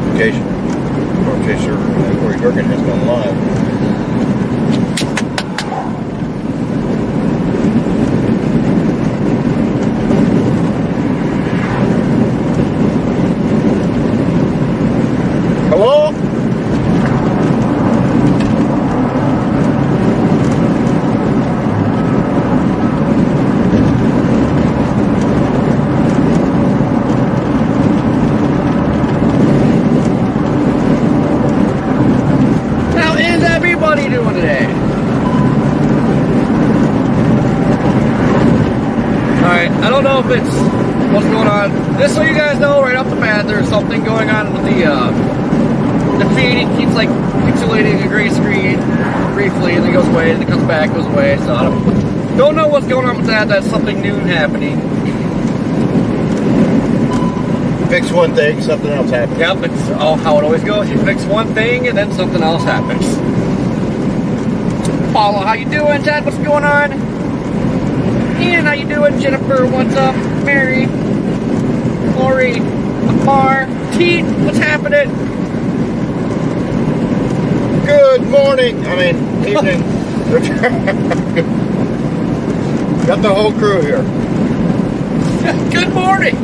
intensification. Storm chaser Corey Durkin has gone live. Hello? How is everybody doing today? Alright, I don't know if it's what's going on. Just so you guys know, right off the bat, there's something going on with the feed. It keeps like pixelating a gray screen briefly, and then goes away, and then it comes back, goes away. So I don't know what's going on with that. That's something new happening. Fix one thing, something else happens. Yep, it's all how it always goes. You fix one thing, and then something else happens. Paula, how you doing? Chad, what's going on? Ian, how you doing? Jennifer, what's up? Mary, Lori, Amar, Teet, what's happening? Good morning. I mean, evening. Got the whole crew here. Good morning.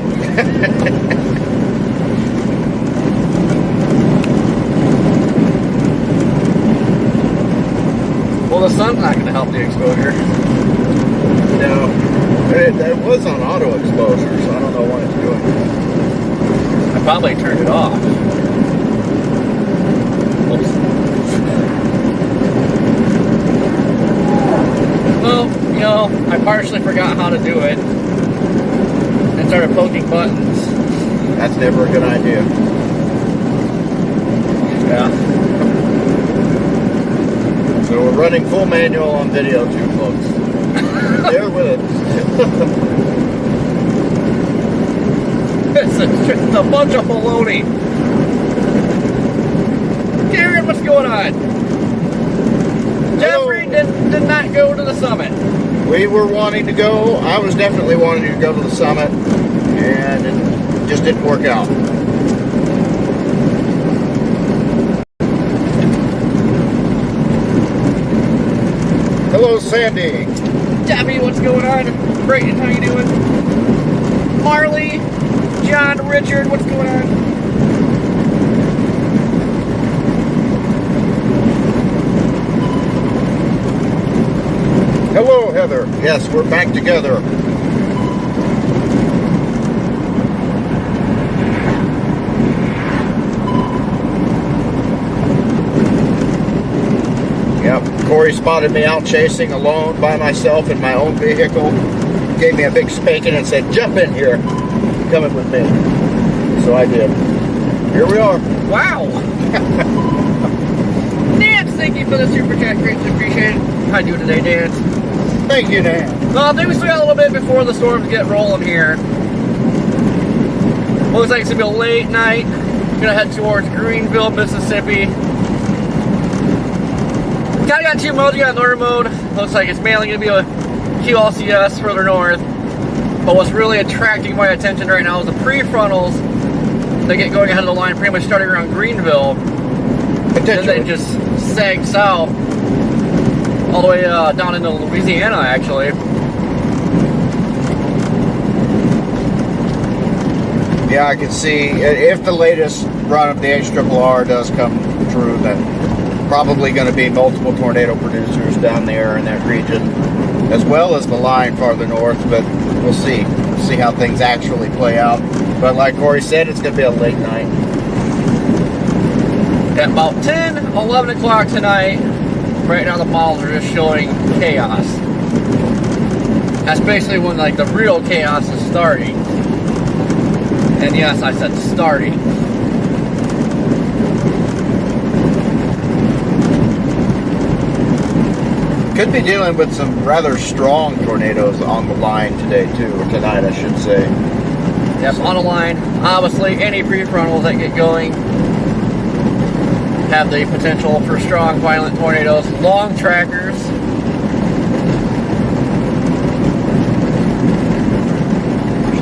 Well, the sun's not going to help the exposure. No, it was on auto exposure, so I don't know what it's doing. I probably turned it off. Oops. Well, you know, I partially forgot how to do it and started poking buttons. That's never a good idea. Yeah. So we're running full manual on video too, folks. Bear with us. This is just a bunch of baloney. Karen, what's going on? Jeffrey did not go to the summit. We were wanting to go. I was definitely wanting to go to the summit, and it just didn't work out. Hello, Sandy. Debbie, what's going on? Brayton, how you doing? Marley, John, Richard, what's going on? Hello, Heather. Yes, we're back together. Yep, Corey spotted me out chasing alone by myself in my own vehicle. Gave me a big spanking and said, jump in here. Coming with me. So I did. Here we are. Wow. Nance, thank you for the super chat. Greatly appreciated. How you doing today, Nance? Thank you, Dan. Well, I think we still got a little bit before the storms get rolling here. Looks like it's going to be a late night. Gonna head towards Greenville, Mississippi. Kind of got two modes. You got northern mode. Looks like it's mainly going to be a QLCS further north. But what's really attracting my attention right now is the prefrontals. They get going ahead of the line pretty much starting around Greenville. And then they just sag south all the way down into Louisiana, actually. Yeah, I can see if the latest run of the HRRR does come true, then probably going to be multiple tornado producers down there in that region, as well as the line farther north, but we'll see. We'll see how things actually play out. But like Corey said, it's going to be a late night. At about 10, 11 o'clock tonight, right now the models are just showing chaos. That's basically when like the real chaos is starting. And yes, I said starting. Could be dealing with some rather strong tornadoes on the line today too, or tonight I should say. Yep, on the line. Obviously, any prefrontals that get going have the potential for strong, violent tornadoes. Long trackers.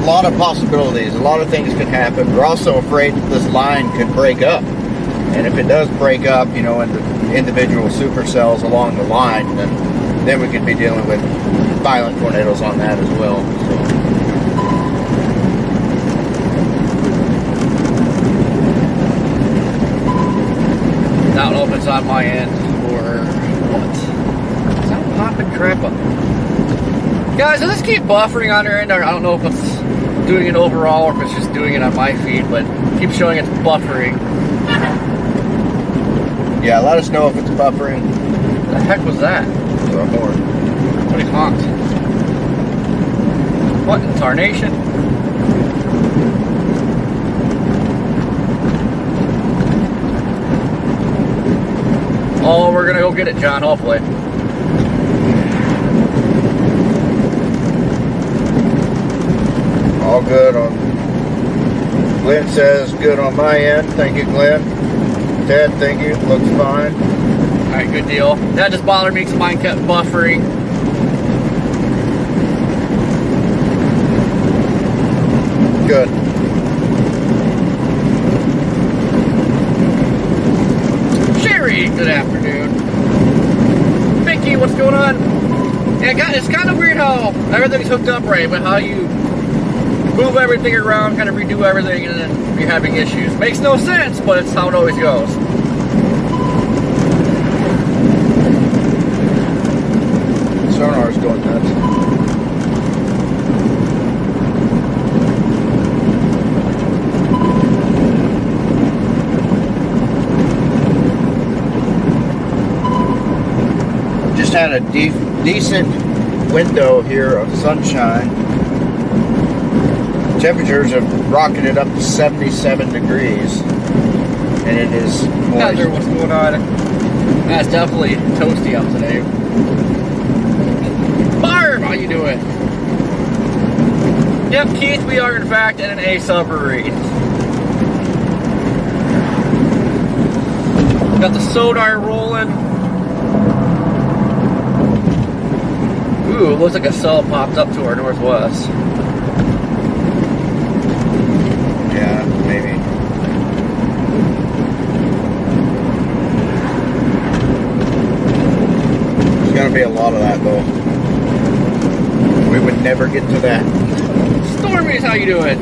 lot of possibilities. A lot of things could happen. We're also afraid that this line could break up. And if it does break up, you know, into individual supercells along the line, then we could be dealing with violent tornadoes on that as well. So. I don't know if it's on my end or what. Is that popping crap up? Guys, does this keep buffering on your end? I don't know if it's doing it overall or if it's just doing it on my feed, but it keeps showing it's buffering. Yeah, let us know if it's buffering. What the heck was that? It's a horn. Somebody honked. What in tarnation? Oh, we're gonna go get it, John, hopefully. All good on. Glenn says good on my end. Thank you, Glenn. Ted, thank you. Looks fine. Alright, good deal. That just bothered me because mine kept buffering. Good. Sherry, good afternoon. Mickey, what's going on? Yeah, it's kind of weird how everything's hooked up right, but how you move everything around, kind of redo everything, and then you're having issues. Makes no sense, but it's how it always goes. Sonar's going nuts. Just had a decent window here of sunshine. Temperatures have rocketed up to 77 degrees, and it is moist. Heather, what's going on? That's definitely toasty out today. Barb, how you doing? Yep, Keith, we are in fact in an A submarine. Got the sonar rolling. Ooh, looks like a cell popped up to our northwest. Yeah, maybe. There's gonna be a lot of that though. We would never get to that. Stormies, how you doing?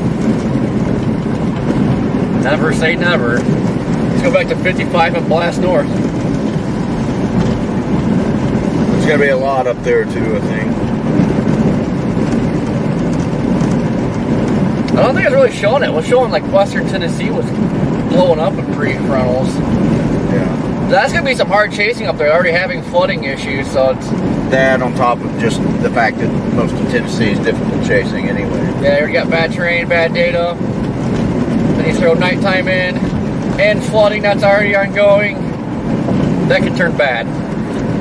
Never say never. Let's go back to 55 and blast north. There's gonna be a lot up there too, I think. I don't think it's really showing it. It was showing like Western Tennessee was blowing up in prefrontals. Yeah. That's going to be some hard chasing up there. They're already having flooding issues, so it's... That on top of just the fact that most of Tennessee is difficult chasing anyway. Yeah, you already got bad terrain, bad data. Then you throw nighttime in, and flooding that's already ongoing. That could turn bad.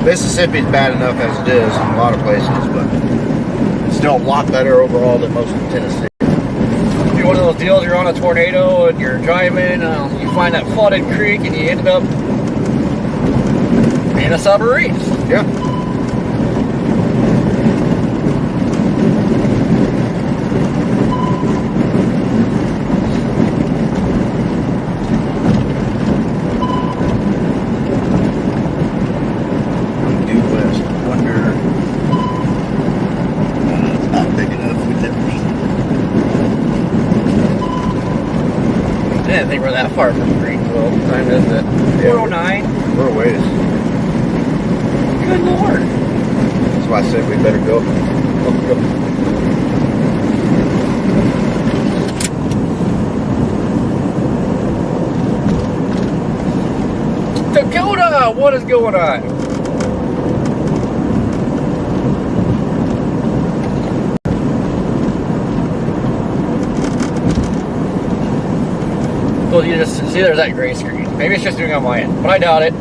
Mississippi's bad enough as it is in a lot of places, but it's still a lot better overall than most of Tennessee. One of those deals, you're on a tornado and you're driving, you find that flooded creek and you ended up in a submarine. Yeah. Due west. Wonder. It's not big enough with that. I didn't think we're that far from Greenville. What time is it? 4:09. We're a ways. Good Lord. That's why I said we better go. Dakota, what is going on? Well, you just see there's that gray screen. Maybe it's just doing on my end, but I doubt it.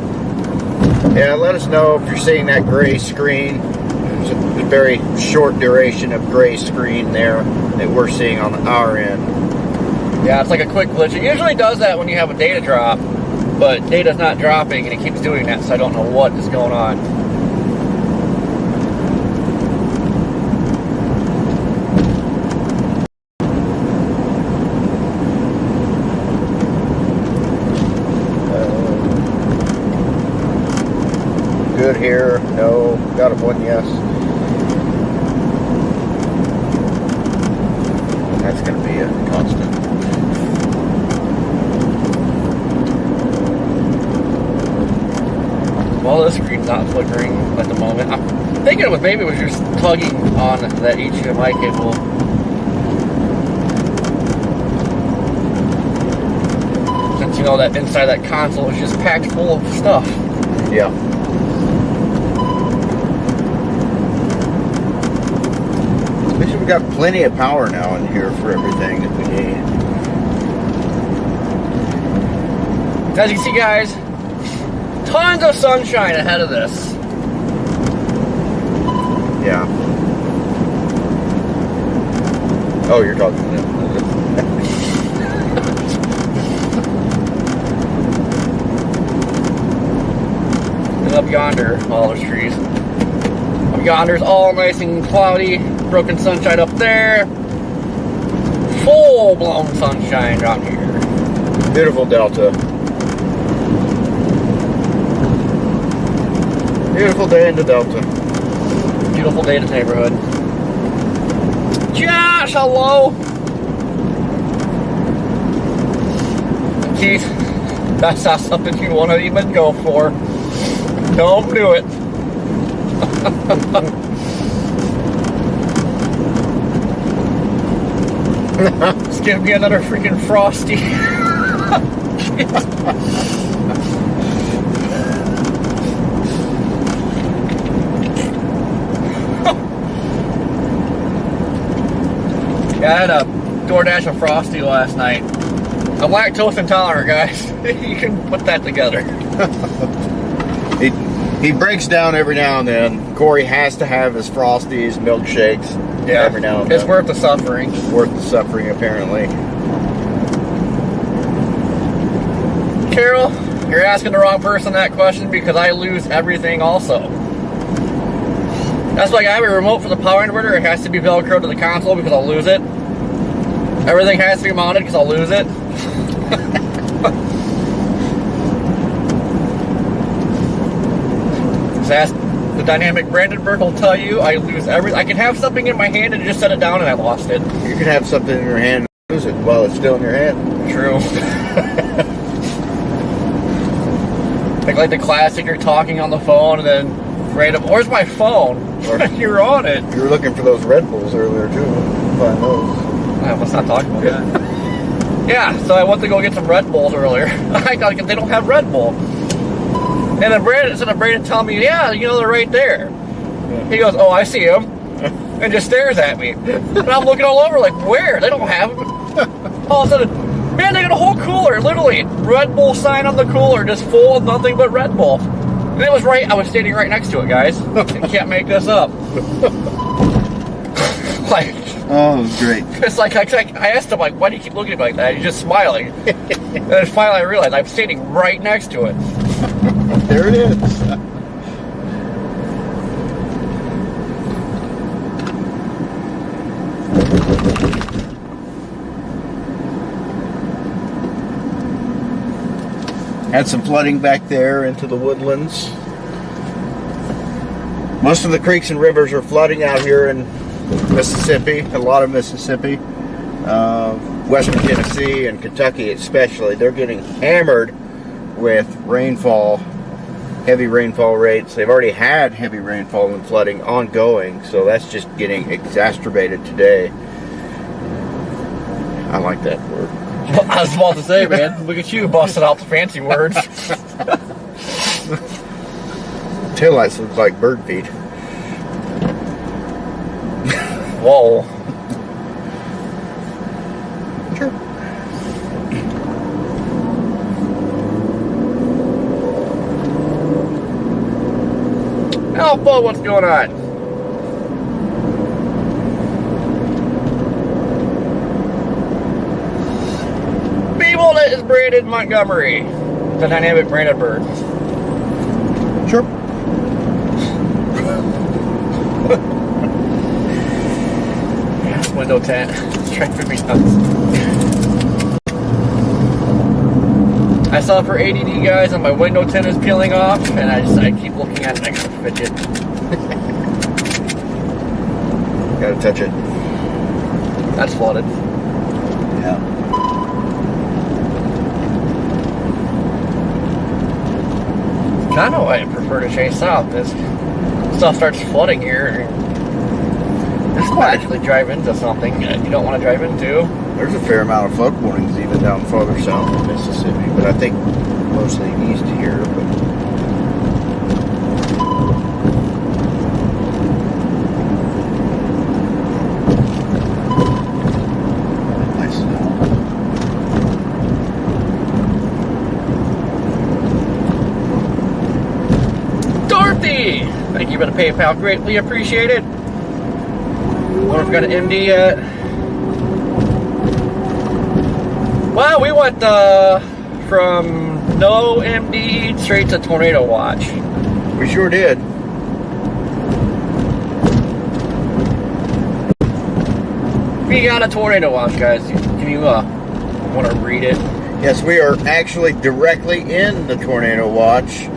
Yeah, let us know if you're seeing that gray screen. There's a very short duration of gray screen there that we're seeing on our end. Yeah, it's like a quick glitch. It usually does that when you have a data drop, but data's not dropping and it keeps doing that, so I don't know what is going on. good here. No. Got one yes. That's going to be a constant. Well, this screen's not flickering at the moment. I'm thinking it was maybe it was just tugging on that HDMI cable. Since you know that inside that console is just packed full of stuff. Yeah. At least we've got plenty of power now in here for everything that we need. As you can see, guys, tons of sunshine ahead of this. Yeah. Oh, you're talking to them. And up yonder, all those trees. Up yonder's all nice and cloudy. Broken sunshine up there. Full-blown sunshine down here. Beautiful Delta. Beautiful day in the Delta. Beautiful day in the neighborhood. Josh, hello. Keith, that's not something you want to even go for. Don't do it. It's gonna be another freaking Frosty. Yeah, I had a DoorDash of Frosty last night. I'm lactose intolerant, guys. You can put that together. He breaks down every now and then. Corey has to have his Frosties, milkshakes, Yeah, every now and then. it's worth the suffering. It's worth the suffering, apparently. Carol, you're asking the wrong person that question because I lose everything also. That's like I have a remote for the power inverter. It has to be Velcro to the console because I'll lose it. Everything has to be mounted because I'll lose it. Just ask the dynamic Brandenburg will tell you I lose everything. I can have something in my hand and just set it down and I lost it. You can have something in your hand and lose it while it's still in your hand. True. like the classic, you're talking on the phone and then random, where's my phone? You're on it. You were looking for those Red Bulls earlier too. Find those. Let's not talk about that. Yeah, so I went to go get some Red Bulls earlier. I thought they don't have Red Bull. And then Brandon telling me, yeah, you know, they're right there. He goes, oh, I see them. And just stares at me. And I'm looking all over like, where? They don't have them. All of a sudden, man, they got a whole cooler, literally. Red Bull sign on the cooler, just full of nothing but Red Bull. And it was right, I was standing right next to it, guys. You can't make this up. Like, oh, it was great. It's like, I asked him, like, why do you keep looking at me like that? He's just smiling. And then finally I realized I'm standing right next to it. There it is. Had some flooding back there into the woodlands. Most of the creeks and rivers are flooding out here in Mississippi, a lot of Mississippi, Western Tennessee and Kentucky especially. They're getting hammered with rainfall, heavy rainfall rates. They've already had heavy rainfall and flooding ongoing, so that's just getting exacerbated today. I like that word. I was about to say, man, look at you busting out the fancy words. Taillights look like bird feet. Whoa. Sure. Alpha, what's going on? People, that is Brandon Montgomery, the dynamic Brandenburg. Sure. Window tint. Traffic be nuts. I suffer ADD, guys, and my window tint is peeling off, and I keep looking at it and I gotta fidget. Gotta touch it. That's flooded. Yeah. Kind of why I prefer to chase south. This stuff starts flooding here. Just actually drive into something that you don't want to drive into. There's a fair amount of flood warnings even down farther south in Mississippi, but I think mostly east here. But nice snow. Dorothy! Thank you for the PayPal, greatly appreciated. Wonder if we got an MD yet. Well, we went from no MD straight to tornado watch. We sure did. We got a tornado watch, guys. Can you want to read it? Yes, we are actually directly in the tornado watch.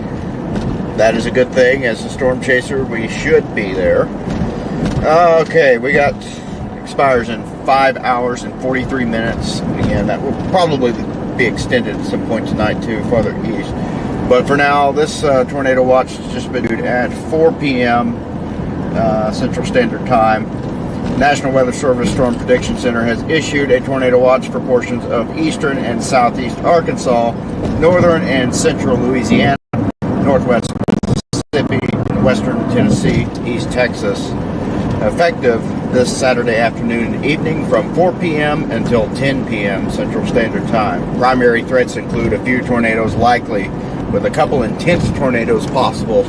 That is a good thing. As a storm chaser, we should be there. Okay, we got expires in 5 hours and 43 minutes. Again, that will probably be extended at some point tonight too, farther east. But for now, this tornado watch has just been due at 4 p.m. Central Standard Time. National Weather Service Storm Prediction Center has issued a tornado watch for portions of eastern and southeast Arkansas, northern and central Louisiana, northwest Mississippi, western Tennessee, east Texas. Effective this Saturday afternoon and evening from 4 p.m. until 10 p.m. Central Standard Time. Primary threats include a few tornadoes likely, with a couple intense tornadoes possible.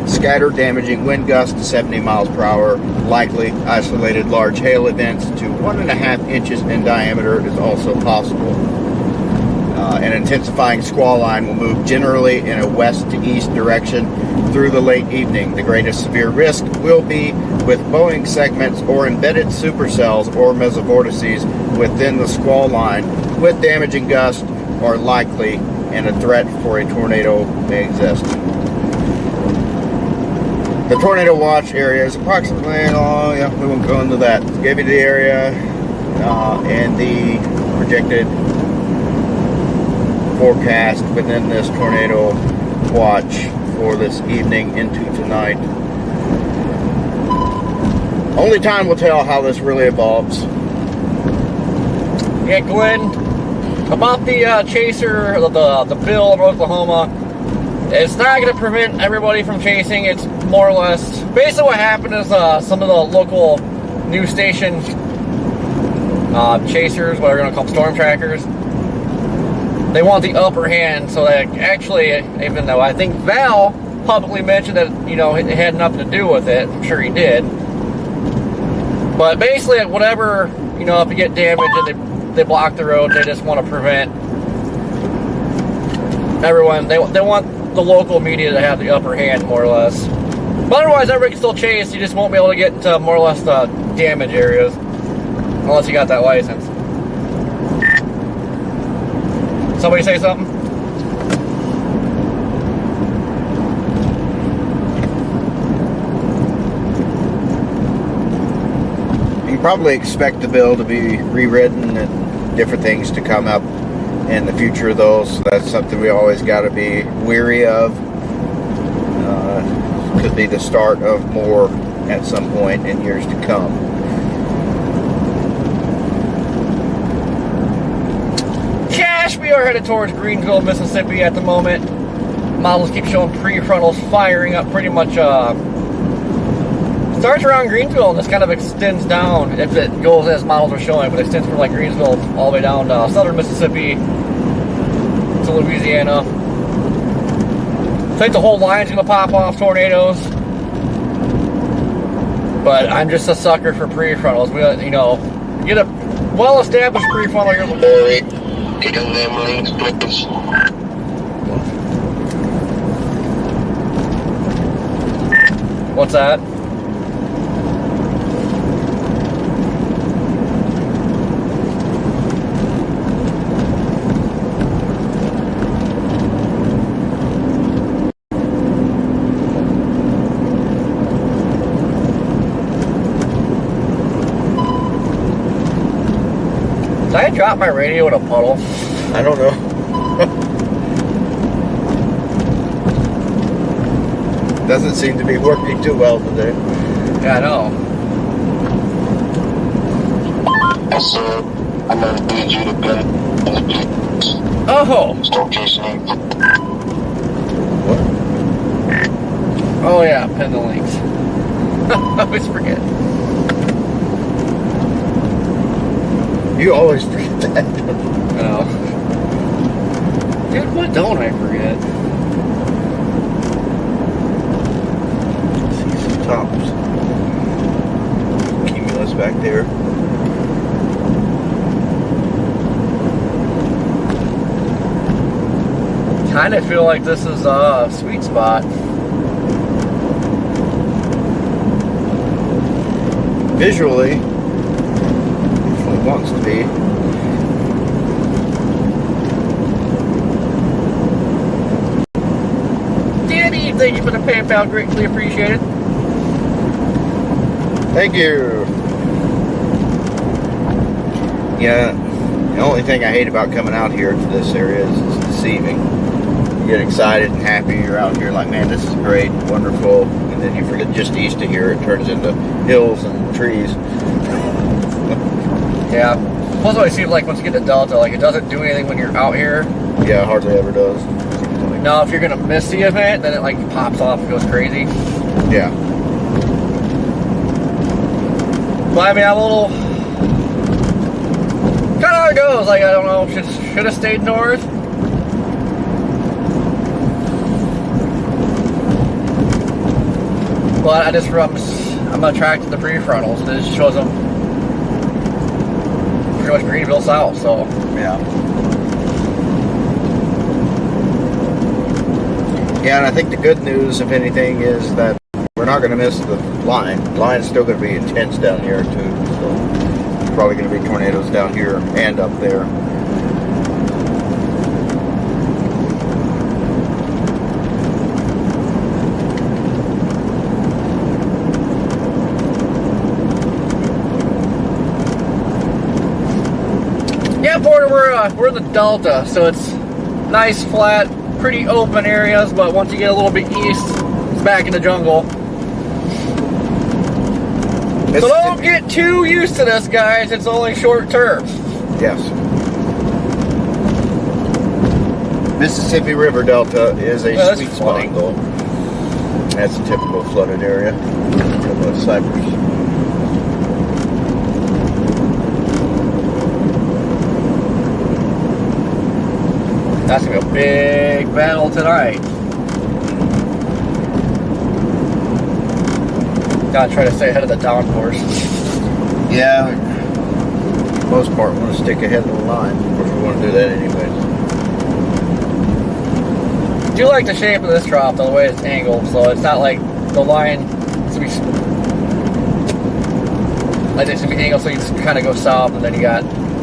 Scattered damaging wind gusts to 70 miles per hour, likely. Isolated large hail events to 1.5 inches in diameter is also possible. An intensifying squall line will move generally in a west to east direction through the late evening. The greatest severe risk will be with Boeing segments or embedded supercells or mesovortices within the squall line, with damaging gusts are likely and a threat for a tornado may exist. The tornado watch area is approximately, we won't go into that. Give you the area and the projected forecast within this tornado watch for this evening into tonight. Only time will tell how this really evolves. Yeah, Glenn, about the chaser, the bill in Oklahoma, it's not going to prevent everybody from chasing. It's more or less, basically what happened is some of the local news station chasers, what we're going to call storm trackers, they want the upper hand, so that actually, even though I think Val publicly mentioned that, it had nothing to do with it, I'm sure he did. But basically, whatever, if you get damage and they block the road, they just want to prevent everyone, they want the local media to have the upper hand, more or less. But otherwise, everybody can still chase, you just won't be able to get into more or less the damage areas, unless you got that license. Somebody say something? You can probably expect the bill to be rewritten and different things to come up in the future, though, so that's something we always got to be weary of. Could be the start of more at some point in years to come. We are headed towards Greenville, Mississippi at the moment. Models keep showing prefrontals firing up pretty much. Starts around Greenville and this kind of extends down, if it goes as models are showing, but extends from like Greenville all the way down to southern Mississippi to Louisiana. I think the whole line's going to pop off tornadoes. But I'm just a sucker for prefrontals. We, get a well-established prefrontal here. Get in them lanes, please. What's that? drop my radio in a puddle? I don't know. Doesn't seem to be working too well today. Yeah, I know. So I'm gonna need you to pin in the police Oh! location. What? Oh yeah, pin the links. I always forget. You always forget that. Oh. Dude, what don't I forget? See some tops. Cumulus back there. Kind of feel like this is a sweet spot. Visually, it wants to be. Danny, thank you for the PayPal, greatly appreciated. Thank you. Yeah, the only thing I hate about coming out here to this area is it's deceiving. You get excited and happy, you're out here like, man, this is great, wonderful, and then you forget just east of here, it turns into hills and trees. Yeah. Plus, it always seems like once you get to Delta, like it doesn't do anything when you're out here. Yeah, it hardly ever does. Now, if you're gonna miss the event, then it like pops off and goes crazy. Yeah. But I mean, I'm a little kind of how it goes. Like I don't know, should have stayed north. But I'm attracted to prefrontals. It just shows them pretty much Greenville South. So Yeah. Yeah, and I think the good news, if anything, is that we're not going to miss the line. The line is still going to be intense down here, too. So there's probably going to be tornadoes down here and up there. yeah, Porter, we're in the Delta, so it's nice, flat, pretty open areas. But once you get a little bit east, it's back in the jungle. So don't get too used to this, guys. It's only short term. Yes. Mississippi River Delta is a Yeah, that's sweet spot, flooding. though. That's a typical flooded area. Of Cyprus. That's gonna be a big battle tonight. Gotta try to stay ahead of the downforce. Yeah, for the most part, we want to stick ahead of the line. Of course, we want to do that anyways. I do like the shape of this drop, though, the way it's angled, so it's not like the line is gonna be like it's gonna be angled, so you just kind of go south, and then you got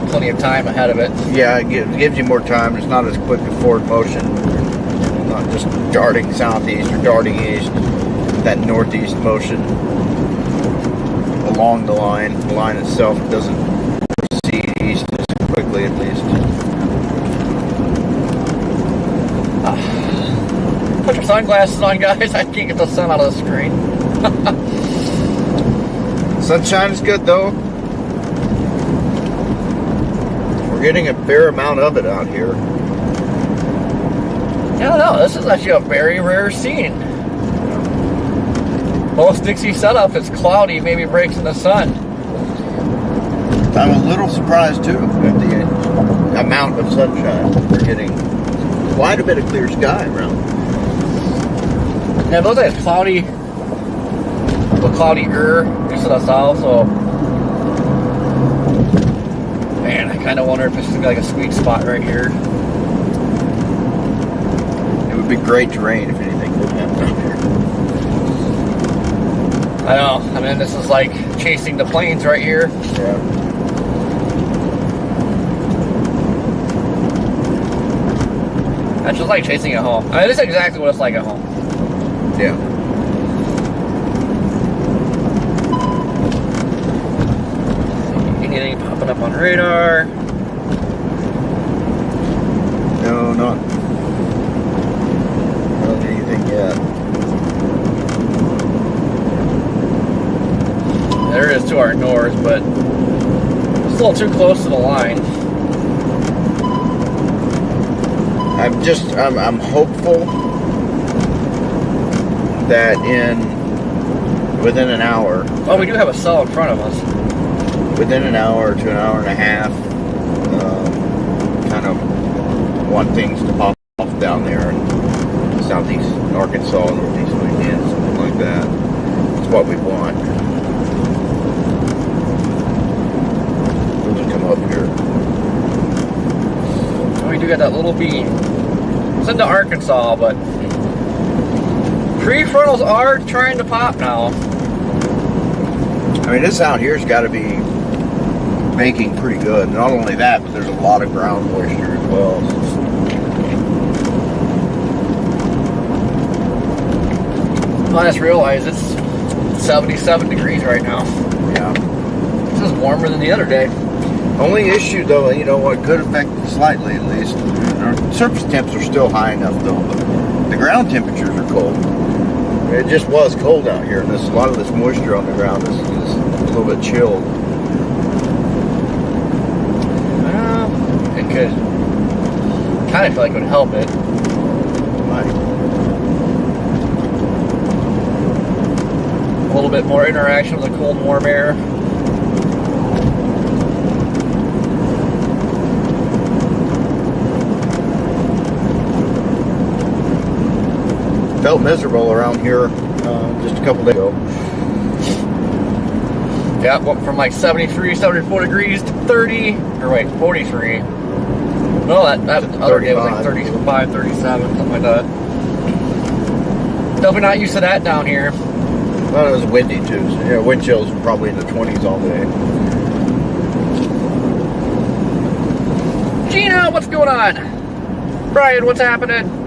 plenty of time ahead of it. Yeah, it gives you more time. It's not as quick a forward motion. Not just darting southeast or darting east. That northeast motion along the line. The line itself doesn't proceed east as quickly, at least. Put your sunglasses on, guys. I can't get the sun out of the screen. Sunshine is good, though. We're getting a fair amount of it out here. I don't know. This is actually a very rare scene. Most Dixie setup, it's cloudy, maybe breaks in the sun. I'm a little surprised, too, at the amount of sunshine. We're getting quite a bit of clear sky around. Yeah, it looks like it's cloudy. A little cloudier just to the south, so. Man, I kind of wonder if it's just gonna be like a sweet spot right here. It would be great to rain if anything did happen out here. I know. I mean, this is like chasing the planes right here. Yeah. That's just like chasing at home. I mean, this is exactly what it's like at home. Yeah. Anything popping up on radar? far north, but it's a little too close to the line. I'm hopeful that within an hour. Oh, we do have a cell in front of us. Within an hour to an hour and a half, kind of want things to pop off down there in southeast Arkansas, northeast Louisiana, something like that. It's what we want. We'll just come up here. Oh, we do got that little beam. It's into Arkansas, but prefrontals are trying to pop now. I mean, this out here's got to be making pretty good. Not only that, but there's a lot of ground moisture as well. I just realized it's 77 degrees right now. Yeah. This is warmer than the other day. Only issue, though, you know, what could affect it slightly at least. Our surface temps are still high enough, though, but the ground temperatures are cold. It just was cold out here, and a lot of this moisture on the ground is a little bit chilled. It could kind of feel like it would help it. Might. A little bit more interaction with the cold, warm air. Felt miserable around here just a couple days ago. Yeah, went from like 73, 74 degrees to 30, or wait, 43. No, that other day was like 35, 37, something like that. Definitely not used to that down here. Well, it was windy too, so yeah, wind chills were probably in the 20s all day. Gina, what's going on? Brian, what's happening?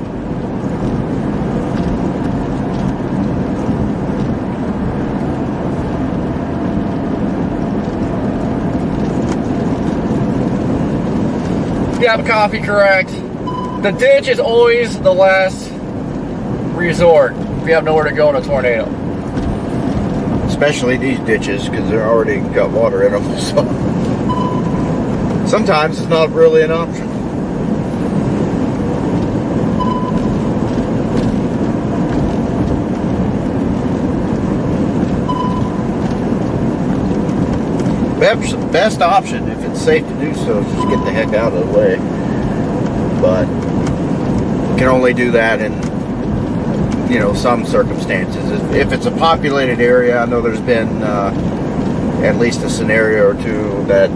Yeah, coffee, correct. The ditch is always the last resort if you have nowhere to go in a tornado. Especially these ditches, because they're already got water in them. So sometimes it's not really an option. Best option, if it's safe to do so, is just get the heck out of the way. But you can only do that in, you know, some circumstances. If it's a populated area, I know there's been at least a scenario or two that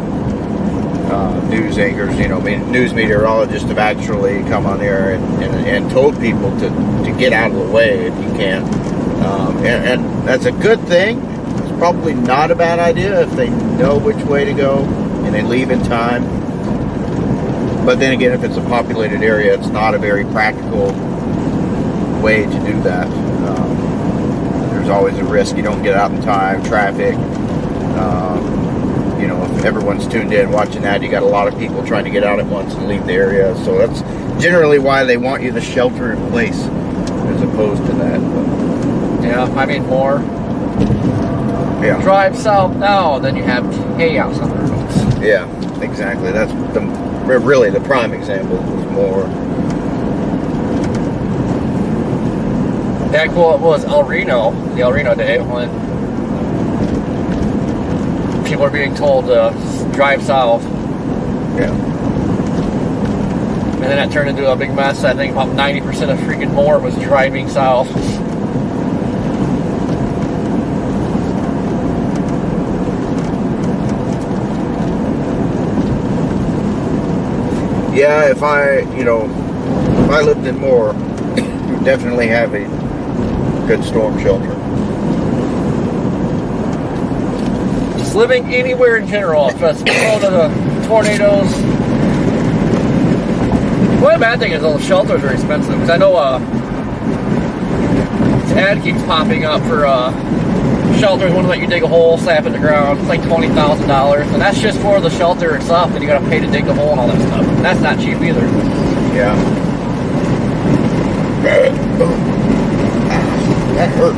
news anchors, you know, I mean, news meteorologists have actually come on there and told people to get out of the way if you can. And that's a good thing. Probably not a bad idea if they know which way to go and they leave in time. But then again, if it's a populated area, it's not a very practical way to do that. There's always a risk you don't get out in time, traffic. You know, if everyone's tuned in watching that, you got a lot of people trying to get out at once and leave the area. So that's generally why they want you to shelter in place as opposed to that. But, yeah, I mean more. Yeah. Drive south now, then you have chaos on the roads. Yeah, exactly. That's really the prime example was more. Yeah, cool. It was the El Reno day when people are being told to drive south. Yeah. And then that turned into a big mess. I think about 90% of freaking more was driving south. Yeah, if I lived in Moore, you'd definitely have a good storm shelter. Just living anywhere in general, if it's prone to the tornadoes. Well, the bad thing is all the shelters are expensive, because I know this ad keeps popping up for shelters, one that you dig a hole, slap in the ground. It's like $20,000, and that's just for the shelter itself, and you gotta pay to dig the hole and all that stuff. And that's not cheap either. Yeah. That hurt.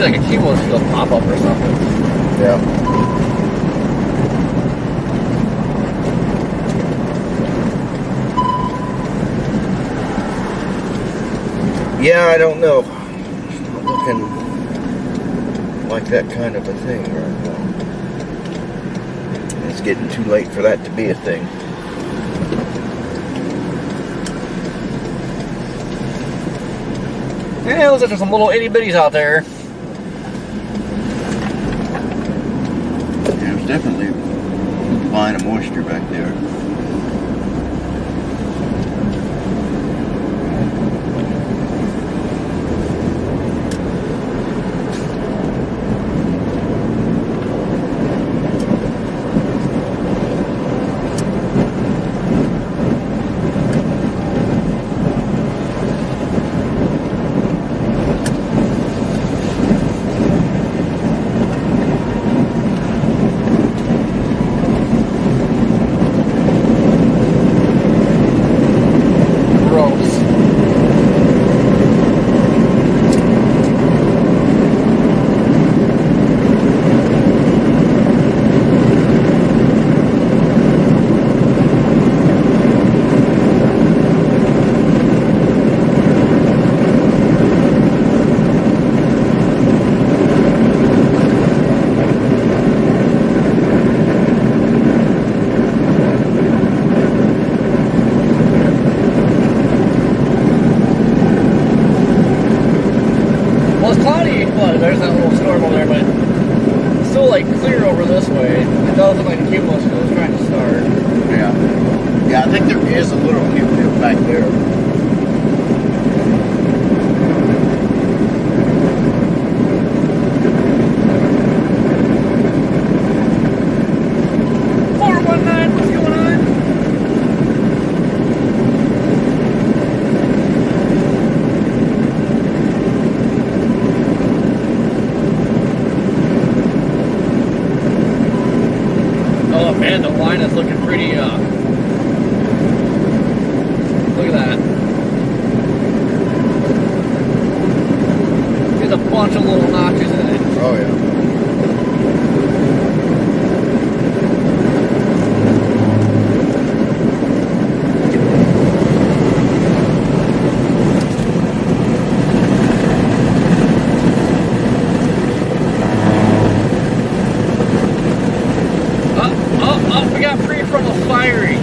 see like a cumulus field pop up or something. Yeah. Yeah, I don't know. It's not looking like that kind of a thing right now. It's getting too late for that to be a thing. Yeah, looks like there's some little itty bitties out there. Yeah, there's definitely a line of moisture back there. There's that little storm over there, but it's still like clear over this way. It does look like a cumulus field is trying to start. Yeah. Yeah, I think there is a little cumulus back there. Man, the line is looking pretty, look at that. There's a bunch of little notches in it. Oh, yeah. We got prefrontal firing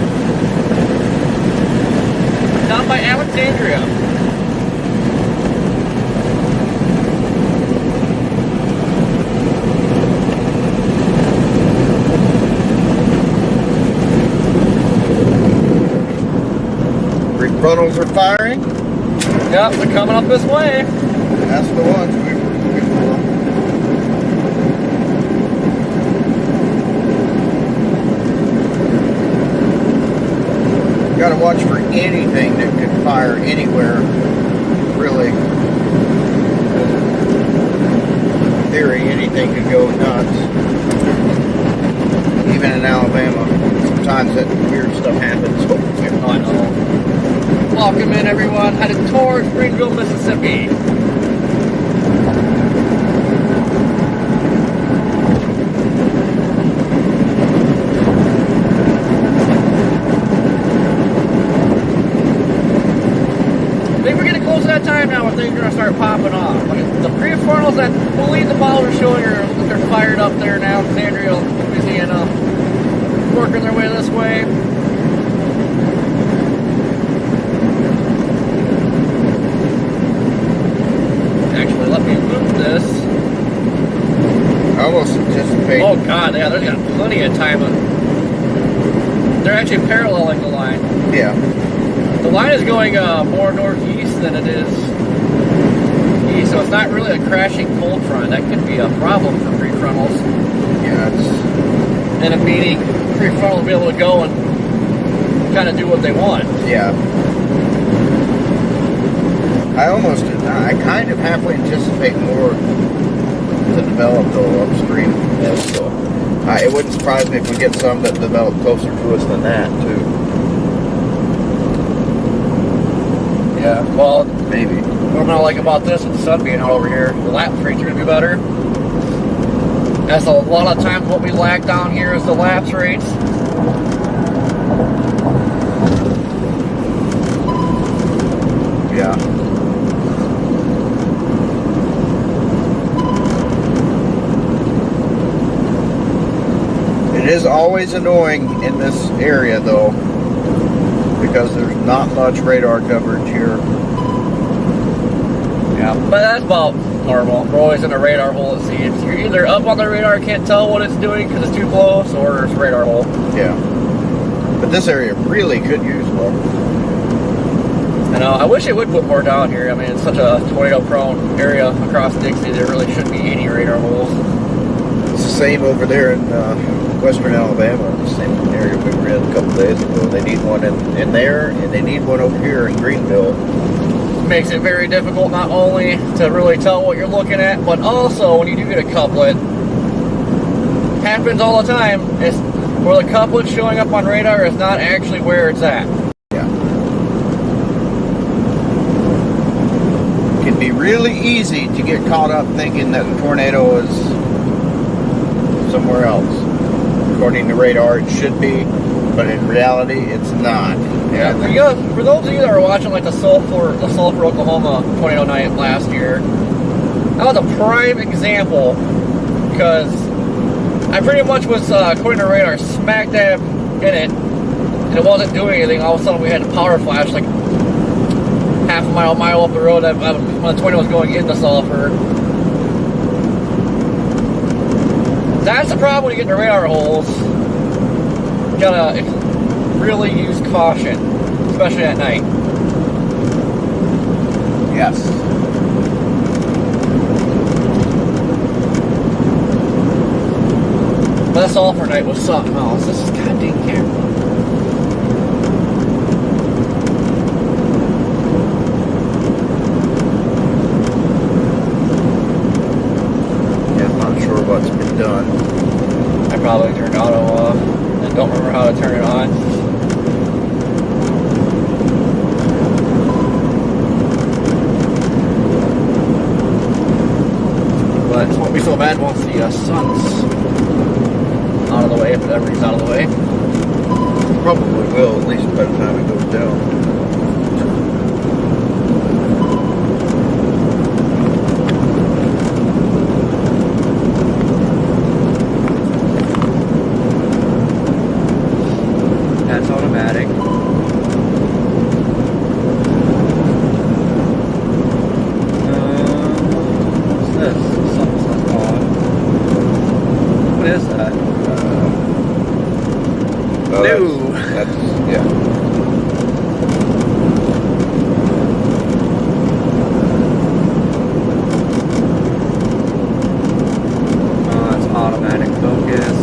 down by Alexandria. Prefrontals are firing? Yep, they're coming up this way. That's the ones we were. Got to watch for anything that could fire anywhere, really. In theory, anything could go nuts. Even in Alabama, sometimes that weird stuff happens. I know. Welcome in, everyone. Headed towards Greenville, Mississippi. That time now where things are going to start popping off. Like the prefrontals that believe the models are showing are they're fired up there now. Alexandria, Louisiana, working their way this way. Actually, let me move this. I almost anticipate. Oh God, yeah, they've got plenty of time. They're actually paralleling the line. Yeah. The line is going more northeast than it is east, so it's not really a crashing cold front. That could be a problem for prefrontals. Yeah, it's... And it meaning prefrontals will be able to go and kind of do what they want. Yeah. I kind of halfway anticipate more to develop though upstream. Yeah, so it wouldn't surprise me if we get some that develop closer to us than that too. Yeah, well, maybe. What I'm gonna like about this with the sun being out over here, the lapse rates are gonna be better. That's a lot of times what we lack down here is the lapse rates. Yeah. It is always annoying in this area though, because there's not much radar coverage here. Yeah, but that's about normal. We're always in a radar hole, it seems. You're either up on the radar, can't tell what it's doing because it's too close, or it's a radar hole. Yeah. But this area really could use more. I know. I wish they would put more down here. I mean, it's such a tornado-prone area across Dixie. There really shouldn't be any radar holes. It's the same over there in western Alabama, the same area we were in a couple days ago. They need one in there, and they need one over here in Greenville. Makes it very difficult not only to really tell what you're looking at, but also when you do get a couplet, happens all the time, is where the couplet showing up on radar is not actually where it's at. Yeah. It can be really easy to get caught up thinking that the tornado is somewhere else. According to radar, it should be, but in reality, it's not. Yeah, for those of you that are watching like the Sulphur, Oklahoma tornado night last year, that was a prime example because I pretty much was, according to radar, smack dab in it, and it wasn't doing anything. All of a sudden, we had a power flash like half a mile up the road when the tornado was going into Sulphur. That's the problem when you get into radar holes. You gotta really use caution, especially at night. Yes. But that Sulphur night was something else. This is goddamn camera. Yeah, I'm not sure what's been done. I probably turned auto off and don't remember how to turn it on. But it won't be so bad once the sun's out of the way, if it ever is out of the way. Probably will, at least by the time it goes down. That's automatic. What's this? Something's on. What is that? Oh, No. That's yeah. Oh, that's automatic focus.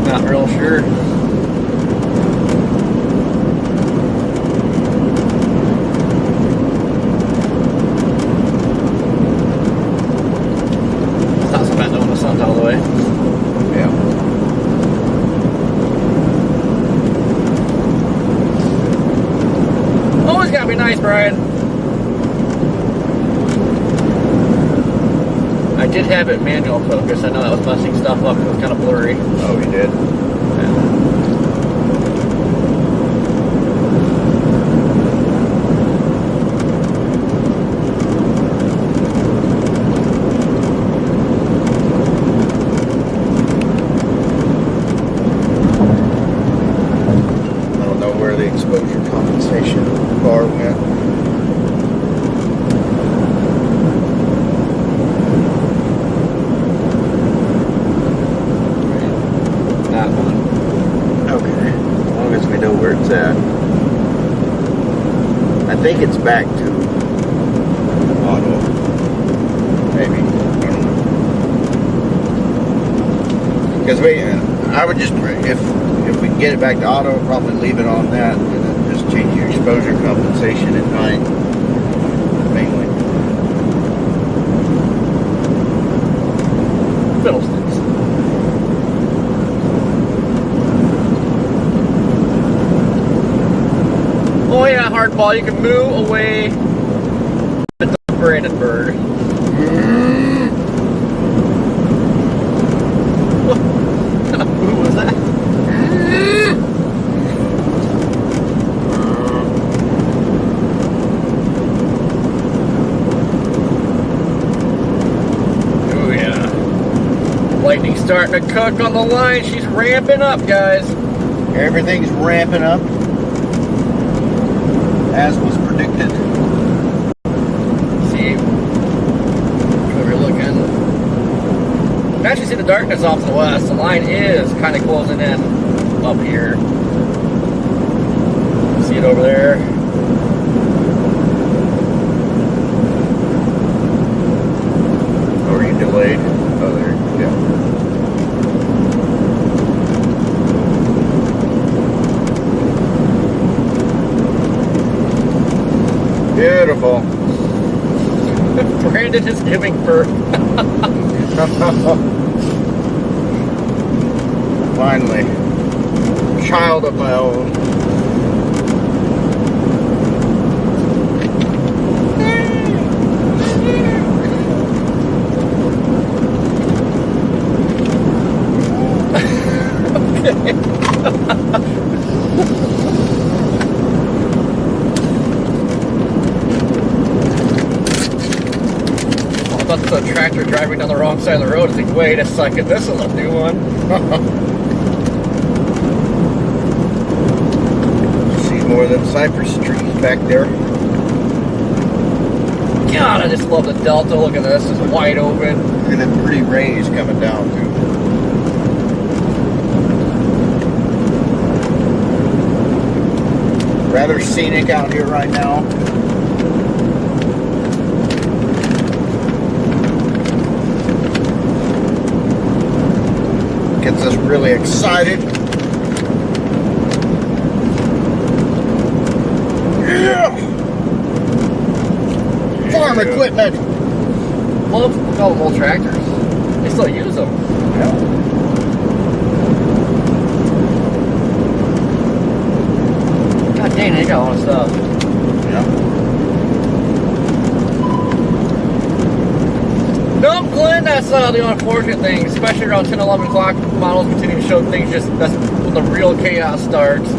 Not real sure. It's not so bad though when the sun's out of the way. Yeah. Always gotta be nice, Brian. I did have it manual focus. I know that was messing stuff up. It was kind of blurry. Oh, you did? I don't know where the exposure compensation bar went. That one. Okay, as long as we know where it's at. I think it's back to auto. Maybe. Because I would just, if we can get it back to auto, probably leave it on that and then just change your exposure compensation at night. mainly. Fiddlesticks. Oh yeah, hardball, you can moo away the braided bird. What kind of moo was that? Oh yeah. Lightning's starting to cook on the line. She's ramping up, guys. Everything's ramping up, as was predicted. See where we're looking. You can actually see the darkness off to the west. The line is kind of closing in up here. See it over there? Or are you delayed? Oh, there. Yeah. Beautiful. Brandon is giving birth. Finally. Child of my own. I thought the tractor driving down the wrong side of the road. I think, wait a second, this is a new one. See more of them cypress trees back there. God, I just love the delta. Look at this, it's wide open. Look at them pretty rays coming down too. Rather scenic out here right now. Gets us really excited. Yeah! Farm equipment! Love all the old tractors. They still use them. Yeah. God dang, they got a lot of stuff. Yeah. Nope, Glenn, that's the unfortunate thing, especially around 10, 11 o'clock. Models continue to show things just, that's when the real chaos starts. It's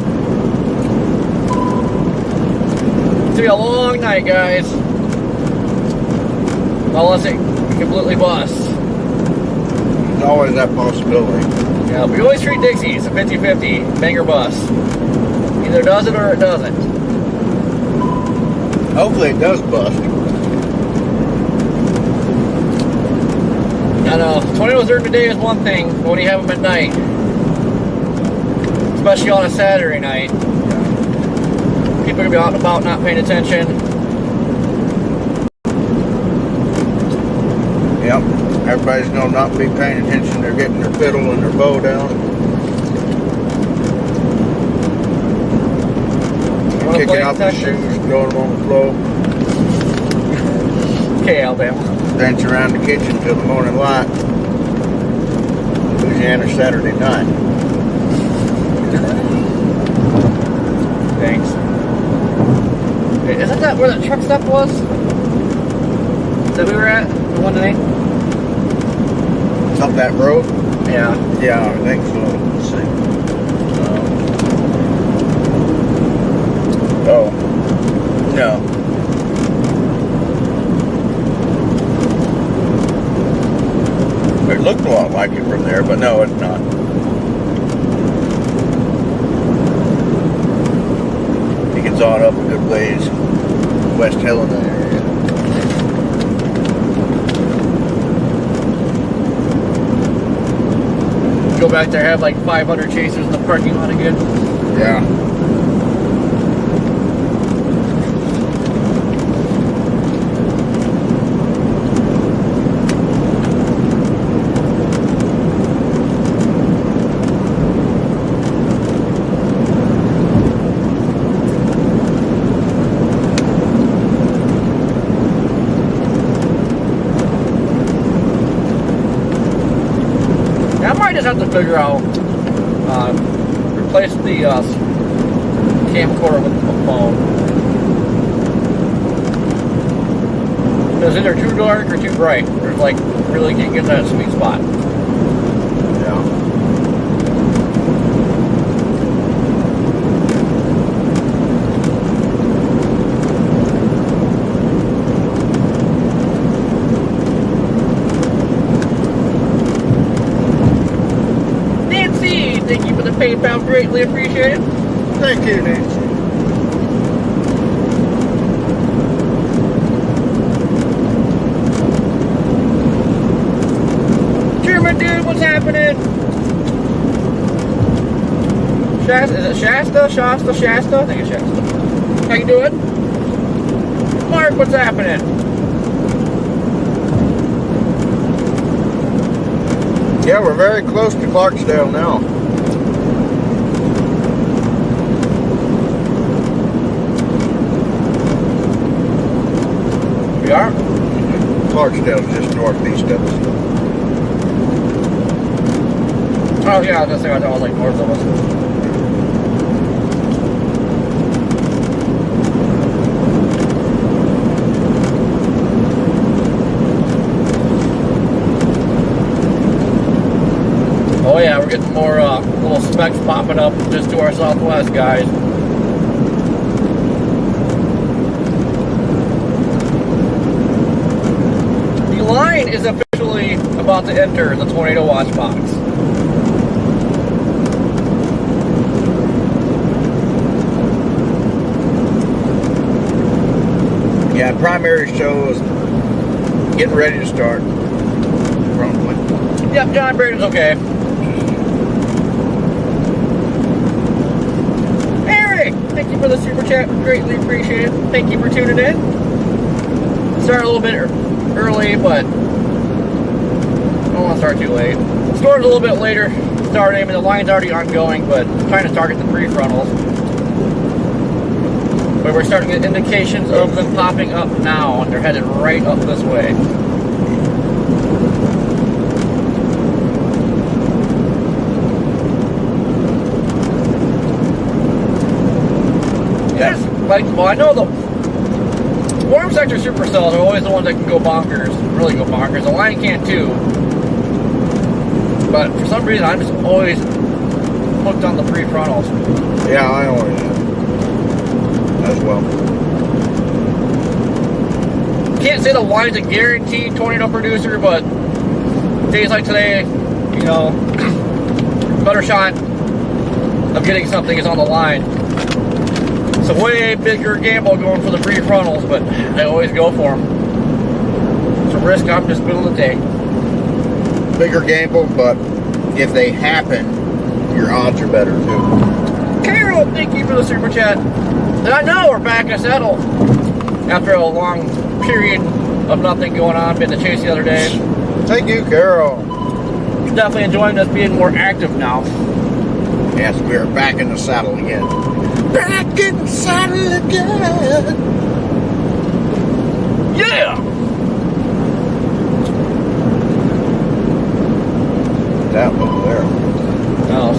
gonna be a long night, guys. Unless it completely busts. There's always that possibility. Yeah, we always treat Dixie, it's a 50-50, bang or bust. Either does it or it doesn't. Hopefully it does bust. I know, tornadoes during the day is one thing, but when you have them at night, especially on a Saturday night, people are going to be out and about not paying attention. Yep. Everybody's gonna not be paying attention. They're getting their fiddle and their bow down. Kicking off their shoes, throwing them on the floor. Okay, Alabama. Dance around the kitchen till the morning light. Louisiana Saturday night. Thanks. Hey, isn't that where that truck stop was? That we were at? The one today? Up that road? Yeah. Yeah, I think so. Let's see. Oh. No. It looked a lot like it from there, but no, it's not. You can saw it up a good ways. West Helena area. Go back there, have like 500 chasers in the parking lot again. Yeah. have to figure out, replace the camcorder with the phone. It's either too dark or too bright. There's like, really can't get that sweet spot. Yeah. Nancy, thank you for the PayPal, greatly appreciated. Thank you, Nancy. German dude, what's happening? Shasta, is it Shasta? Shasta? I think it's Shasta. How you doing? Mark, what's happening? Yeah, we're very close to Clarksdale now. We are? Clarksdale's just northeast of us. Oh yeah, I was just saying, I thought it was like north of us. Oh yeah, we're getting more little specks popping up just to our southwest, guys. The line is officially about to enter the tornado watch box. Yeah, primary show is getting ready to start. Probably. Yep, John Braden's okay. Eric, thank you for the super chat. Greatly appreciated. Thank you for tuning in. Start a little bit early, but I don't want to start too late. The storm's a little bit later starting. I mean, the line's already ongoing, but I'm trying to target the prefrontals. But we're starting to get indications of them popping up now, and they're headed right up this way. Yes, like, well, I know the warm sector supercells are always the ones that can go bonkers, really go bonkers. The line can too, but for some reason I'm just always hooked on the prefrontals. Yeah, I always am as well. Can't say the line's a guaranteed tornado producer, but days like today, you know, better shot of getting something is on the line. It's a way bigger gamble going for the prefrontals, but I always go for them. It's a risk I'm just willing to take. Bigger gamble, but if they happen, your odds are better too. Carol, thank you for the super chat. And I know we're back in saddle after a long period of nothing going on. Been to chase the other day. Thank you, Carol. Definitely enjoying us being more active now. Yes, we are back in the saddle again. Back in the saddle again. Yeah! That over there. Oh,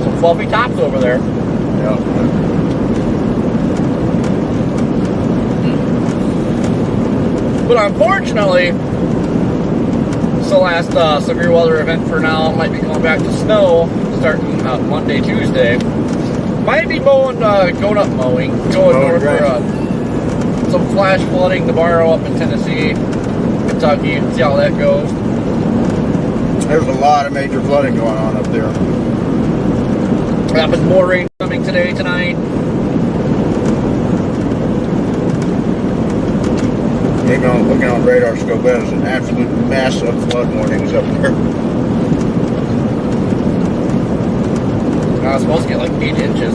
some fluffy tops over there. Yeah. But unfortunately, it's the last severe weather event for now. Might be going back to snow starting Monday, Tuesday. Might be mowing, going up mowing, going north for some flash flooding tomorrow up in Tennessee, Kentucky, and see how that goes. There's a lot of major flooding going on up there. Happens more rain coming today, tonight. Looking on radar scope, that is an absolute mess of flood warnings up there. I was supposed to get like 8 inches.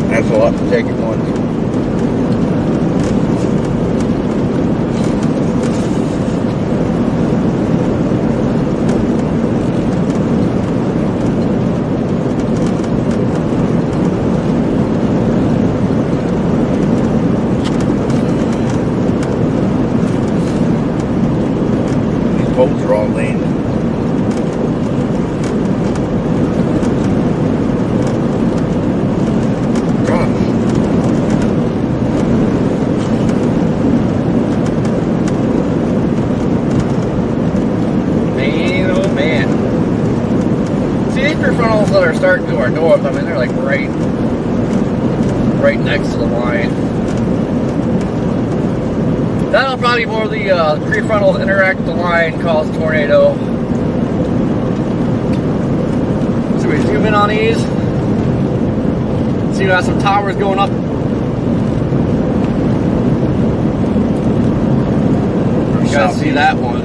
That's a lot to take at once. These bolts are all laying man. They're like right next to the line. That'll probably be more the prefrontals interact with the line, cause a tornado. So we zoom in on these. See, we got some towers going up. You guys see that one?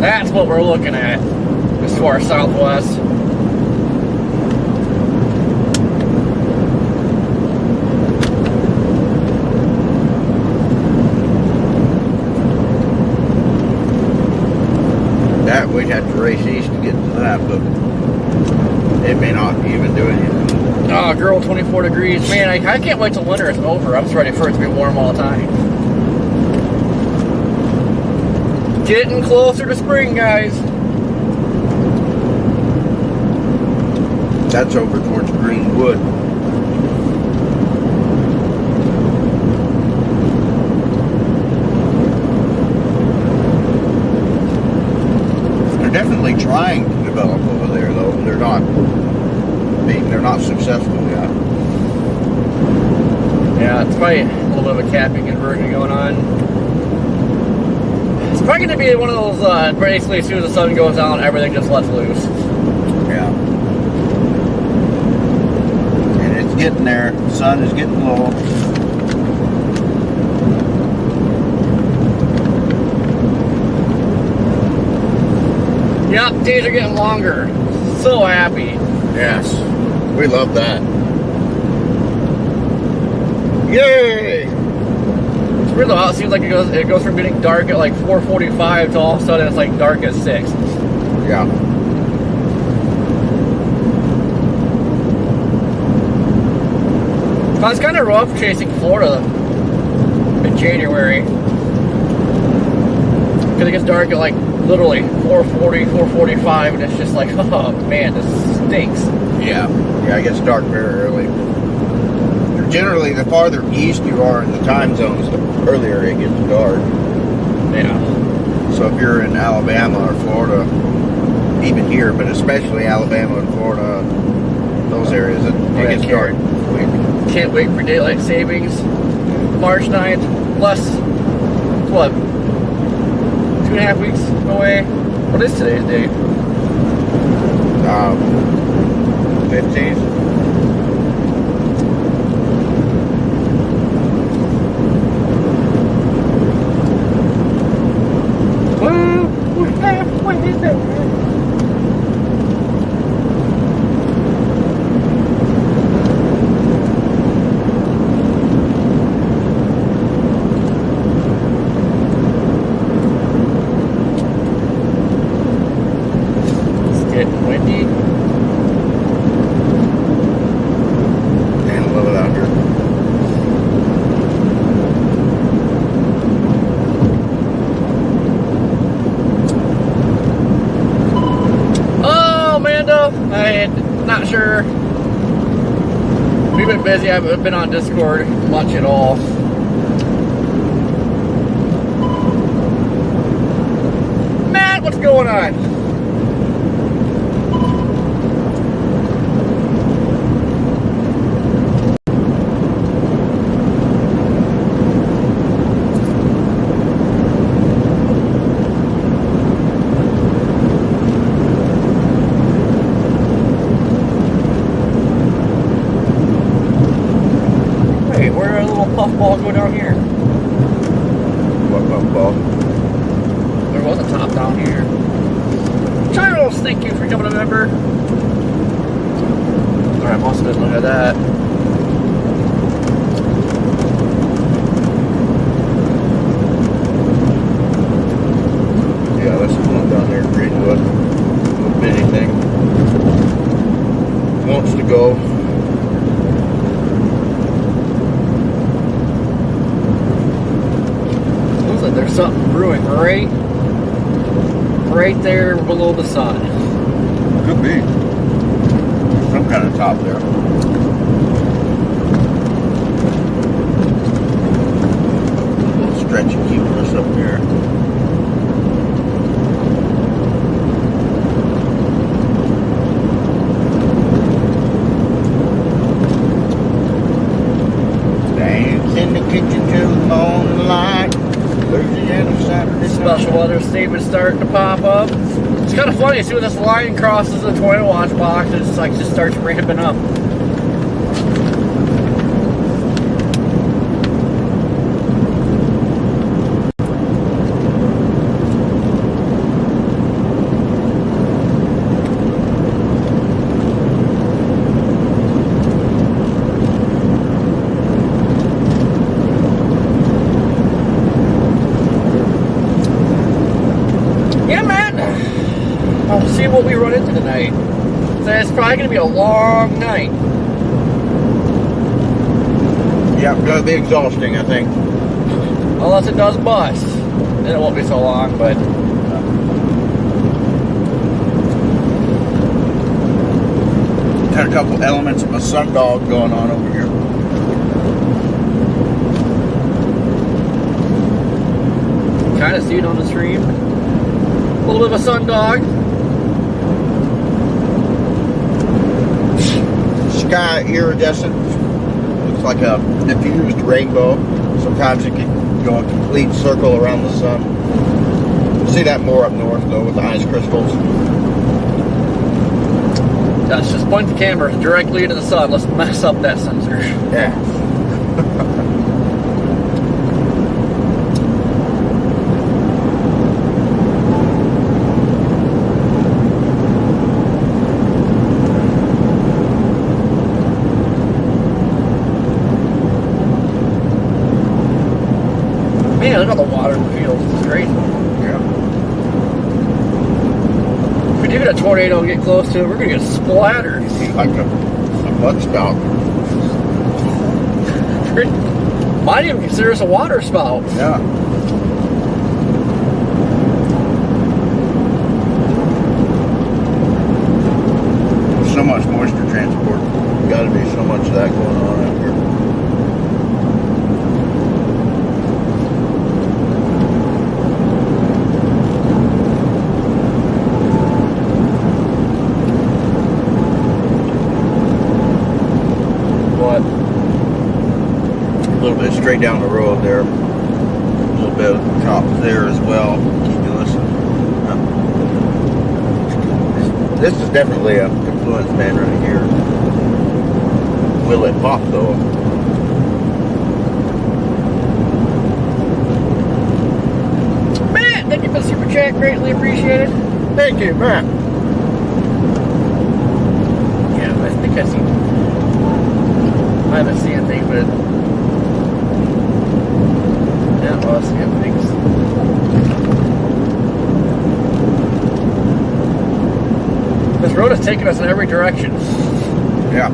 That's what we're looking at. This to our southwest. That we'd have to race east to get to that, but it may not even do anything. Oh, girl, 24 degrees. Man, I can't wait till winter is over. I'm just ready for it to be warm all the time. Getting closer to spring, guys. That's over towards Greenwood. They're definitely trying to develop over there, though. They're not successful yet. Yeah, it's probably a little bit of a capping conversion going on. It's probably going to be one of those, basically as soon as the sun goes down, everything just lets loose. Yeah. And it's getting there. The sun is getting low. Yep, days are getting longer. So happy. Yes. We love that. Yay! It's weird though how it seems like it goes from getting dark at like 4:45 to all of a sudden it's like dark at 6. Yeah. It's kind of rough chasing Florida in January. Because it gets dark at like literally 4:40, 4:45 and it's just like, oh man, this stinks. Yeah. Yeah, it gets dark very early. Generally, the farther east you are in the time zones, the earlier it gets dark. Yeah. So if you're in Alabama or Florida, even here, but especially Alabama and Florida, those areas, it gets dark quick. Can't wait for daylight savings. March 9th, less, what, 2.5 weeks away? What is today's date? 15th. We're halfway there. It's getting windy. Man, I love it out here. Oh, Amanda, I'm not sure. We've been busy. I haven't been on Discord much at all. Matt, what's going on? Wait, where did a little puffball go down here? What puffball? There was a top down here. Charles, thank you for becoming a member. Alright, must have been look at that. Yeah, that's the one down there in Greenwood. Little bitty thing. Wants to go. Looks like there's something brewing right there below the sun. Could be. Some kind of top there. A little stretchy cumulus up here. morning light. Louisiana Saturday Special night. weather statement starting to pop up. It's kind of funny, as soon as this line crosses the tornado watch box, it's like just starts ramping up. Yeah, man. I'll see what we run into tonight. So it's probably gonna be a long night. Yeah, it's gonna be exhausting, I think. Unless it does bust. Then it won't be so long, but Got a couple elements of a sundog going on over here. kind of see it on the stream. A little bit of a sundog. Sky iridescent. Looks like a diffused rainbow. Sometimes it can go a complete circle around the sun. You'll see that more up north though with the ice crystals. Let's just point the camera directly into the sun. Let's mess up that sensor. Yeah. Man, look at all the water in the field. It's crazy. Yeah. If we do get a tornado and get close to it, we're going to get splattered. Like a mud spout. Might even consider us a water spout. Yeah. There's so much moisture transport. Got to be so much of that going on out here. What? A little bit straight down the road there. A little bit of chops there as well. Keep you listening. This is definitely a confluence band right here. Will it pop though? Matt, thank you for the super chat. Greatly appreciated. Thank you, Matt. Yeah, I think I've seen. I haven't seen anything, but yeah, well, I've seen things. This road is taking us in every direction. Yeah.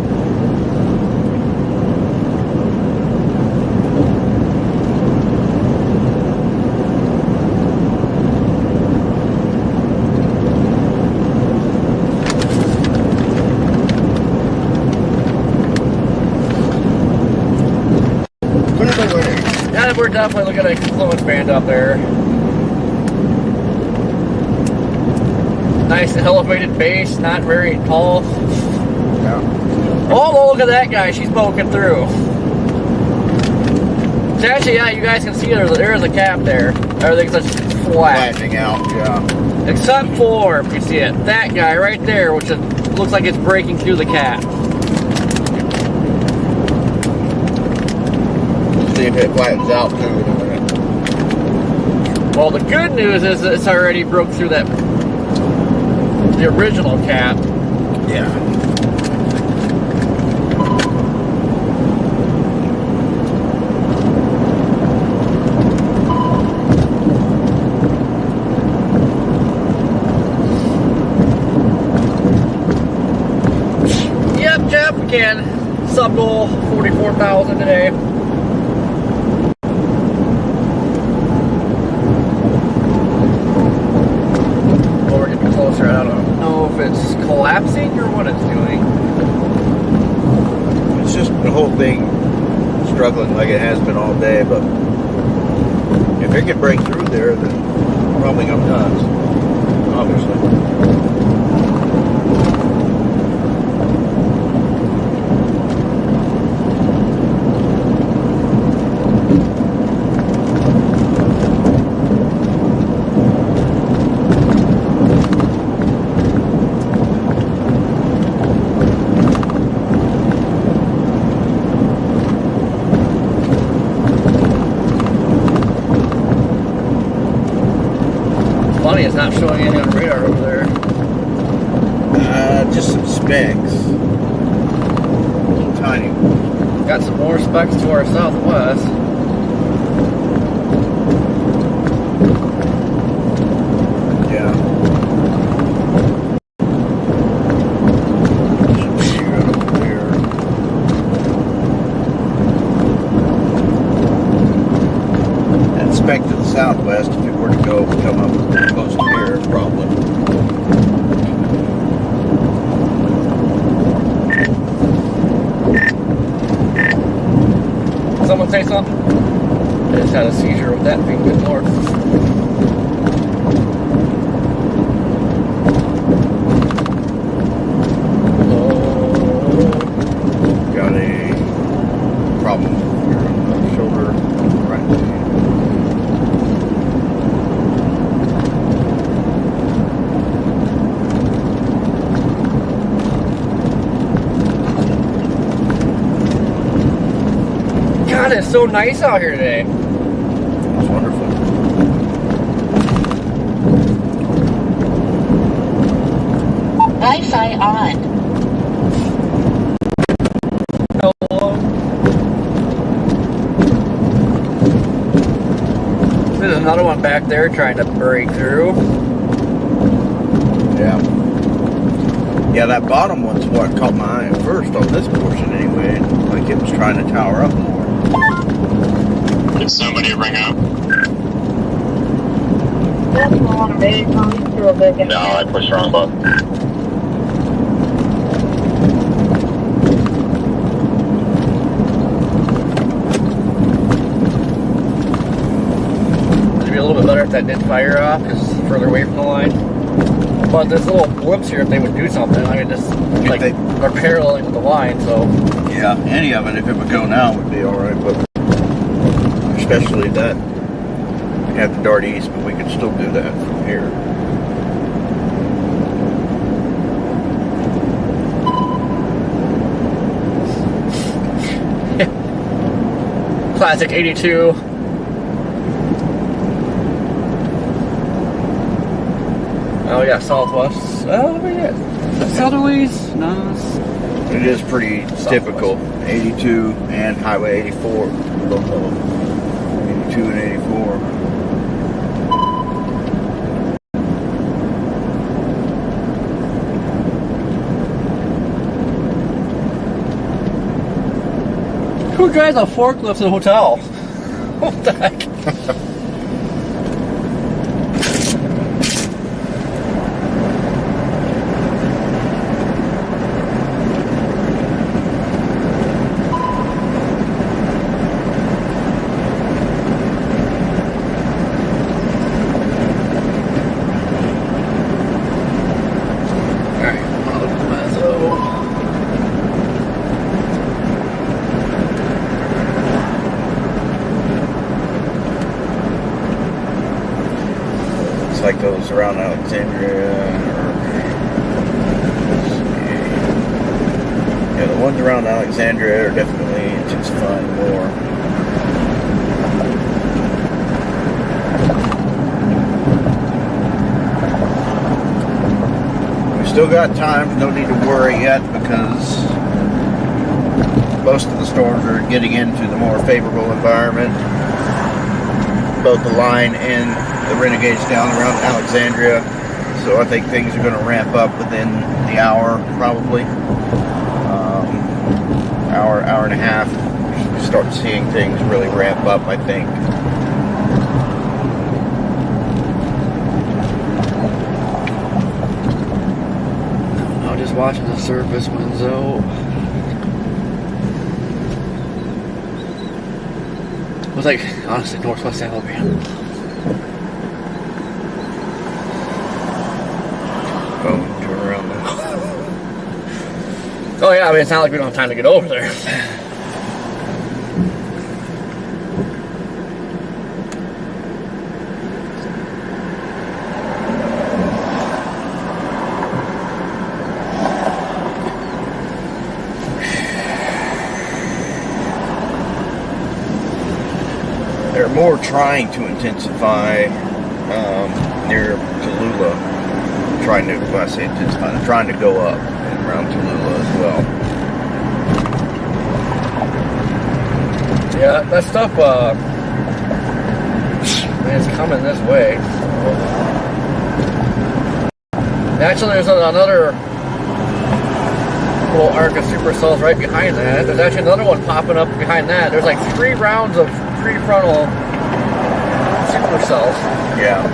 Yeah, we're definitely looking at a confluence band up there. Nice elevated base, not very tall. Yeah. Oh, look at that guy. She's poking through. So actually, yeah, you guys can see there is a cap there. Everything's just flat. Flashing out, yeah. Except for, if you see it, that guy right there, which looks like it's breaking through the cap. See if it flattens out too in a minute. Well, the good news is that it's already broke through the original cap. Yeah. Yep, Jeff, we can. Sub goal 44,000 today. Well, we're getting closer. I don't know if it's collapsing or what it's doing. It's just the whole thing struggling like it has been all day, but if it can break through there, then it'll probably go nuts, obviously. it's not showing anything on radar over there. Just some specks. Little tiny. Got some more specks to our southwest. Yeah. Shoot up there. And speck to the southwest, if it were to go, come up close to here, probably. Someone say something? I just had a seizure with that being good north. Got a problem here on the shoulder, right there. God, it's so nice out here today. It's wonderful. Wi-Fi on. Hello. There's another one back there trying to break through. Yeah. Yeah, that bottom one's what caught my eye at first on this portion anyway. Like it was trying to tower up more. Did somebody ring up? That's one big big. No, I pushed the wrong button. It'd be a little bit better if that did fire off, because it's further away from the line. But this little blimps here, if they would do something, I could just, like, they're paralleling with the line, so. Yeah, any of it, if it would go now, would be alright, but especially that. We have the dart east, but we could still do that from here. Classic 82. Oh yeah, southwest. Oh yeah, southerlies. No, It is pretty typical. 82 and Highway 84. Both of them. 82 and 84. who drives a forklift in a hotel? What the heck? Like those around Alexandria. Yeah, the ones around Alexandria are definitely intensifying more. We still got time, no need to worry yet because most of the storms are getting into the more favorable environment. Both the line and the Renegades down around Alexandria, so I think things are going to ramp up within the hour, probably hour and a half. Start seeing things really ramp up, I think. I'm just watching the surface winds out. It was like honestly northwest Alabama. Oh, turn around now. Oh yeah, I mean it's not like we don't have time to get over there. They're more trying to intensify near Tallulah, trying to, well, I say intensifying, trying to go up and around Tallulah as well. Yeah, that stuff, man, it's coming this way. Actually, there's another little arc of supercells right behind that. There's actually another one popping up behind that. There's like 3 rounds of prefrontal supercells. Yeah.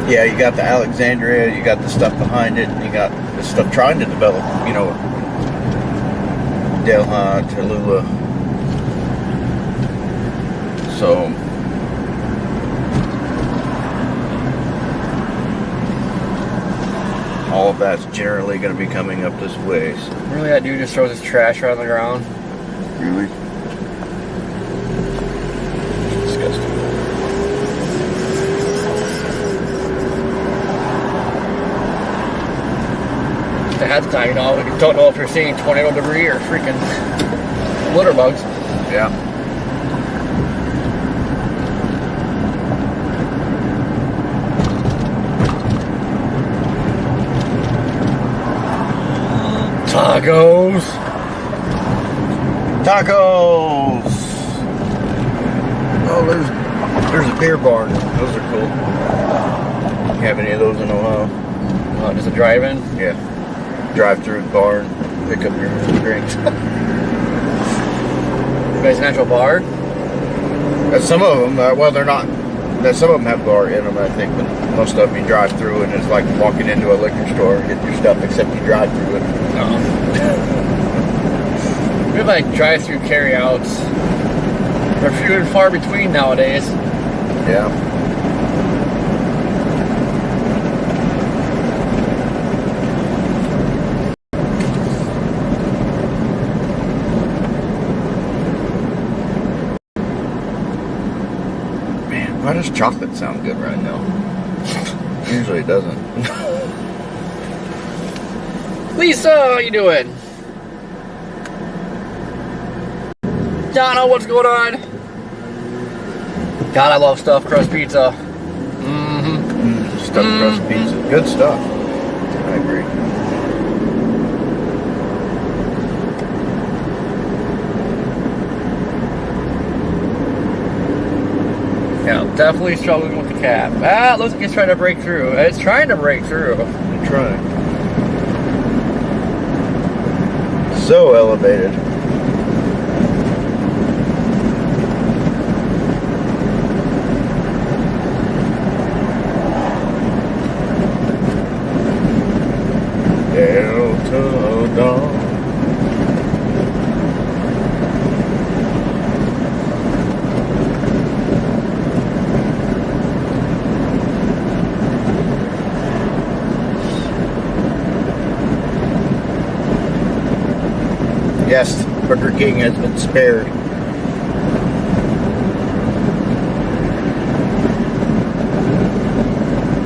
Yeah, you got the Alexandria, you got the stuff behind it, and you got the stuff trying to develop, you know, Delhi, Tallulah. So, all of that's generally going to be coming up this way. So. Really, that dude just throws his trash right on the ground. Really? Disgusting. Ahead of time, you know, you don't know if you're seeing tornado debris or freaking litter bugs. Yeah. Tacos! Tacos! Oh, there's a beer barn. Those are cool. You have any of those in Ohio? Just a drive-in? Yeah. Drive through the barn, pick up your drinks. You guys an actual bar? Some of them, well, they're not. Some of them have bar in them, I think, but most of them you drive through and it's like walking into a liquor store and getting your stuff, except you drive through it. No. We have like drive-through carry-outs. They're few and far between nowadays. Yeah. Man, why does chocolate sound good right now? Usually it doesn't. Lisa, how you doing? Donna, what's going on? God, I love stuffed crust pizza. Stuffed crust pizza. Good stuff. I agree. Yeah, definitely struggling with the cap. Ah, looks like it's trying to break through. It's trying to break through. I'm trying. So elevated. Delta Dawn. Yes, Burger King has been spared.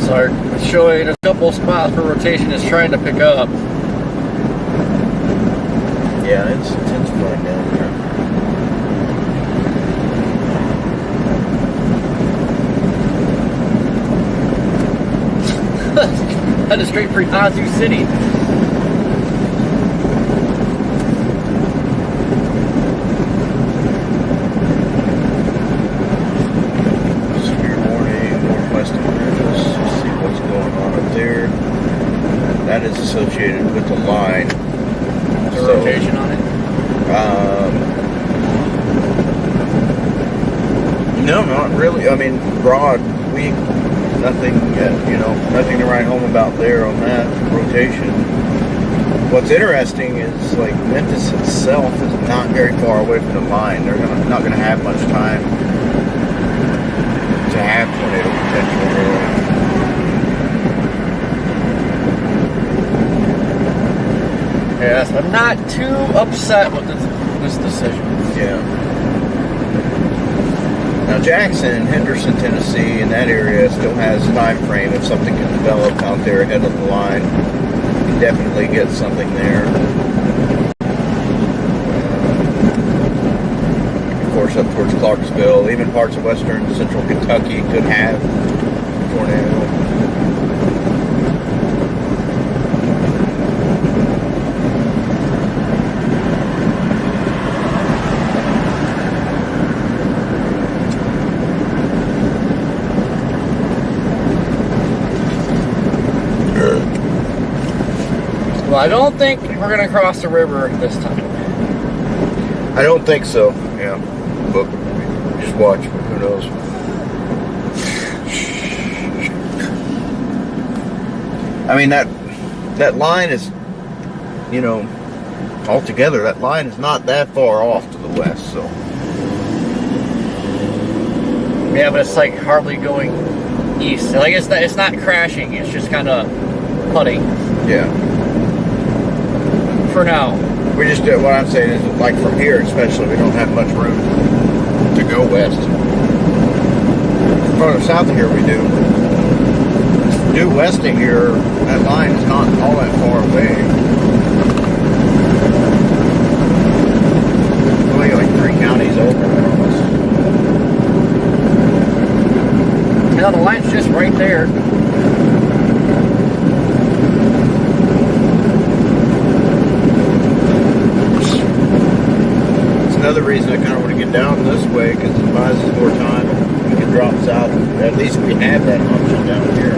So it's showing a couple spots where rotation is trying to pick up. Yeah, it's intensifying down there. That is straight for Yazoo City. Severe warning, northwestern ridges. See what's going on up there. That is associated with the line. The rotation on it? No, not really. I mean, broad, weak, nothing, nothing to write home about there on that rotation. What's interesting is, like, Memphis itself is not very far away from the line. They're not going to have much time to have tornado potential, really. Yes, I'm not too upset with this decision. Yeah. Now Jackson, Henderson, Tennessee, in that area still has time frame. If something can develop out there ahead of the line, you can definitely get something there. Of course, course, up towards Clarksville, even parts of western central Kentucky could have a tornado. Well, I don't think we're going to cross the river this time. I don't think so, yeah. But just watch, who knows. I mean, that line is, you know, altogether, that line is not that far off to the west, so. Yeah, but it's like hardly going east. Like it's not crashing, it's just kind of putting. Yeah. For now. We just, what I'm saying is, like from here especially, we don't have much room to go west. Further south of here we do. Due westing here, that line is not all that far away. Only like 3 counties over almost. Yeah, the line's just right there. Another reason I kind of want to get down this way, because it buys us more time. We can drop south. At least we have that option down here.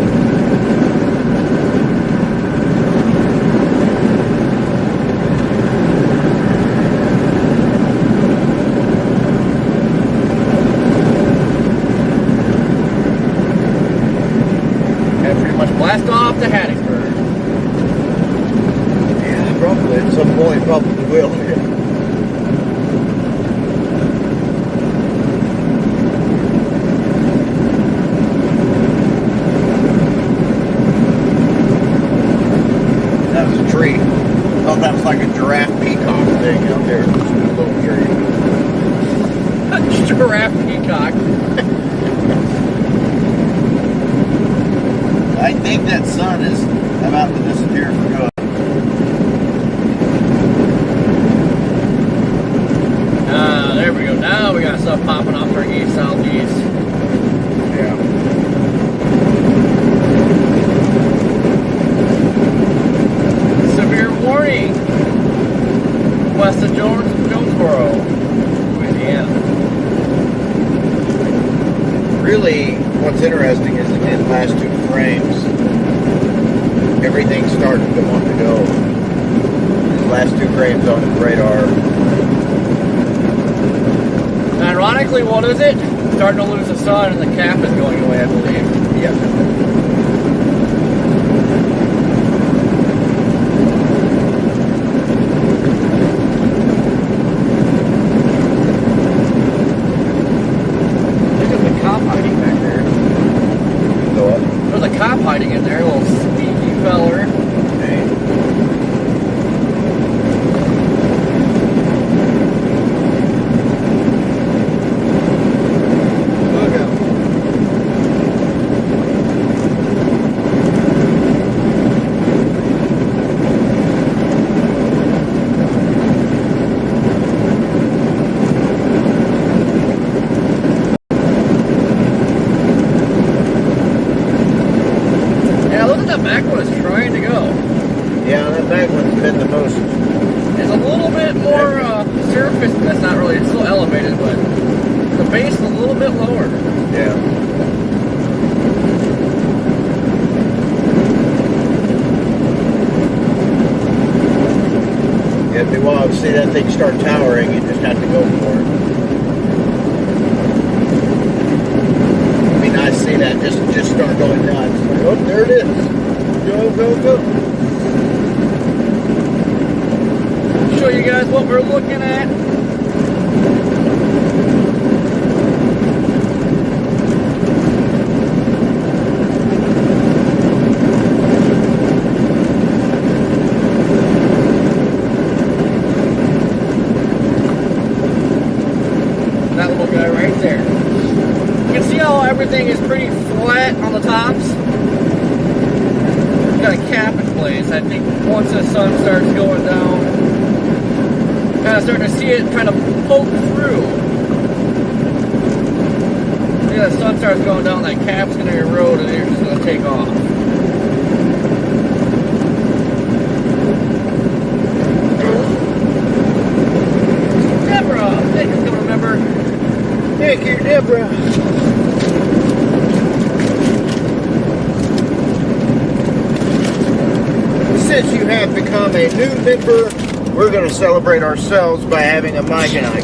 And pretty much blast off to Hattiesburg. Yeah, probably at some point, probably will. Tree. Oh, that was like a giraffe peacock thing out there. Just a little tree. Giraffe peacock. I think that sun is about to disappear for good. There we go. Now we got stuff popping off our east, southeast. Yeah. Severe warning west of Jonesboro, Louisiana. Really, what's interesting is that in the last 2 frames, everything's starting to want to go. These last 2 frames on the radar. Ironically, what is it? Starting to lose the sun and the cap is going away, I believe. Yep. There's a cop hiding in there, a little sneaky feller. Hey. Look out. That back one is trying to go. Yeah, that back one's been the most. It's a little bit more surface. That's not really. It's still elevated, but the base is a little bit lower. Yeah. Yeah, it'd be wild to see that thing start towering. You just have to go for it. It'd be nice to see that just start going nuts. Oh, there it is. Go, go, go. Show you guys what we're looking at. That little guy right there. You can see how everything is pretty flat on the tops. Got a cap in place. I think once the sun starts going down, kind of starting to see it kind of poke through. Yeah, the sun starts going down that Capsconnary Road and you're just gonna take off. Deborah, thank you for coming, remember. Thank you, Deborah. Since you have become a new member, we're going to celebrate ourselves by having a Mike and Ike.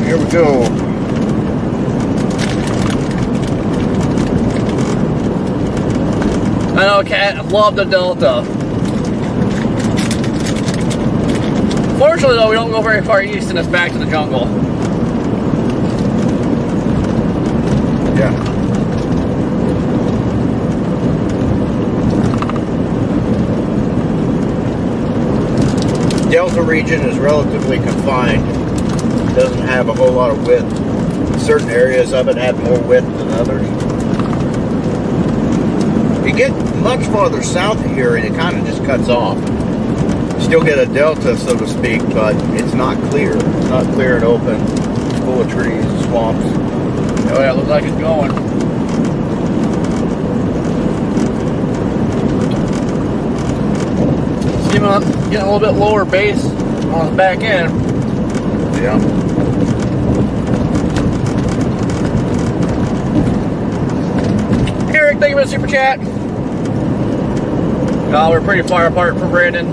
Here we go. I know, Cat, love the Delta. Fortunately, though, we don't go very far east and it's back to the jungle. Yeah. Delta region is relatively confined. It doesn't have a whole lot of width. Certain areas of it have more width than others. You get much farther south of here and it kind of just cuts off. Still get a delta, so to speak, but it's not clear. It's not clear and open. It's full of trees and swamps. Oh yeah, it looks like it's going. See, I'm getting a little bit lower base on the back end. Yeah. Eric, thank you for the super chat. Oh, we're pretty far apart from Brandon.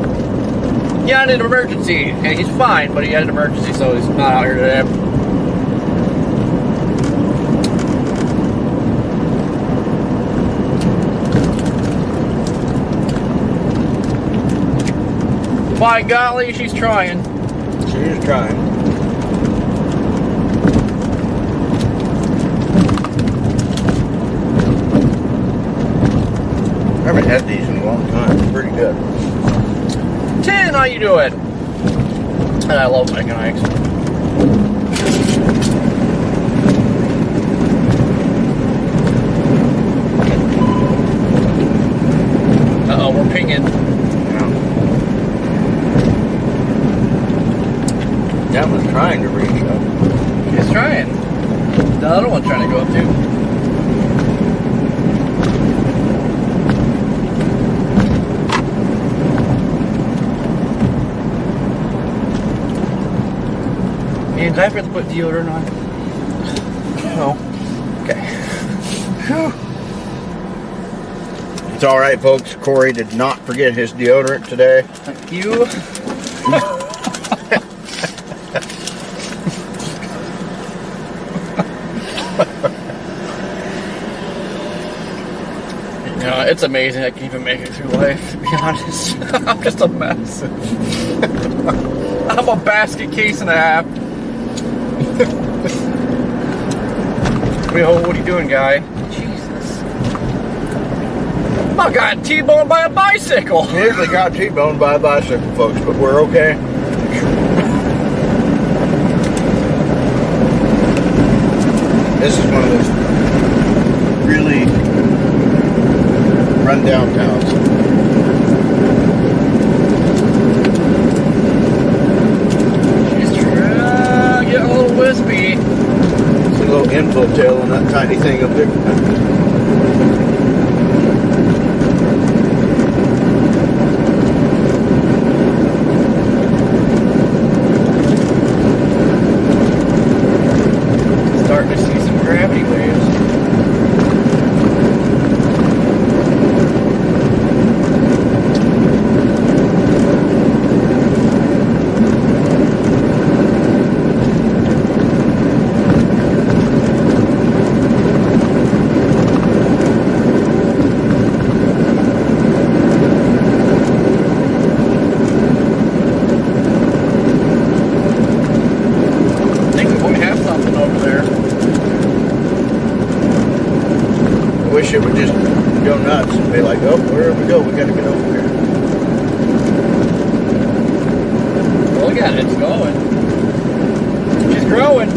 He had an emergency. Okay, he's fine, but he had an emergency, so he's not out here today. By golly, she's trying. She is trying. I haven't had these in a long time. It's pretty good. 10, how you doing? And I love Mike and Ike's. Uh-oh, we're pinging. Yeah. That one's trying to reach up. He's trying. The other one's trying to go up too. And do I have to put deodorant on? No. Okay. It's all right, folks. Corey did not forget his deodorant today. Thank you. It's amazing I can even make it through life, to be honest. I'm just a mess. I'm a basket case and a half. What are you doing, guy? Jesus. I got T-boned by a bicycle. He usually got T-boned by a bicycle, folks, but we're okay. This is one of those really run-down towns. She's getting a little wispy. It's a little info tail on that tiny thing up there. Starting to see some gravity waves. Wish it would just go nuts and be like, oh, wherever we go, we gotta get over here. Well, look at it, it's going. She's growing.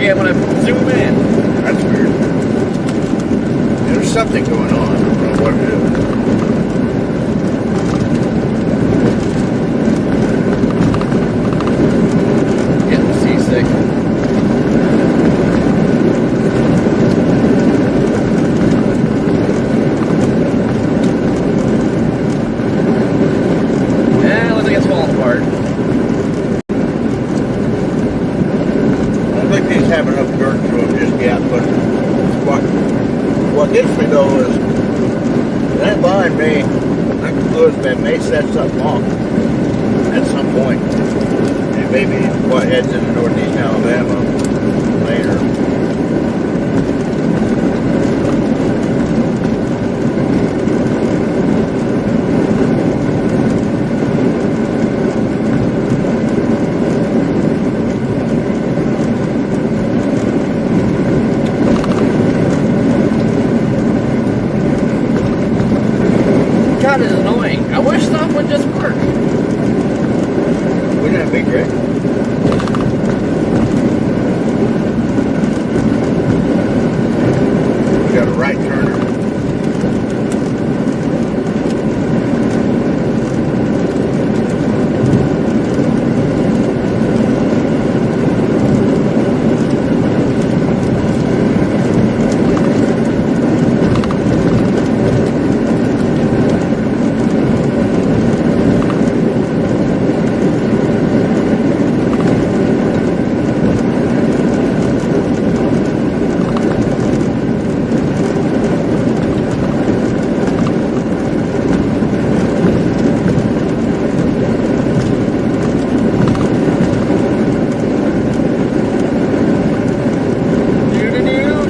again when I zoom in. That's weird. There's something going on. I don't know what it is. Getting seasick. Yeah, looks like it's falling apart. I don't think these have enough dirt to them just yet, but what gets me though is that line may, that concludes that may set something off at some point. And maybe what heads into northeast Alabama later. God, it's annoying. I wish stuff would just work. Wouldn't that be great? We got a right turner.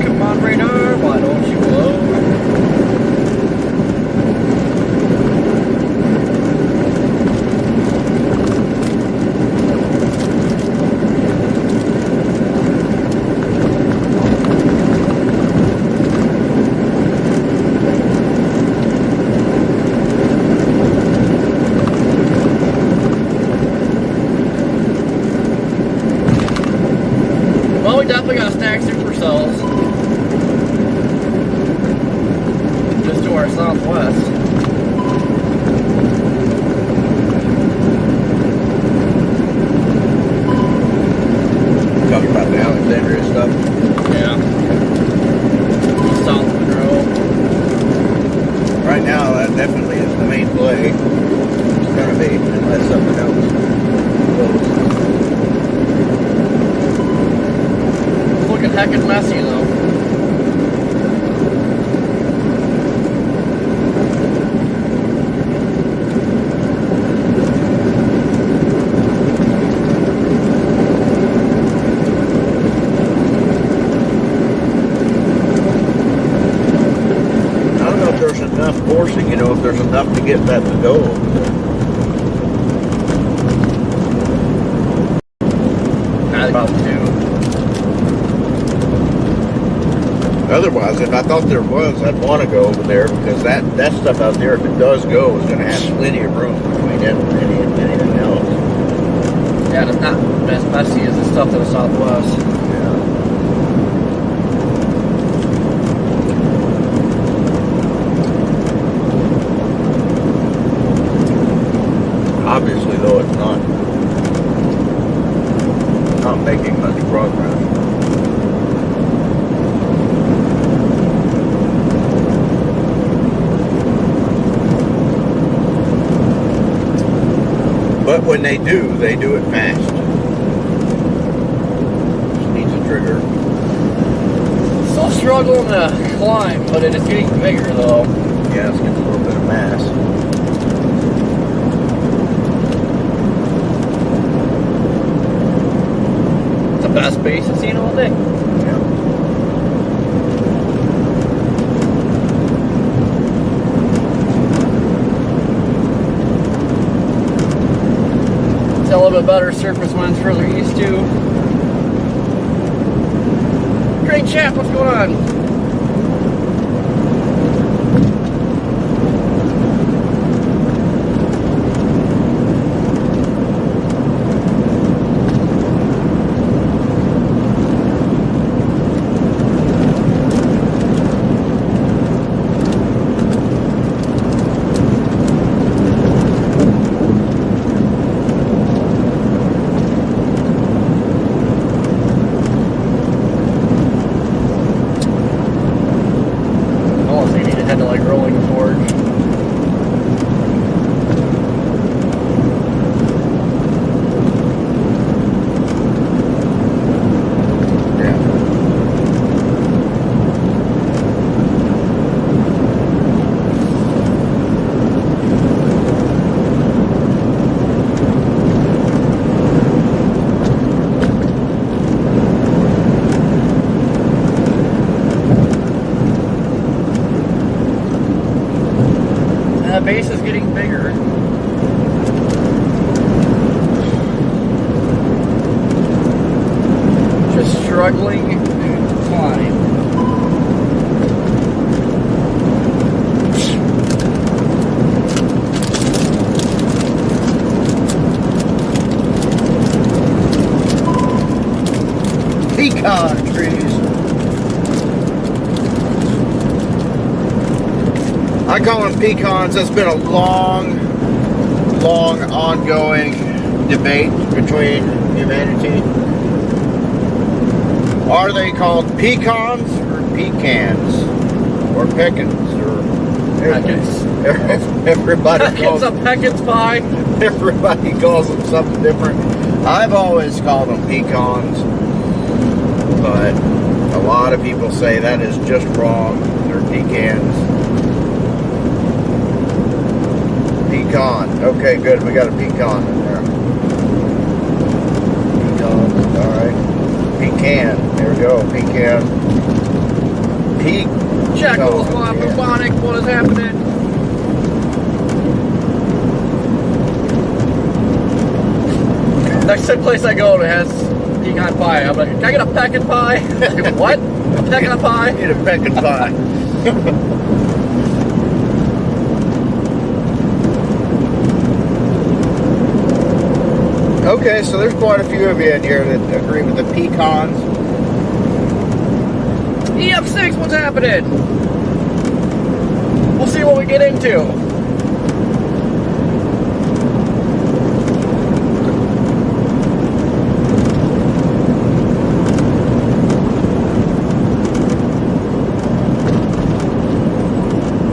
Come on, radar, why don't you load? Well, we definitely got to stack supercells just to our southwest. Talking about the Alexandria stuff. Yeah. South Monroe. Right now, that definitely is the main play. It's gonna be, unless something else goes. It's looking heckin' messy though. I don't know if there's enough forcing, you know, if there's enough to get that to go. About two. Otherwise, if I thought there was, I'd want to go over there because that stuff out there, if it does go, is going to have plenty of room between it and anything else. Yeah, it's not as messy as the stuff to the southwest. Obviously, though, it's not making much progress. But when they do it fast. Just needs a trigger. Still struggling to climb, but it is getting bigger though. Yeah, it's getting a little bit of mass. It's the best base I've seen all day. Yeah. It's a little bit better surface winds further east too. Great chap, what's going on? base is getting bigger. Just struggling to climb. Pecan trees. I call them pecans. It's been a long ongoing debate between humanity. Are they called pecans or pecans or pecans or Peckins. everybody Peckins, calls a Peckins pie. everybody calls them something different. I've always called them pecans, but a lot of people say that is just wrong. They're pecans. Pecan. Okay, good. We got a pecan in there. Pecan. All right. Pecan. There we go. Pecan. Jackals, live bubonic. What is happening? Next place I go that has pecan pie, I'm like, can I get a pecan pie? What? A pecan pie? Get a pecan pie. Okay, so there's quite a few of you in here that agree with the pecans. EF6, what's happening? We'll see what we get into.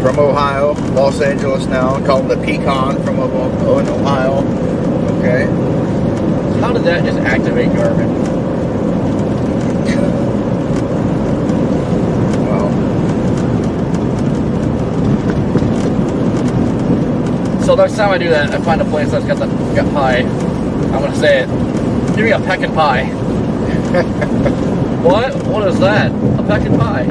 From Ohio, Los Angeles now. Call them the pecan from Ohio. Okay. How did that just activate Garmin? Wow. So next time I do that, I find a place that's got pie. I'm gonna say it. Give me a pecan pie. What? What is that? A pecan pie.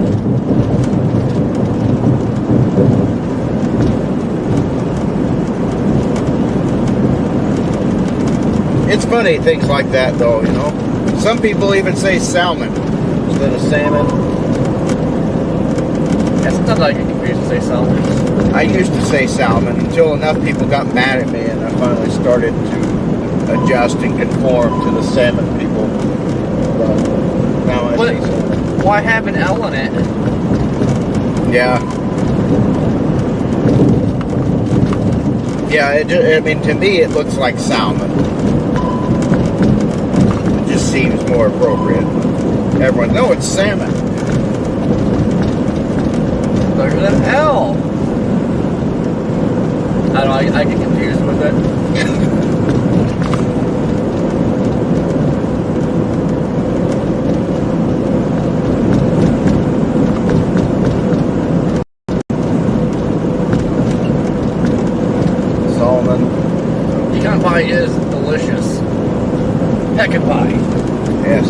It's funny, things like that, though, you know. Some people even say salmon instead of salmon. Yeah, sometimes I get confused to say salmon. I used to say salmon until enough people got mad at me, and I finally started to adjust and conform to the salmon people. But now I say salmon. Why have an L in it? Yeah. Yeah, I mean, to me, it looks like salmon. Seems more appropriate. Everyone, no, it's salmon. There's an L. I don't know, I get confused with it. Salmon. Pecan pie is delicious. Pecan pie. Yes.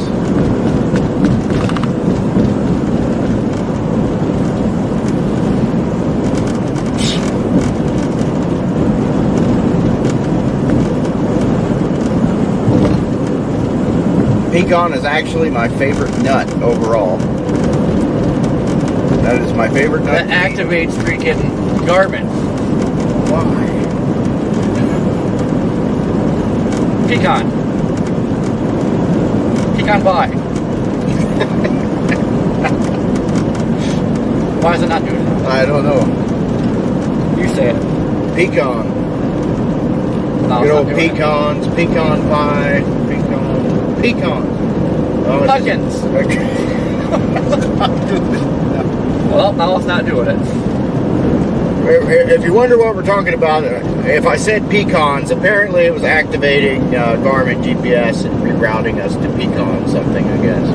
Pecan is actually my favorite nut overall. That is my favorite nut. That activates freaking Garmin. Why? Pecan. Pecan pie. Why is it not doing it? I don't know. You say it. Pecan. No, Good it's old not doing it. pecans, pecan pie, pecans. Oh, it's Pumpkins. Okay. Well, now it's not doing it. If you wonder what we're talking about, if I said pecans, apparently it was activating Garmin GPS and rerouting us to pecan something, I guess.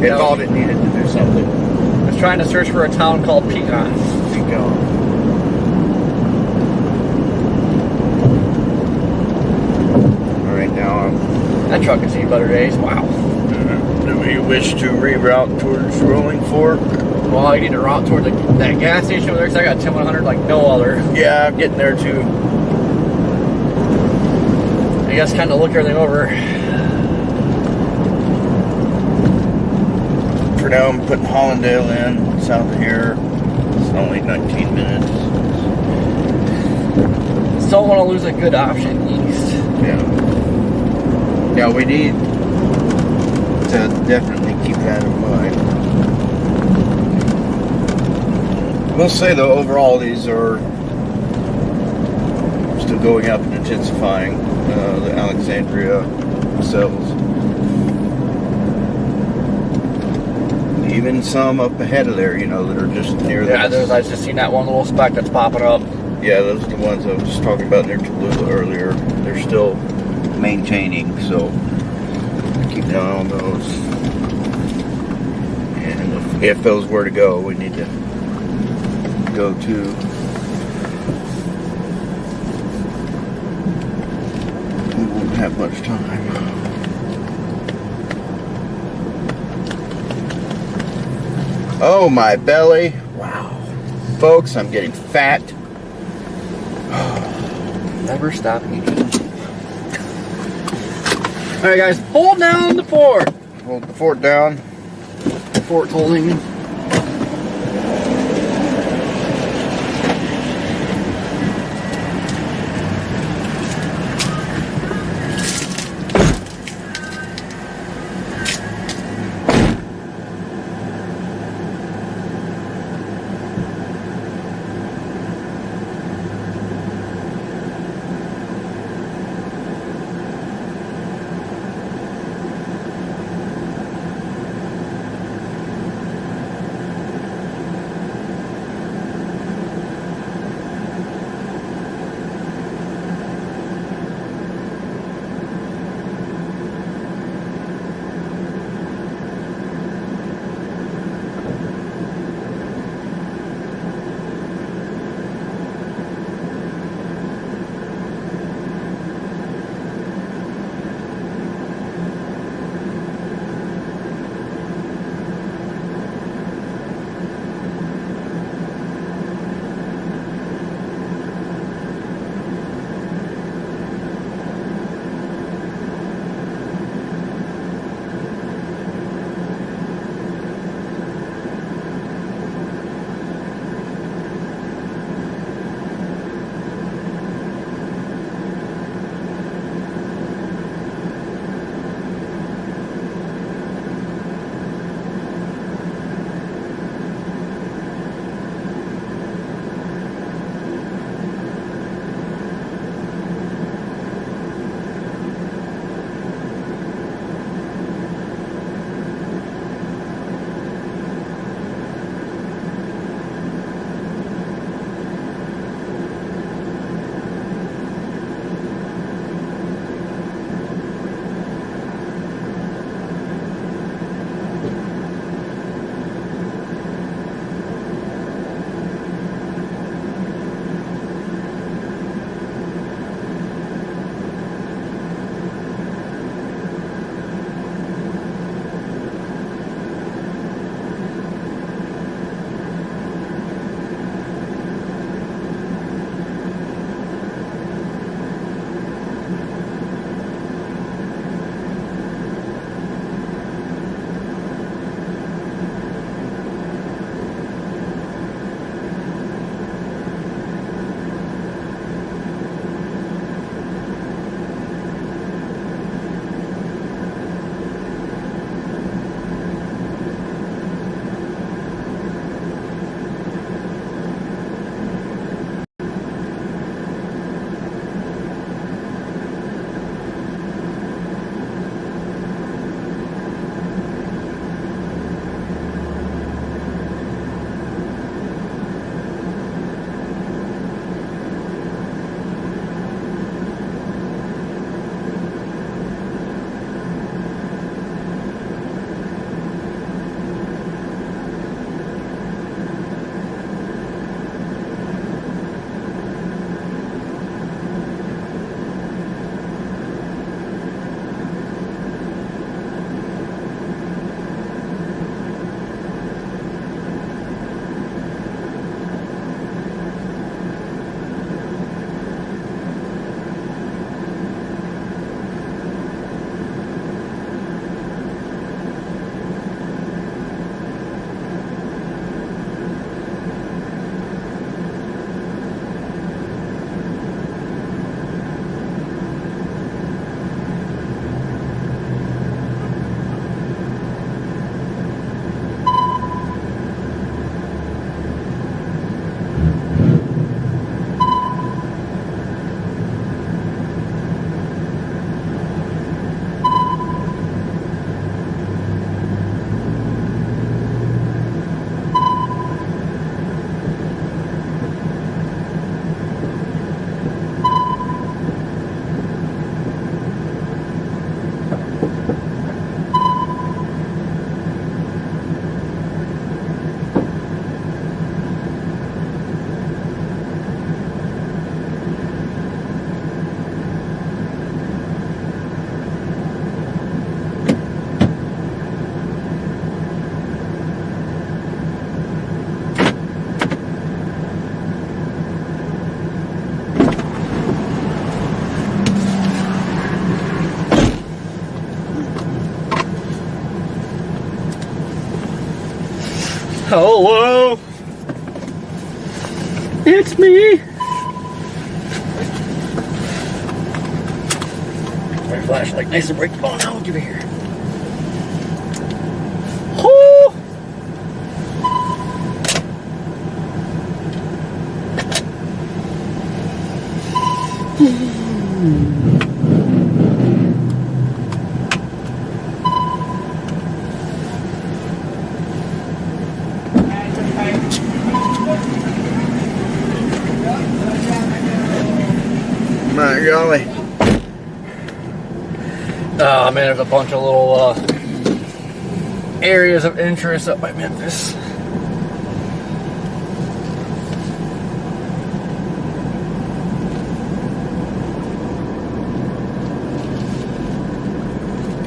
It No. thought it needed to do something. I was trying to search for a town called Pecan. Pecan. All right, now I'm That truck has seen better days. Wow. doing We wish to reroute towards Rolling Fork. Well, I need to route toward that gas station over there because I got 10-100 like no other. Yeah, I'm getting there too. I guess kind of look everything over. For now, I'm putting Hollandale in, south of here. It's only 19 minutes. Don't want to lose a good option east. Yeah. Yeah, we need to definitely keep that in mind. We'll say though, overall these are still going up and intensifying, the Alexandria cells. Even some up ahead of there, you know, that are just near Yeah, the... I just seen that one little speck that's popping up. Yeah, those are the ones I was just talking about near Tallulah earlier. They're still maintaining, so keep an eye on those. And if those were to go, we need to go to we won't have much time. Oh, my belly. Wow. Folks, I'm getting fat. Never stop eating. Alright guys, hold down the fort. Hold the fort down. The fort's holding. Hello. It's me. My flashlight nice and bright. Oh no, give it here. Oh. My golly. Oh man, there's a bunch of little areas of interest up by Memphis.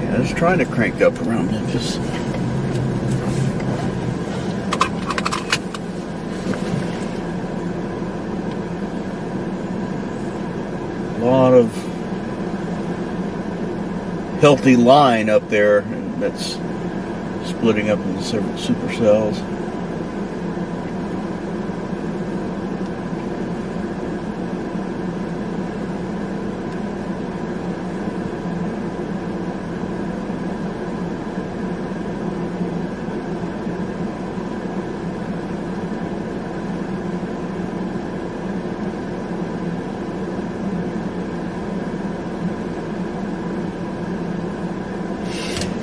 Yeah, I was trying to crank up around Memphis. A lot of healthy line up there that's splitting up into several supercells.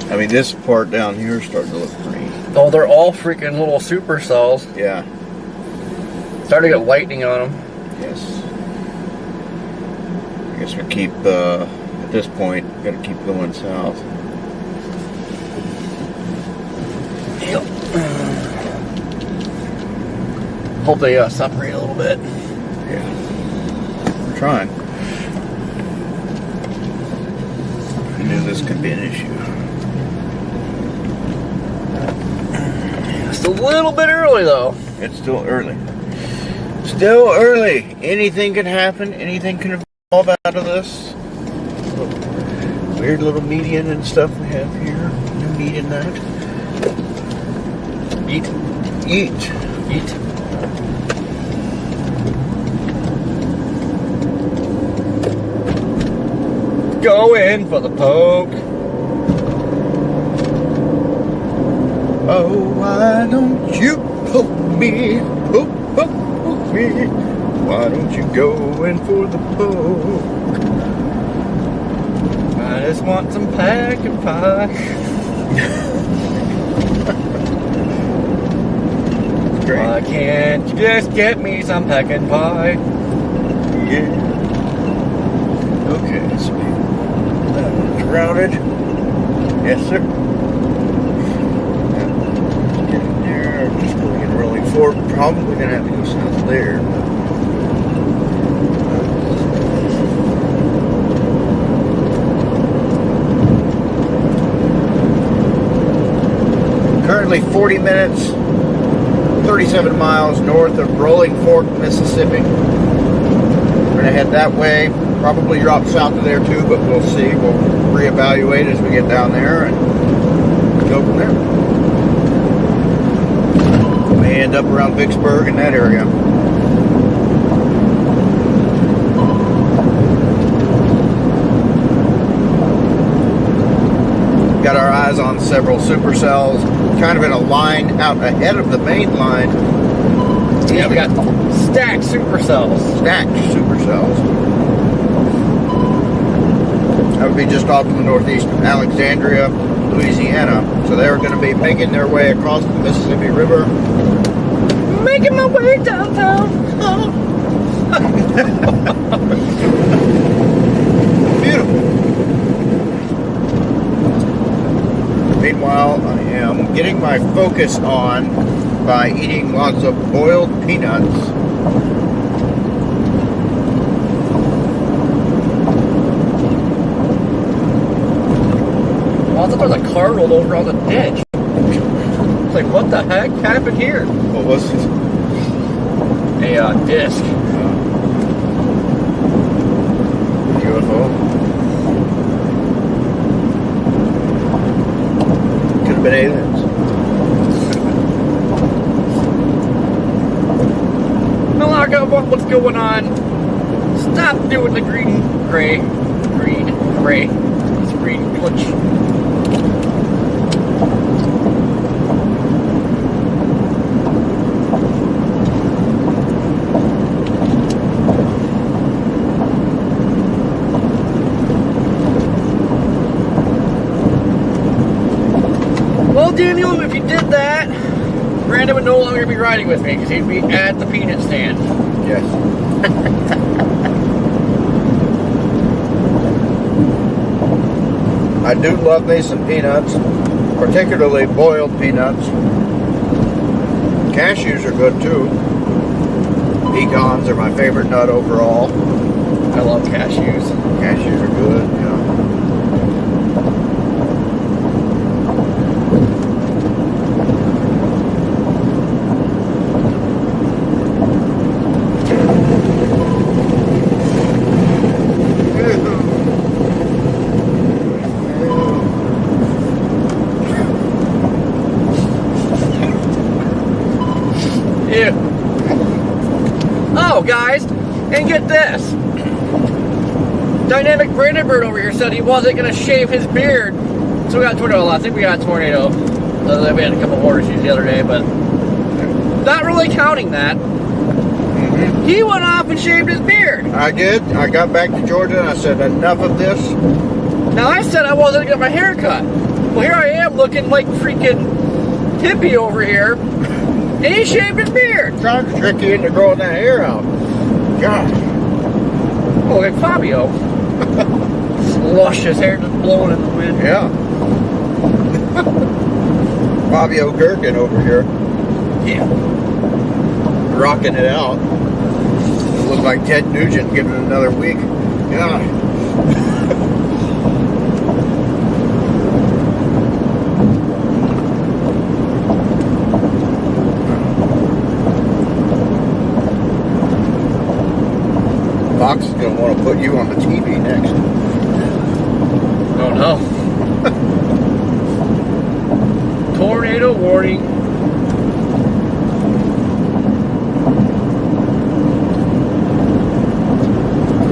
I mean, this part down here is starting to look pretty. Oh, they're all freaking little supercells. Yeah. Starting to get lightning on them. Yes. I guess we keep, at this point, got to keep going south. Yep. Hope they separate a little bit. Yeah. We're trying. I knew this could be an issue. Just a little bit early though. It's still early. Still early. Anything can happen. Anything can evolve out of this. Weird little median and stuff we have here. No meat in that. Eat. Eat. Eat. Go in for the poke. Oh, why don't you poke me? Poke me. Why don't you go in for the poke? I just want some pecan pie. Great. Why can't you just get me some pecan pie? Yeah. Okay, so that one's routed. Yes, sir. Getting there. Just going and rolling forward. Probably gonna have to go south there. Currently 40 minutes, 37 miles north of Rolling Fork, Mississippi. We're gonna head that way. Probably drop south of there too, but we'll see. We'll reevaluate as we get down there and go from there. We may end up around Vicksburg in that area. Got our eyes on several supercells, kind of in a line out ahead of the main line. Yeah, we got stacked supercells. Stacked supercells. That would be just off to the northeast of Alexandria, Louisiana. So they're going to be making their way across the Mississippi River. Making my way downtown. Oh. Beautiful. Meanwhile, I am getting my focus on by eating lots of boiled peanuts. I thought there was a car rolled over on the ditch. It's like, what the heck happened here? What was it? A disc. UFO. Could have been aliens. out what's going on. Stop doing the green, gray. It's green glitch. Well, Daniel, if you did that, Brandon would no longer be riding with me because he'd be at the peanut stand. Yes. I do love me some peanuts, particularly boiled peanuts. Cashews are good too. Pecans are my favorite nut overall. I love cashews. Cashews are good, yeah. Ew. Oh, guys, and get this. Dynamic Brandon Bird over here said he wasn't going to shave his beard. So we got Tornado. I think we got Tornado. We had a couple order issues the other day, but not really counting that. He went off and shaved his beard. I did. I got back to Georgia and I said, enough of this. Now, I said I wasn't going to get my hair cut. Well, here I am looking like freaking hippie over here. And he shaved his beard. Trying to trick you into growing that hair out. Gosh. Oh, like Fabio. Luscious hair just blowing in the wind. Yeah. Fabio Gherkin over here. Yeah. Rocking it out. It looks like Ted Nugent giving it another week. Yeah. Fox is going to want to put you on the TV next. Oh no. Tornado warning.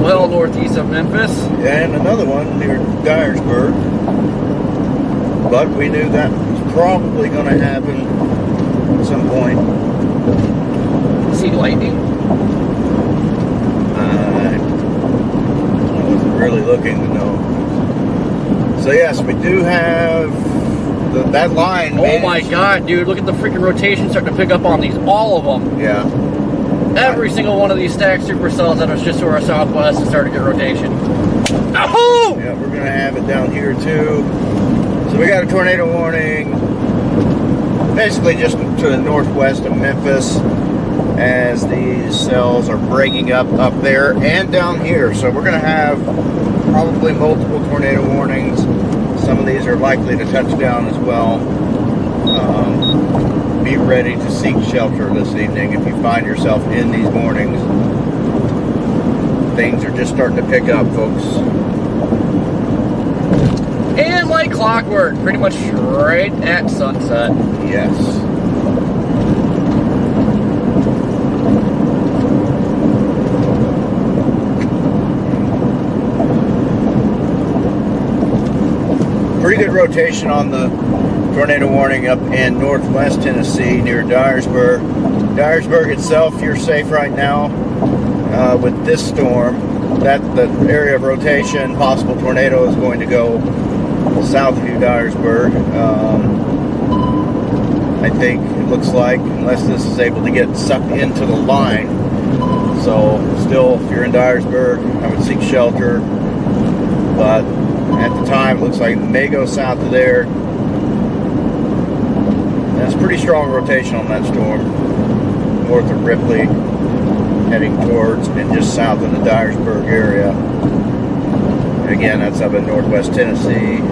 Well, northeast of Memphis. And another one near Dyersburg. But we knew that was probably going to happen at some point. See lightning? I wasn't really looking to know. So yes, we do have that line. Oh my god, dude, look at the freaking rotation starting to pick up on these. All of them. Yeah. Every single one of these stacked supercells that was just to our southwest is starting to get rotation. Oh! Yeah, we're going to have it down here too. So we got a tornado warning basically just to the northwest of Memphis as these cells are breaking up there and down here. So we're going to have probably multiple tornado warnings. Some of these are likely to touch down as well. Be ready to seek shelter this evening if you find yourself in these warnings. Things are just starting to pick up, folks. And like clockwork, pretty much right at sunset. Yes. Pretty good rotation on the tornado warning up in northwest Tennessee near Dyersburg. Dyersburg itself, you're safe right now with this storm. That the area of rotation, possible tornado is going to go south of Dyersburg. I think it looks like, unless this is able to get sucked into the line. So still, if you're in Dyersburg, I would seek shelter. But at the time, it looks like it may go south of there. That's pretty strong rotation on that storm. North of Ripley, heading towards and just south of the Dyersburg area. And again, that's up in northwest Tennessee.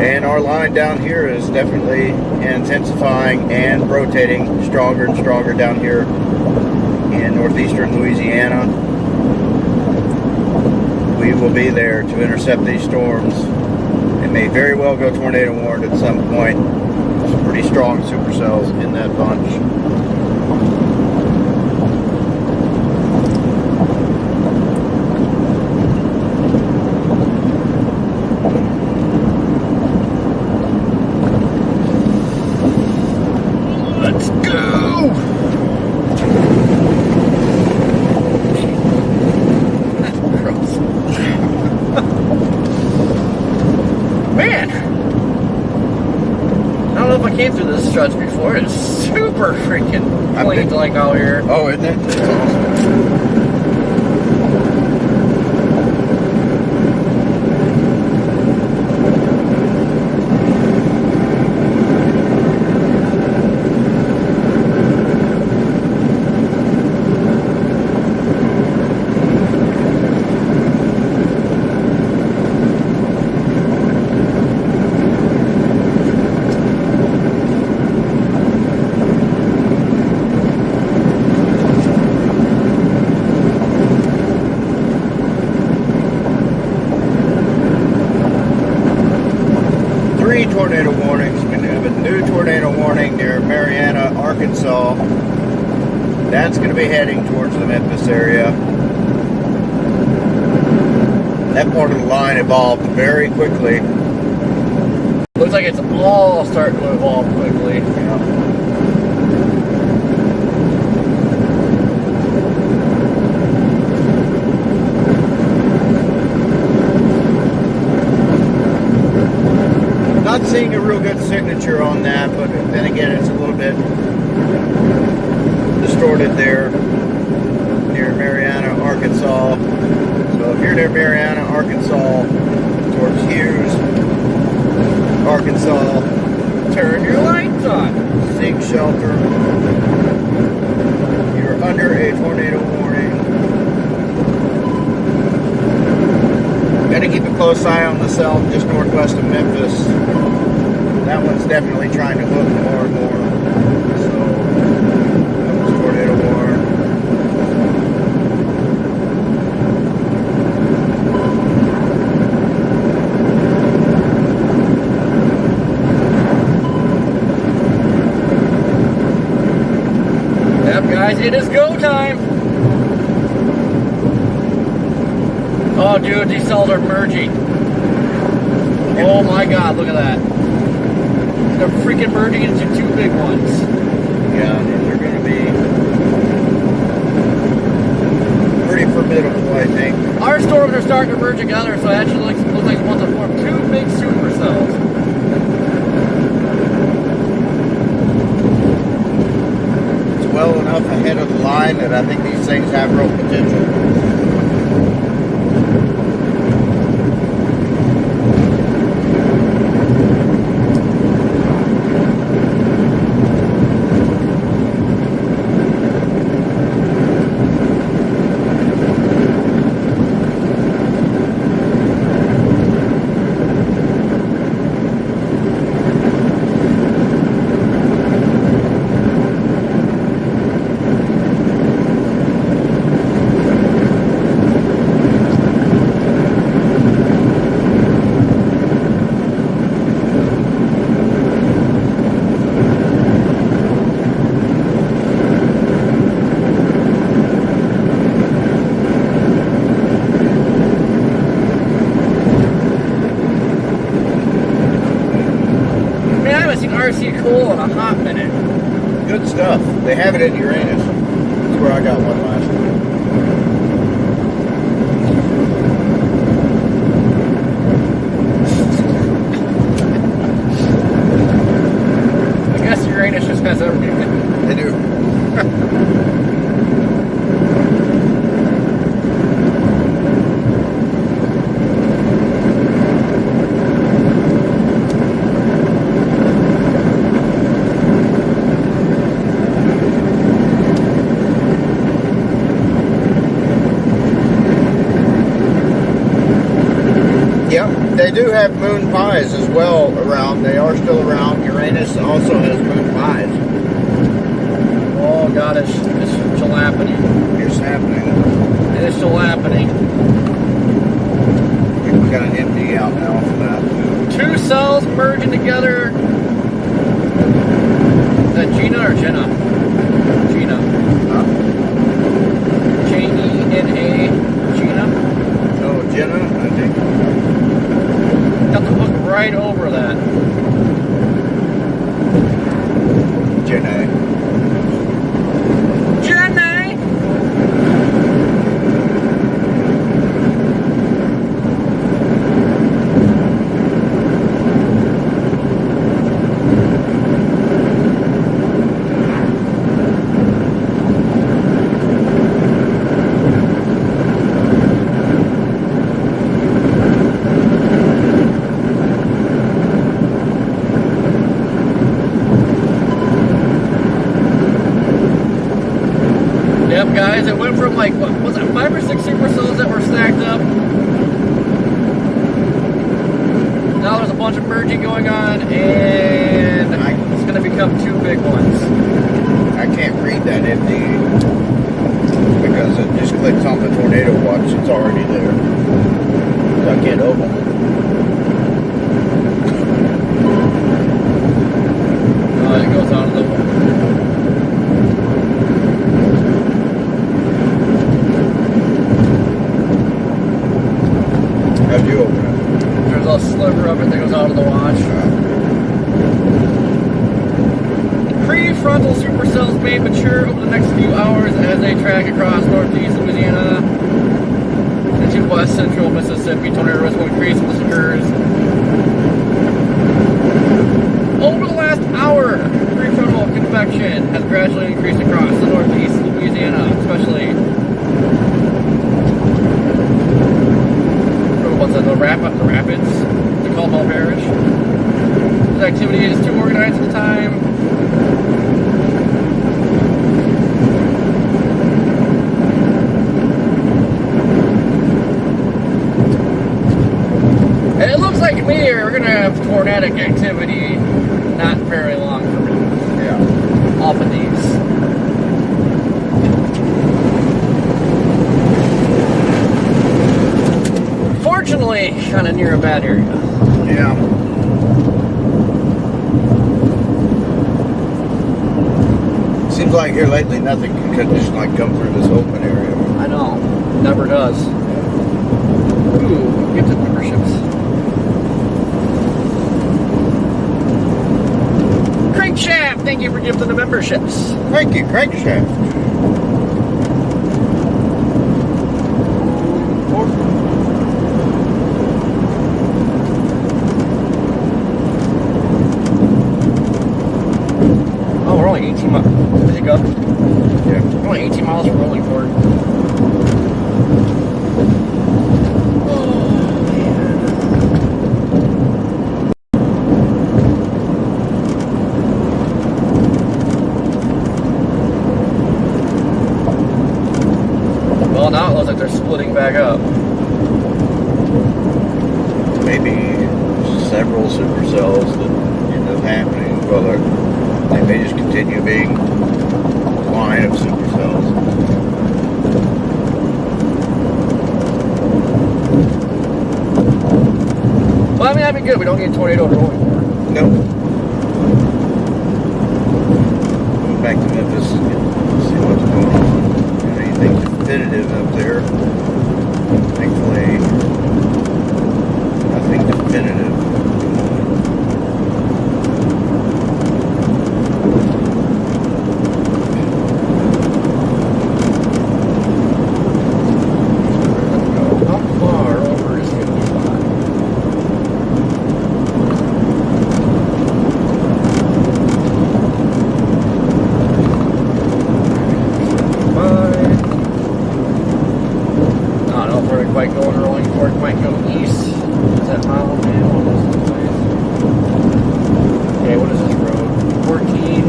And our line down here is definitely intensifying and rotating stronger and stronger down here in northeastern Louisiana. We will be there to intercept these storms. It may very well go tornado warned at some point. Some pretty strong supercells in that bunch. stretch before. It's super freaking plain like out here. Oh, isn't it? It's awesome. Tornado warnings. We're going to have a new tornado warning near Marianna, Arkansas. That's going to be heading towards the Memphis area. That part of the line evolved very quickly. Looks like it's all starting to evolve quickly. Yeah. Not seeing a real good signature on that, but then again, it's a little bit distorted there near Marianna, Arkansas. So if you're near Marianna, Arkansas, towards Hughes, Arkansas, Turn your lights on. seek shelter. You're under a tornado warning. Got to keep a close eye on the cell just northwest of Memphis. That one's definitely trying to hook more and more. So, that was tornado warning. Yep, guys, it is go time. Oh, dude, these cells are merging. Oh my God, look at that. They're freaking merging into two big ones. Yeah, they're going to be pretty formidable, I think. Our storms are starting to merge together, so it actually looks like it's about to form two big supercells. It's well enough ahead of the line that I think these things have real potential. Cool in a hot minute. Good stuff. They have it in Uranus. That's where I got one last week. I guess Uranus just has everything. They do. They do have moon pies as well around. They are still around. Uranus also has moon pies. Oh God, it's still happening. It's happening. It is still happening. We got an empty out now for that. Two cells merging together. Is that Gina or Jenna? Gina. Huh? J-E-N-A. Gina. Oh, Jenna, I think. Got the hook right over that. Jenna. Jenna! up, guys. It went from like, what was it, 5 or 6 supercells that were stacked up. Now there's a bunch of merging going on, and it's going to become 2 big ones. I can't read that MD because it just clicks on the tornado watch. It's already there. So I can't open it. It goes out of the wall. How'd you open it? There's a sliver of it that goes out of the watch. Prefrontal supercells may mature over the next few hours as they track across northeast Louisiana into west central Mississippi. Tornado risk will increase when this occurs. Over the last hour, prefrontal convection has gradually increased across the northeast Louisiana, especially the rapids, the Caldwell Parish. This activity is too organized at the time. And it looks like we're going to have tornadic activity not very long from now. Yeah. Off of these. Fortunately, kind of near a bad area. Yeah. Seems like here lately nothing can just like come through this open area. I know. Never does. Ooh, gifted memberships. Crankshaft, thank you for gifting the memberships. Thank you, Crankshaft. Oh, we're only 18 miles. Did it go? Yeah. We're only 18 miles from Rolling Fork. Well, now it looks like they're splitting back up. Maybe several supercells that end up happening. Well, they may just continue being a line of supercells. Well, I mean, that'd be good. We don't need a tornado to Rolling Fork. Nope. Going back to Memphis and see what's going on. Anything definitive up there? Thankfully, nothing definitive. How far over is 55? Might go in Rolling Fork, might go east. Is that mile? Man, what is this place? Okay, what is this road? 14.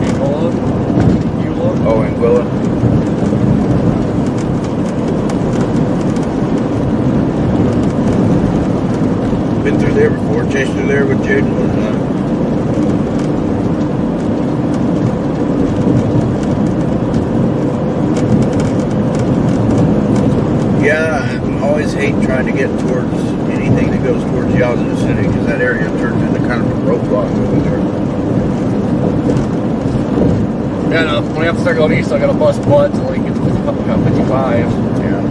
Angola? Eula? Oh, Anguilla. Been through there before. Chased through there with Jaden one time. Yeah, I always hate trying to get towards anything that goes towards Yazoo City because that area turns into kind of a roadblock over there. Yeah, no, when we have to start going east, I gotta bust butt till we get to 55. Yeah.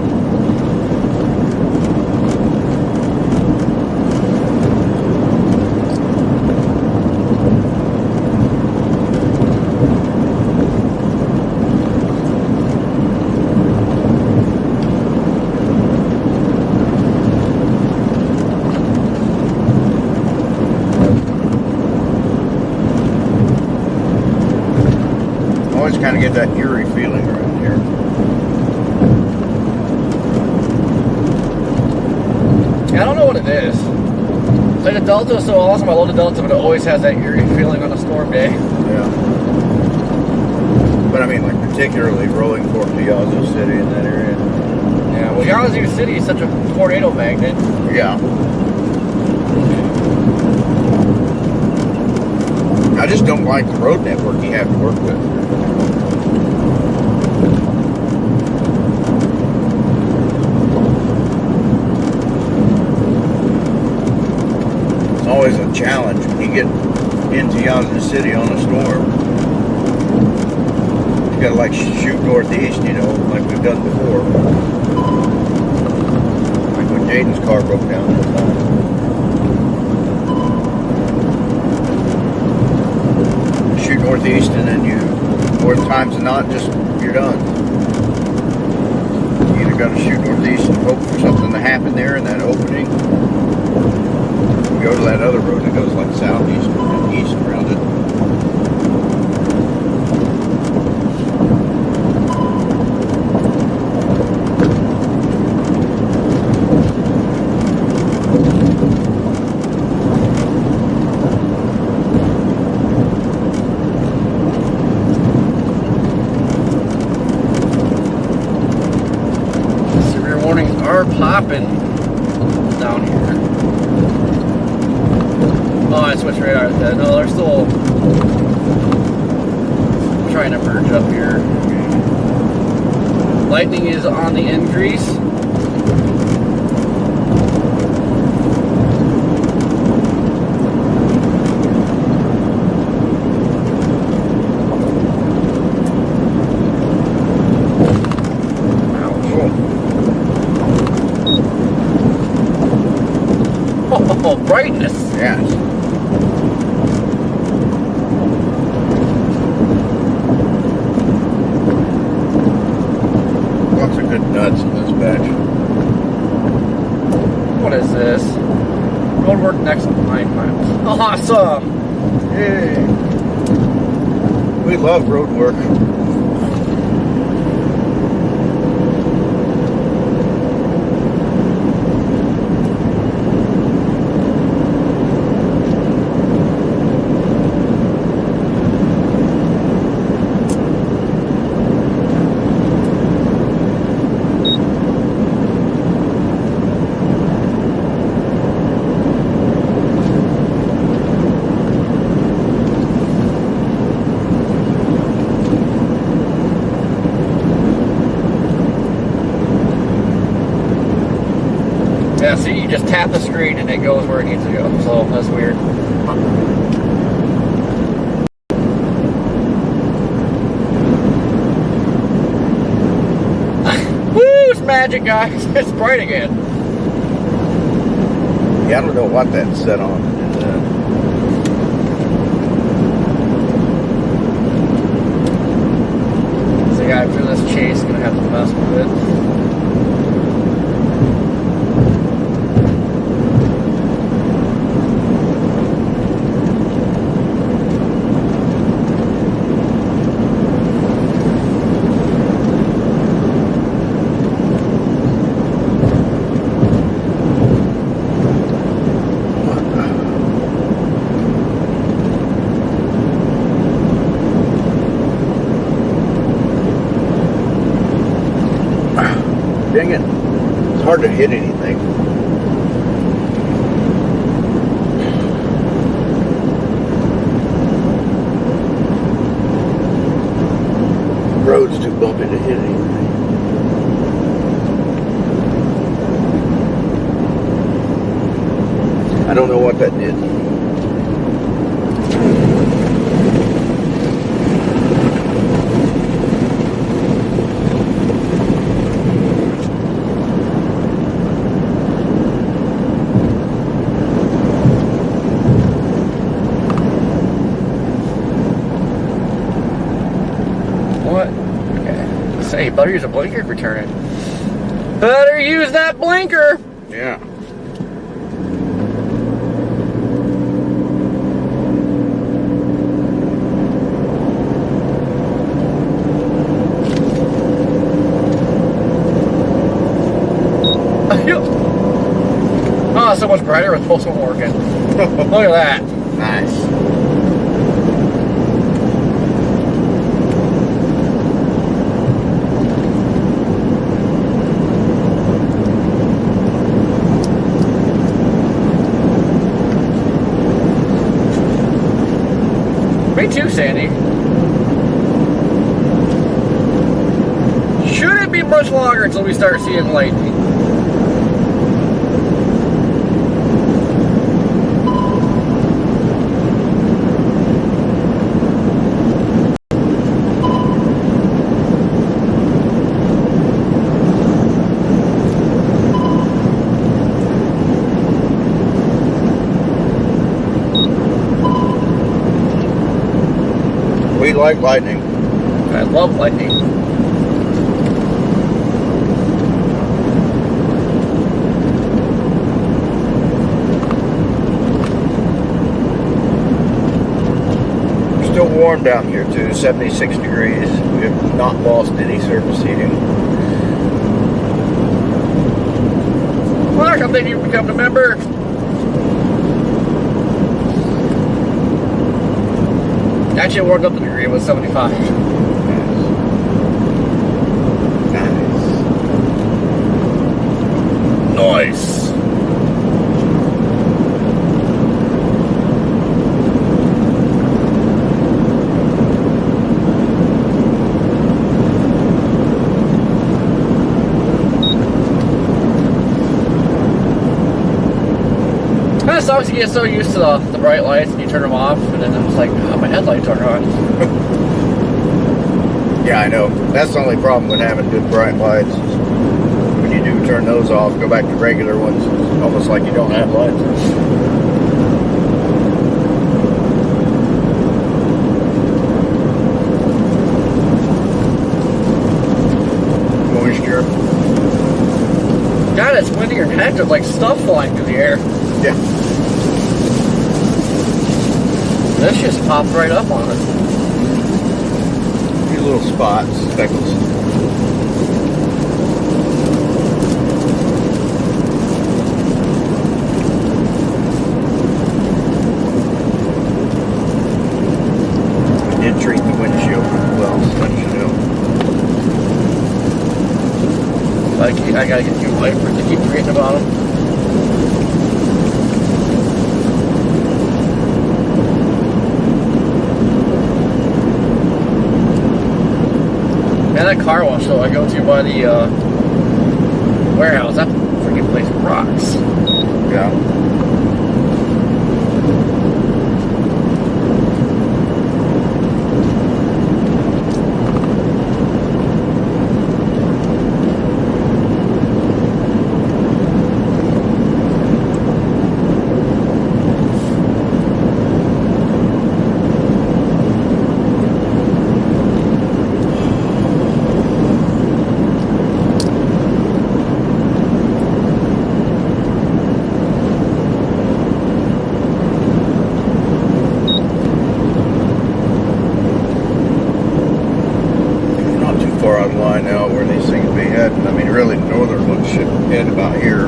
Always kind of get that eerie feeling around here. Yeah, I don't know what it is. Like the Delta is so awesome, I love the Delta, but it always has that eerie feeling on a storm day. Yeah. But I mean, like particularly Rolling Fork to Yazoo City in that area. Yeah, well, Yazoo City is such a tornado magnet. Yeah. I just don't like the road network you have to work with. It's always a challenge when you get into Yazoo City on a storm. You gotta like shoot northeast, you know, like we've done before. Like when Jaden's car broke down that time. Shoot northeast, and then you, more times than not, just you're done. You either got to shoot northeast and hope for something to happen there in that opening. You go to that other road that goes like southeast and east around it. Popping down here. Oh, I switched radar. No, they're still trying to merge up here. Lightning is on the increase. Oh, brightness. Yes. Lots of good nuts in this batch. What is this? Roadwork next 9 miles. Awesome. Yay. We love road work. Yeah, see, you just tap the screen and it goes where it needs to go. So that's weird. Woo, it's magic, guys. It's bright again. Yeah, I don't know what that's set on. So, yeah, after this chase, gonna have to mess with it. Dang it. It's hard to hit anything. The road's too bumpy to hit anything. I don't know what that did. Hey, better use a blinker for turning. Better use that blinker! Yeah. Oh, so much brighter with both of them working. Look at that. Nice. Me too, Sandy. Shouldn't be much longer until we start seeing lightning. We like lightning. I love lightning. Still warm down here too, 76 degrees. We have not lost any surface heating. Mark, I'm thinking you become a member. Actually, it warmed up the degree. It was 75. Nice. Kind of sucks. You get so used to the bright lights and you turn them off, and then it's like, oh, my headlights are on. Yeah, I know. That's the only problem with having good bright lights. When you do turn those off, go back to regular ones, it's almost like you don't have lights. Moisture. God, it's windy and heck, there's like stuff flying through the air. Yeah. This just popped right up on it. A few little spots, speckles. I did treat the windshield well, so you know. I gotta get new wipers to keep forgetting about them. And that car wash though I go to by the warehouse, that freaking place rocks. Yeah. Now where these things be heading. I mean, really, the northern ones should head about here.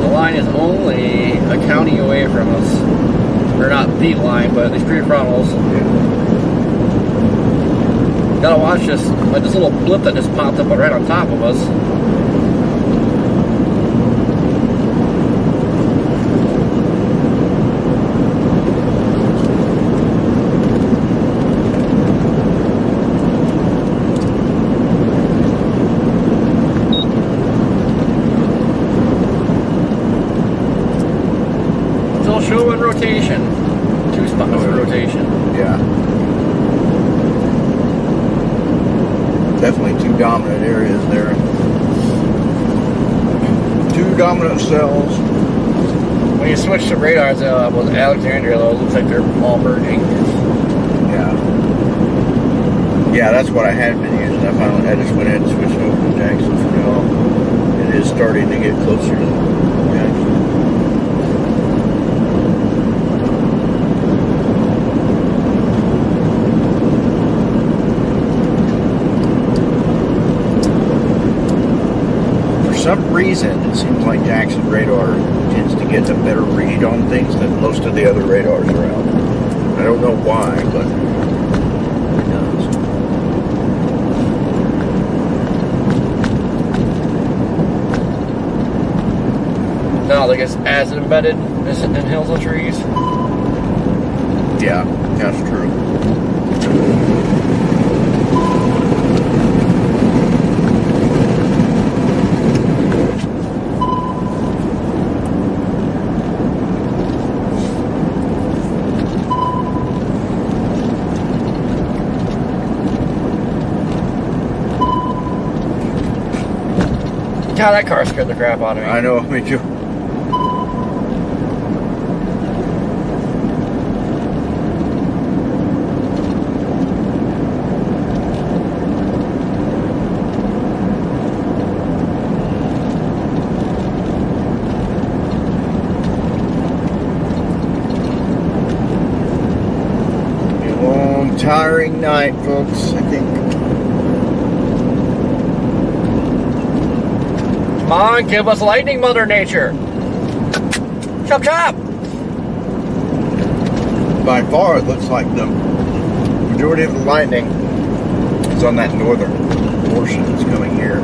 The line is only a county away from us. Or not the line, but these prefrontals. Yeah. Gotta watch this, like this little blip that just popped up right on top of us. Show in rotation. 2 spots in rotation. Yeah. Definitely 2 dominant areas there. 2 dominant cells. When you switch to radars with Alexandria, though, it looks like they're all merging. Yeah. Yeah, that's what I had been using. I finally had just went ahead and switched over to Jackson for now. It is starting to get closer to Jackson. For some reason, it seems like Jackson radar tends to get a better read on things than most of the other radars around. I don't know why, but it does. No, like it's acid embedded in hills and trees. Yeah, that's true. God, that car scared the crap out of me. I know, me too. A long, tiring night, folks, I think. Come on, give us lightning, Mother Nature. Chop, chop. By far, it looks like the majority of the lightning is on that northern portion that's coming here.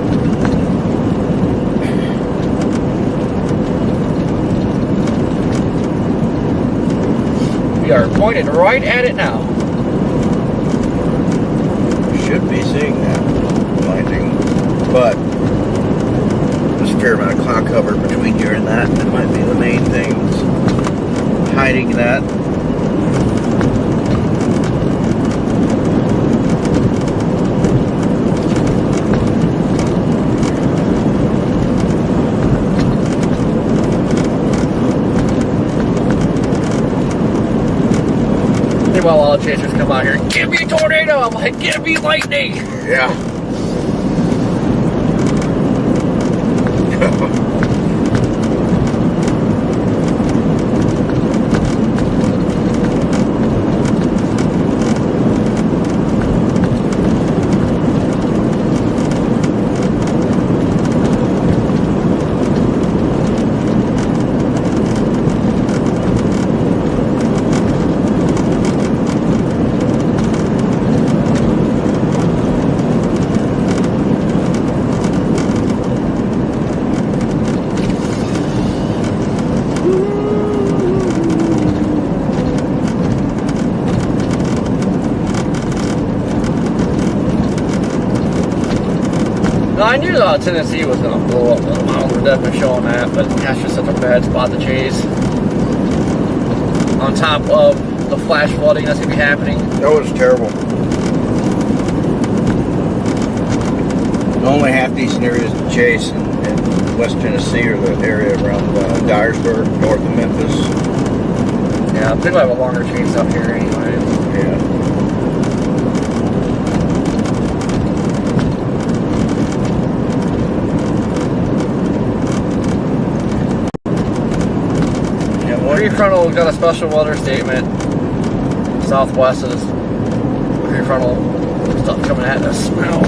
We are pointed right at it now. Should be seeing that lightning, but there's a fair amount of cloud cover between here and that. That might be the main thing that's hiding that. Meanwhile, all the chasers come out here. Give me a tornado. I'm like, give me lightning. Yeah. I knew Tennessee was going to blow up. The models were definitely showing that, but that's just such a bad spot to chase. On top of the flash flooding that's going to be happening. That was terrible. Only half decent areas to chase in West Tennessee or the area around Dyersburg, north of Memphis. Yeah, I think I have a longer chase up here anyway. Yeah. Prefrontal got a special weather statement. Southwest of this prefrontal stuff coming at us now.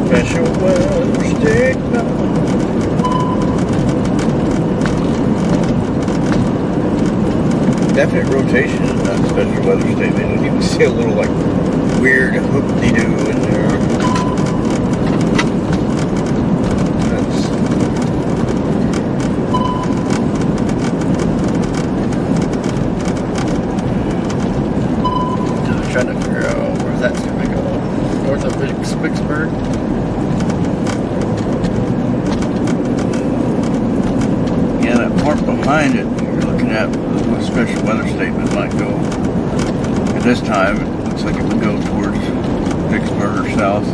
Special weather statement. Definite rotation in that special weather statement. You can see a little like weird hoop-de-doo in there. Trying to figure out where's that going to go. North of Vicksburg. Yeah, that part behind it, you're looking at what a special weather statement might go. At this time, it looks like it would go towards Vicksburg or south.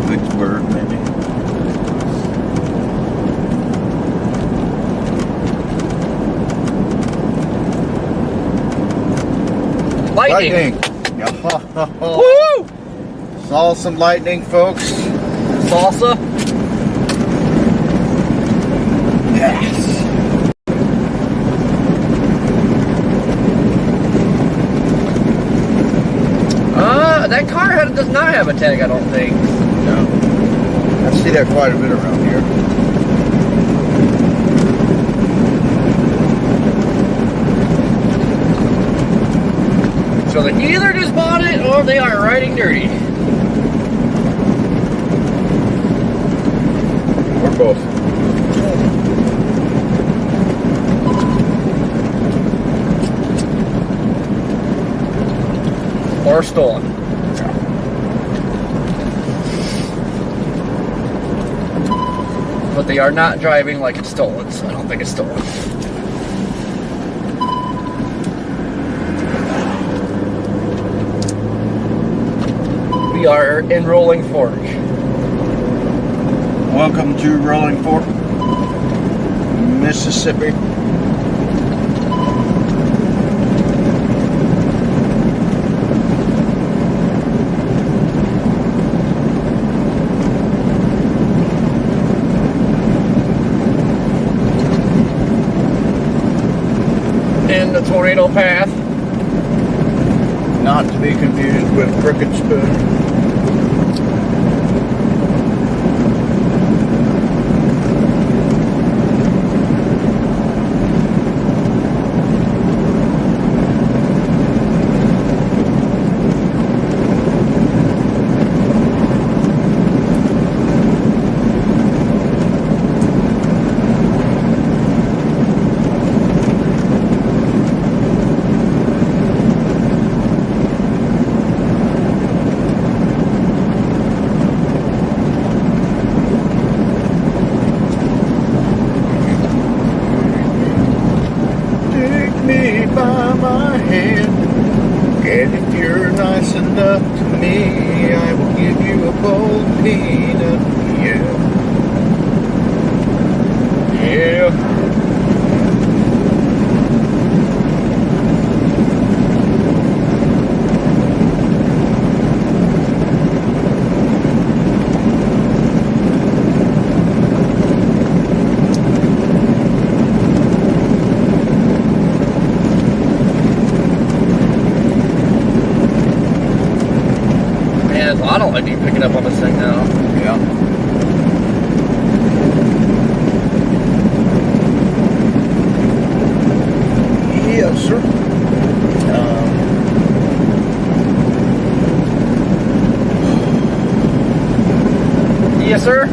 Vicksburg, maybe. Lightning! Woo! Saw some lightning, folks. Salsa? Yes. That car does not have a tag, I don't think. No. I see that quite a bit around here. So they either just bought it or they are riding dirty. both. Or stolen. But they are not driving like it's stolen, so I don't think it's stolen. We are in Rolling Fork. Welcome to Rolling Fork, Mississippi. In the tornado path. Not to be confused with Crooked Spoon. By my hand, and if you're nice enough to me, I will give you a bold peanut. Yeah. Yeah. I don't like you picking up on this thing now. Yeah. Yes, sir. Yes, sir.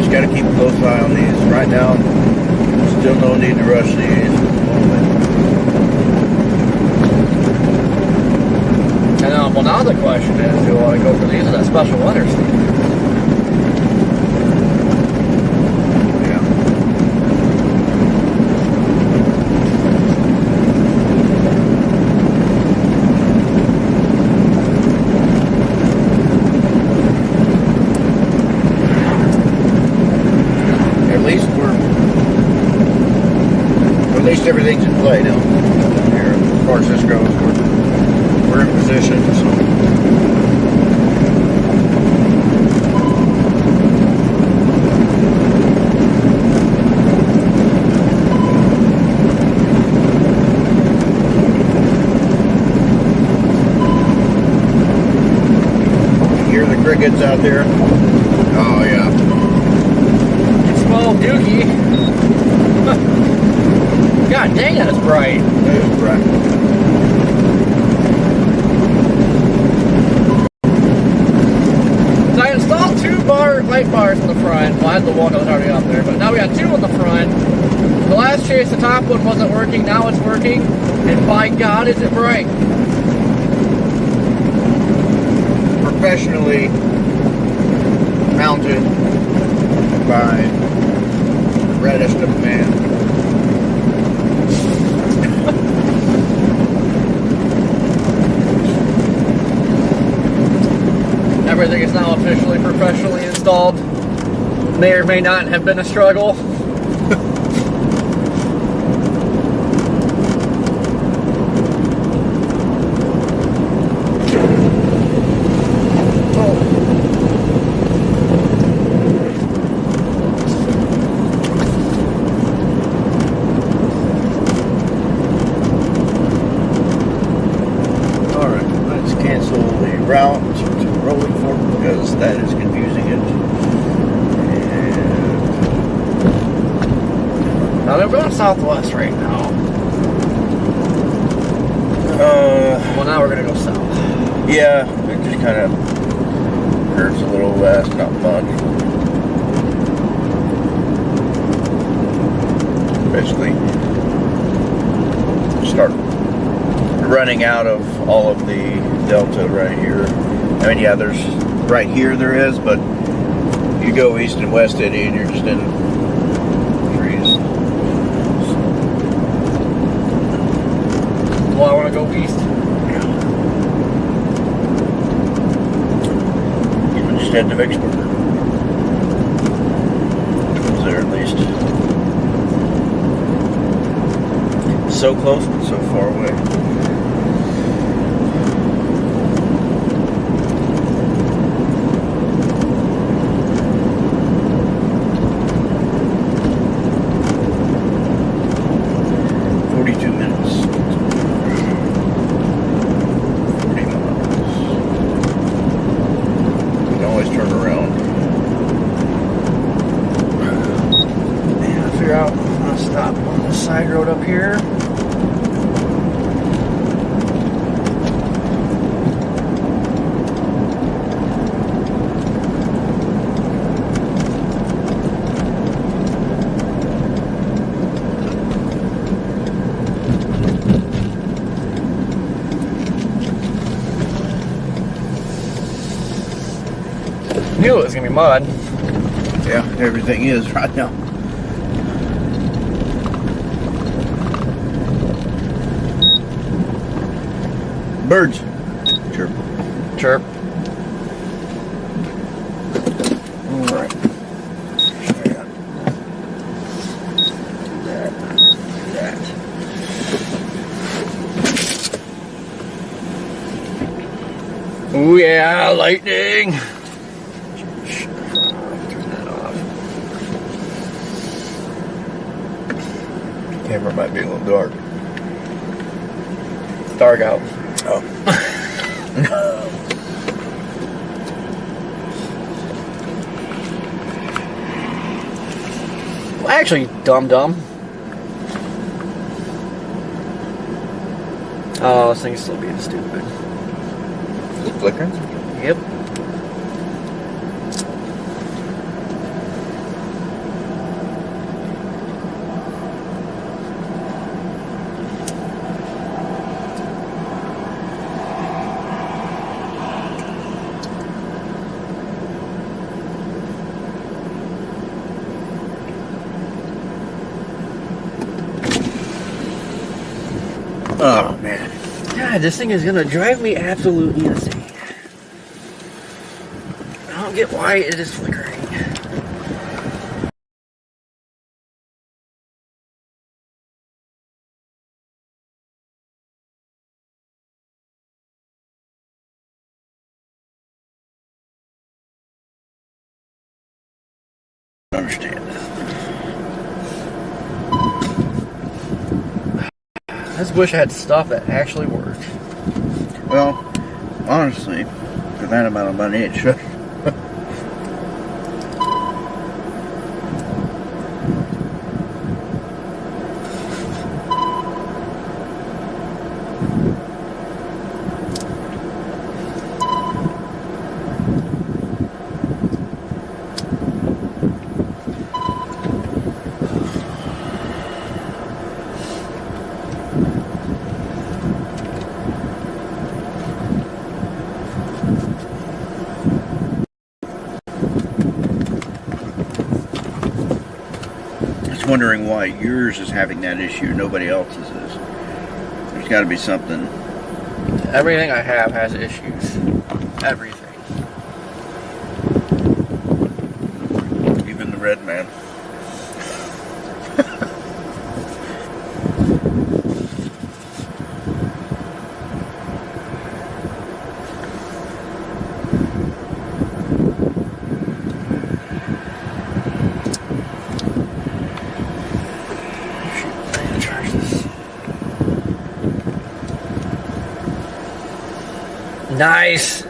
Got to keep a close eye on these. Right now, still no need to rush these. And well, now the question is, do I want to go for these or that special winter stuff? Yeah. At least everything's in play now. Here, as far as this goes, we're in position. So. You hear the crickets out there? Oh yeah. It's small dookie. God dang it, it's bright. It is bright. So I installed two light bars in the front. Well, I had the one that was already up there, but now we got two in the front. The last chase, the top one wasn't working. Now it's working. And by God, is it bright. Professionally mounted by the reddest of man. Everything is now officially professionally installed. May or may not have been a struggle. Alright, let's cancel the route to Rolling Fork because that is confusing it. Now they're going southwest right now. Well, now we're gonna go south. Yeah, it just kind of curves a little west, not much. Basically, start running out of all of the delta right here. I mean, yeah, there's right here there is, but you go east and west, Eddie, and you're just in trees. Well, I want to go east. You can just head to Vicksburg. Towards there, at least. So close, but so far away. Side road up here. Knew it was gonna be mud. Yeah, everything is right now. Birds. Chirp. Chirp. Alright. Oh yeah, lightning. Turn that off. Camera might be a little dark. It's dark out. Oh. Well, actually, dumb. Oh, this thing's still being stupid. Is it flickering? Yep. Oh man. God, this thing is gonna drive me absolutely insane. I don't get why it is flickering. I understand. I just wish I had stuff that actually worked. Well, honestly, for that amount of money, it should. Wondering why yours is having that issue, nobody else's is. There's got to be something. Everything I have has issues. Everything. Even the red man. Nice.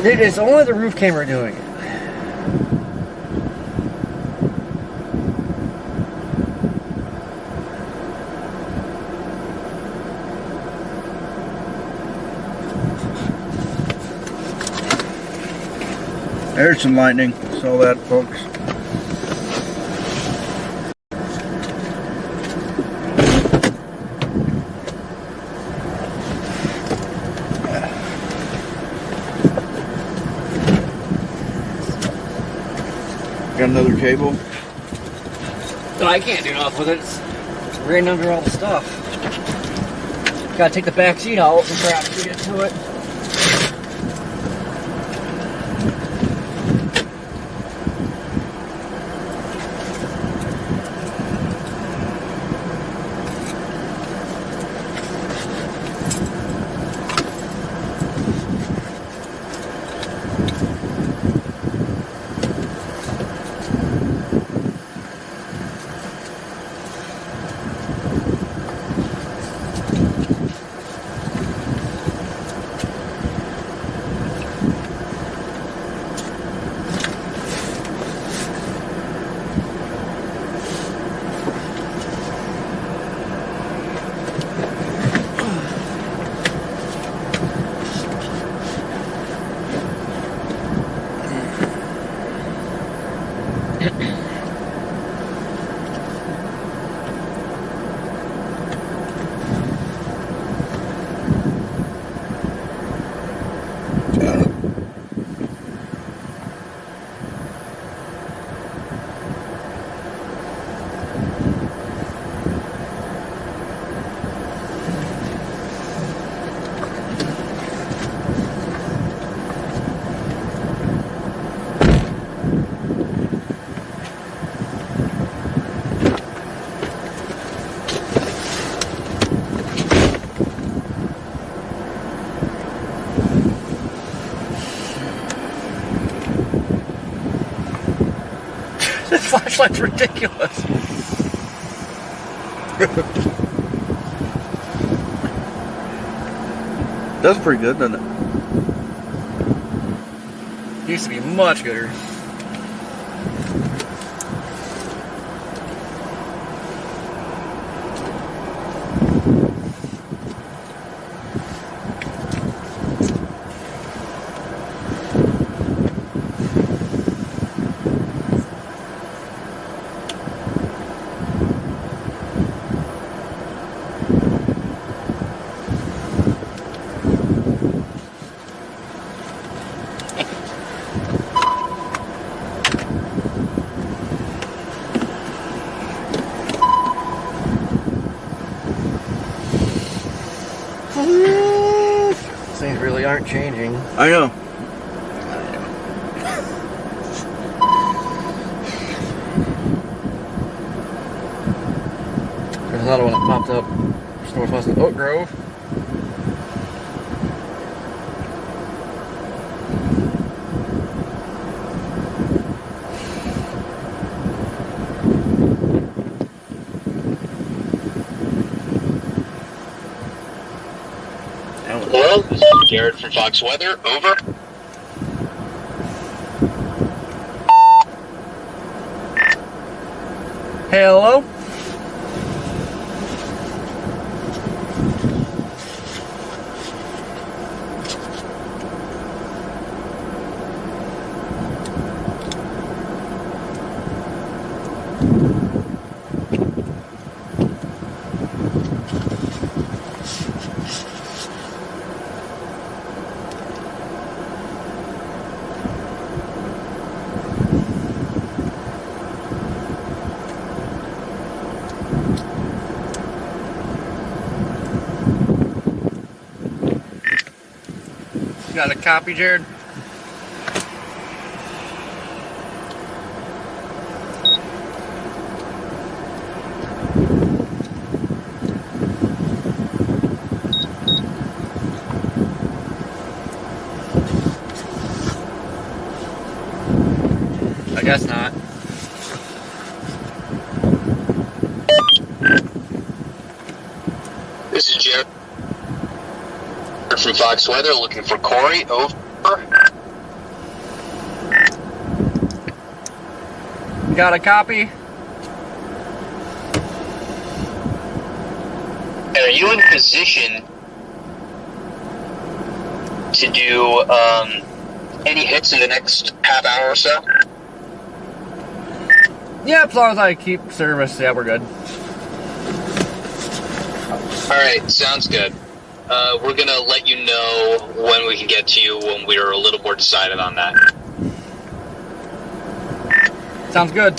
It is only the roof camera doing it. There's some lightning. Saw that, folks. Got another cable. No, I can't do nothing with it. It's ran under all the stuff. Gotta take the back seat out and crap to get to it. This flashlight's ridiculous. That's pretty good, doesn't it? Used to be much gooder. Things really aren't changing. I know. There's another one that popped up just northwest of Oak Grove. Hello, this is Garrett from Fox Weather. Over. Hello? Got a copy, Jared? I guess not. This is Jared from Fox Weather looking for Corey. Over. Got a copy? And are you in position to do any hits in the next half hour or so? Yeah, as long as I keep service, yeah, we're good. Alright, sounds good. We're gonna let you know when we can get to you when we're a little more decided on that. Sounds good.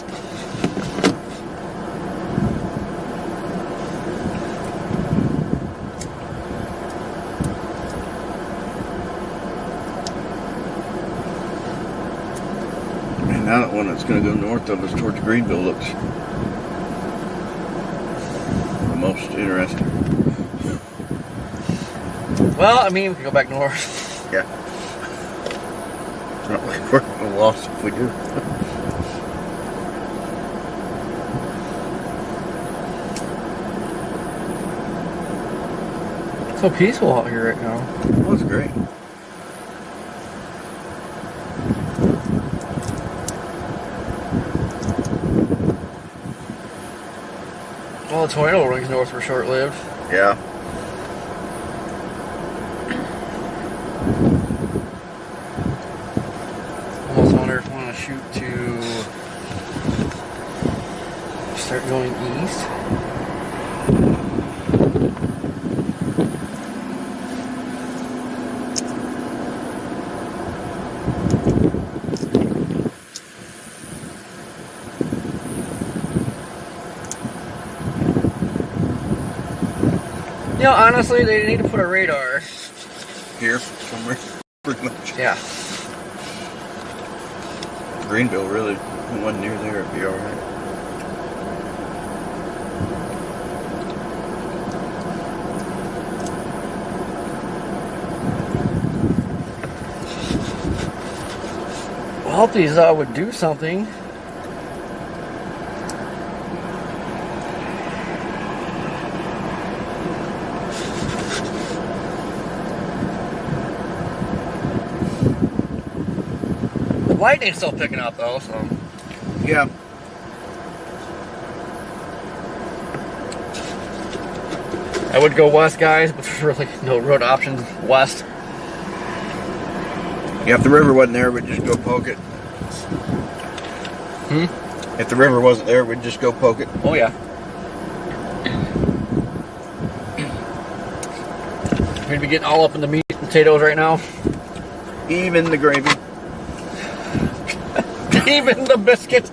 And now that one that's going to go north of us towards Greenville looks the most interesting. Well, I mean, we can go back north. Yeah. It's not like we're at a loss if we do. It's so peaceful out here right now. That was great. Well, the tornado rings north were short-lived. Yeah. Almost wonder if I want to shoot to start going east. You know, honestly, they need to put a radar. Here, somewhere. Pretty much. Yeah. Greenville, really. If it wasn't near there, it'd be alright. Well, I hope these would do something. The lightning's still picking up though, so. Yeah. I would go west, guys, but there's really no road options west. Yeah, if the river wasn't there, we'd just go poke it. If the river wasn't there, we'd just go poke it. Oh yeah. We'd be getting all up in the meat and potatoes right now. Even the gravy. Even the biscuit.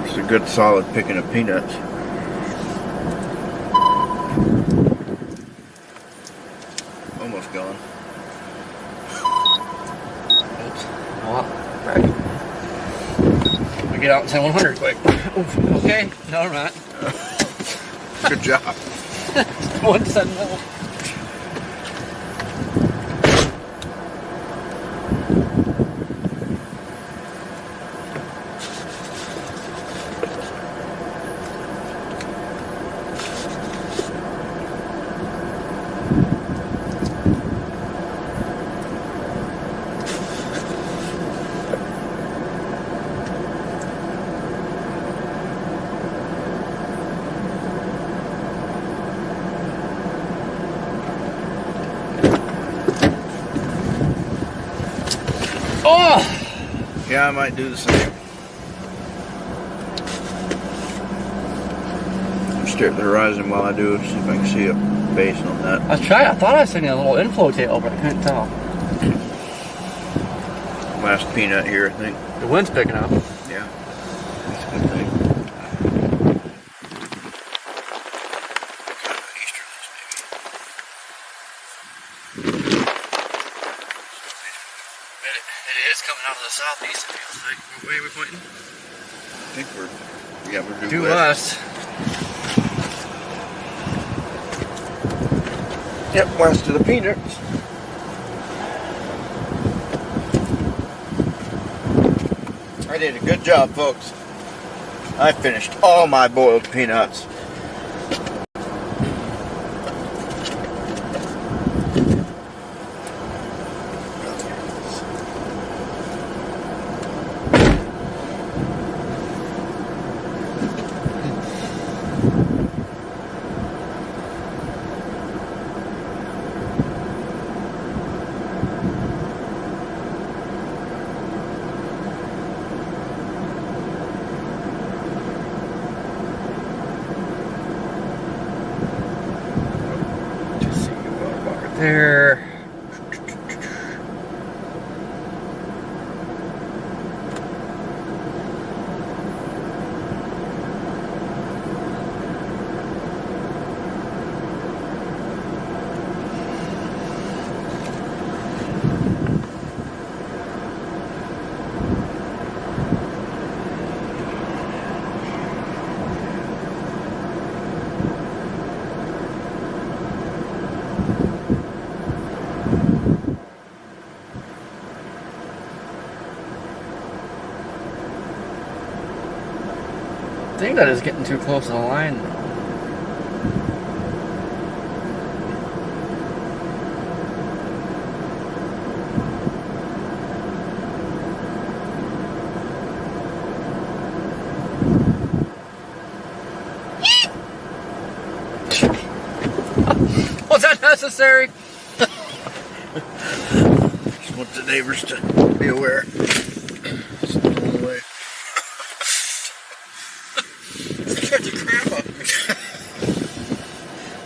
It's a good solid picking of peanuts. Almost gone. Oops. Oh, right. We get out and send 100 quick. Oof. Okay, no, we're not. Good job. One said no. Oh! Yeah, I might do the same. Stare at the horizon while I do it, see if I can see a base on that. I thought I was seeing a little inflow tail, but I couldn't tell. Last peanut here, I think. The wind's picking up. Yeah. That's a good thing. It is coming out of the southeast, it feels like. What way are we pointing? I think we're Due west. Yep, west of the peanuts. I did a good job, folks. I finished all my boiled peanuts. There. I think that is getting too close to the line. Was that necessary? Just want the neighbors to be aware. It's the only way. Scared the crap out of me.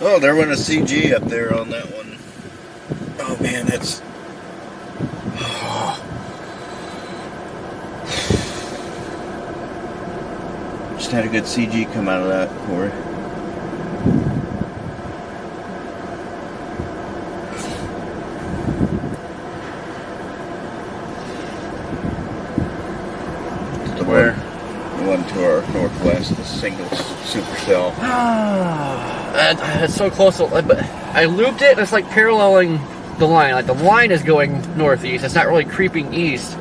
Oh, there went a CG up there on that one. Oh man, that's. Just had a good CG come out of that, Corey. Where? The one to our northwest, the single supercell. It's so close, but I looped it and it's like paralleling the line. Like the line is going northeast, it's not really creeping east.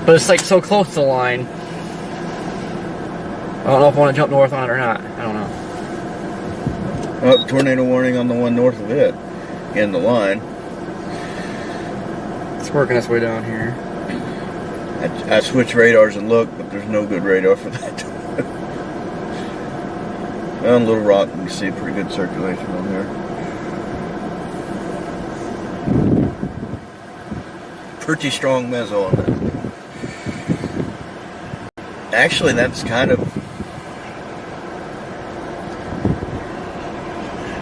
But it's like so close to the line. I don't know if I want to jump north on it or not. I don't know. Well, tornado warning on the one north of it in the line. It's working its way down here. I switched radars and looked, but there's no good radar for that. On Little Rock, you can see pretty good circulation on there. Pretty strong mezzo on that. Actually, that's kind of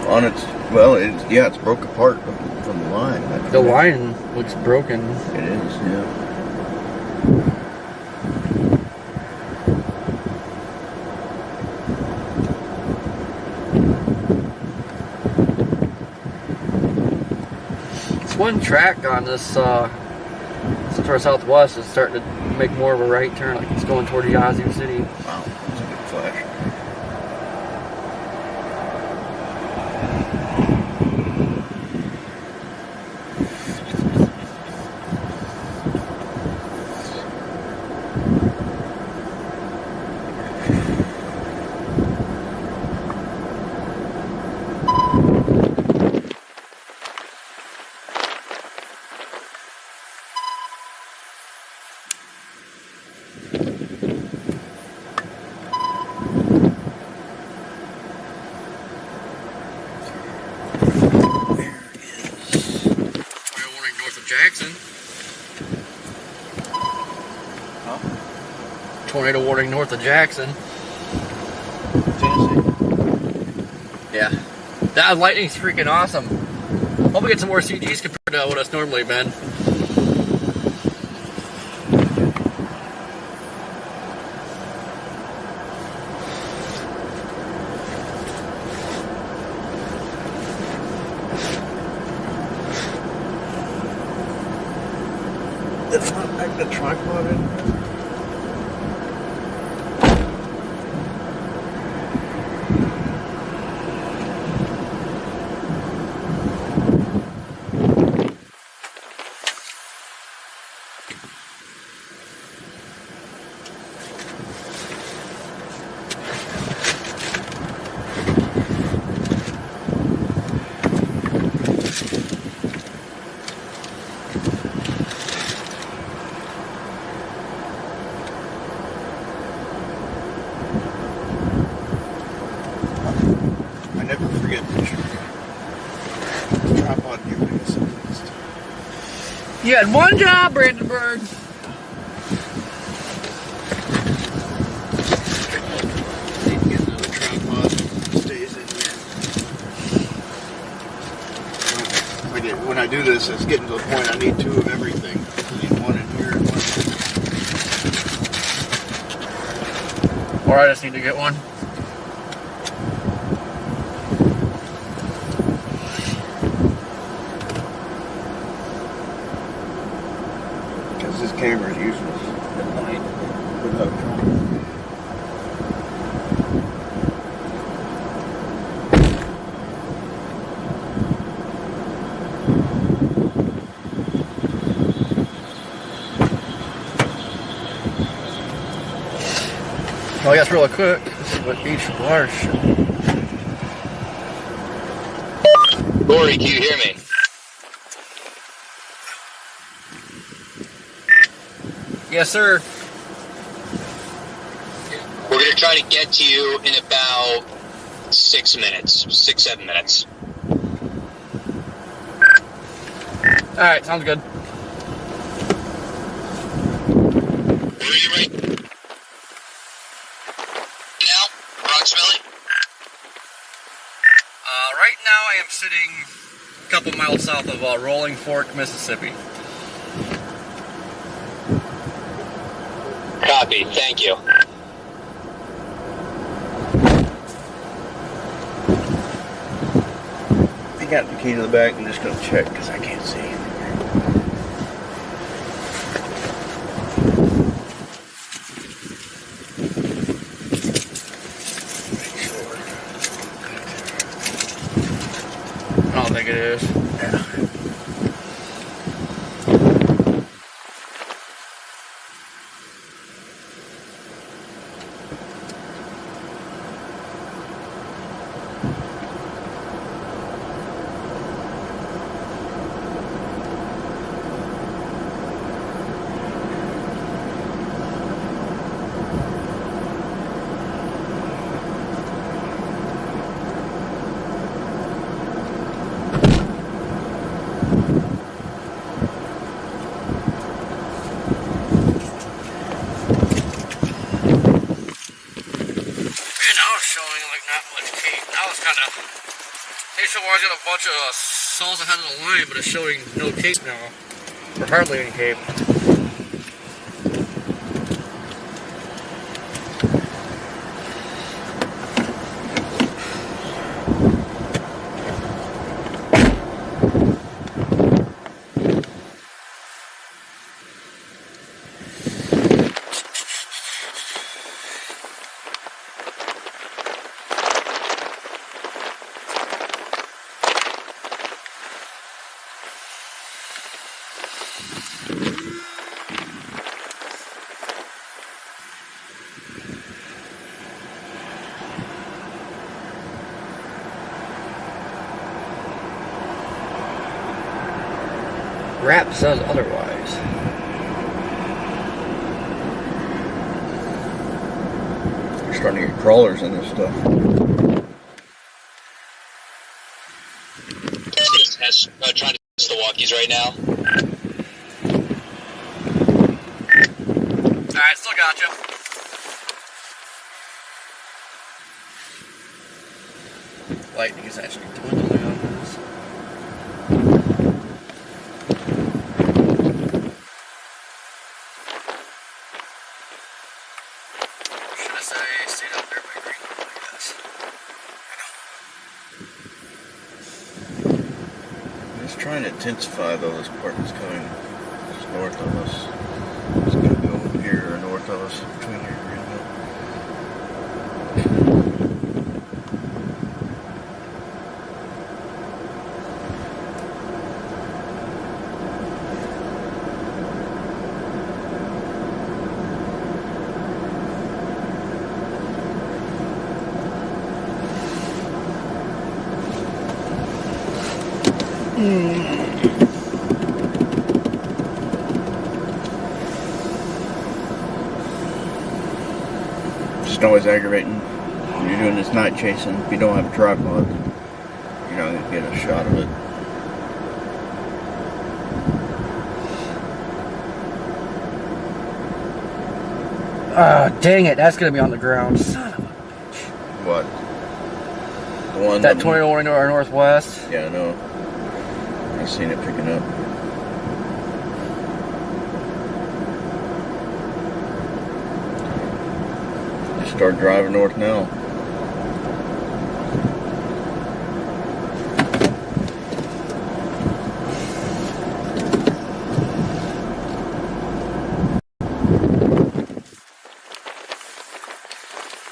on its. Well, it's broke apart from the line. The line looks broken. It is, yeah. One track on this Central Southwest is starting to make more of a right turn, like it's going toward Yazoo City. Wow, that's a good flash. Jackson. Huh? Tornado warning north of Jackson. Tennessee. Yeah. That lightning's freaking awesome. Hope we get some more CGs compared to what it's normally been. It's not like the tripod in there. You had one job, Brandenburg. Need to get another tripod that stays in here. When I do this, it's getting to the point I need 2 of everything. I need 1 in here and 1 in here. Or I just need to get one. Because this camera is useless at night without a tripod. Well, I guess really quick, this is what each wire should. Lori, can you hear me? Yes, sir. We're going to try to get to you in about 6 minutes, 6-7 minutes. All right, sounds good. Where are you right now, approximately? Right now I am sitting a couple miles south of Rolling Fork, Mississippi. Copy, thank you. I got the key to the back. I'm just going to check because I can't see. I don't think it is. Yeah. I got a bunch of cells ahead of the line, but it's showing no tape now, or hardly any tape. Rap says otherwise. You're starting to get crawlers in this stuff. Trying to test the walkies right now. Alright, still got you. Lightning is actually dwindling on this. Should I say stayed up there by green, I guess. It's trying to intensify though. This part is coming just north of us. It's going to go over here or north of us between here and Greenville. Just always aggravating when you're doing this night chasing. If you don't have a tripod, you're not going to get a shot of it. Dang it, that's gonna be on the ground. Son of a... What? The one That tornado went into our northwest. Yeah, I know. I seen it picking up. Just start driving north now.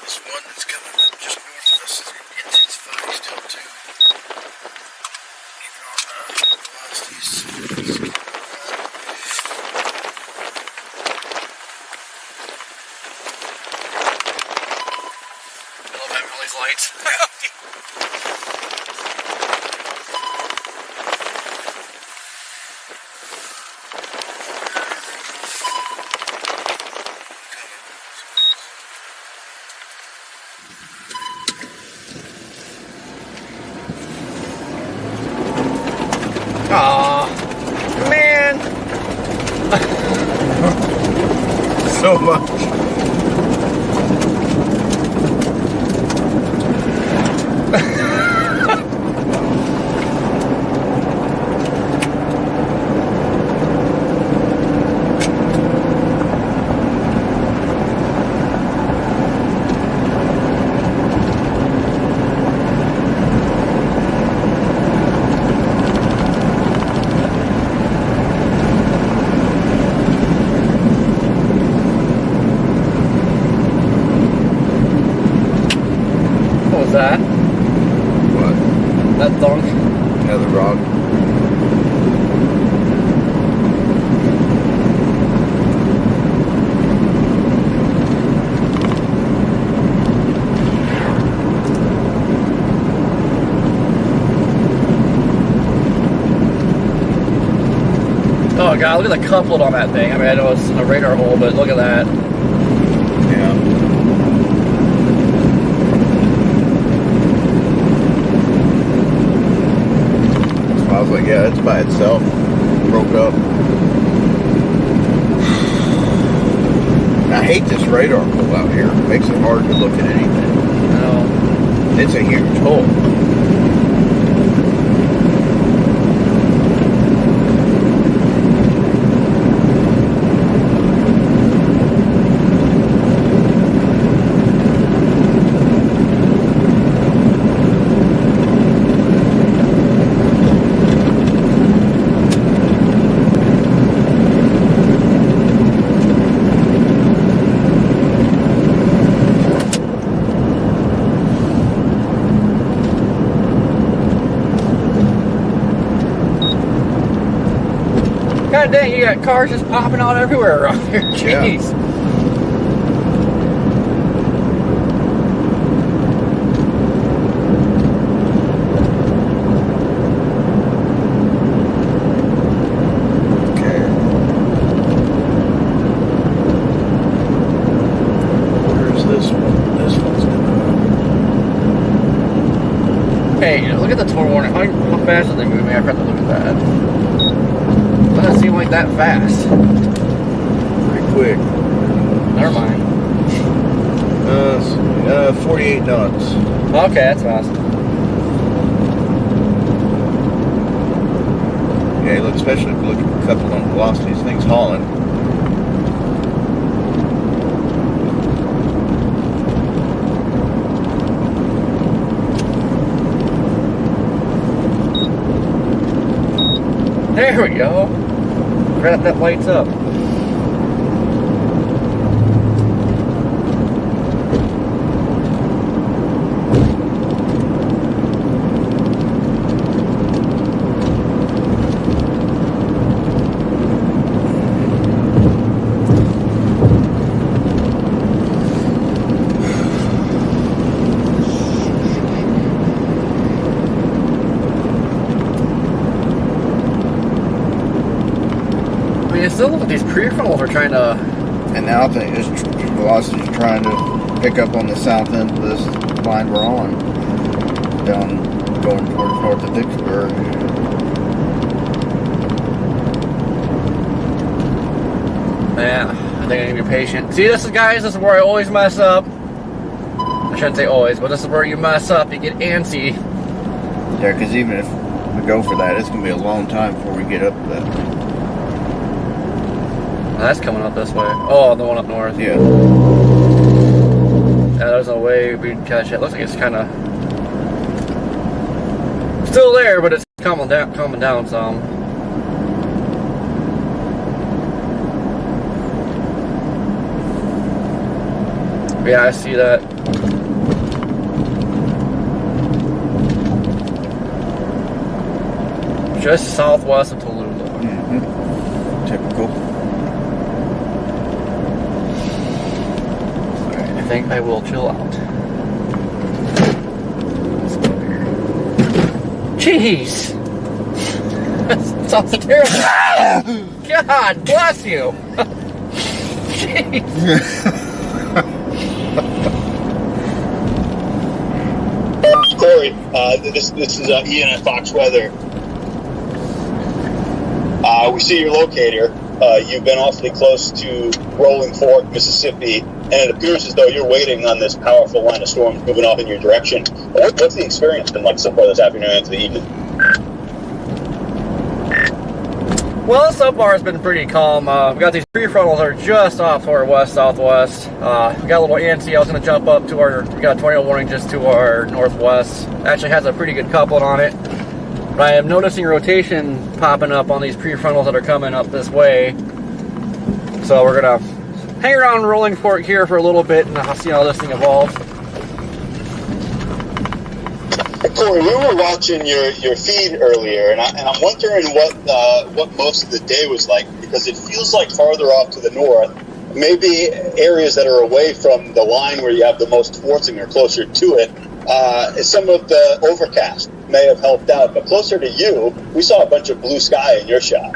This one that's coming up just north of us is intensifying still too. Even on velocities. I love having all these lights. Aw, man. So much. What was that? What? That thunk? Another rock. Oh god, look at the couplet on that thing. I mean, I know it's a radar hole, but look at that. Yeah. I was like, yeah, it's by itself. Broke up. I hate this radar hole out here. It makes it hard to look at anything. No. It's a huge hole. God dang, you got cars just popping out everywhere around here. Jeez. Okay. Where's this one? This one's coming Hey, look at the total warning. How fast are they moving? I forgot to look at that. Doesn't seem like that fast. pretty quick. Never mind. 48 knots. Okay, that's fast. Yeah, look, especially if you look at the couple on velocity, this thing's hauling. There we go. Right, that lights up. I still look at these prefrontals are trying to... And now I think this velocity is trying to pick up on the south end of this line we're on. Down, going towards north of Vicksburg. Yeah, I think I need to be patient. See, this is, guys, this is where I always mess up. I shouldn't say always, but this is where you mess up. You get antsy. Yeah, because even if we go for that, it's going to be a long time before we get up to that. That's coming up this way. Oh, the one up north. Yeah. Yeah, there's no way we'd catch it. Looks like it's kind of still there, but it's coming down some. Yeah, I see that. Just southwest of Tallulah. Mm-hmm. Typical. Alright, I think I will chill out. Let's go here. Jeez! That sounds terrible. God bless you! Jeez! Corey, this is Ian at Fox Weather. We see your locator. You've been awfully close to Rolling Fork, Mississippi, and it appears as though you're waiting on this powerful line of storms moving off in your direction. What's the experience been like so far this afternoon into the evening? Well, so far it's been pretty calm. We've got these prefrontals that are just off to our west-southwest. We got a little antsy. I was going to jump up to we got a tornado warning just to our northwest. Actually has a pretty good coupling on it. But I am noticing rotation popping up on these prefrontals that are coming up this way. So we're going to hang around Rolling Fork here for a little bit and see how this thing evolves. Corey, we were watching your feed earlier, and I'm wondering what most of the day was like, because it feels like farther off to the north, maybe areas that are away from the line where you have the most forcing or closer to it, some of the overcast may have helped out, but closer to you, we saw a bunch of blue sky in your shot.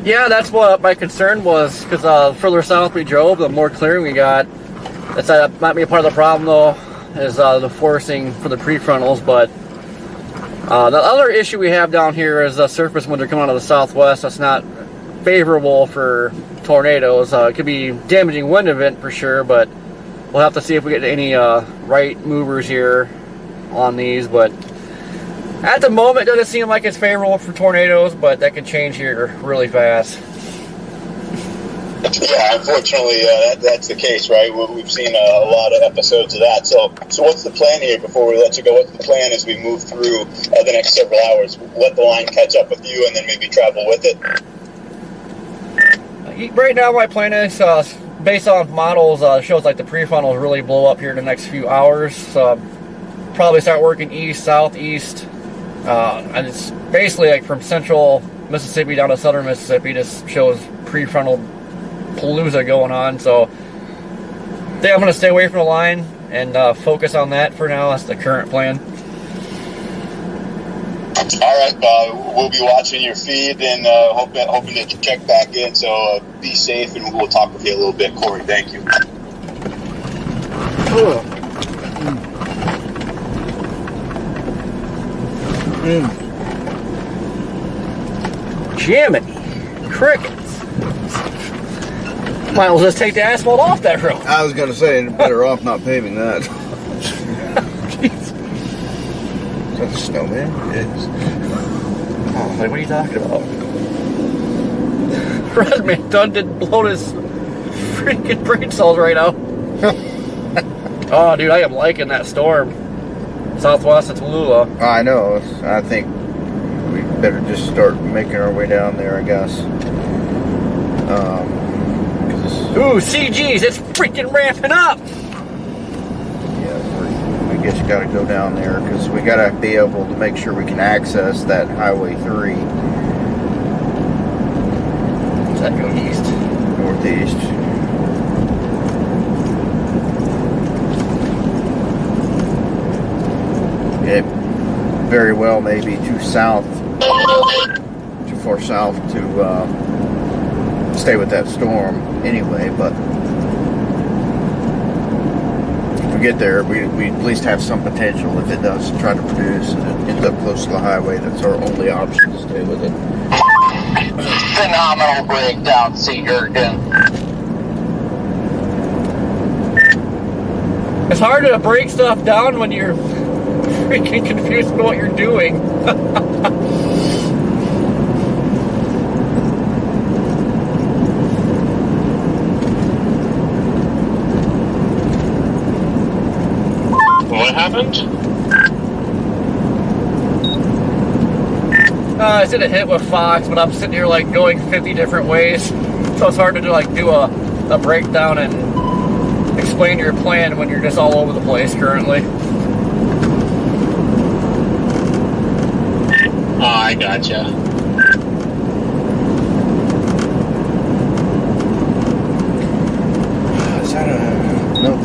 Yeah, that's what my concern was, because further south we drove, the more clearing we got. That might be a part of the problem, though, is the forcing for the prefrontals. But the other issue we have down here is the surface wind coming out of the southwest. That's not favorable for tornadoes. It could be damaging wind event for sure, but we'll have to see if we get any right movers here on these. But at the moment, it doesn't seem like it's favorable for tornadoes, but that could change here really fast. Yeah, unfortunately, that's the case, right? We've seen a lot of episodes of that. So what's the plan here before we let you go? What's the plan as we move through the next several hours? Let the line catch up with you and then maybe travel with it? Right now, my plan is, based on models, shows like the prefrontals really blow up here in the next few hours. So probably start working east, southeast, and it's basically like from central Mississippi down to southern Mississippi. Just shows prefrontal palooza going on. So I think I'm going to stay away from the line and focus on that for now. That's the current plan. All right, we'll be watching your feed and hoping to check back in. So be safe, and we'll talk with you a little bit, Corey. Thank you. Jiminy crickets. Might as well just take the asphalt off that road. I was going to say, better off not paving that. Jeez. Is that a snowman? It is. Oh, like, what are you talking about? Redman done did blow his freaking brain cells right now. Oh, dude, I am liking that storm. Southwest of Tallulah. I know. I think we better just start making our way down there, I guess. Ooh, CGs, it's freaking ramping up. Yeah, we just got to go down there because we got to be able to make sure we can access that Highway 3. Does that go east? Northeast. It very well may be too far south to stay with that storm anyway, but if we get there, we at least have some potential if it does try to produce and it ends up close to the highway. That's our only option to stay with it. Phenomenal breakdown, Sea Gherkin. It's hard to break stuff down when you're freaking confused about what you're doing. What happened? I did a hit with Fox, but I'm sitting here like going 50 different ways. So it's hard to do a breakdown and explain your plan when you're just all over the place currently. Oh, I gotcha. Is that a... Nope.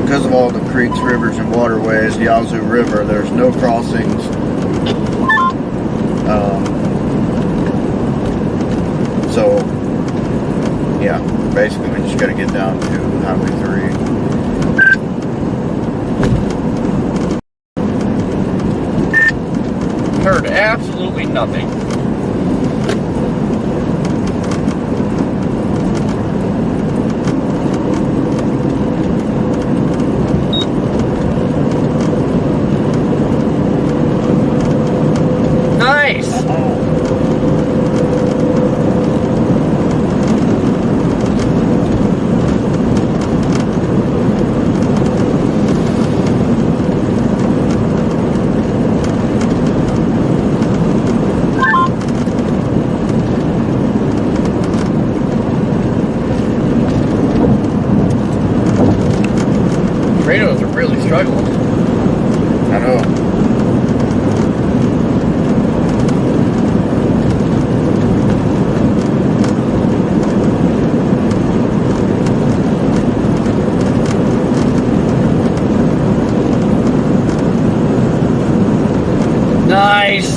Because of all the creeks, rivers, and waterways, the Yazoo River, there's no crossings. So, yeah, basically we just got to get down to Highway 3. Heard absolutely nothing. Nice! Tornadoes are really struggling. I know. Nice!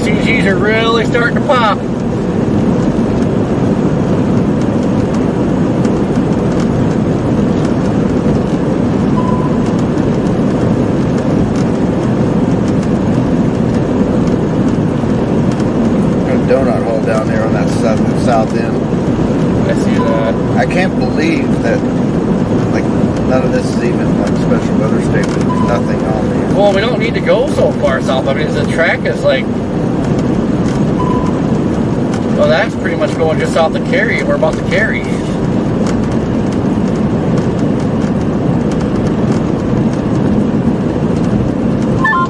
CGs are really starting to pop. Donut hole down there on that south end. I see that. I can't believe that, like, none of this is even like special weather statement. There's nothing on there. Well, we don't need to go so far south. I mean, the track is like, well, that's pretty much going just south of Cary, and we're about to Cary.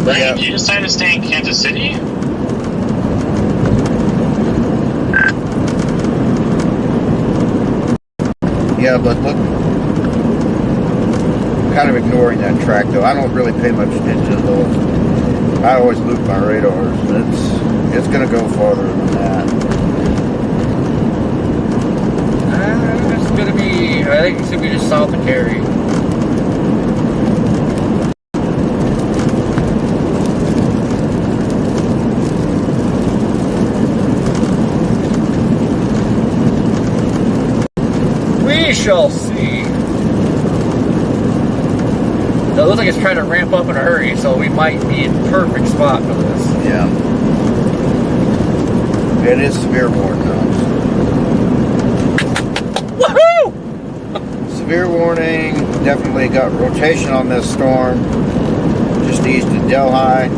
Right, Yeah. did you decide to stay in Kansas City? Yeah, but look, kind of ignoring that track though. I don't really pay much attention to those. I always loop my radars, and it's gonna go farther than that. It's gonna be, I think it's gonna be just south of Cary. We shall see. It looks like it's trying to ramp up in a hurry, so we might be in perfect spot for this. Yeah. It is severe warning though. Woohoo! Severe warning. Definitely got rotation on this storm. Just east of Delhi.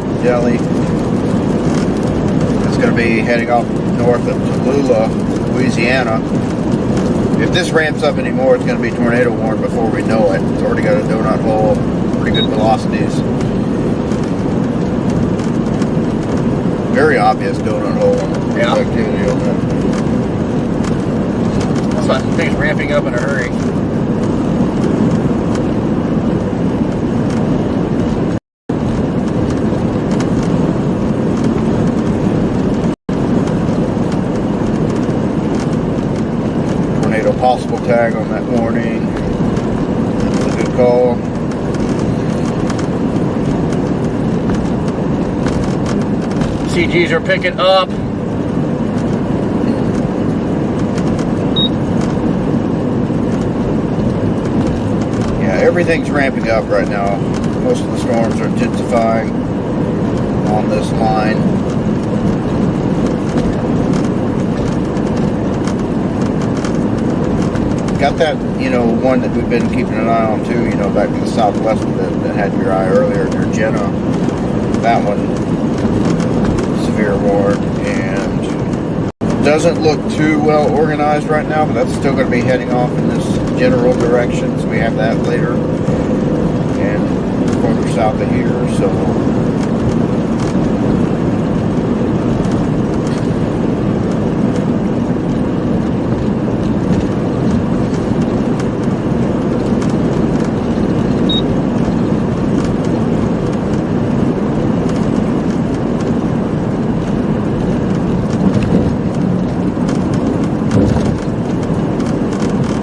It's going to be heading off north of Tallulah, Louisiana. If this ramps up anymore, it's going to be tornado warned before we know it. It's already got a donut hole, pretty good velocities. Very obvious donut hole on the Yeah. activity on that. That's why the thing's ramping up in a hurry. Possible tag on that warning. That was a good call. CGs are picking up. Yeah, everything's ramping up right now. Most of the storms are intensifying on this line. Got that, one that we've been keeping an eye on too, back to the southwest that had your eye earlier, Virginia. That one, severe warning, and doesn't look too well organized right now, but that's still going to be heading off in this general direction, so we have that later, and further south of here, so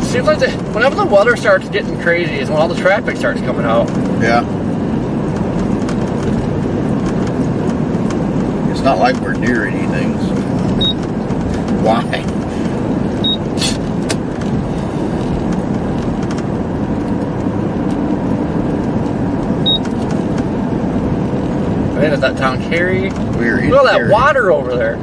Seems like whenever the weather starts getting crazy is when all the traffic starts coming out. yeah. It's not like we're near anything, so why? Man, is that town Cary? We're in Look at all that Cary. water over there.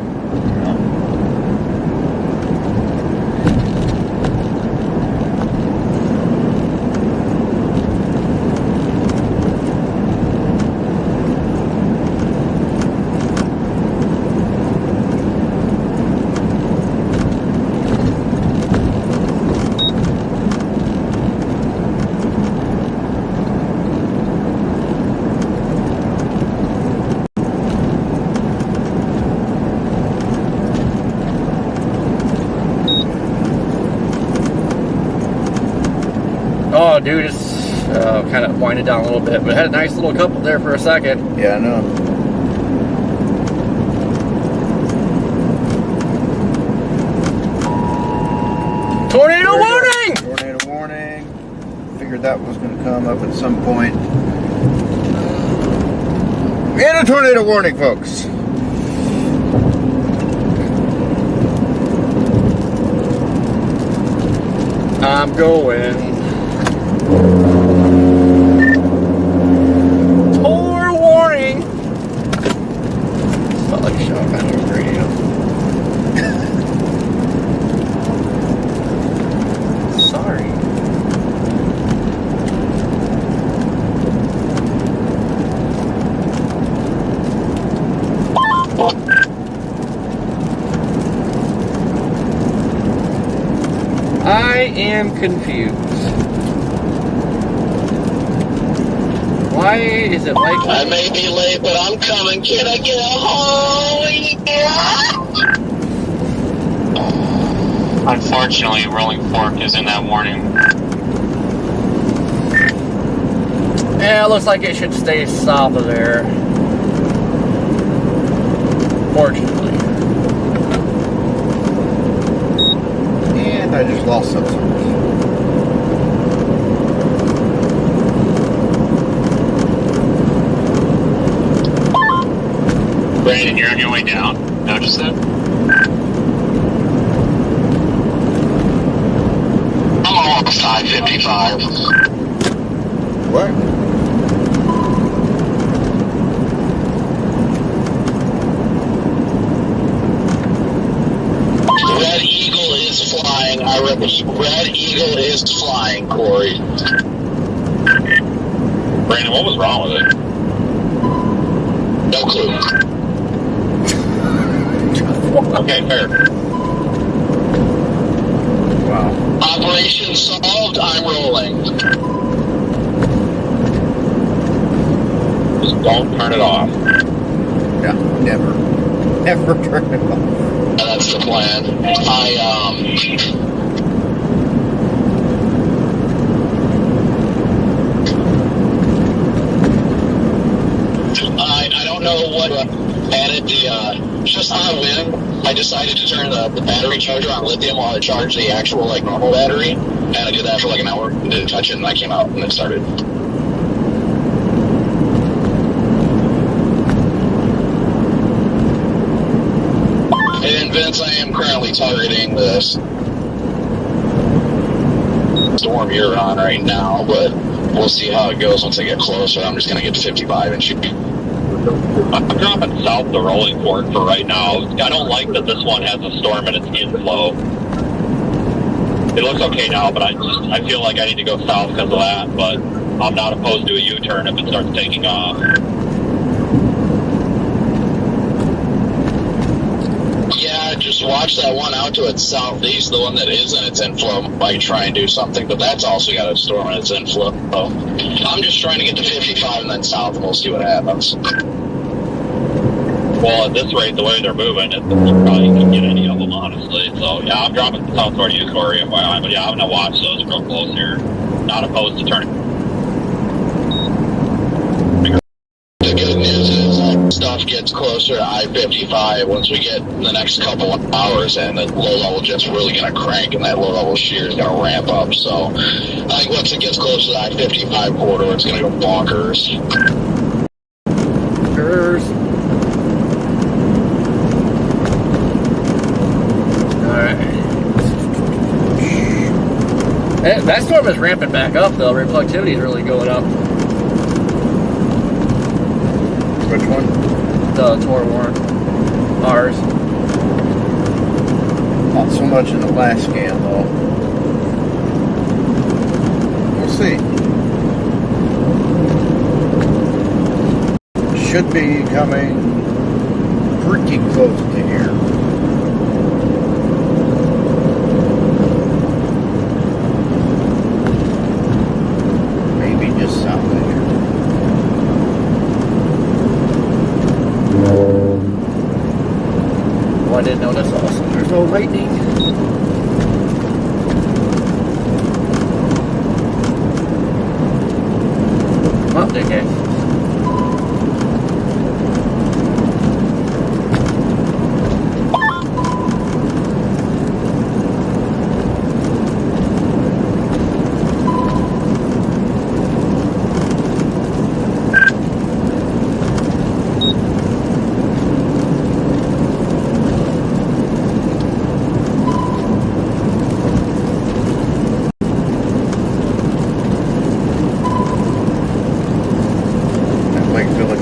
Oh, dude, it's kind of winded down a little bit, but it had a nice little couple there for a second. Yeah, I know. Tornado warning! Tornado warning. Figured that was going to come up at some point. And a tornado warning, folks. I'm going. Tor warning! Felt like a show on the radio. Sorry. I am confused. Why is it like I may be late, but I'm coming. Can I get home? Unfortunately, Rolling Fork is in that warning. Yeah, it looks like it should stay south of there. Fortunately. And I just lost some service. Brandon, you're on your way down. Notice that? I'm on 555. What? Red Eagle is flying. I repeat, Red Eagle is flying, Corey. Brandon, what was wrong with it? No clue. Okay, fair. Wow. Operation solved. I'm rolling. Just don't turn it off. Yeah, never. Never turn it off. That's the plan. I don't know what added the just on a whim. I decided to turn the battery charger on lithium while I charged the actual normal battery, and I did that for an hour. Didn't touch it, and I came out and it started. currently targeting this storm you're on right now, but we'll see how it goes once I get closer. I'm just going to get to 55 and shoot. I'm dropping south the rolling fork for right now. I don't like that this one has a storm in its inflow. It looks okay now, but I feel like I need to go south because of that, but I'm not opposed to a U-turn if it starts taking off. Yeah, just watch that one out to its southeast, the one that is in its inflow might try and do something, but that's also got a storm in its inflow. So I'm just trying to get to 55 and then south, and we'll see what happens. Well, at this rate, the way they're moving, you probably can get any of them, honestly. So, yeah, I'm dropping south toward you, Corey, FYI. But, yeah, I'm going to watch those real close here. Not opposed to turning. The good news is stuff gets closer to I-55 once we get the next couple of hours, and the low-level jet's really going to crank, and that low-level shear is going to ramp up. So I think once it gets closer to the I-55 corridor, it's going to go bonkers. That storm is ramping back up, though. Reflectivity is really going up. Which one? The Tor Warren. Ours. Not so much in the last scan, though. We'll see. Should be coming pretty close to here. Just south of here. Oh, I didn't notice also. There's no lightning. Come up, DK.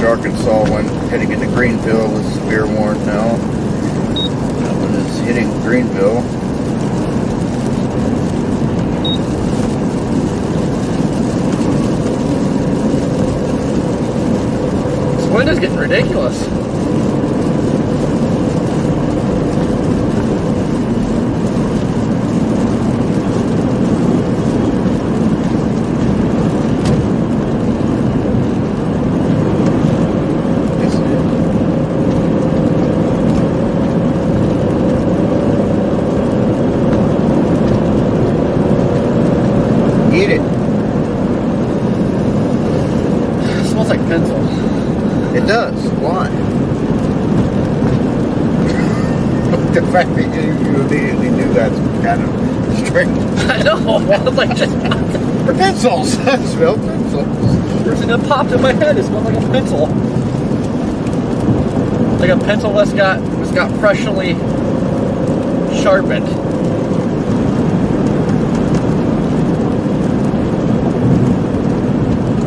Arkansas one heading into Greenville is severe warrant now. That one is hitting Greenville. This wind is getting ridiculous. Eat it. It smells like pencil. It does. Why? The fact that you immediately knew that's kind of strange. I know. I was like, just For pencils. I smell pencils. first thing that popped in my head. It smelled like a pencil. Like a pencil that's got freshly sharpened.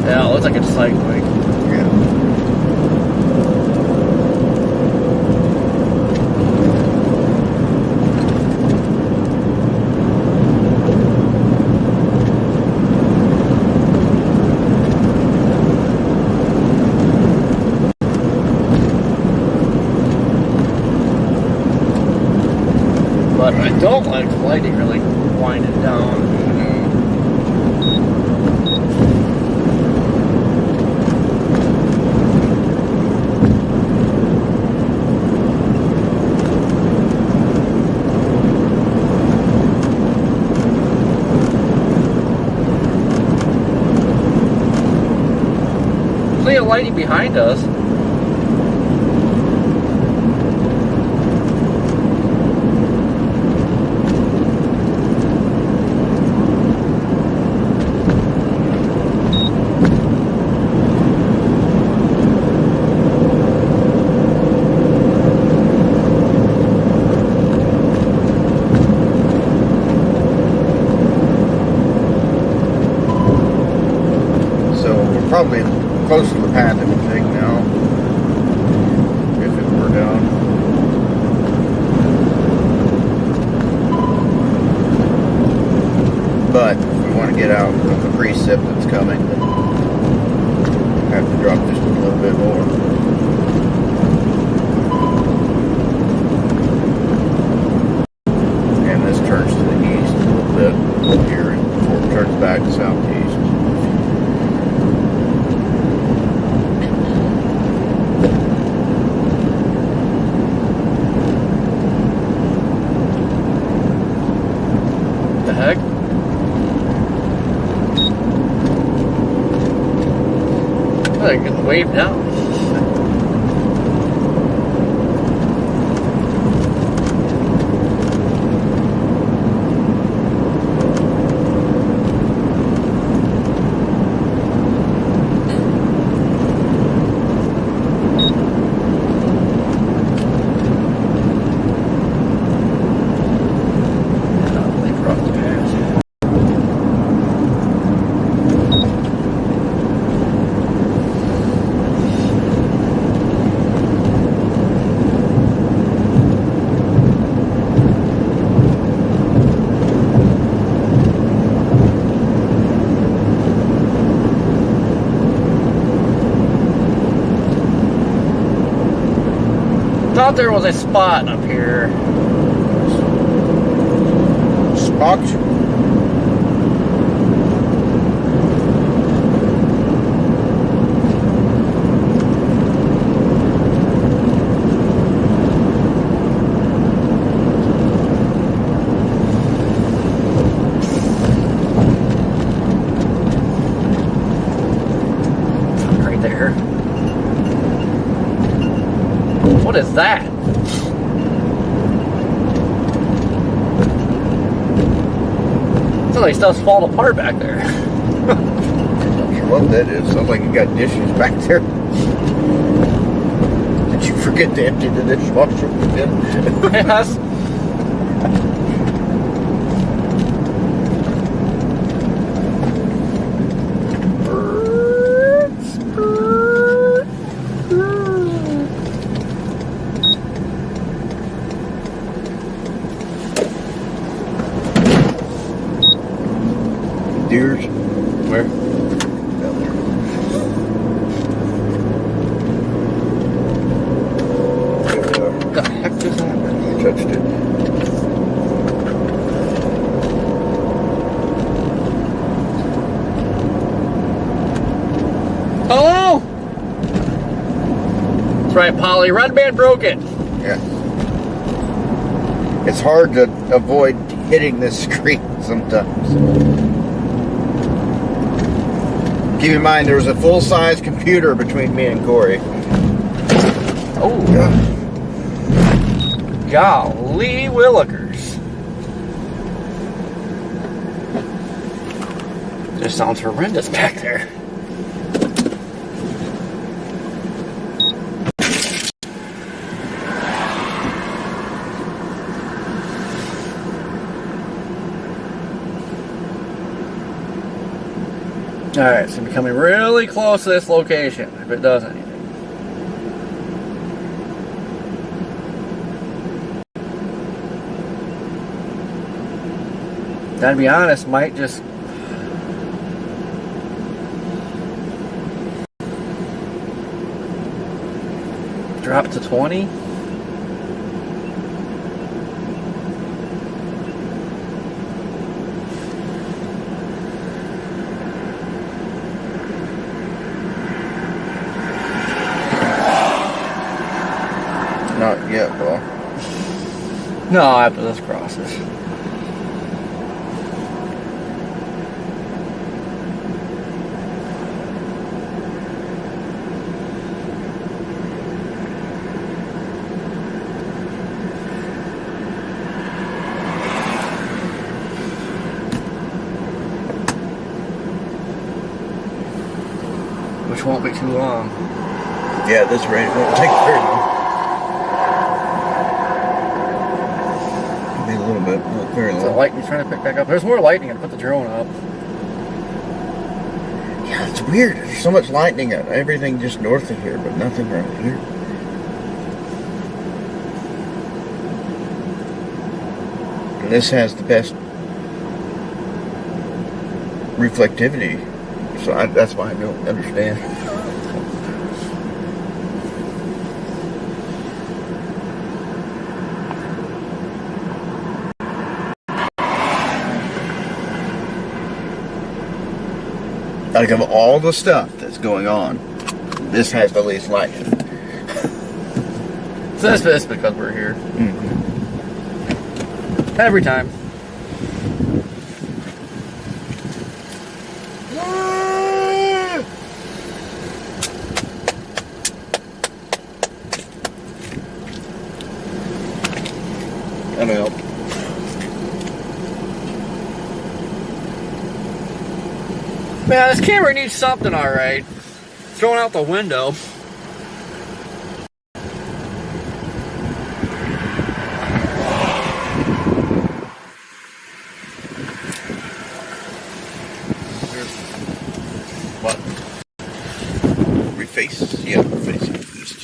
Yeah, it looks like it's cycling. Yeah. But I don't like the lighting really winding down. Plenty of lighting behind us. probably close to the path it would take now. If it were down. But if we want to get out of the precip that's coming, then we'll have to drop just a little bit more. And this turns to the east a little bit here before it turns back to southeast. The heck? I can wave down. Thought there was a spot up here. Spot? Right there. What is that? Sounds like stuff's falling apart back there. Not sure what that is. Sounds like you got dishes back there. Did you forget to empty the dishwasher again? Yes. Deers? Where? Down there. What the heck is that? I touched it. Hello? That's right, Polly. Red man broke it. Yeah. It's hard to avoid hitting this screen sometimes. Keep in mind, there's a full-size computer between me and Corey. Oh. Golly willikers. Just sounds horrendous back there. Alright, so we're coming really close to this location, if it does anything. Gotta be honest, might just drop to 20. Not yet, bro. No, after this crosses. Which won't be too long. Yeah, this rain won't take very long. Maybe a little bit, not very Is the long. lightning trying to pick back up? There's more lightning. I put the drone up. Yeah, it's weird. There's so much lightning at everything just north of here, but nothing right here. And this has the best reflectivity, so that's why I don't understand. Out of all the stuff that's going on, this has the least lightning. So that's because we're here. Mm-hmm. Every time. I'm out. Man, this camera needs something, alright. Throwing out the window. What? Reface? Yeah, reface it first.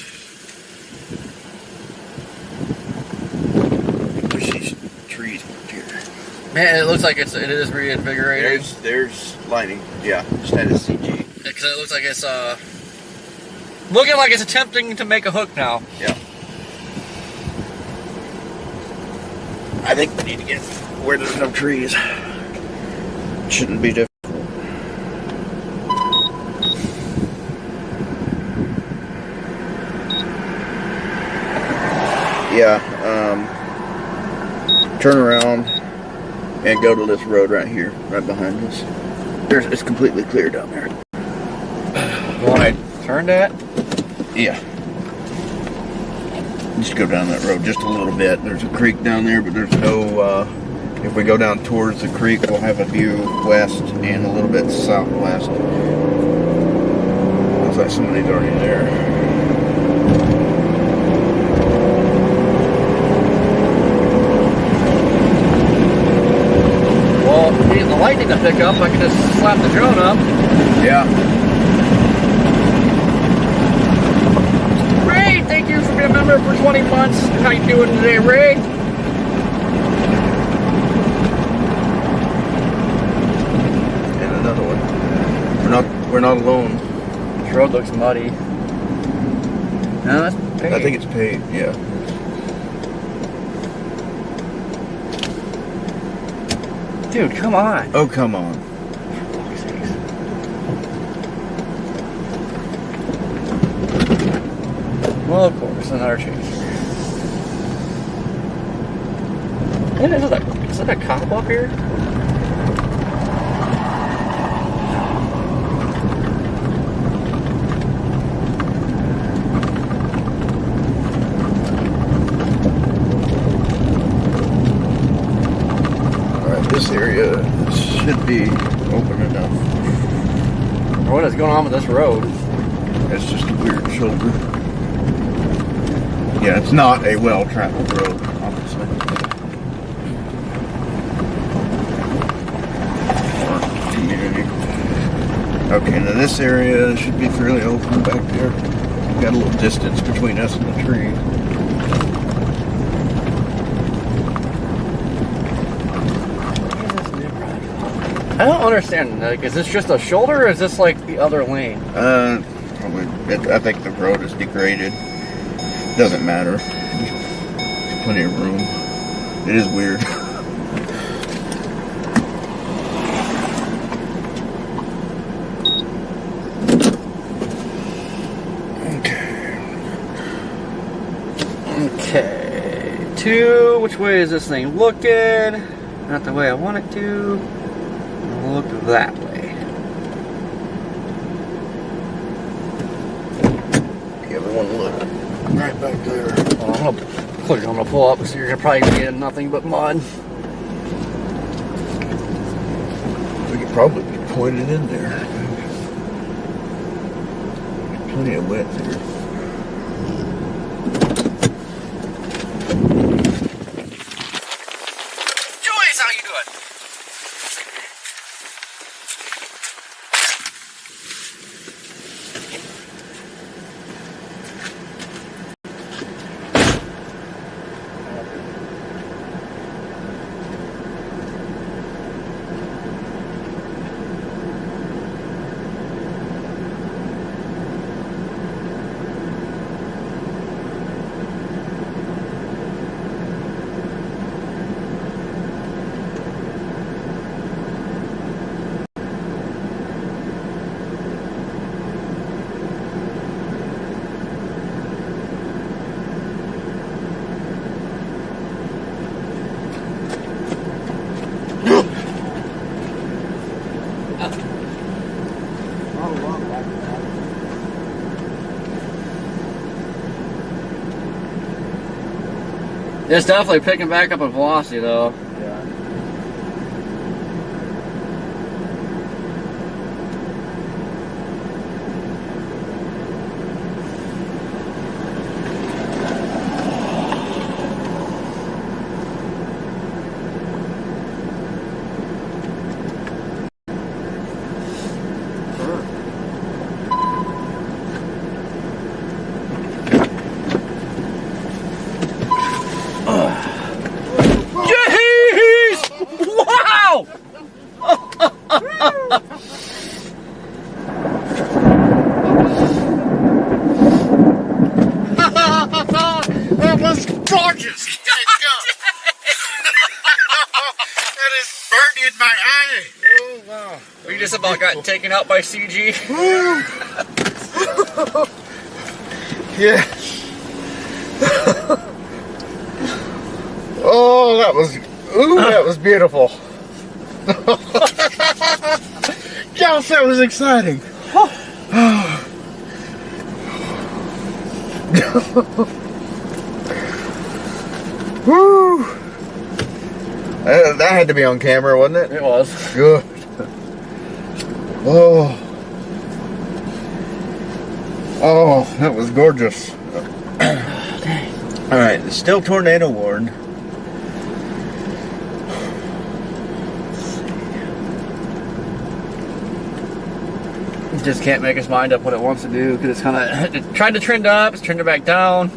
Push these trees up here. Man, it looks like it is reinvigorating. There's lighting. Yeah, just had a CG. Because it looks like it's looking like it's attempting to make a hook now. Yeah. I think we need to get where there's no trees. Shouldn't be difficult. Yeah, turn around and go to this road right here, right behind us. It's completely clear down there. Want I turn that? Yeah. Just go down that road just a little bit. There's a creek down there, but there's no, if we go down towards the creek, we'll have a view west and a little bit southwest. Looks like somebody's already there. Well, needing the lightning to pick up, I can just slap the drone up. Yeah. Ray, thank you for being a member for 20 months. How you doing today, Ray? And another one. We're not alone. This road looks muddy. No, that's paved. I think it's paved, yeah. Dude, come on. Oh, come on. Well, of course, another chase. And is that a cop up here? Alright, this area should be open enough. What is going on with this road? It's just a weird shoulder. Yeah, it's not a well-traveled road, obviously. Or community. Okay, now this area should be fairly open back there. We've got a little distance between us and the tree. I don't understand. Like, is this just a shoulder, or is this like the other lane? Probably. I think the road is degraded. Doesn't matter. There's plenty of room. It is weird. Okay. 2. Which way is this thing looking? Not the way I want it to. Look that way. Give everyone look. Right back there. Well, I'm gonna pull up, so you're gonna probably get nothing but mud. We could probably point it in there. Plenty of width here. Joyce, how you doing? It's definitely picking back up in velocity though. Yeah. Wow! That was gorgeous. That is burning in my eye. Oh wow. We just about got taken out by CG. Yeah. Oh, that was beautiful. Gosh, that was exciting. Woo! That had to be on camera, wasn't it? It was. Good. Oh. Oh, that was gorgeous. All right, it's still tornado warned. It just can't make its mind up what it wants to do because it's kind of it tried to trend up, it's trending back down.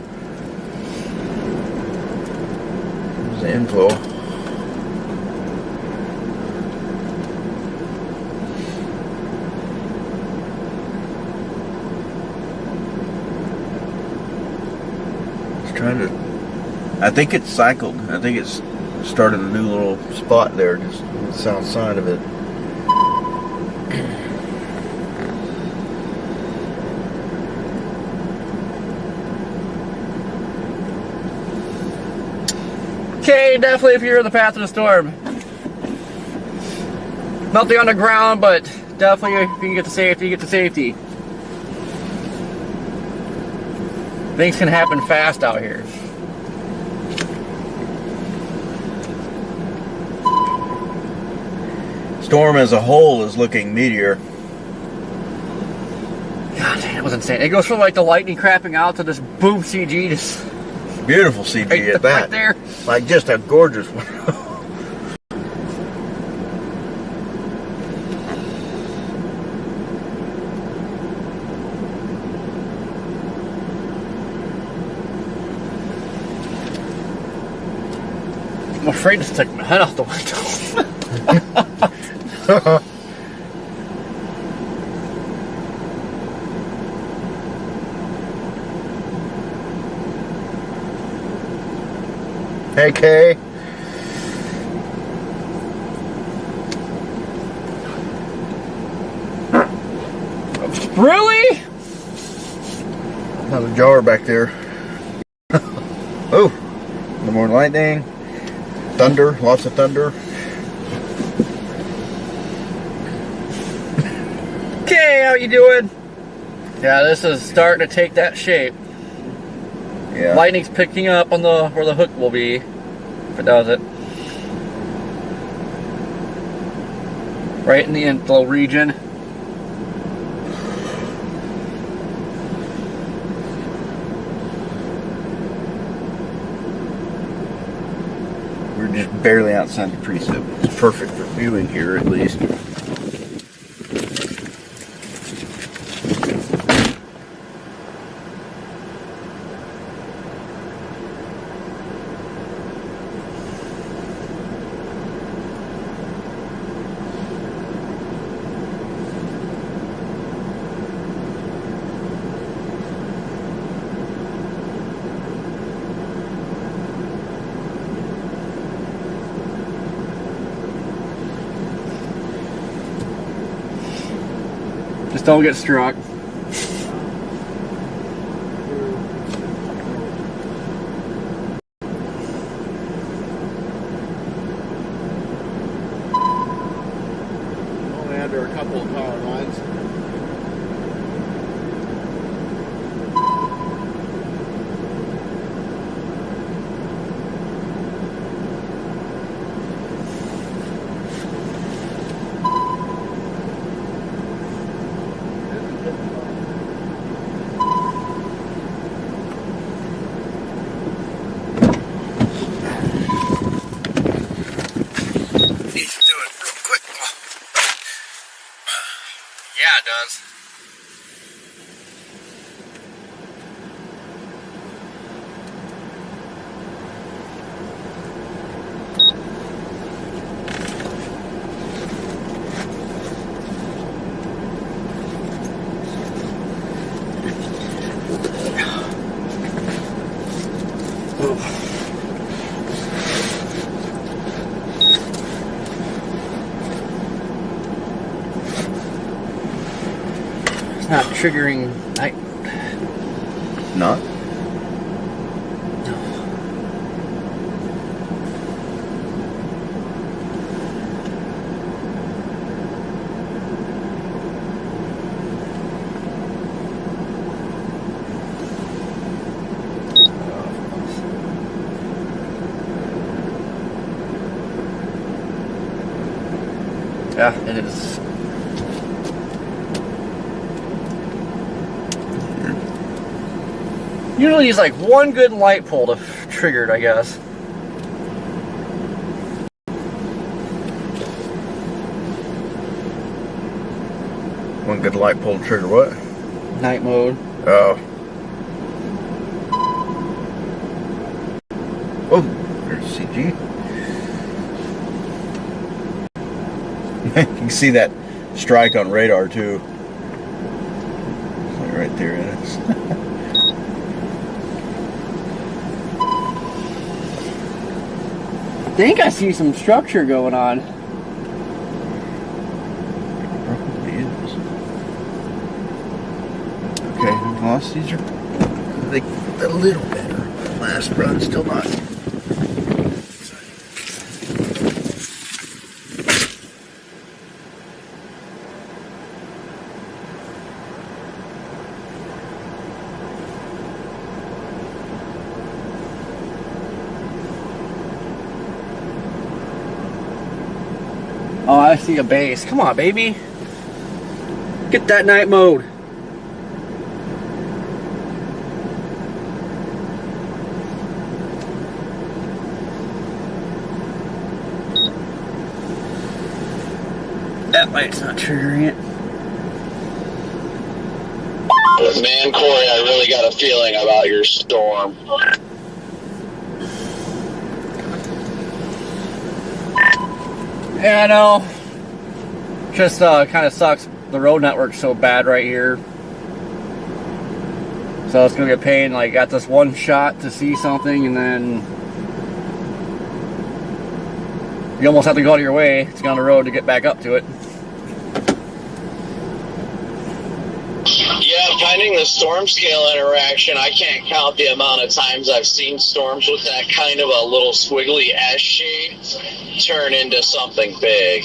There's the inflow. Trying to, I think it's cycled. I think it's started a new little spot there, just on the south side of it. Okay, definitely if you're in the path of the storm. Nothing on the ground, but definitely if you can get to safety, get to safety. Things can happen fast out here. Storm as a whole is looking meteor. God damn, it was insane. It goes from like the lightning crapping out to this boom CG just Beautiful CG right, at that. right there. Like just a gorgeous one. I'm afraid to stick my head out the window. Hey, Kay. Really? Another jar back there. Oh, no more lightning. Thunder, lots of thunder. Okay, how you doing? Yeah, this is starting to take that shape. Yeah. Lightning's picking up on the where the hook will be, if it does it. Right in the inflow region. We're just barely outside the precip. It's perfect for viewing here, at least. Just don't get struck. Only had under a couple of power lines. Yeah, it does. It's not triggering. Not? Yeah, it is. Usually it's like one good light pull to trigger it, I guess. One good light pull to trigger what? Night mode. Oh. Oh, there's CG. You can see that strike on radar too. Like right there it is. I think I see some structure going on. Probably is. Okay, velocities are like a little better. Last run, still not. Oh, I see a base. Come on, baby. Get that night mode. That light's not triggering it. Man, Corey, I really got a feeling about your storm. Yeah, I know. Just kind of sucks. The road network's so bad right here. So it's gonna be a pain. Like, got this one shot to see something, and then you almost have to go out of your way to get on the road to get back up to it. Yeah, finding the storm scale interaction, I can't count the amount of times I've seen storms with that kind of a little squiggly S shape turn into something big.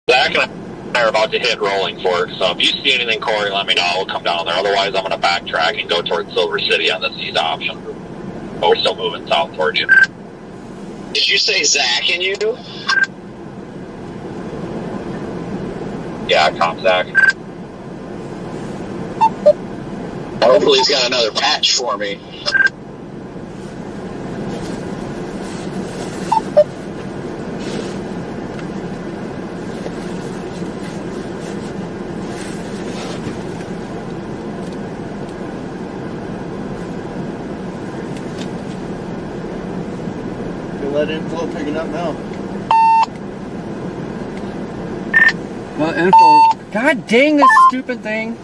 Zach and I are about to hit Rolling Fork, so if you see anything, Corey, let me know. I'll come down there. Otherwise, I'm going to backtrack and go towards Silver City on this east option. But we're still moving south towards you. Did you say Zach and you? Yeah, comp Zach. Hopefully he's got another patch for me. Let inflow picking up now. Well, info. God dang this stupid thing.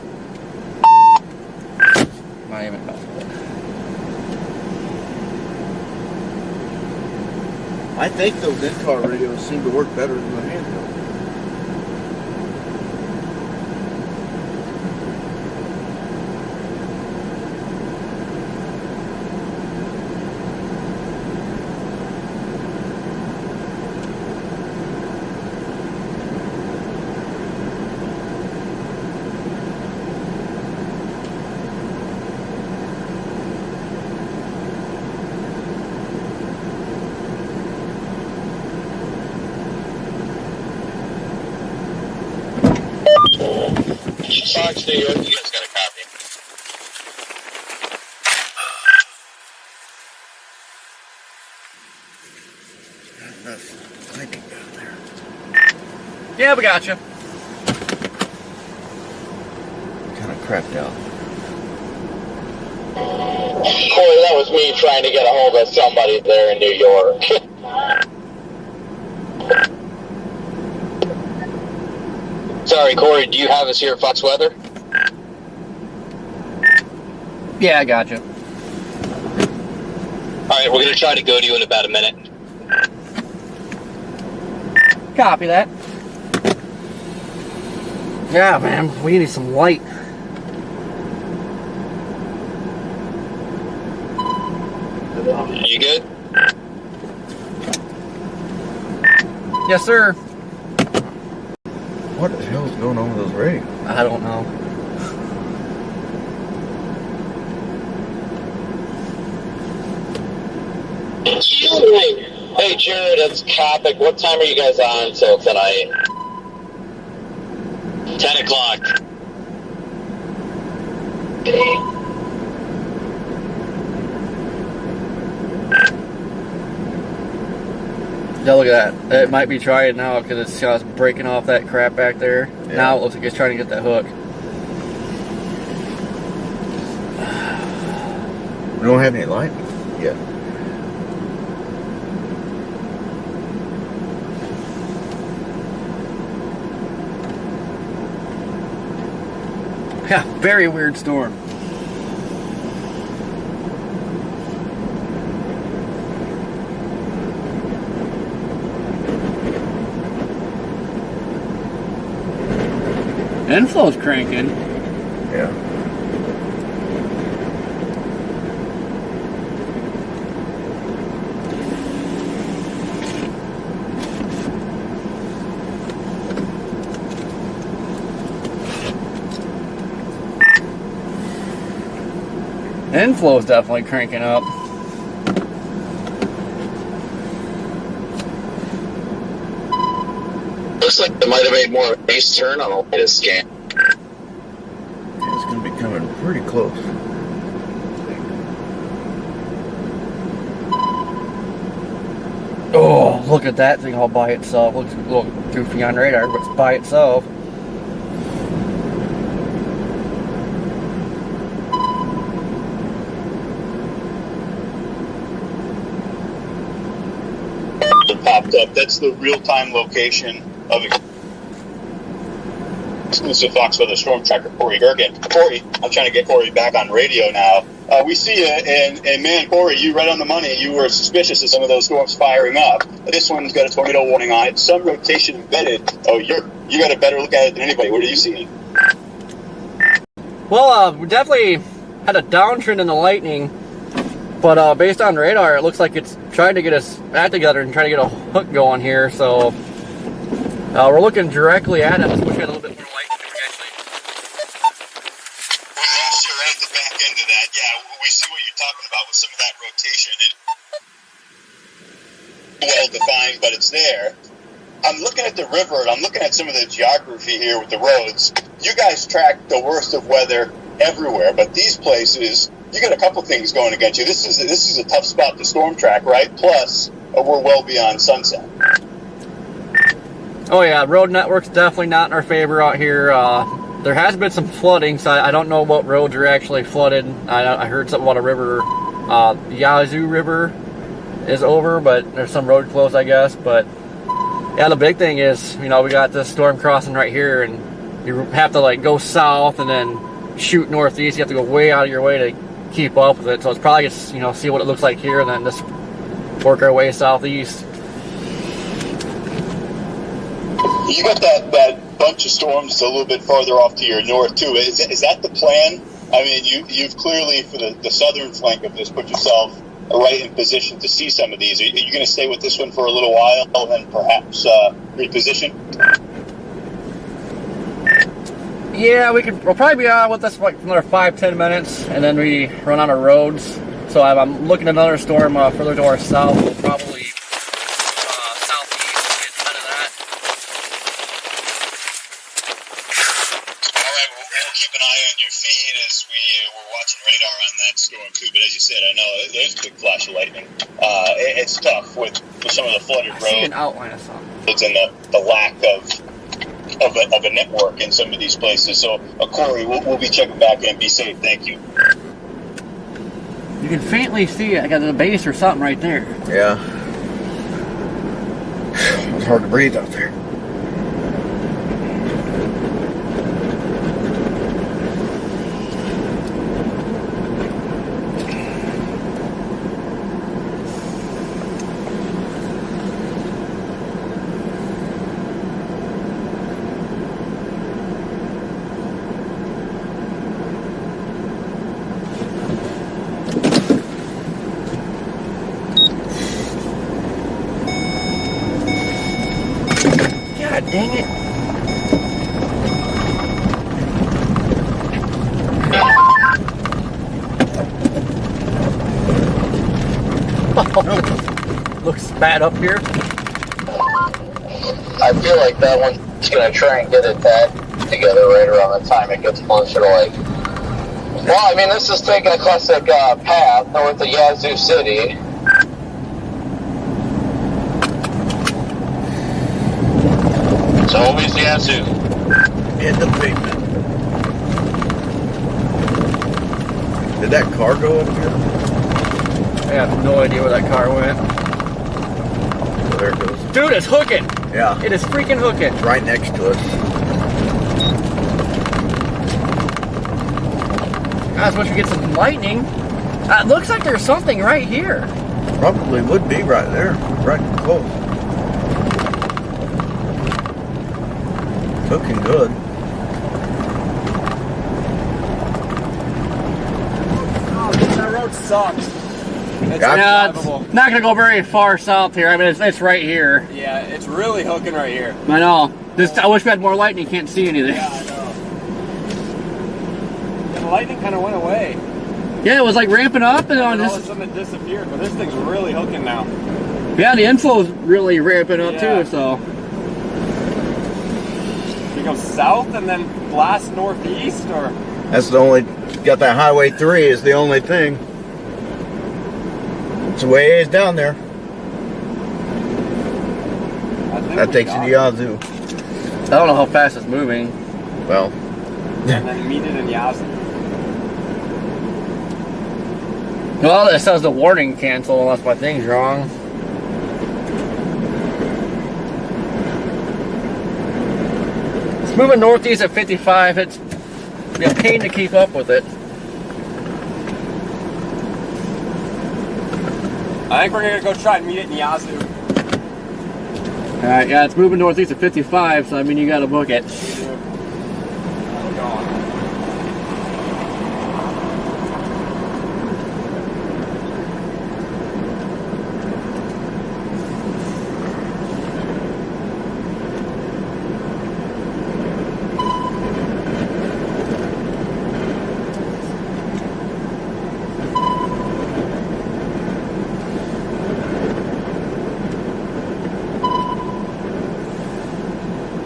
Not even possible. I think those in-car radios seem to work better than the handheld. Fox, New York. You guys got a copy. Enough lightning down there. Yeah, we got you. Kind of crapped out. Corey, that was me trying to get a hold of somebody there in New York. Sorry, Corey, do you have us here at Fox Weather? Yeah, I got you. Alright, we're going to try to go to you in about a minute. Copy that. Yeah, man, we need some light. You good? Yes, sir. What the hell is going on with those radios? I don't know. Hey, Jared, it's Kopic. What time are you guys on until tonight? 10 o'clock. Yeah, look at that. It might be trying now because it's just breaking off that crap back there. Yeah. Now it looks like it's trying to get that hook. We don't have any lightning yet. Yeah, very weird storm. Inflow's cranking. Yeah. Inflow's definitely cranking up. Looks like they might have made more of a base turn on the latest scan. Yeah, it's going to be coming pretty close. Oh, look at that thing all by itself. Looks a little goofy on radar, but it's by itself. Popped up. That's the real-time location of exclusive Fox Weather Storm Tracker, Corey Gergen. Corey, I'm trying to get Corey back on radio now. We see you, and man, Corey, you right on the money. You were suspicious of some of those storms firing up. This one's got a tornado warning on it. Some rotation embedded. Oh, you got a better look at it than anybody. What are you seeing? Well, we definitely had a downtrend in the lightning, but based on radar, it looks like it's trying to get us act together and trying to get a hook going here. So we're looking directly at it. Let's wish we had a little bit more light actually. We lost you right at the back end of that. Yeah, we see what you're talking about with some of that rotation. It's well defined, but it's there. I'm looking at the river, and I'm looking at some of the geography here with the roads. You guys track the worst of weather everywhere, but these places, you got a couple things going against you. This is a tough spot to storm track, right? Plus, we're well beyond sunset. Oh yeah, road network's definitely not in our favor out here. There has been some flooding, so I don't know what roads are actually flooded. I heard something about a river, Yazoo River is over, but there's some road closed, I guess. But yeah, the big thing is, you know, we got this storm crossing right here, and you have to like go south and then shoot northeast. You have to go way out of your way to keep up with it. So it's probably just, you know, see what it looks like here and then just work our way southeast. You got that bunch of storms a little bit farther off to your north too. Is that the plan? I mean, you've clearly, for the southern flank of this, put yourself right in position to see some of these. Are you going to stay with this one for a little while and then perhaps reposition? Yeah, we'll probably be on with this for like another 5-10 minutes, and then we run out of roads. So I'm looking at another storm further to our south. We'll probably southeast get ahead of that. All right, we'll keep flash of lightning. It's tough with some of the flooded I see an roads outline of something. and the lack of a network in some of these places. So, Corey, we'll be checking back in. Be safe. Thank you. You can faintly see it. I got the base or something right there. Yeah. It's hard to breathe out there. God dang it. Looks bad up here. I feel like that one's gonna try and get it back together right around the time it gets closer to like. Well, I mean, this is taking a classic path north of Yazoo City. It's always Yazoo. In the pavement. Did that car go up here? I have no idea where that car went. Oh, there it goes. Dude, it's hooking. Yeah. It is freaking hooking. Right next to us. Guys, once we get some lightning, it looks like there's something right here. Probably would be right there. Right close. Looking good. That road sucks. It's Yeah, It's drivable. not gonna go very far south here. I mean, it's right here. Yeah, it's really hooking right here. I know. I wish we had more lightning. Can't see anything. Yeah, I know. And the lightning kind of went away. Yeah, it was like ramping up and on And all of a this. sudden it disappeared, but this thing's really hooking now. Yeah, the inflow's really ramping up Yeah. too. So You go south and then blast northeast, or That's the only, got that Highway 3 is the only thing. It's a ways down there. I think That we takes you got to it. Yazoo. I don't know how fast it's moving. Well, And then meet it in Yazoo. Well, it says the warning cancel unless my thing's wrong. It's moving northeast at 55. It's be a pain to keep up with it. I think we're gonna go try and meet it in Yazoo. All right, yeah, it's moving northeast at 55. So I mean, you got to book it. We're going.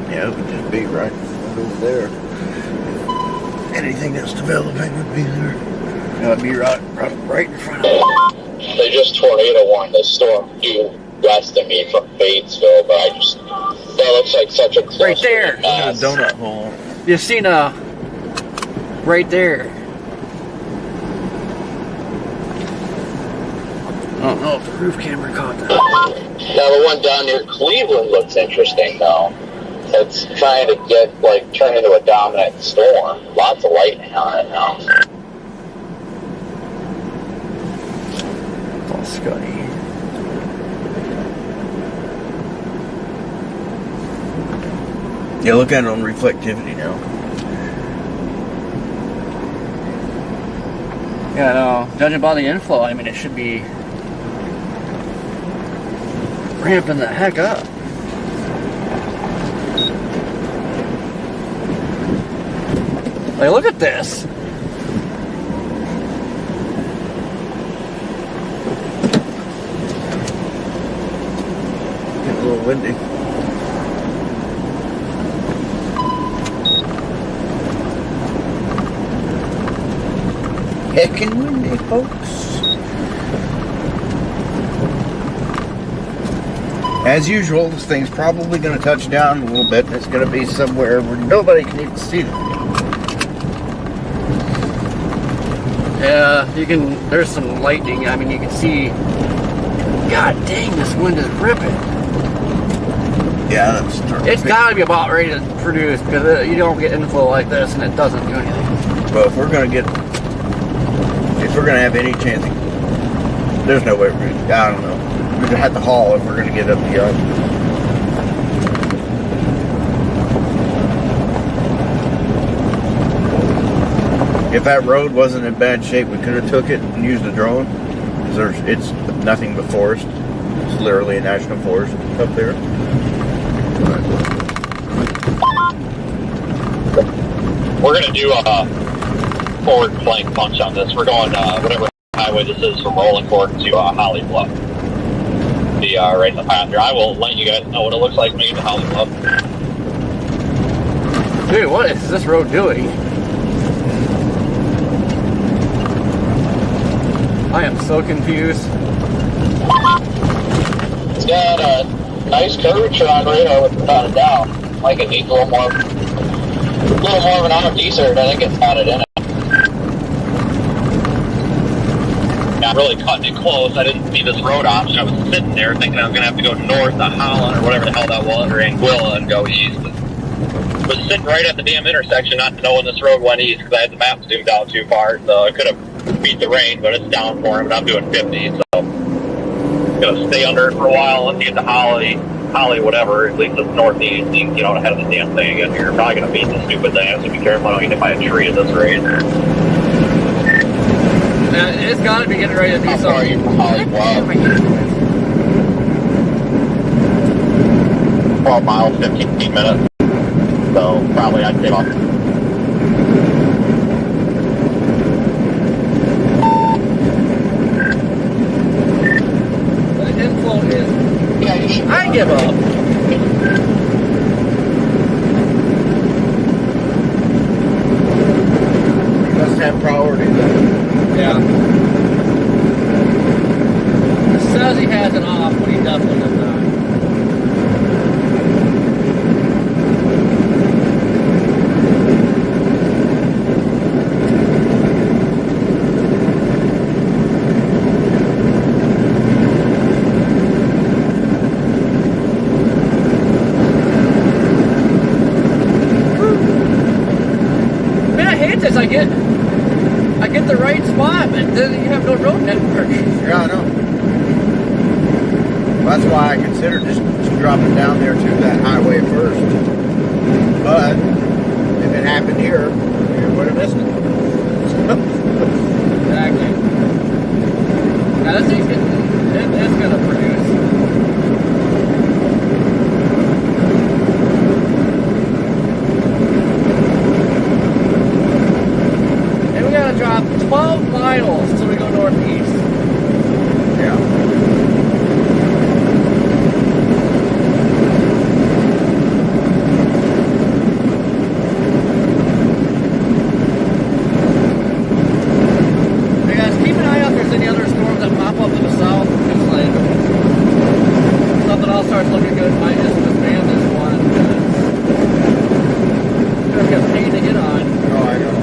yeah, it would just be right over there. Anything that's developing would be there. It would be right in front of it. They just tornado warned the storm due west of me from Batesville, but that looks like such a close Right there. Look at a donut hole. You seen right there. I don't know if the roof camera caught that. Now the one down near Cleveland looks interesting though. It's trying to turn into a dominant storm. Lots of lightning on it now. It's all scuddy. Yeah, look at it on reflectivity now. Yeah, no. Judging by the inflow, I mean, it should be ramping the heck up. Like, look at this. Getting a little windy. Heckin' windy, folks. As usual, this thing's probably going to touch down a little bit. It's going to be somewhere where nobody can even see it. Yeah, you can, there's some lightning. I mean, you can see, god dang, this wind is ripping. Yeah, that's starting. It's got to be about ready to produce because you don't get inflow like this and it doesn't do anything. Well, if we're going to have any chance, there's no way we're going to, I don't know. We're going to have to haul if we're going to get up the yard. If that road wasn't in bad shape, we could have took it and used a drone. Because it's nothing but forest. It's literally a national forest up there. We're going to do a forward flank punch on this. We're going whatever highway this is from Rolling Fork to Holly Bluff. Be right in the path here. I will let you guys know what it looks like when we get to Holly Bluff. Dude, what is this road doing? I am so confused. It's got a nice curvature on radar with it on it down. Like it needs a little more of an RFD cert. I think it's got it in it. I'm really cutting it close. I didn't see this road option. I was sitting there thinking I was going to have to go north to Holland or whatever the hell that was, or Anguilla, and go east. I was sitting right at the damn intersection not knowing this road went east because I had the map zoomed out too far, so I could have beat the rain, but it's down for him, and I'm doing 50, so I'm going to stay under it for a while unless you get to Holly, whatever, at least it's northeast, you can get out ahead of the damn thing again here. You're probably going to beat this stupid thing, so be careful I don't get hit by a tree at this rate. It's got to be getting ready to be How far are you from Holly Bluff? 12 miles, 15 minutes, so probably I'd take off. The inflow is, Yeah, you should. I give up. Must have priority then. Yeah. It says he has it off, but he definitely does not. Man, I hate this. I get the right spot, but then you have no road network. Yeah, I know. Well, that's why I considered just dropping down there to that highway first. But if it happened here, we would have missed it. Exactly. Now this thing's it's gonna produce. And we gotta drop 12 miles until we go northeast. Yeah. Hey guys, keep an eye out if there's any other storms that pop up to the south. It's like something else starts looking good. Might just disband this one because it's a pain to get on. Oh, I know.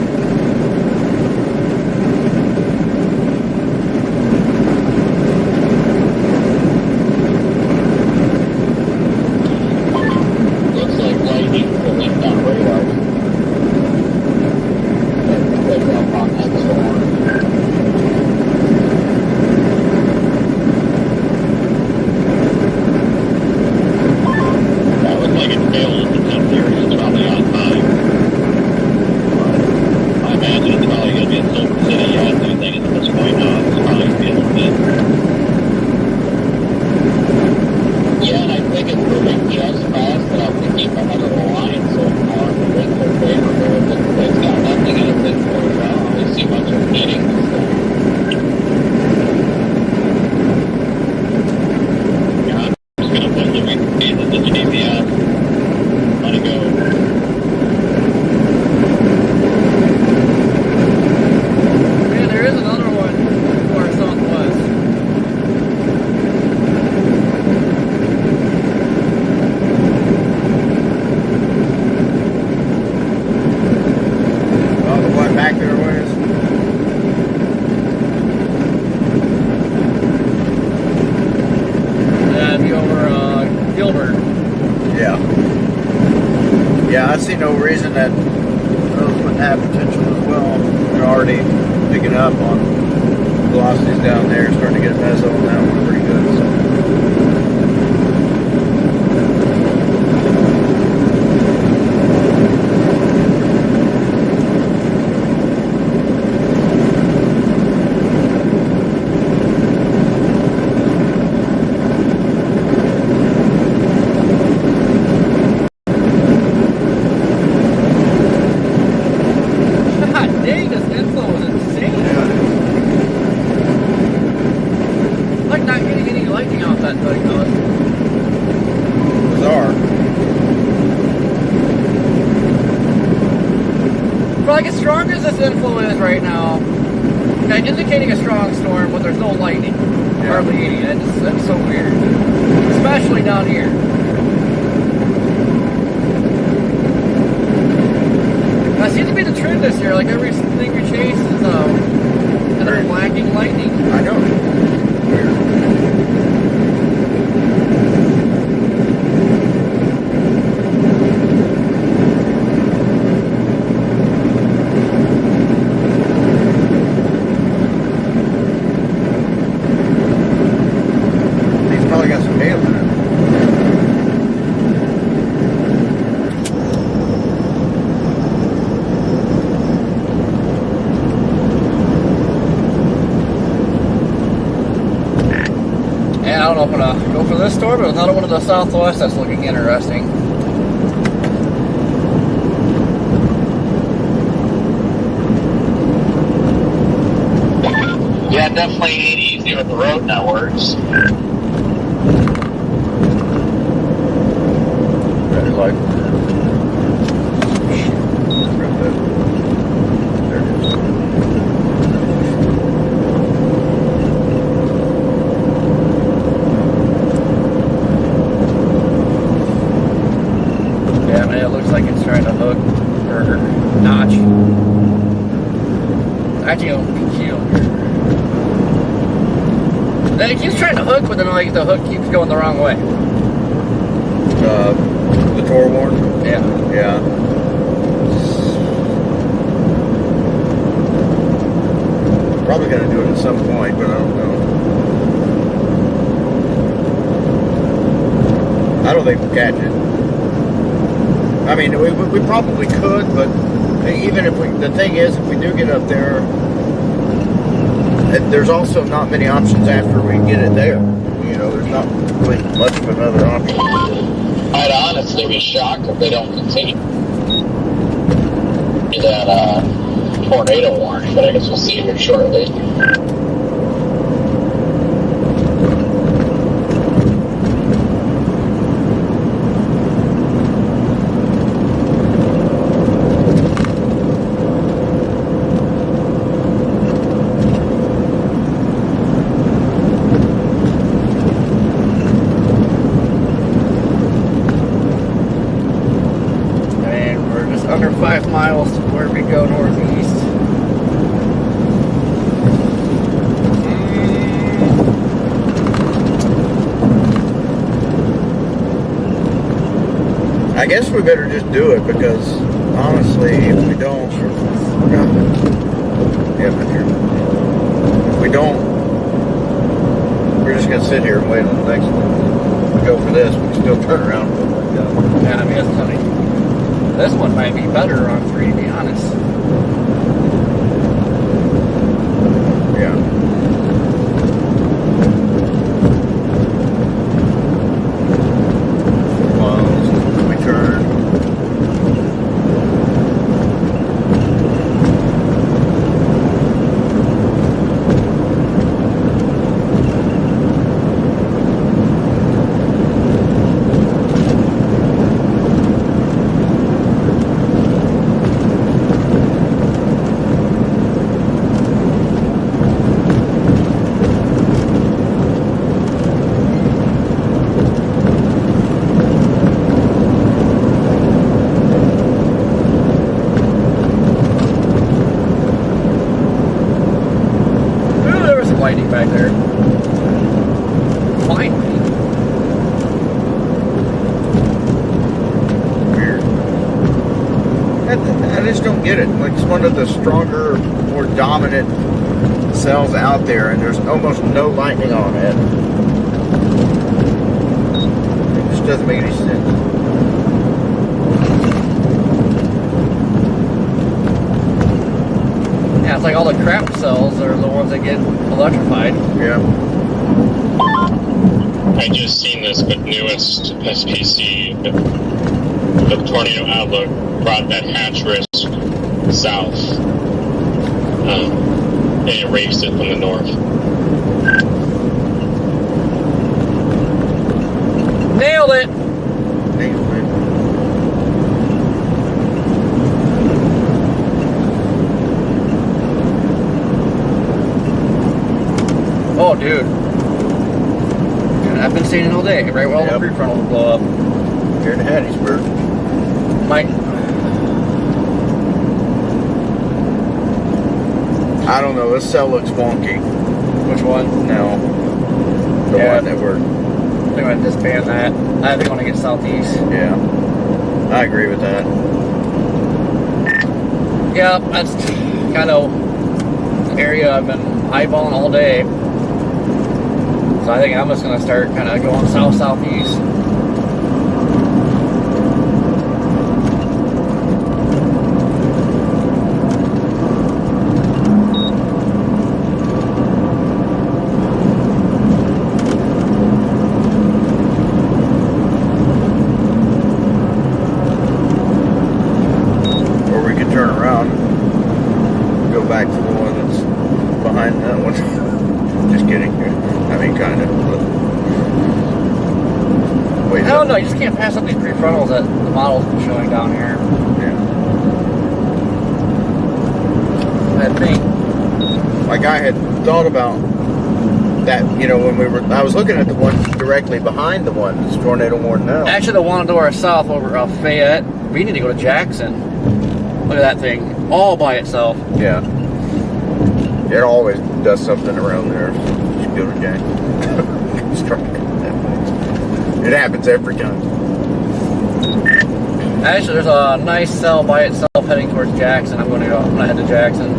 Looks like lightning linked on radar. That's up on that storm. Yeah, it'd be over Gilbert. Yeah. Yeah, I see no reason that those wouldn't have potential as well. They're already picking up on velocities down there, starting to get a mezzo on that one pretty good. So. Dang, this inflow is insane. Yeah. Like not getting any lightning off that thing, though. Bizarre. For like as strong as this inflow is right now, like indicating a strong storm, but there's no lightning. Yeah. Hardly any. That's so weird. Especially down here. That seems to be the trend this year. Like everything we chase is and they're lacking lightning. I know. Weird. He's probably got some hail in it. And I don't know if I'm gonna go for this storm, but another one of the southwest that's looking interesting. Yeah, definitely ain't easy with the road networks. Very light. There it is. Yeah, man, it looks like it's trying to hook or notch. Actually, on PQ. Then it keeps trying to hook, but then like the hook keeps going the wrong way. The Tor warn? Yeah. Yeah. Probably gonna do it at some point, but I don't know. I don't think we'll catch it. I mean, we probably could, but even if the thing is, if we do get up there, there's also not many options after we get it there. You know, there's not really much of another option. I'd honestly be shocked if they don't continue that tornado warning, but I guess we'll see here shortly. And we're just under 5 miles to where we go northeast. I guess we better just do it because honestly, if we don't, if we don't, we're just gonna sit here and wait on the next one. If we go for this, we can still turn around and go back down. Yeah, I mean, it's funny. This one might be better on 3, to be honest. Yeah. don't get it. Like, it's one of the stronger, more dominant cells out there, and there's almost no lightning on it. It just doesn't make any sense. Yeah, it's like all the crap cells are the ones that get electrified. Yeah. I just seen this with newest SPC. The tornado outlook brought that hatch risk south. And erased it from the north. Nailed it! Oh, dude. I've been seeing it all day, right? Well, Yep. the prefrontal will blow up. Here in Hattiesburg. Mike. I don't know. This cell looks wonky. Which one? No. The Yeah. one that we're... I think I want to disband that. I think I want to get southeast. Yeah. I agree with that. Yeah, that's kind of the area I've been eyeballing all day. So I think I'm just going to start kind of going south-southeast. Or we could turn around, go back to the one that's behind that one. Just kidding. I mean, kind of. Wait, I don't know, you just can't pass up these prefrontals that the model's been showing down here. Yeah. I think. Like, I had thought about that, you know, when I was looking at the one directly behind the one that's tornado warned now. Actually, the one to our south over Fayette, we need to go to Jackson. Look at that thing, all by itself. Yeah. It always does something around there. Just go to Jackson. It happens every time. Actually, there's a nice cell by itself heading towards Jackson. I'm gonna head to Jackson.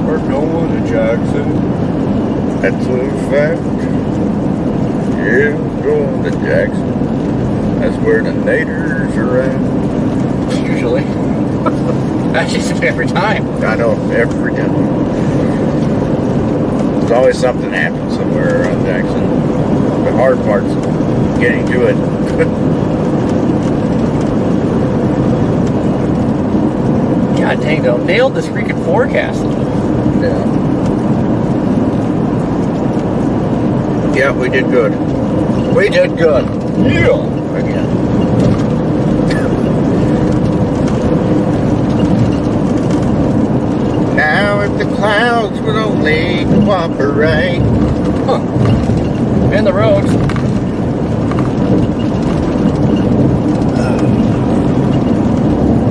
We're going to Jackson. That's a fact. Yeah, we're going to Jackson. That's where the naders are at. Usually. Actually, every time. I know, every time. There's always something happens somewhere around Jackson. The hard part's getting to it. God dang, though. Nailed this freaking forecast. Yeah. Yeah, we did good. We did good. Yeah. Again. Now if the clouds would only cooperate. Huh. And the roads.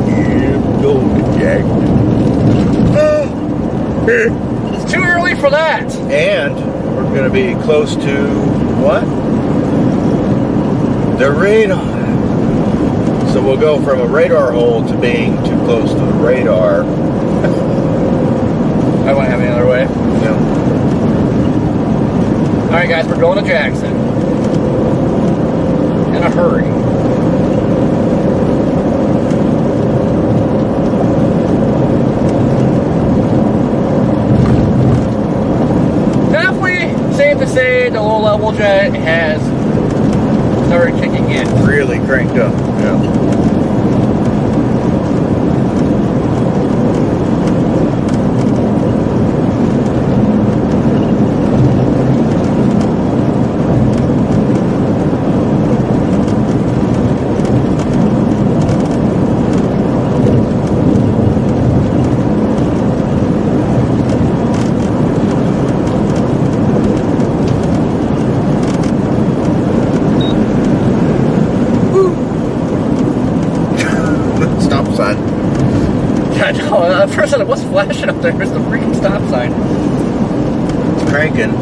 Yeah, go to Jackson. It's too early for that. And we're going to be close to what? The radar. So we'll go from a radar hole to being too close to the radar. I wouldn't have any other way. Yeah. Alright, guys, we're going to Jackson. In a hurry. Definitely safe to say the low level jet has started kicking in. Really cranked up. Yeah. flashing up there. There's the freaking stop sign. It's cranking.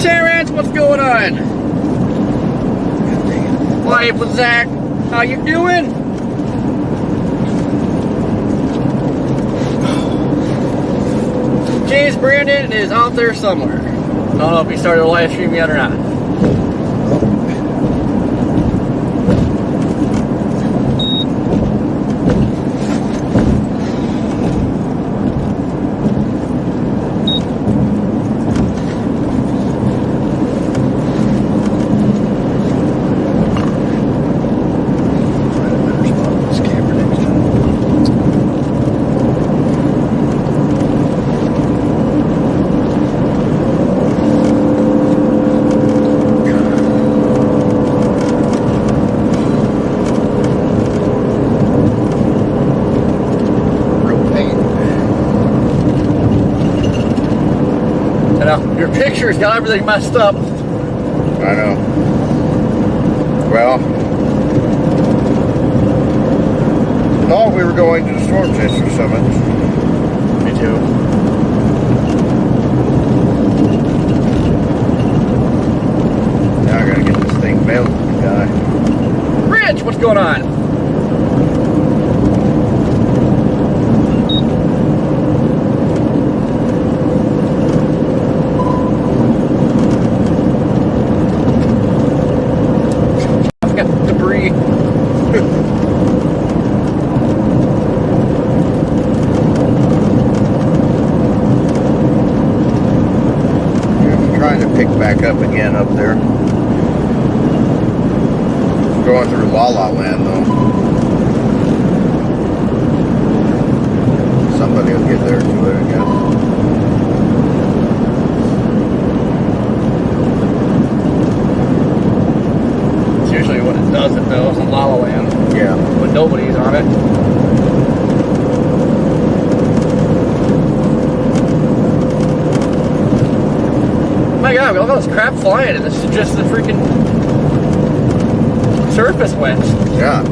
Terrence, what's going on? Life with Zach. How you doing? James Brandon is out there somewhere. I don't know if he started a live stream yet or not. Your picture's got everything messed up. I know. Well, thought we were going to the Storm Chaser Summit. Me too. Now I gotta get this thing mailed to the guy. Rich, what's going on? Back up again up there. Going through La La Land though. Somebody will get there to it, I guess. It's usually what it does, it though, in La La Land. Yeah. But nobody's on it. Oh my god, look at all this crap flying, and this is just the freaking surface winds. Yeah.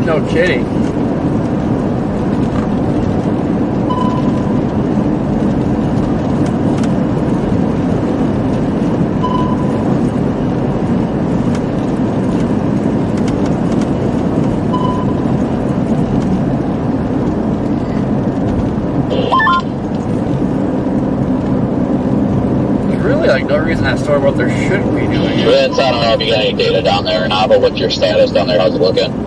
No kidding. There's really like no reason that storm out there shouldn't be doing it. Vince, I don't know if you got any data down there or not, but what's your status down there? How's it looking?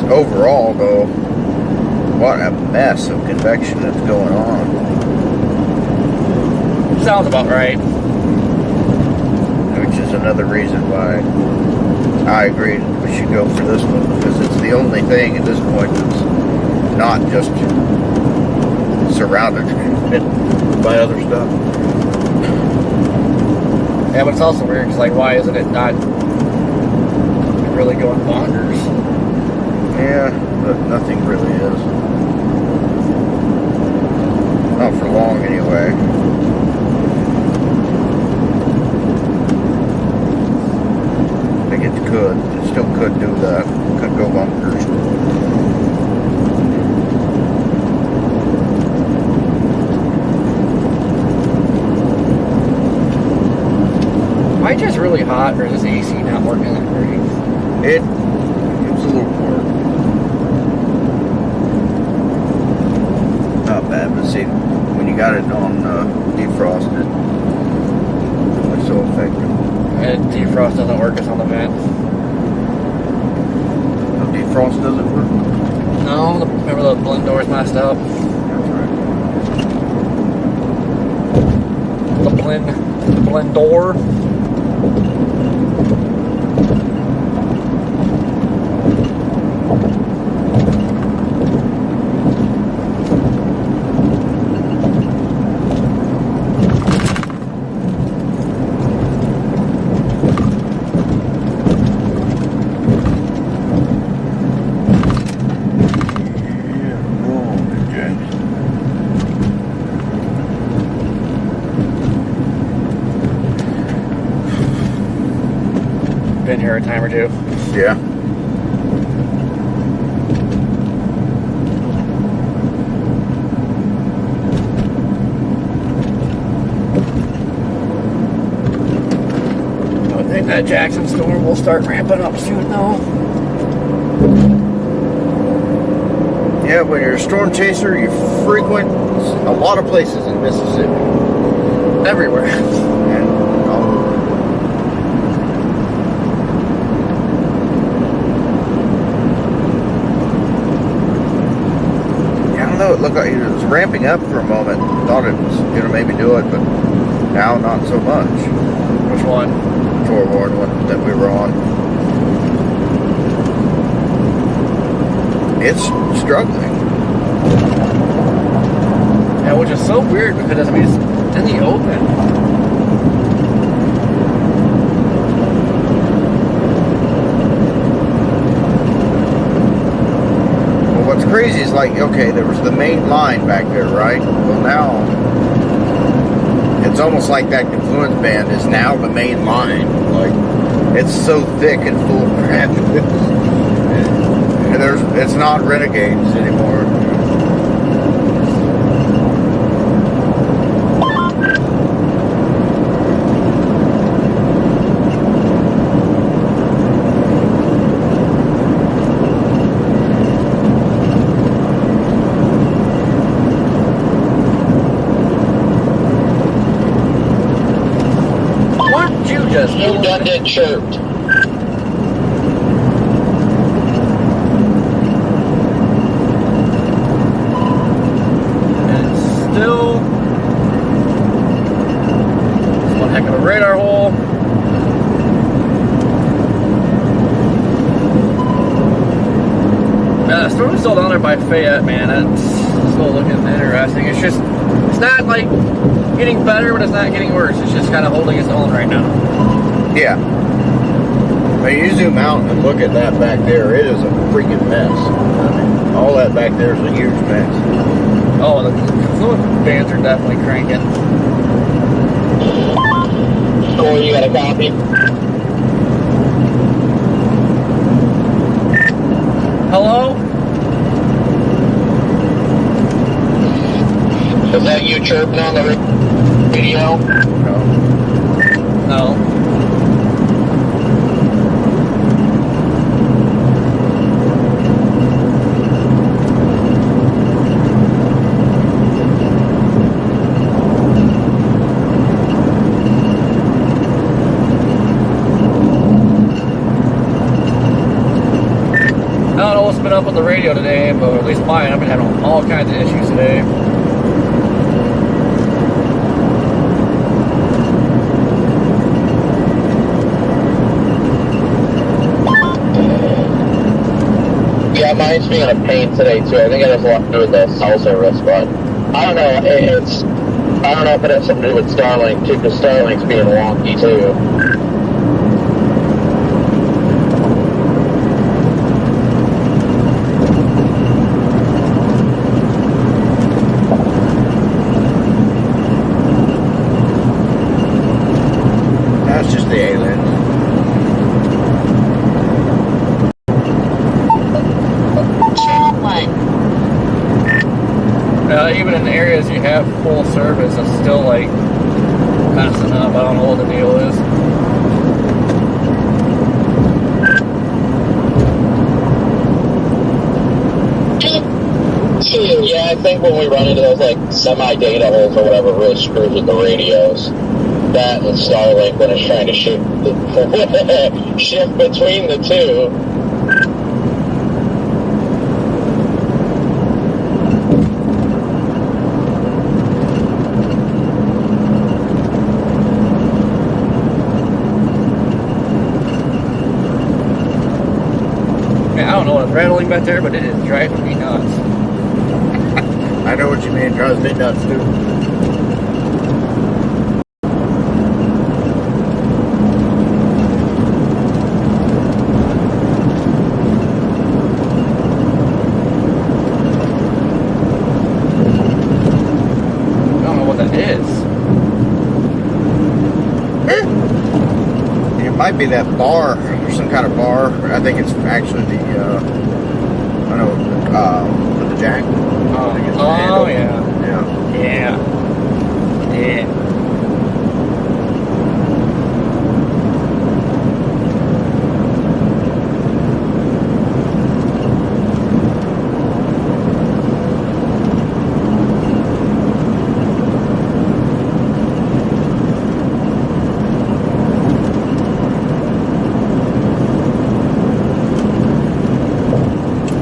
Overall, though, what a mess of convection that's going on. Sounds about right. Which is another reason why I agree we should go for this one, because it's the only thing at this point that's not just surrounded by other stuff. Yeah, but it's also weird because, like, why isn't it not really going bonkers? Yeah. but nothing really is. Not for long, anyway. I think it could. It still could do that. Could go bunkers. Am I just really hot, or is this AC not working that great? It was a little poor. Not bad, but see, when you got it on defrosted, it's so effective. And defrost doesn't work, it's on the vent. The defrost doesn't work? No, remember the blend door's messed up. That's right. The blend door. Been here a time or two. Yeah. I think that Jackson storm will start ramping up soon, though. Yeah, when you're a storm chaser, you frequent a lot of places in Mississippi. Everywhere. And I don't know, it looked like it was ramping up for a moment. Thought it was going to maybe do it, but now not so much. Which one? Forewarned one that we were on. It's struggling. Yeah, which is so weird because I mean it's in the open. Well, what's crazy is like, okay, there was the main line back there, right? Well, now it's almost like that confluence band is now the main line. Like, it's so thick and full of crap. And it's not Renegades anymore. Weren't you just You done did chirped. and still it's one heck of a radar hole. The storm's still down there by Fayette, man. It's still looking interesting. It's just, it's not like getting better, but it's not getting worse. It's just kind of holding its own right now. Yeah. When you zoom out and look at that back there, it is a freaking mess. I mean, all that back there is a huge mess. Oh, the confluence bands are definitely cranking. Corey, you got a copy? Hello? Is that you chirping on the radio? No. I don't know what's been up with the radio today, but at least mine, I've been having all kinds of issues today. Yeah, mine's being a pain today too. I think it has a lot to do with the cell service, but I don't know. I don't know if it has something to do with Starlink too, because Starlink's being wonky too. at full service, it's still like messing up. I don't know what the deal is. Yeah, I think when we run into those like semi-data holes or whatever, it really screws with the radios. That and Starlink when it's trying to shift between the two. Man, I don't know what it's rattling back there, but it is driving me nuts. I know what you mean. Drives me nuts too. I don't know what that is. It might be that bar or some kind of bar. I think it's actually the I don't know for the jack. I think it's the handle. Oh yeah. Yeah. Yeah.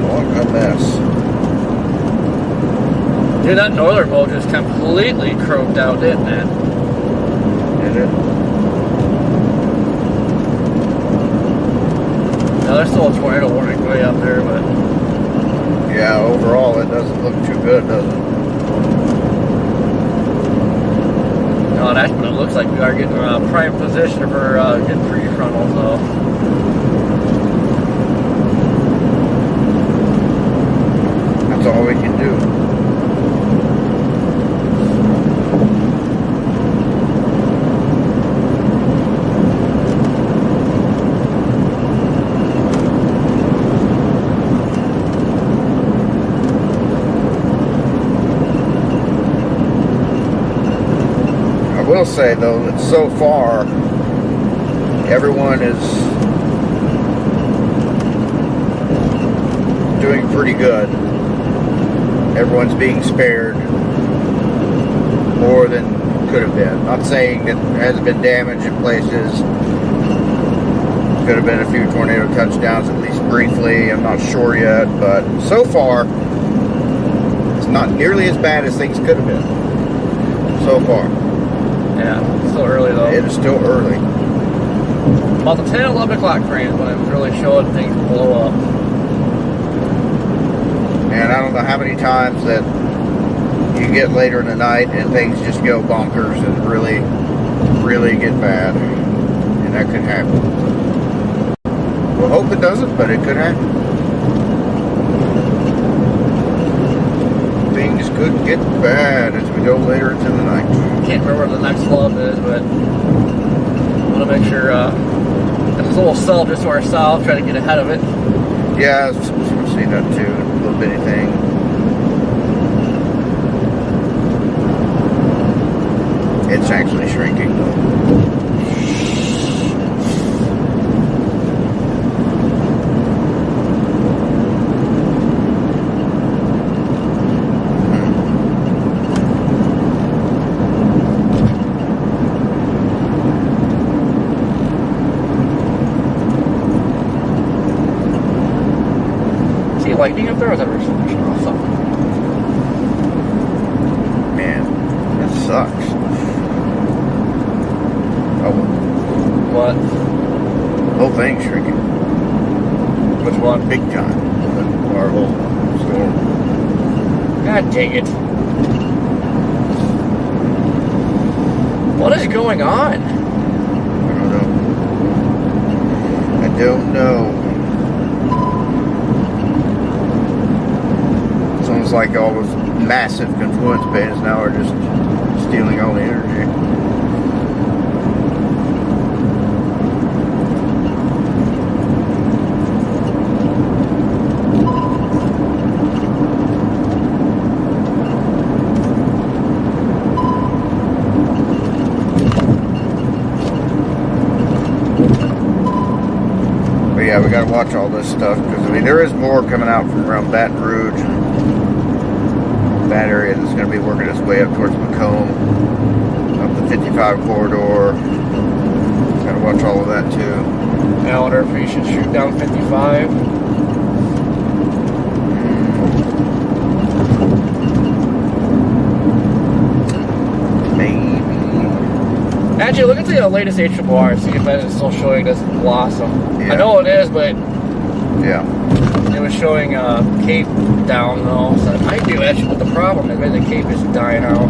What a mess. Dude, that northern mode just completely croaked out, didn't it? Did it? Now there's still a tornado warning way up there, but Yeah, overall it doesn't look too good, does it? no, that's what it looks like. We are getting prime position for good prefrontals, though. That's all we can do. I will say though that so far everyone is doing pretty good. Everyone's being spared more than could have been. Not saying that there hasn't been damage in places. Could have been a few tornado touchdowns, at least briefly. I'm not sure yet, but so far it's not nearly as bad as things could have been so far. Yeah, still early though. It is still early. About the 10, 11 o'clock frame when it was really showing things blow up. And I don't know how many times that you get later in the night and things just go bonkers and really, really get bad. And that could happen. We'll hope it doesn't, but it could happen. Things could get bad as we go later into the night. Can't remember what the next flood is, but I want to make sure there's a little cell just to our south, try to get ahead of it. Yeah, I've seen that too, a little bitty thing. It's actually shrinking though. Lightning up there, or was that reflection or something? Man, that sucks. Oh, What? the whole thing's shrinking. Which one? Big time. Our whole storm. God dang it. What is going on? I don't know. It's almost like all those massive confluence bands now are just stealing all the energy. Yeah, we gotta watch all this stuff, because I mean there is more coming out from around Baton Rouge, that area that's gonna be working its way up towards Macomb, up the 55 corridor. Gotta watch all of that too. I wonder if we should shoot down 55. Maybe. Actually, look at the latest HRR, see if that is still showing this blossom. Yeah. I know it is, but Yeah. it was showing Cape down though. So that might be actually what the problem is. Maybe the Cape is dying out.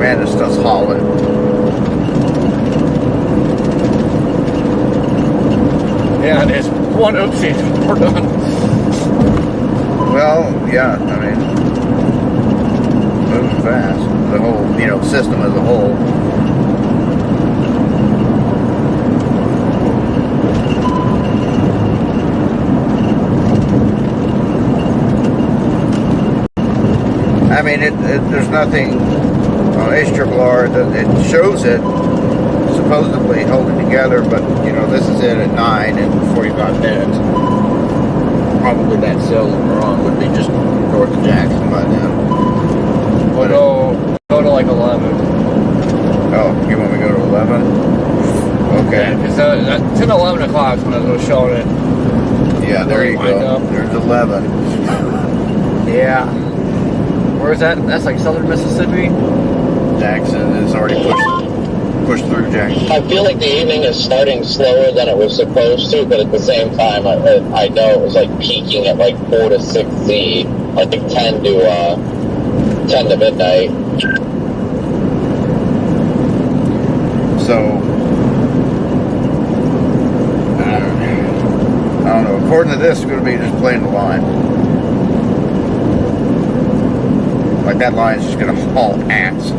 Man, this stuff's hauling. Yeah, it is. One oopsie, we're done. Well, yeah, I mean, moving fast. The whole, system as a whole. I mean, there's nothing on HRR that it shows it supposedly holding together, but this is it at 9 and 45 minutes. Probably that cell that we're on would be just north of Jackson by then. We'll go to like 11. Oh, you want me to go to 11? Okay. Yeah, because 10 to 11 o'clock is when I was showing it. Yeah, there you Wind go. up. There's 11. Yeah. Where's that? That's like southern Mississippi. Jackson is already pushed through Jackson. I feel like the evening is starting slower than it was supposed to, but at the same time, I know it was like peaking at like 4 to 6 Z, like 10 to midnight. So, I don't know. According to this, it's going to be just playing the line. Like that line's just going to haul ass.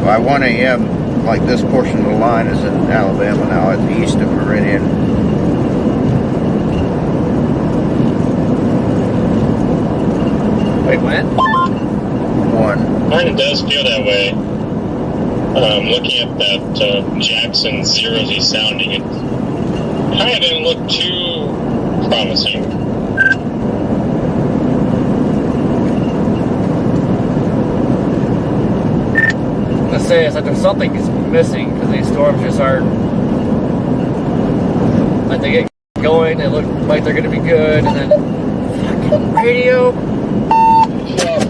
By 1 a.m., like this portion of the line is in Alabama now. It's east of Meridian. Wait, when? 1. Kind of does feel that way. Looking at that Jackson 0Z sounding, it kind of didn't look too promising. Let's say it's like there's something is missing because these storms just aren't. Like they get going, they look like they're going to be good, and then fucking radio.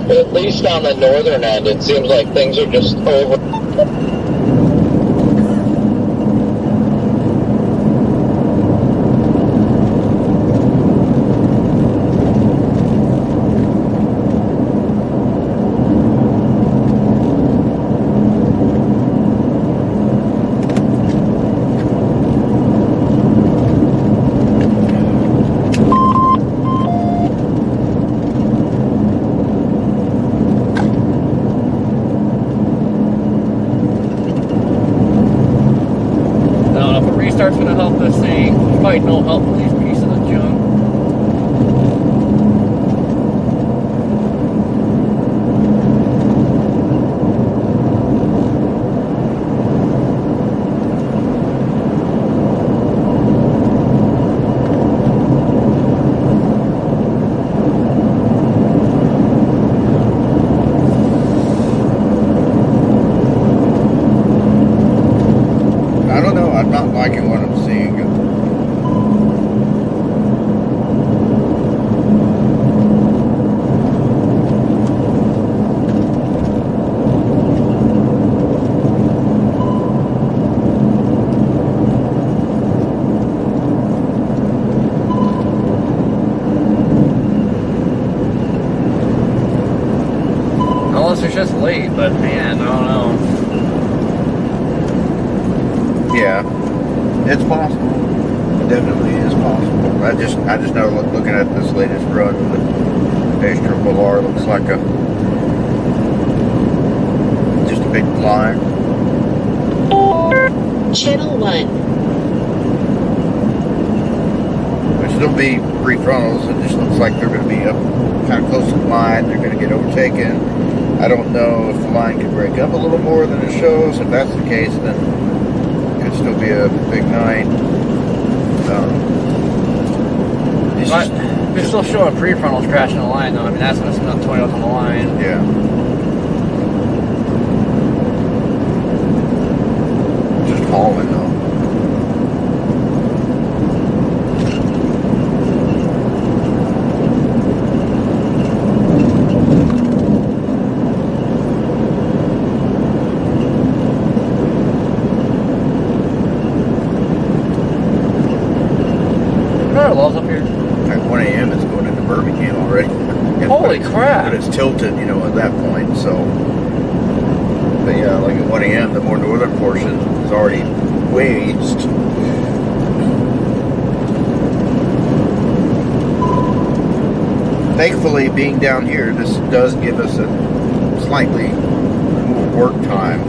Well, at least on the northern end, it seems like things are just over. just late, but man, I don't know. Yeah, it's possible. It definitely is possible. I just know looking at this latest run with the H-R looks like just a big line. Channel 1. There'll still be prefrontals. It just looks like they're going to be up kind of close to the line. They're going to get overtaken. I don't know if the line could break up a little more than it shows. If that's the case, then it could still be a big night. But we're still showing prefrontals crashing the line, though. I mean, that's when it's not tornadoes on the line. Yeah. Just hauling, though. Parallels up here. At 1 a.m. it's going into Birmingham already. Holy crap! But it's tilted, you know, at that point, so. But yeah, like at 1 a.m., the more northern portion is already way east. Thankfully, being down here, this does give us a slightly more work time,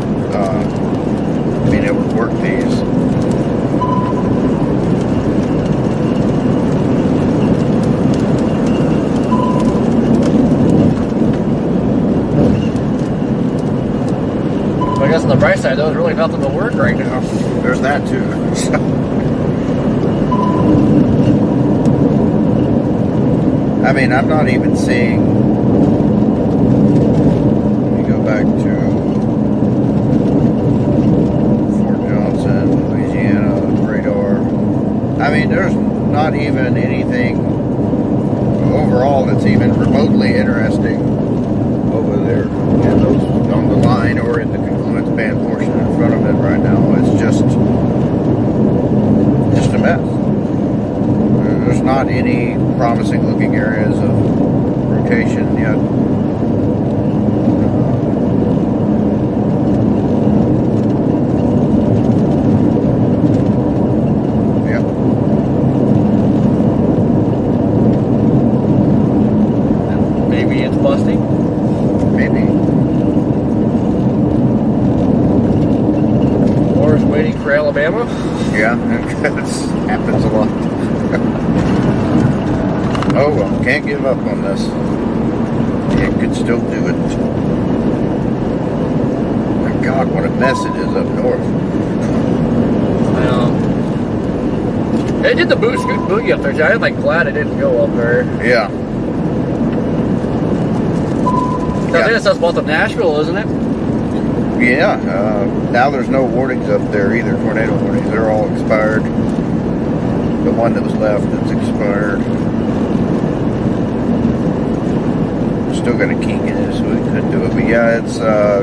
being able to work these. I guess on the bright side, there's really nothing to work right now. There's that too. I mean, I'm not even seeing. Let me go back to Fort Johnson, Louisiana radar. I mean, there's not even anything overall that's even remotely interesting over there in those on the line or in the confluence band portion in front of it right now. It's just a mess. There's not any promising looking areas of rotation yet. Yep. Maybe it's busting. Maybe. Or is waiting for Alabama. Yeah, that happens a lot. Oh well, can't give up on this. It could still do it. My God, what a mess it is up north. I know. They did the boogie up there, Jay. I'm like glad I didn't go up there. Yeah. I think that's both of Nashville, isn't it? Yeah. Now there's no warnings up there either, tornado warnings. They're all expired. The one that was left that's expired. Still got a kink in it, so we couldn't do it. But yeah, it's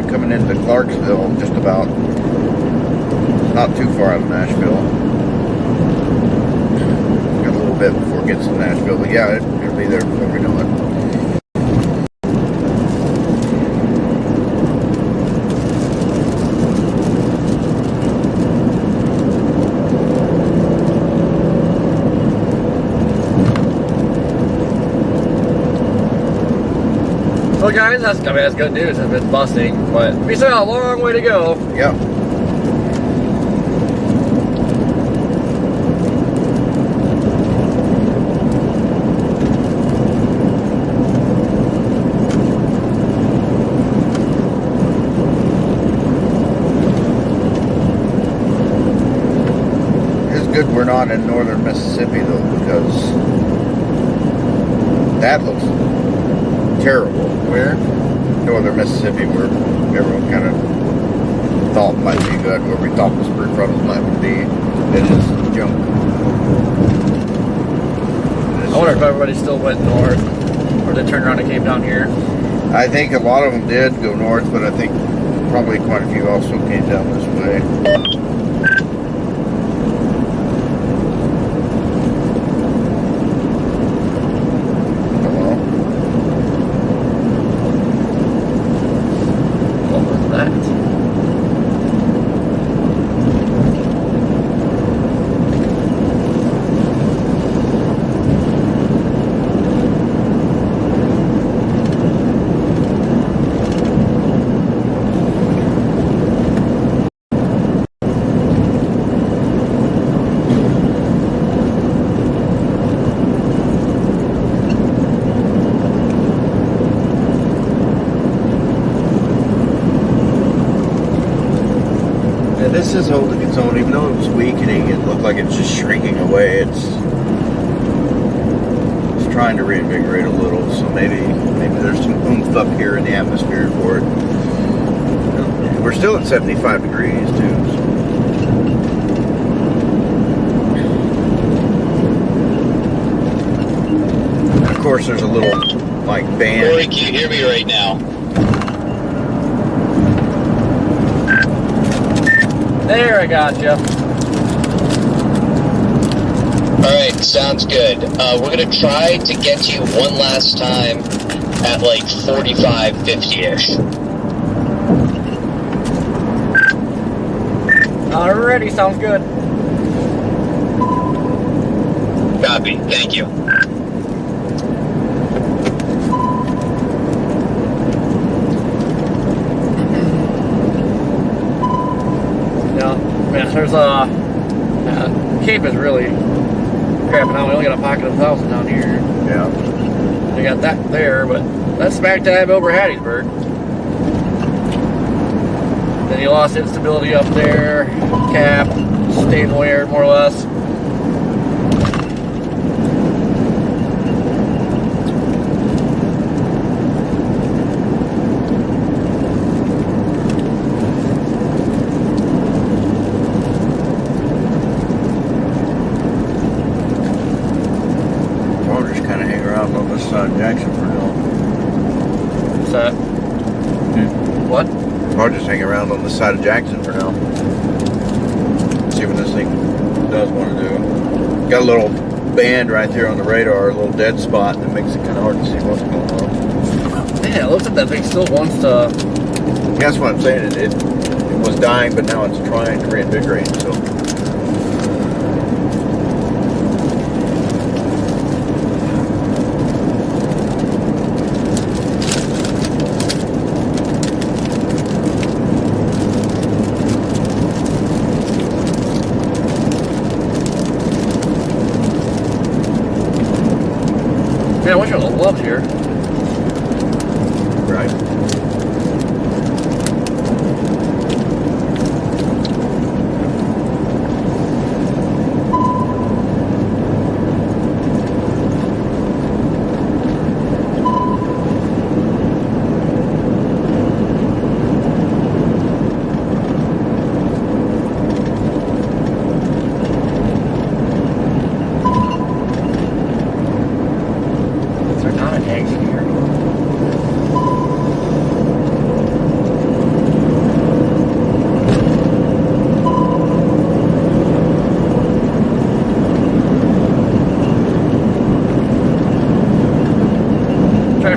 coming into Clarksville, just about. Not too far out of Nashville. Got a little bit before it gets to Nashville, but yeah, it'll be there before we know it. Well, guys, that's good news if it's busting, but we still got a long way to go. Yep. It's good we're not in northern Mississippi though, because that looks terrible. Where? Northern Mississippi, where everyone kind of thought might be good, where we thought the prefrontals might be. It is junk. I wonder if everybody still went north, or they turned around and came down here. I think a lot of them did go north, but I think probably quite a few also came down this way. this is holding its own, even though it was weakening. It looked like it was just shrinking away. It's trying to reinvigorate a little, so maybe there's some oomph up here in the atmosphere for it. We're still at 75 degrees too. And of course, there's a little like band. Corey, can you hear me right now? There, I got you. Alright, sounds good. We're gonna try to get you one last time at like 45, 50-ish. Alrighty, sounds good. Copy, thank you. Yeah, there's Cape is really crapping out. We only got a pocket of 1,000 down here. Yeah. We got that there, but that's smack dab over Hattiesburg. Then you lost instability up there. Cap, stayed where more or less. Jackson for now. What's that? What? I'll just hang around on the side of Jackson for now. See what this thing does want to do. Got a little band right there on the radar, a little dead spot that makes it kind of hard to see what's going on. Yeah, it looks like that thing still wants to. That's what I'm saying. It was dying, but now it's trying to reinvigorate. So. Man, I wish I was gloves here. Right.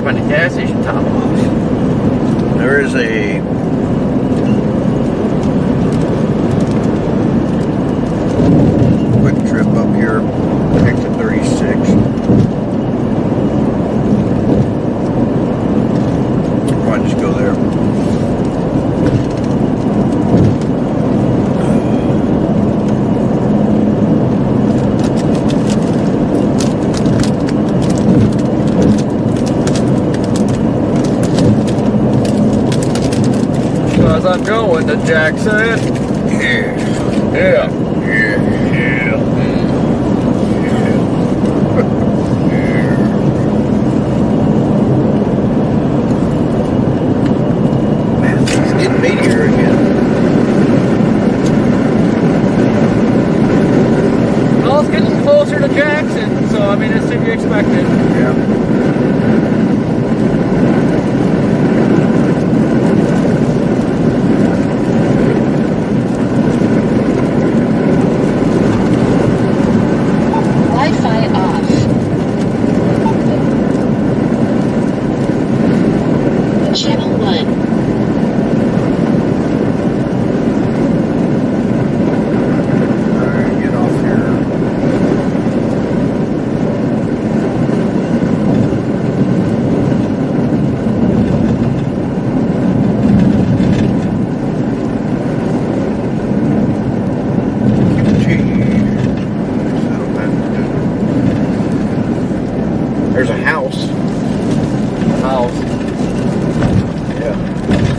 Find a gas station top box. There is a quick trip up here, exit 36. Probably just go there. Cause I'm going to Jackson. Yeah. Yeah. Yeah. Yeah. Man, it's getting meatier again. Well, it's getting closer to Jackson, so I mean, it's to be expected. Yeah. There's a house. House. Yeah.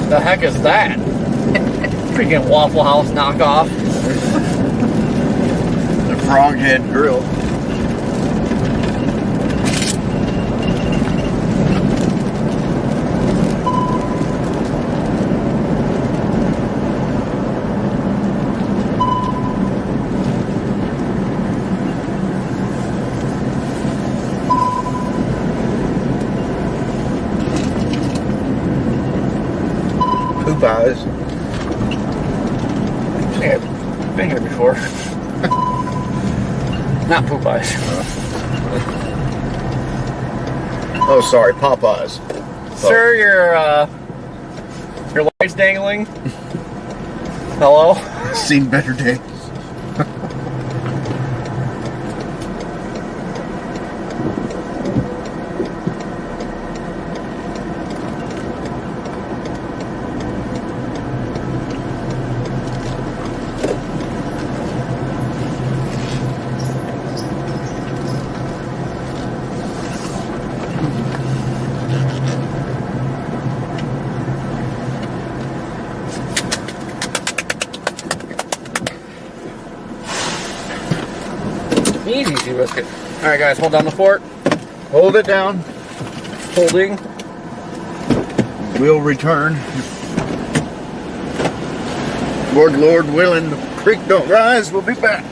The heck is that? Freaking Waffle House knockoff. The Froghead Grill. Poop eyes. Yeah, been here before. Not poop eyes. Oh, sorry, Popeyes. Sir, your light's dangling. Hello? Seen better days. Easy, Seabiscuit. Alright, guys, hold down the fort. Hold it down. Holding. We'll return. Lord willing, the creek don't rise, we'll be back.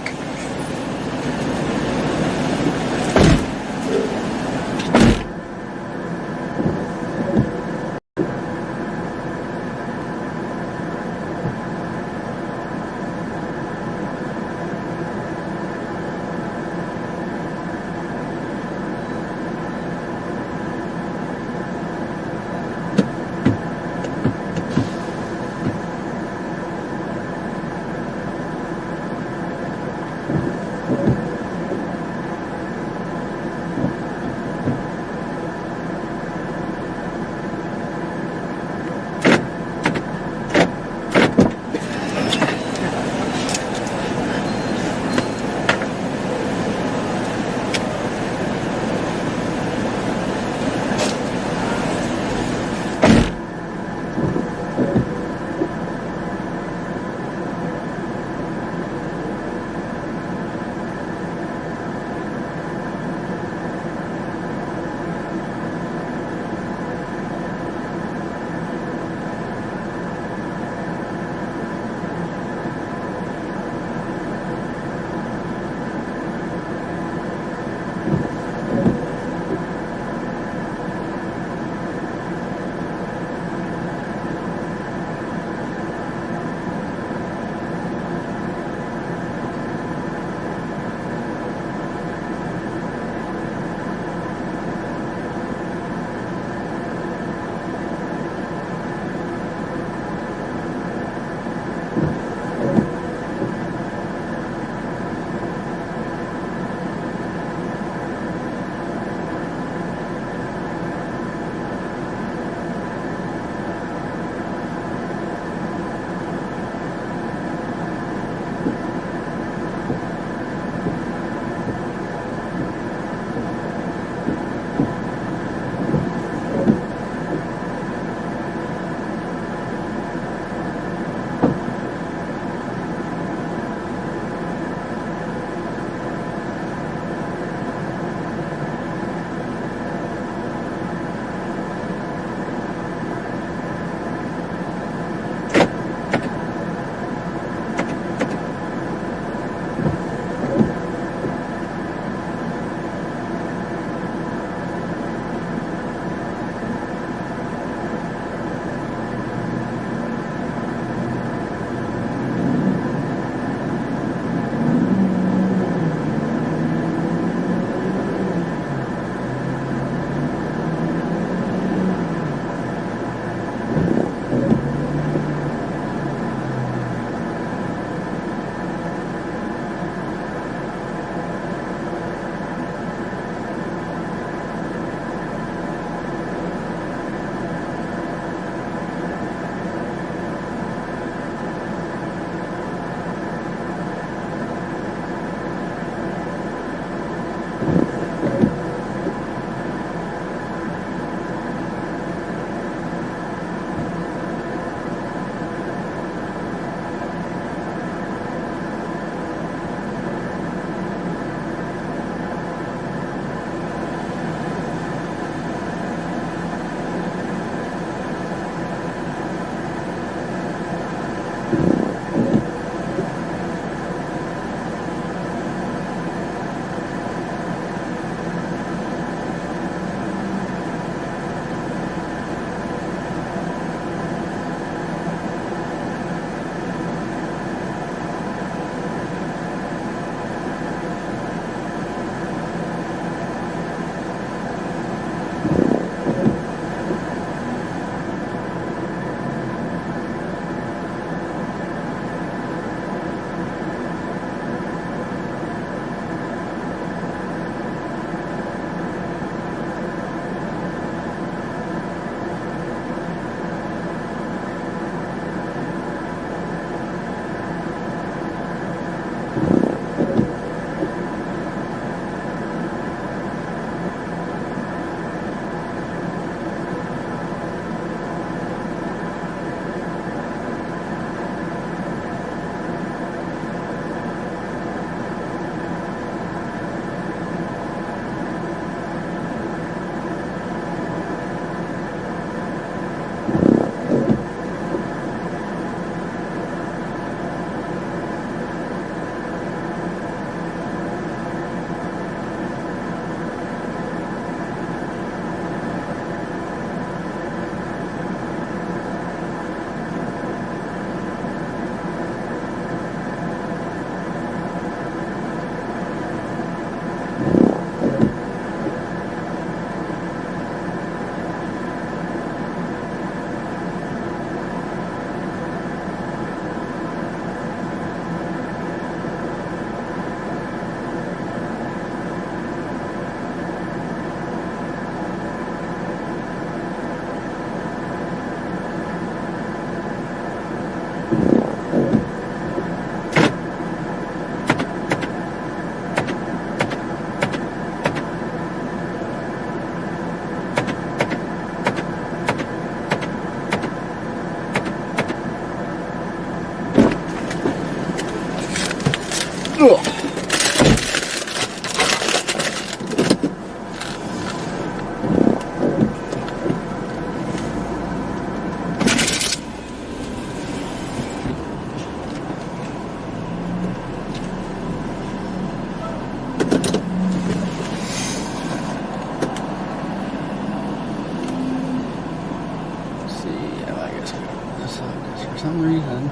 some reason.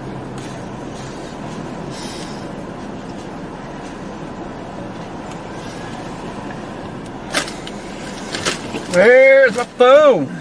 Where's my phone?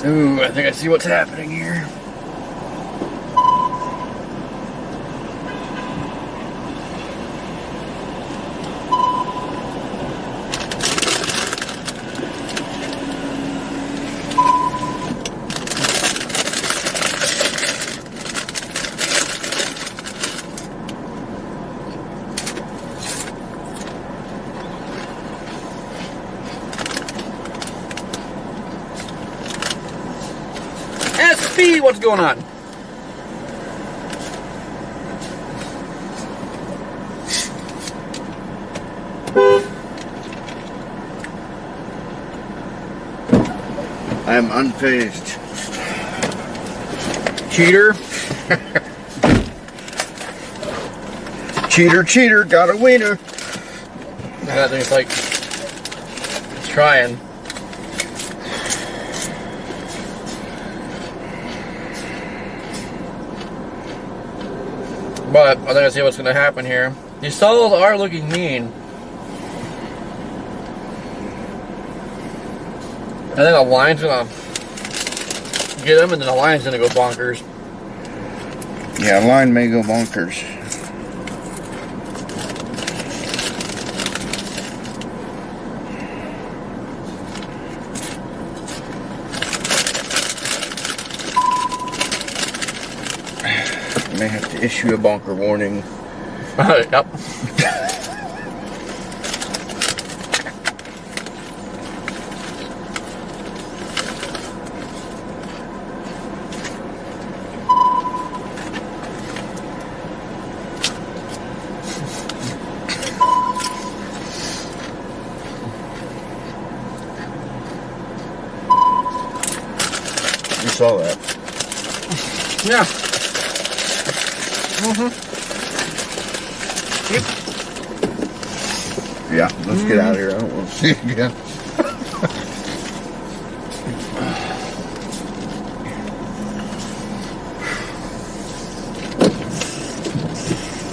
Ooh, I think I see what's happening here. SP, what's going on? I am unfazed. Cheater. Cheater, got a wiener. That thing's like, it's trying. But I think I see what's going to happen here. These stalls are looking mean. I think the line's going to get them, and then the line's going to go bonkers. Yeah, line may go bonkers. May have to issue a bonker warning. Yep. You saw that. Yeah. Yeah, let's get out of here. I don't want to see it again.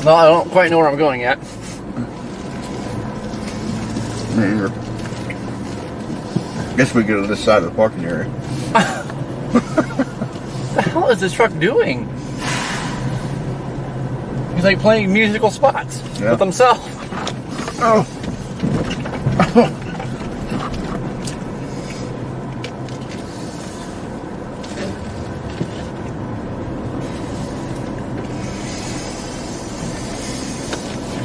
Well, I don't quite know where I'm going yet. Neither. Guess we go to this side of the parking area. What the hell is this truck doing? He's like playing musical spots with himself. Oh.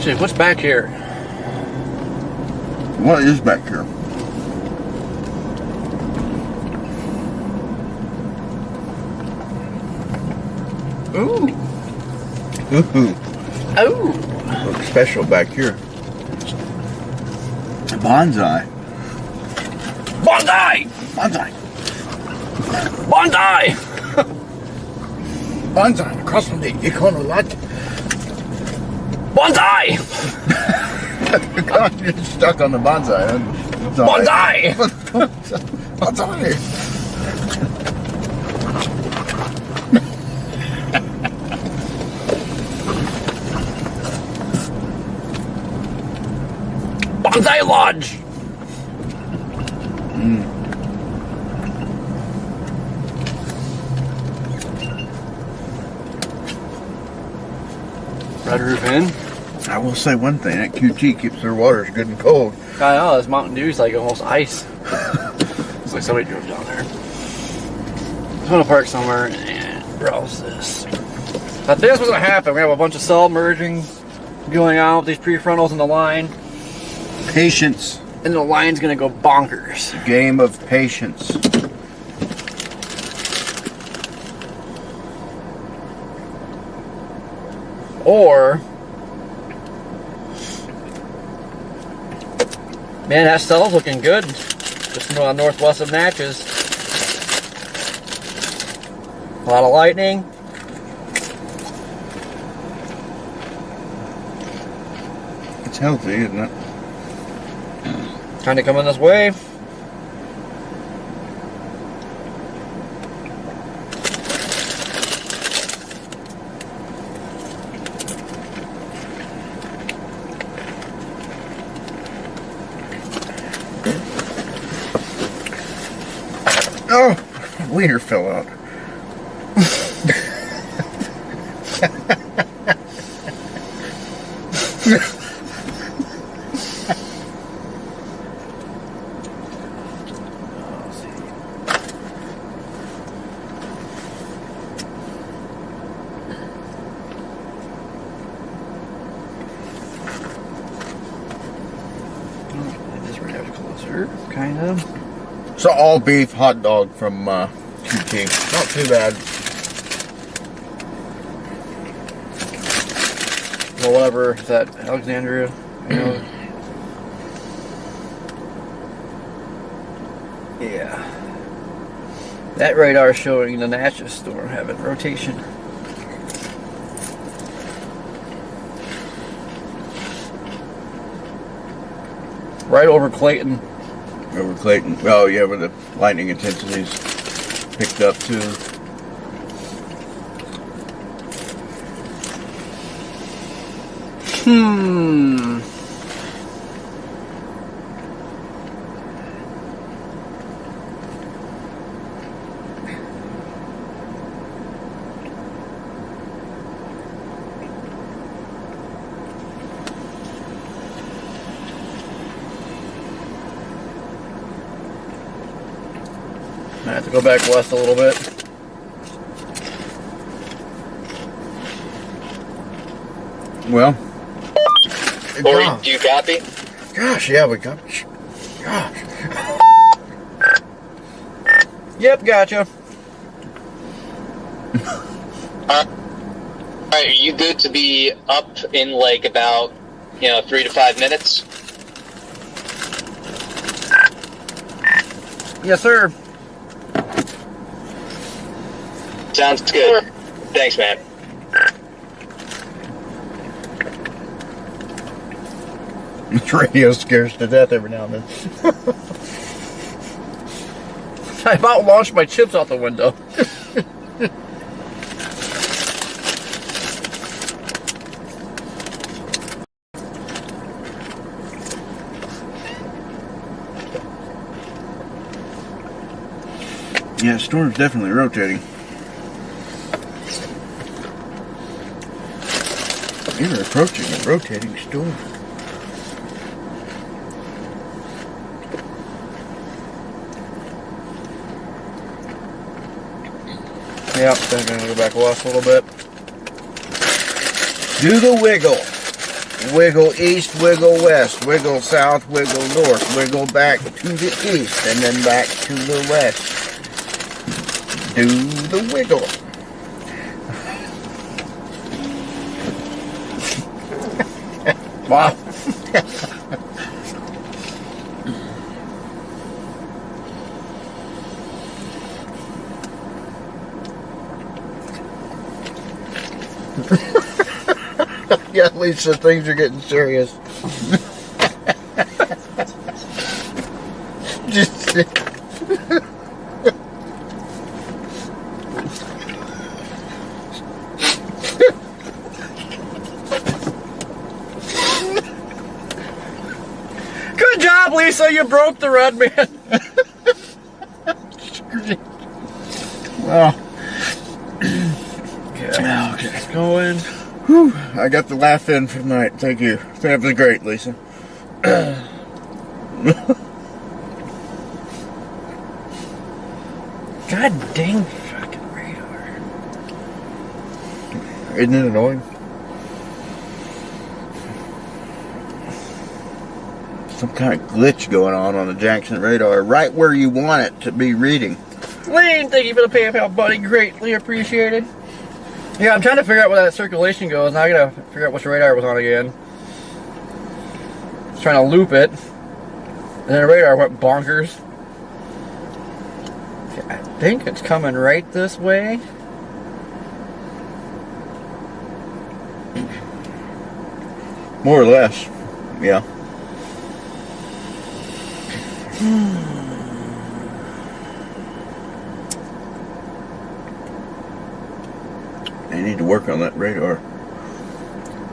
Shit, what's back here? What is back here? Ooh. Ooh. Oh. Looks special back here. A bonsai. Bonsai! Bonsai. Bonsai! Bonsai across from the Econo lot. Bonsai! You're stuck on the bonsai. Bonsai! Bonsai. Bonsai Lodge! Red roof in. I will say one thing, that QT keeps their waters good and cold. I know, this Mountain Dew's like almost ice. It's like somebody drove down there. I'm gonna park somewhere and browse this. I think that's what's gonna happen. We have a bunch of cell merging going on with these prefrontals in the line. Patience. and the line's gonna go bonkers. Game of patience. Or, man, that cell's looking good. Just northwest of Natchez. A lot of lightning. It's healthy, isn't it? Kind of coming this way. Oh, wiener fell out. Just right up closer, kind of. So all beef hot dog from QT. Not too bad. Well, whatever. Is that Alexandria? You know? Yeah. That radar showing the Natchez storm having rotation. Right over Clayton. Over Clayton. Oh yeah, where the lightning intensities picked up too. I have to go back west a little bit. Well, Corey, do you copy? gosh, yeah, we got. Gosh. Yep, gotcha. Alright, are you good to be up in like about 3 to 5 minutes? Yes, sir. Sounds good. Thanks, man. This radio scares to death every now and then. I about launched my chips out the window. Yeah, storm's definitely rotating. You're approaching a rotating storm. Yep, then I'm gonna go back west a little bit. Do the wiggle. Wiggle east, wiggle west, wiggle south, wiggle north, wiggle back to the east, and then back to the west. Do the wiggle. Wow. Yeah, Lisa, things are getting serious. Just. Good job, Lisa. You broke the red man. Well. Okay, it's going. Whew, I got the laugh in for tonight. Thank you. That was great, Lisa. God dang fucking radar. Isn't it annoying? some kind of glitch going on the Jackson radar, right where you want it to be reading. Lane, thank you for the PayPal, buddy. Greatly appreciated. Yeah, I'm trying to figure out where that circulation goes. Now I gotta figure out which radar was on again. Just trying to loop it. And then the radar went bonkers. Okay, I think it's coming right this way. More or less, yeah. They need to work on that radar.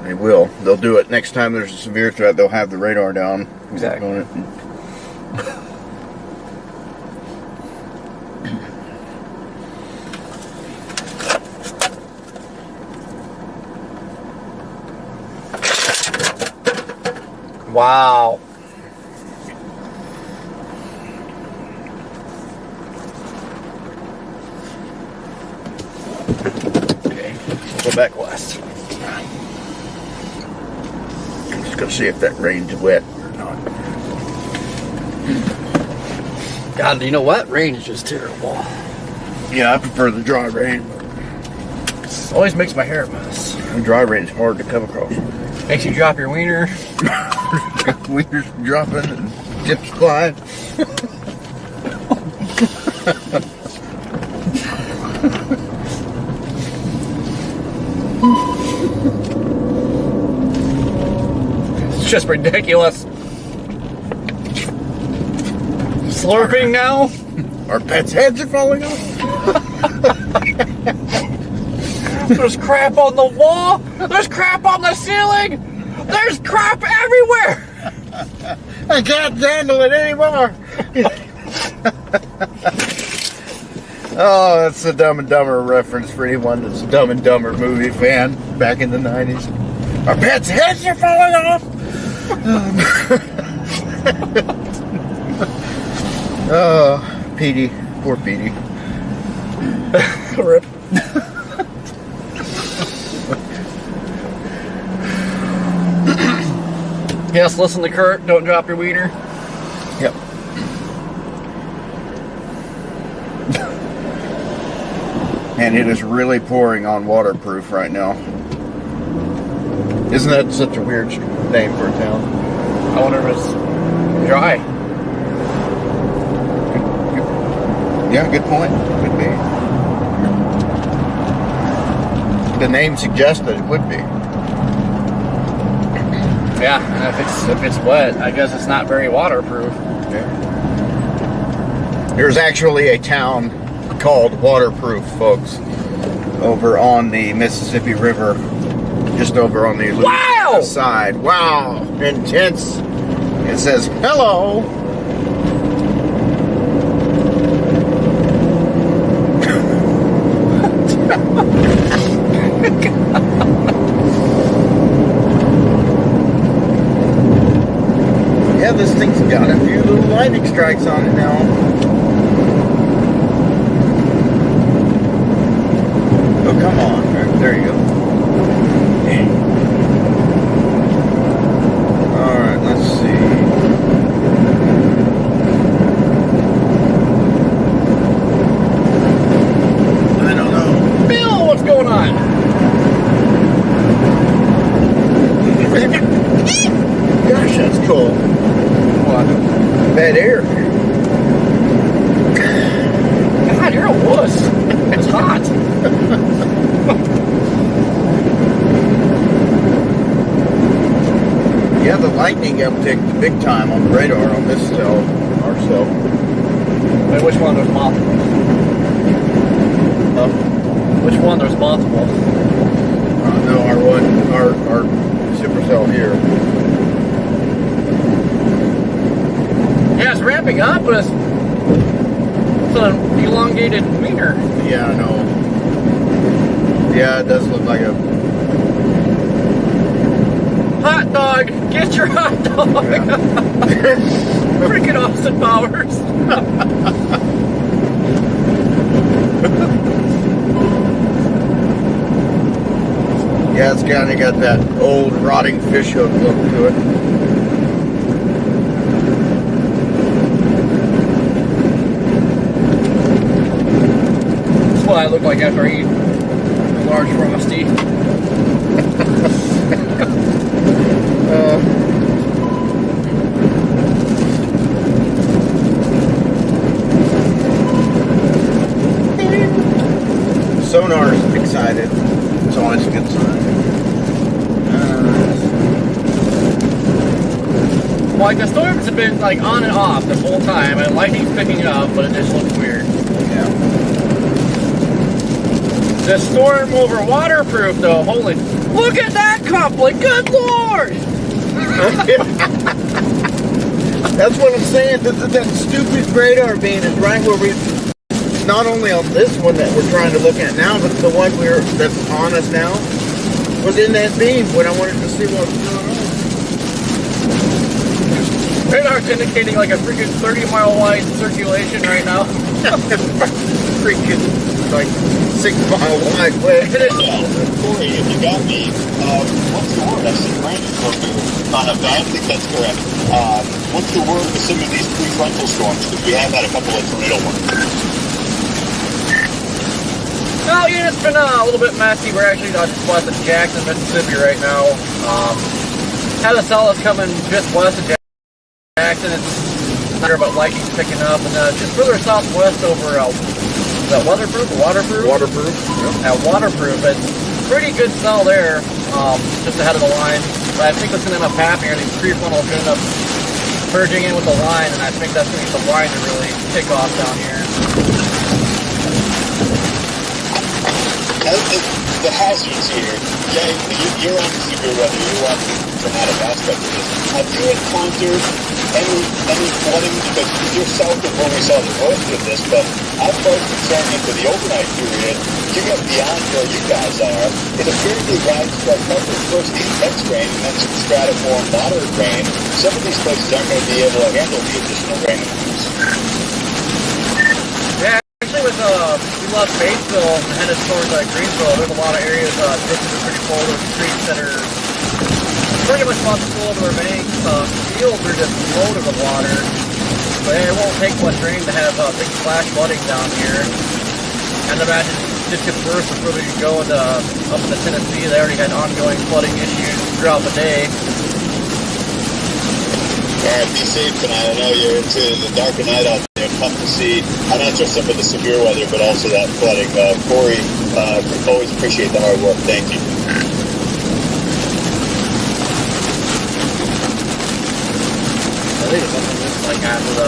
They will. They'll do it next time there's a severe threat. They'll have the radar down. Exactly. On it. Wow. Okay, we'll go back west. I'm just gonna see if that rain's wet or not. God, you know what? Rain is just terrible. Yeah, I prefer the dry rain. It always makes my hair a mess. The dry rain's hard to come across. Makes you drop your wiener. Wieners dropping and tips flying. It's just ridiculous. Slurping now? Our pets' heads are falling off. There's crap on the wall. There's crap on the ceiling. There's crap everywhere. I can't handle it anymore. Oh, that's a Dumb and Dumber reference for anyone that's a Dumb and Dumber movie fan back in the 90s. Our pets' heads are falling off. Oh, Petey. Poor Petey. Rip. Yes, listen to Kurt. Don't drop your wiener. Yep. And it is really pouring on waterproof right now. Isn't that such a weird name for a town? I wonder if it's dry. Yeah, good point. Could be. The name suggests that it would be. Yeah, and if it's wet, I guess it's not very waterproof. Yeah. There's actually a town called Waterproof, folks, over on the Mississippi River, just over on the Louisiana side. Wow, intense. It says hello. Yeah, this thing's got a few little lightning strikes on it now. Oh, come on. There you go. Alright, let's see. I don't know. Bill, what's going on? Gosh, that's cool. What? Bad air. God, you're a wuss. It's hot. Yeah, the lightning upticked big time on the radar on this cell, our cell. Wait, which one? There's multiple. Which one? There's multiple. No, our supercell here. Yeah, it's ramping up, but it's an elongated wiener. Yeah, I know. Yeah, it does look like a Hot dog! Get your hot dog! Yeah. Freaking Austin Powers! Yeah, it's kind of got that old rotting fish hook look to it. what I look like after I eat a large Frosty. Sonar's excited. It's always a good sign. Like the storms have been like on and off the whole time, and lightning's picking up, but it just looks weird. Yeah. The storm over waterproof though, holy, look at that coupling, good lord! That's what I'm saying. That stupid radar beam is right where we, not only on this one that we're trying to look at now, but the one that's on us now, was in that beam when I wanted to see what was going on. Radar's indicating like a freaking 30-mile wide circulation right now. Freaking like 6 mile wide way. Corey, if you got me, what's the word? I see Brandon on a I think that's correct. What's the word for some of these prefrontal storms? Because we have had a couple of tornado ones. Oh yeah, it's been a little bit messy. We're actually just west of Jackson, Mississippi right now. Had a cell that's coming just west of Jackson. It's not sure about lightning's picking up, and just further southwest over is that waterproof? Waterproof. Yeah, waterproof. It's pretty good cell there, just ahead of the line. But I think what's going to end up happening are these prefrontals going to end up merging in with the line, and I think that's going to get the line to really kick off down here. The hazards here, Jay, you're on the severe weather, you're on the dramatic aspect of this. Have you encountered any flooding? Because you're south of where we saw the worst of this, but I'm most concerned into the overnight period. You get beyond where you guys are. It's a fairly widespread coverage. First the intense rain, and then some stratiform moderate rain. Some of these places aren't going to be able to handle the additional rain amounts. Yeah, actually with we left Batesville and headed towards Greensboro, there's a lot of areas ditches are pretty full. There's streets that are pretty much about to full over their banks. Fields are just loaded with water. But it won't take much rain to have big flash flooding down here. And imagine it just gets worse the further you go into, up into Tennessee. They already had ongoing flooding issues throughout the day. All right, be safe tonight. I know you're into the darker night out there. Tough to see. Not just some of the severe weather, but also that flooding. Corey, always appreciate the hard work. Thank you. I think it's something that's like after the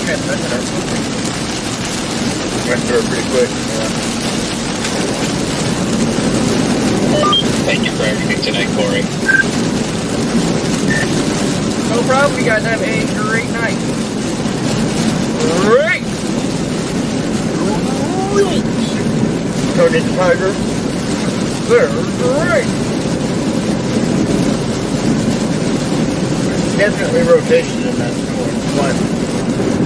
transmission or something. Went through it pretty quick. Thank you for everything tonight, Corey. No problem. You guys have a great night. Great! Turn into Tiger. They're great! Definitely rotation in that one.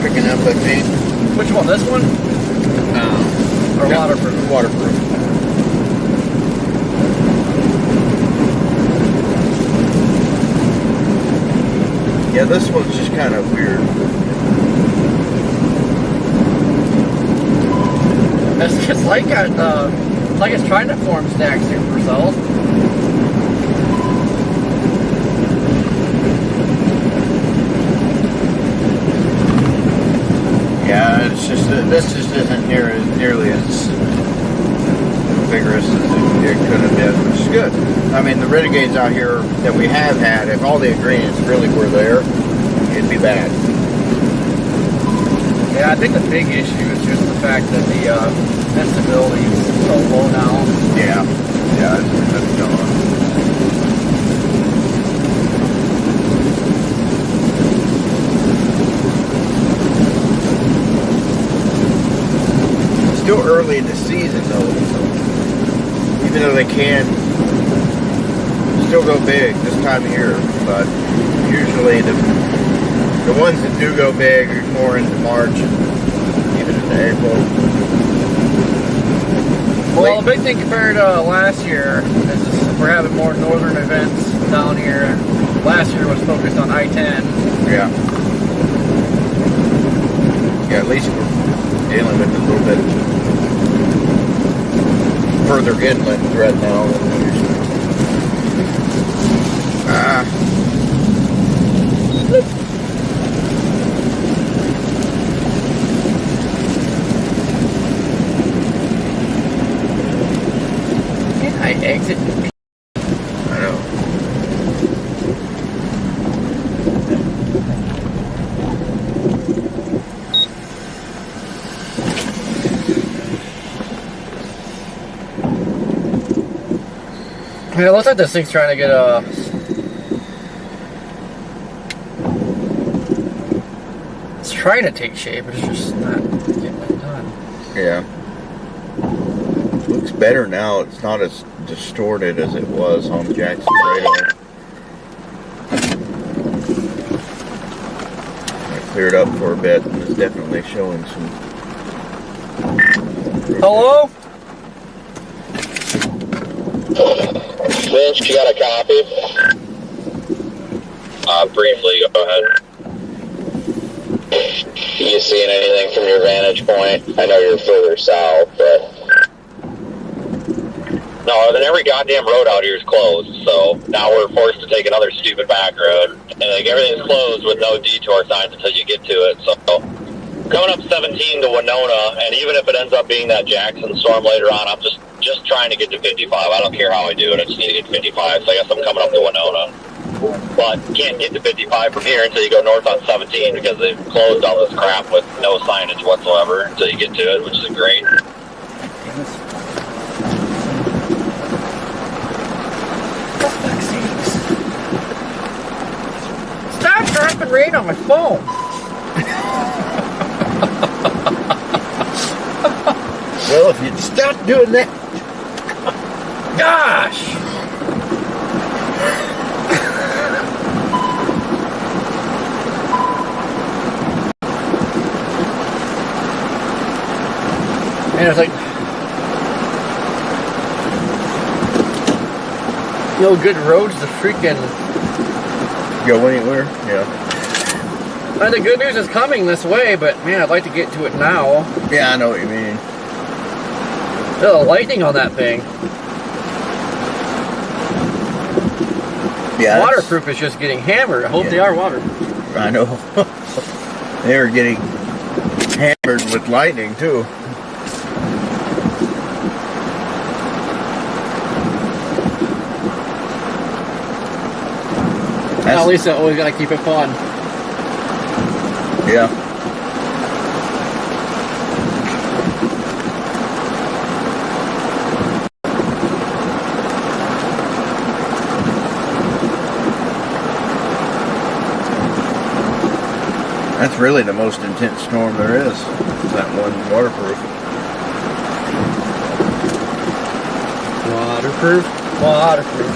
Picking up that paint. Which one? This one? Or Yeah, waterproof? Waterproof. Yeah, this one's just kind of weird. It's like it's trying to form stacked supercells. Yeah, it's just this just isn't nearly as vigorous as it could have been, which is good. I mean, the renegades out here that we have had, if all the ingredients really were there, it'd be bad. Yeah, I think the big issue is just the fact that the instability is so low now. Yeah, that's gone. Still early in the season though, so even though they can still go big this time of year, but usually the ones that do go big are more into March and even into April. Well, the big thing compared to last year is we're having more northern events down here. Last year was focused on I-10. Yeah. Yeah, at least we're dealing with a little bit further inland right now than we usually. Can I exit? I know. Yeah, it looks like this thing's trying to get a. It's trying to take shape, but it's just not getting it done. Yeah. Looks better now. It's not as distorted as it was on Jackson's radar. I cleared up for a bit and is definitely showing some. Hello? Vince, you got a copy? Briefly, go ahead. You seeing anything from your vantage point? I know you're further south, but... No, then every goddamn road out here is closed, so now we're forced to take another stupid back road. And like everything's closed with no detour signs until you get to it, so... Coming up 17 to Winona, and even if it ends up being that Jackson storm later on, I'm just trying to get to 55. I don't care how I do it, I just need to get to 55, so I guess I'm coming up to Winona. But you can't get to 55 from here until you go north on 17 because they've closed all this crap with no signage whatsoever until you get to it, which is great. Stop dropping rain on my phone. Well, if you'd stop doing that. Gosh! And it's like, good roads to freaking Go anywhere? Yeah. And the good news is coming this way, but man, I'd like to get to it now. Yeah, I know what you mean. The lightning on that thing. Yeah. Waterproof is just getting hammered. I hope they are waterproof. I know. They're getting hammered with lightning too. At least I always gotta keep it fun. Yeah. That's really the most intense storm there is. That one waterproof. Waterproof? Waterproof.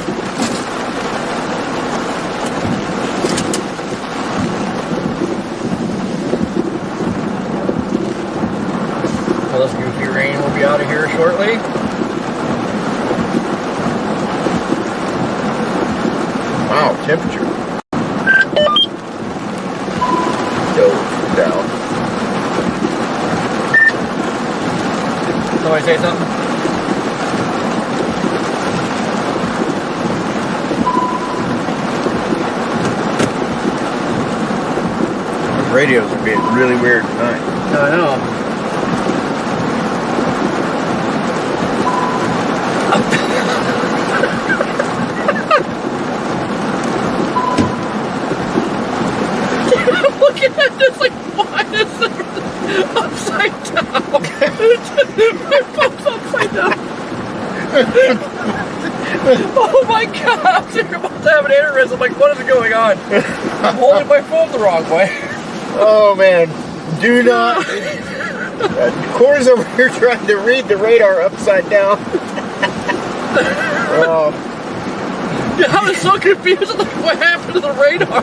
Well, this goofy rain will be out of here shortly. Wow, temperature. Down. Somebody say something? Those radios are being really weird tonight. I know. Looking at this, like, why is it upside down? My phone's upside down. Oh my god, you're about to have an aneurysm. Like, what is going on? I'm holding my phone the wrong way. Oh man, do not. Corey's over here trying to read the radar upside down. Oh. Yeah, I was so confused. Like, what happened to the radar?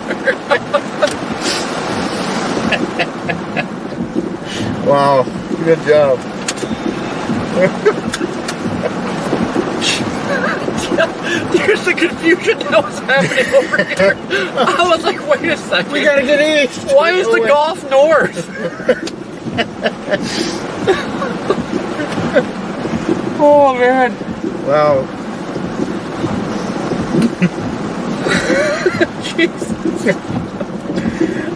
Wow, good job. There's the confusion that was happening over here. I was like, wait a second. We gotta get east. Why is the Gulf north? Oh man. Well, Jesus.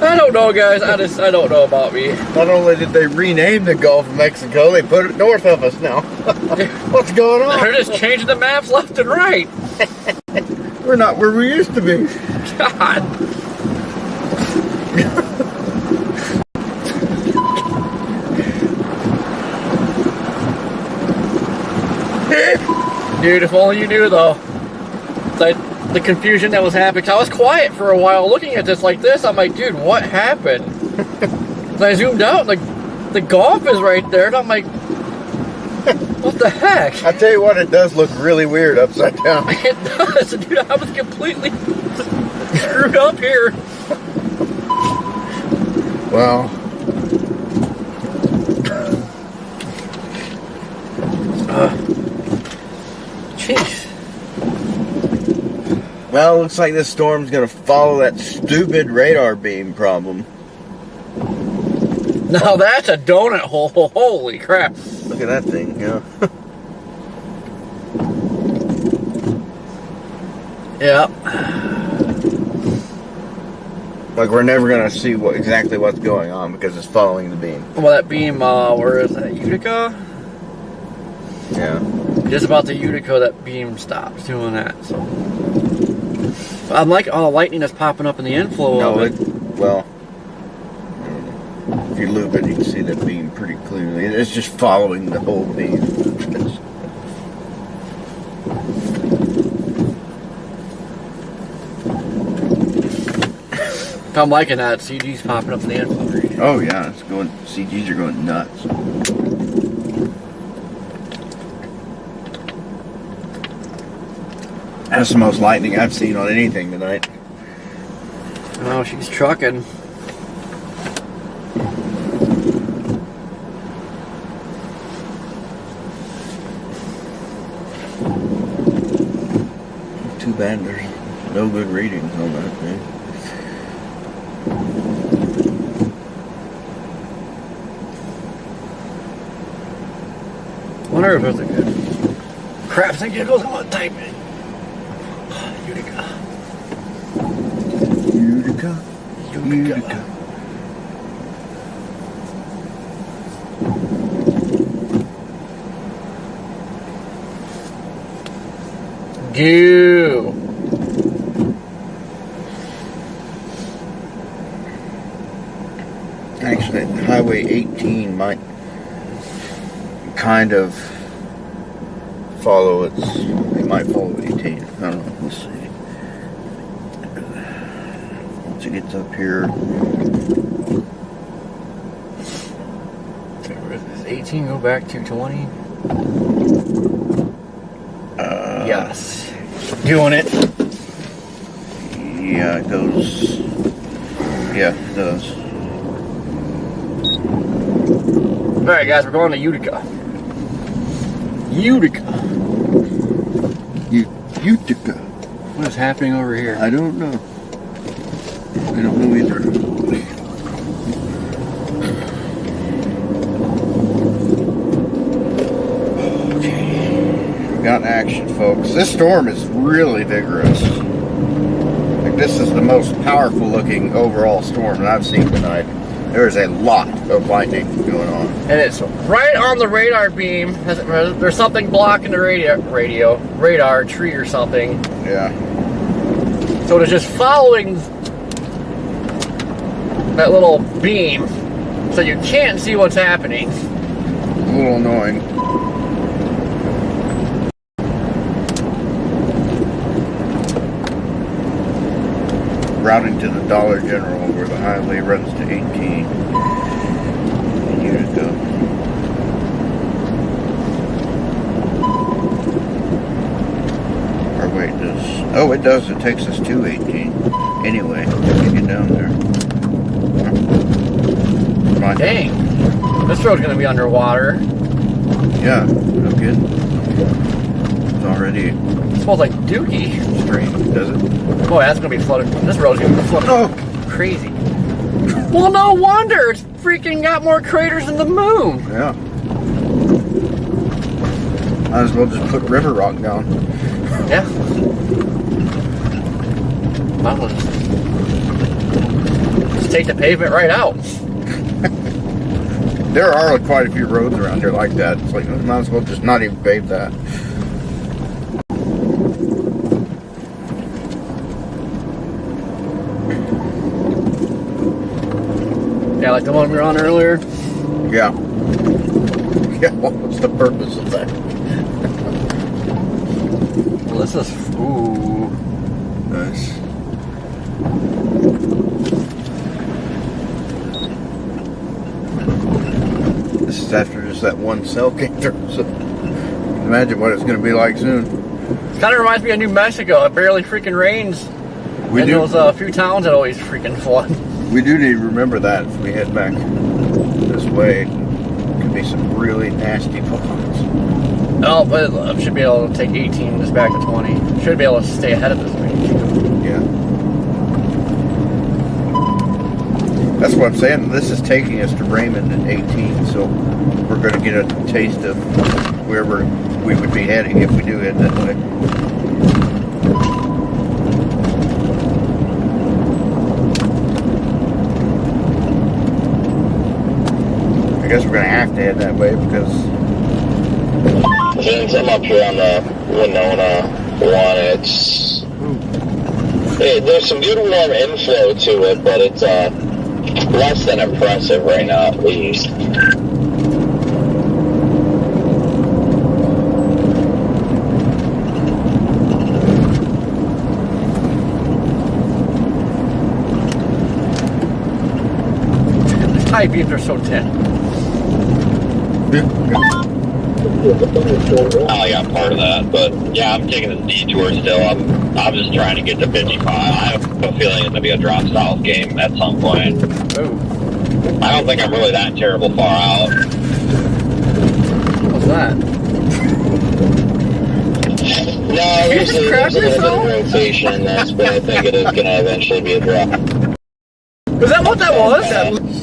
I don't know, guys. I don't know about me. not only did they rename the Gulf of Mexico, they put it north of us now. What's going on? They're just changing the maps left and right. We're not where we used to be. God. Dude, if only you knew, though. The confusion that was happening. 'Cause I was quiet for a while looking at this like this. I'm like, dude, what happened? And I zoomed out, like, the Gulf is right there. And I'm like, what the heck? I tell you what, it does look really weird upside down. It does. Dude, I was completely screwed up here. Well, Jeez. well, looks like this storm's gonna follow that stupid radar beam problem. Now that's a donut hole. Holy crap. Look at that thing, yeah. Yeah. Like we're never gonna see exactly what's going on because it's following the beam. Well, that beam, where is that? Utica? Yeah. Just about the Utica, that beam stops doing that. So I'm like all the lightning that's popping up in the inflow No, of it. well, if you loop it, you can see that beam pretty clearly. It's just following the whole beam. I'm liking that. CG's popping up in the inflow region. Oh yeah, it's going. CGs are going nuts. That's the most lightning I've seen on anything tonight. Oh, she's trucking. Too bad there's no good readings on that thing. Wonder if there's a good craps and giggles. I'm gonna type in Utica. Utica. Utica. Goo. Actually, Highway 18 might kind of follow its. It might follow 18. I don't know. We'll see. Once it gets up here. Does 18 go back to 20? Yes. Doing it. Yeah, it goes. Yeah, it does. Alright, guys, we're going to Utica. Utica. Utica. What is happening over here? I don't know. I don't know either. Okay. We got action, folks. This storm is really vigorous. Like, this is the most powerful looking overall storm that I've seen tonight. There's a lot of lightning going on. And it's right on the radar beam. There's something blocking the radar tree or something. Yeah. So it's just following that little beam, so you can't see what's happening. A little annoying. Routing to the Dollar General where the highway runs to 18. In Utica. Or wait, does... Oh, it does. It takes us to 18. Anyway, let me get down there. Come on. Dang. This road's going to be underwater. Yeah, no kidding. It's already... It smells like dookie. straight, does it? Boy, that's going to be flooded. This road's going to be flooded. Oh! Crazy. Well, no wonder. It's freaking got more craters than the moon. Yeah. Might as well just put river rock down. Yeah. Might as well just take the pavement right out. There are quite a few roads around here like that. It's like, might as well just not even pave that. Yeah, like the one we were on earlier. Yeah. Yeah, what's the purpose of that? Well, this is, ooh. Nice. This is after just that one cell came through, so imagine what it's going to be like soon. It kind of reminds me of New Mexico. It barely freaking rains. We and do. those few towns that always freaking flood. We do need to remember that if we head back this way. It could be some really nasty floods. Oh, but I should be able to take 18 just back to 20. Should be able to stay ahead of this range. Yeah. That's what I'm saying. This is taking us to Raymond at 18, so we're going to get a taste of wherever we would be heading if we do head that way. I guess we're going to have to head that way because... Since I'm up here on the Winona one, there's some good warm inflow to it, but it's less than impressive right now, at least. High beams are so thin. I got part of that, but yeah, I'm taking this detour still. I'm just trying to get to 55. I have a feeling it's gonna be a drop south game at some point. Ooh. I don't think I'm really that terrible far out. What's that? No, there's a little bit of rotation in this, but I think it is going to eventually be a drop. Is that what that was?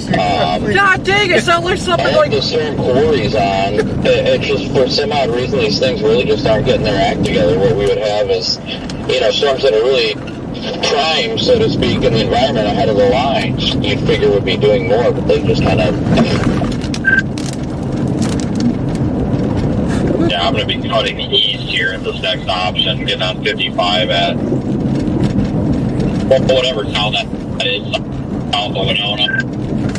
God dang, it sounds like I something have like... the same quarries on. It's just for some odd reason these things really just aren't getting their act together. What we would have is, you know, storms that are really prime, so to speak, in the environment ahead of the line. You'd figure would be doing more, but they just kind of... Yeah, I'm going to be cutting east here at this next option, getting on 55 at whatever town that is, south of Winona.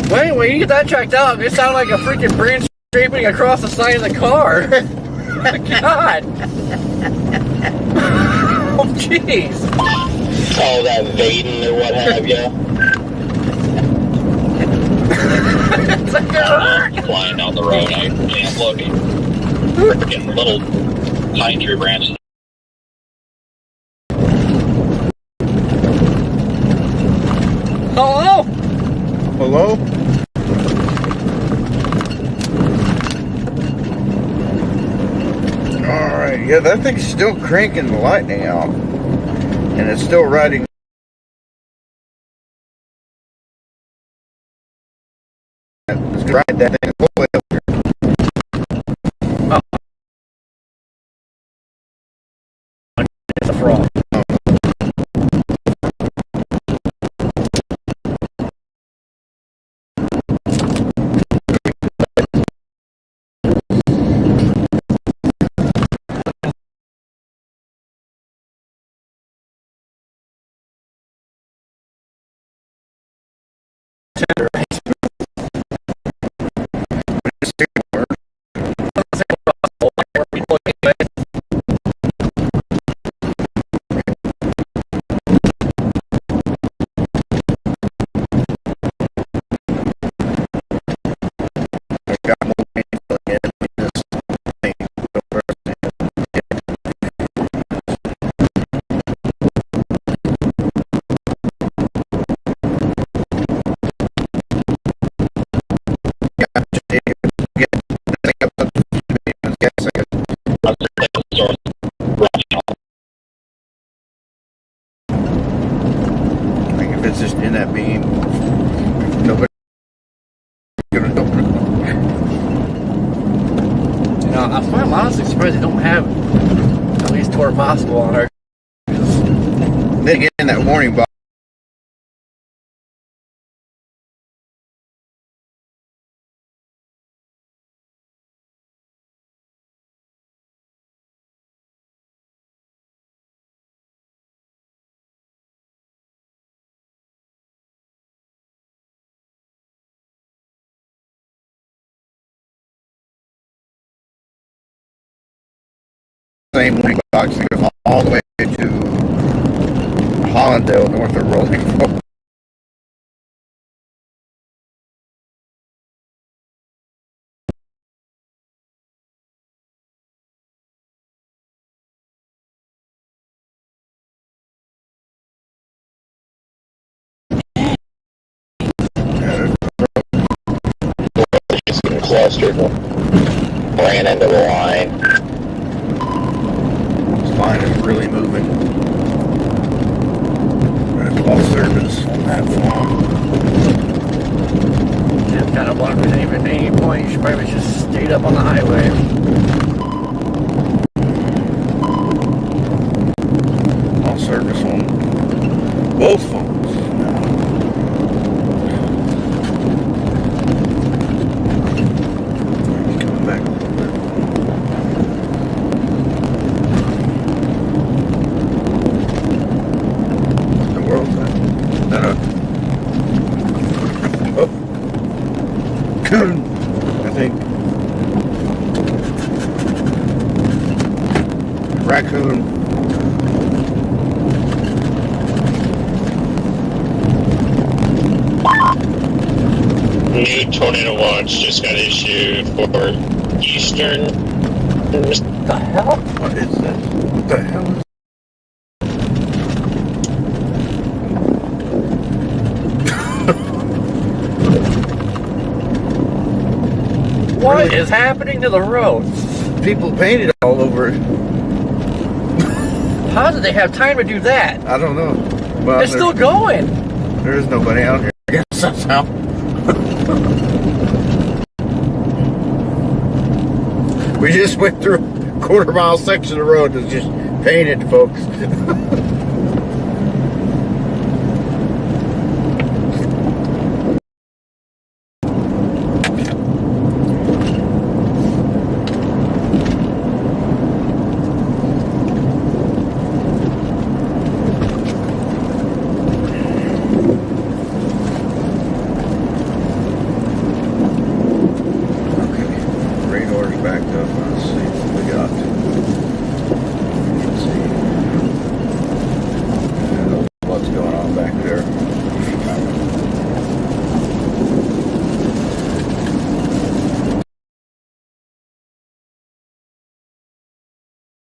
Wait, when you get that checked out, it sounded like a freaking branch scraping across the side of the car. God. Oh, jeez. Oh, that Vaden or what have you. It's like Flying down the road, I can't look. Getting little pine tree branches. hello? Hello? Alright, yeah, that thing's still cranking the lightning out. And it's still riding. It's gonna ride that thing all the way up here. It's a frog. Like if it's just in that beam. gonna do. You know, I'm honestly surprised they don't have at least torque possible on our. They get in that warning box. Same warning box that goes all the way to Hollandale, north of Rolling Fork. Just getting clustered. Ran into the line. This line is really moving. I've lost service on that one. It's kind of blocked at any point. You should probably just stayed up on the highway. Lost service on both phones. Coming back a little bit. The world's that. Oh. Coon, I think. Raccoon. New tornado watch just got issued for Eastern. What the hell? What is this? What the hell is What is happening to the roads? people painted all over it? How did they have time to do that? I don't know. Well, It's still going. there is nobody out here. I guess somehow. We just went through a quarter-mile section of the road that's just painted, folks.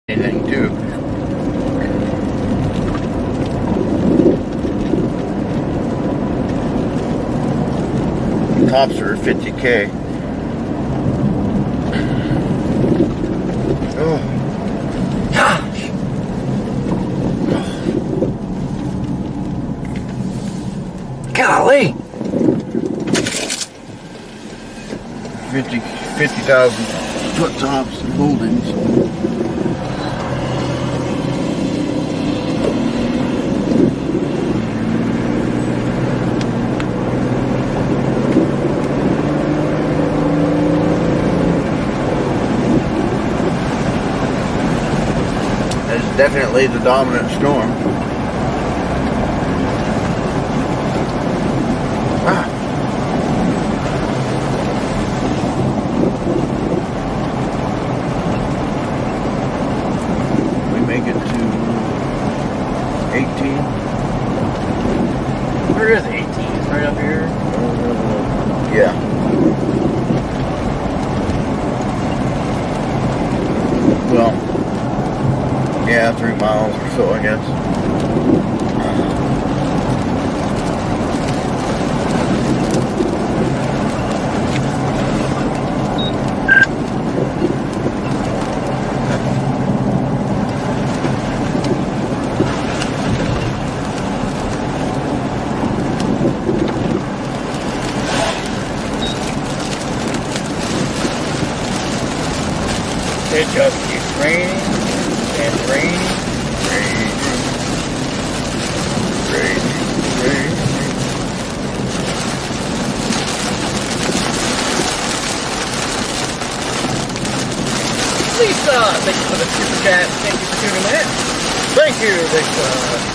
Anything too. Tops are 50K. Oh Gosh. Golly. 50,000 foot tops and buildings. Definitely the dominant storm. We make it to 18. Where is 18? It's right up here. Yeah. Well, yeah, 3 miles or so, I guess. Thank you for the super chat. Thank you for tuning in. Thank you, Victor.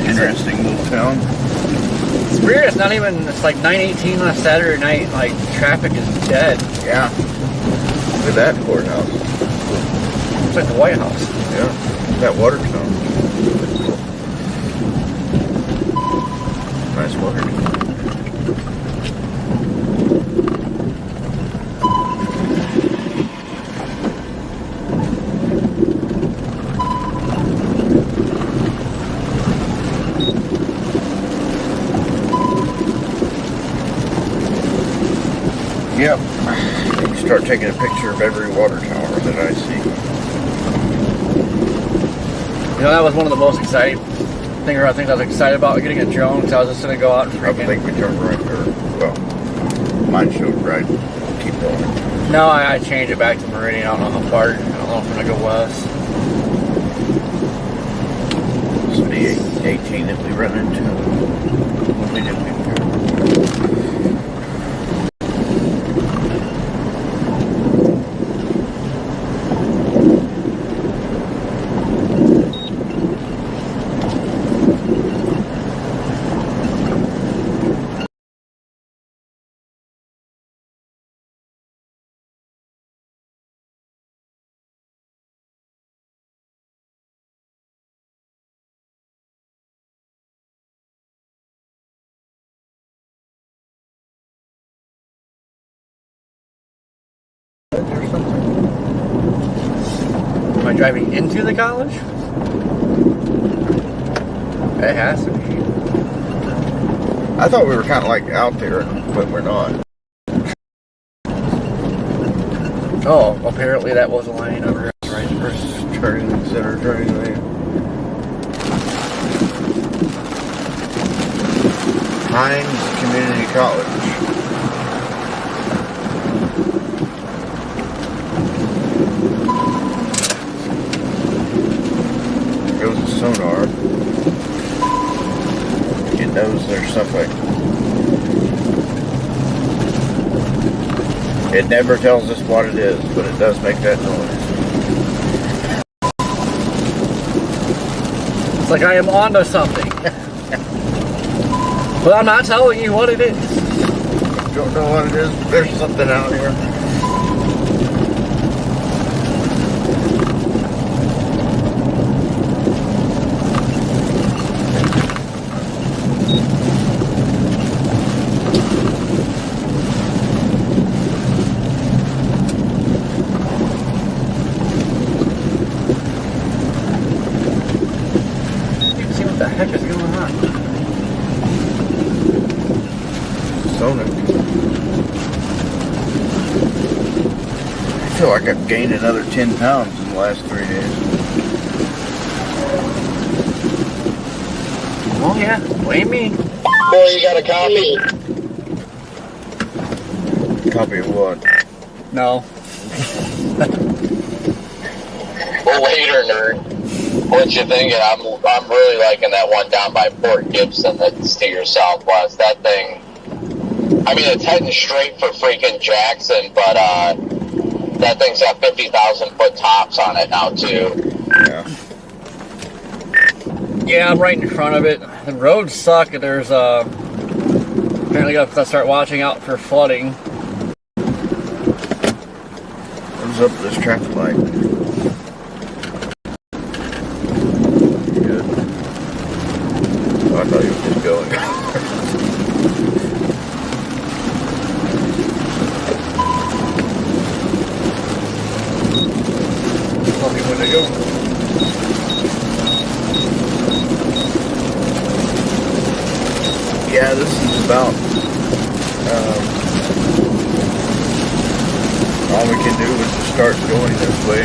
Interesting little town. It's weird, it's not even, it's like 9:18 on a Saturday night, like traffic is dead. Yeah. Look at that courthouse. It's like the White House. Yeah. That water tower. Nice water tower. Yep. I can start taking a picture of every water tower that I see. You know, that was one of the most exciting things I was excited about getting a drone, because I was just going to go out and I think we turned right there. Well, mine showed right. Keep going. No, I changed it back to Meridian. I don't know how far. I don't know if I'm going to go west. So the 18 that we run into when we did before. Or something. Am I driving into the college? It has to be. I thought we were kind of like out there, but we're not. Oh, apparently that was a lane over right first turning center turning lane. Hines Community College. There goes the sonar. It knows there's something. It never tells us what it is, but it does make that noise. It's like I am onto something. But I'm not telling you what it is. Don't know what it is, but there's something out here. See what the heck is going on. I feel like I've gained another 10 pounds in the last 3 days. Oh yeah, blame me. Boy, you got a copy? Copy of what? No. Well, later, nerd. What you thinking? I'm really liking that one down by Port Gibson that's to your southwest. That thing, I mean, it's heading straight for freaking Jackson, but that thing's got 50,000 foot tops on it now, too. Yeah. Yeah, I'm right in front of it. The roads suck. There's apparently gotta start watching out for flooding. What's up with this traffic light? Good. Oh, I thought you were just going. Tell me when to go. Yeah, this is about all we can do is just start going this way.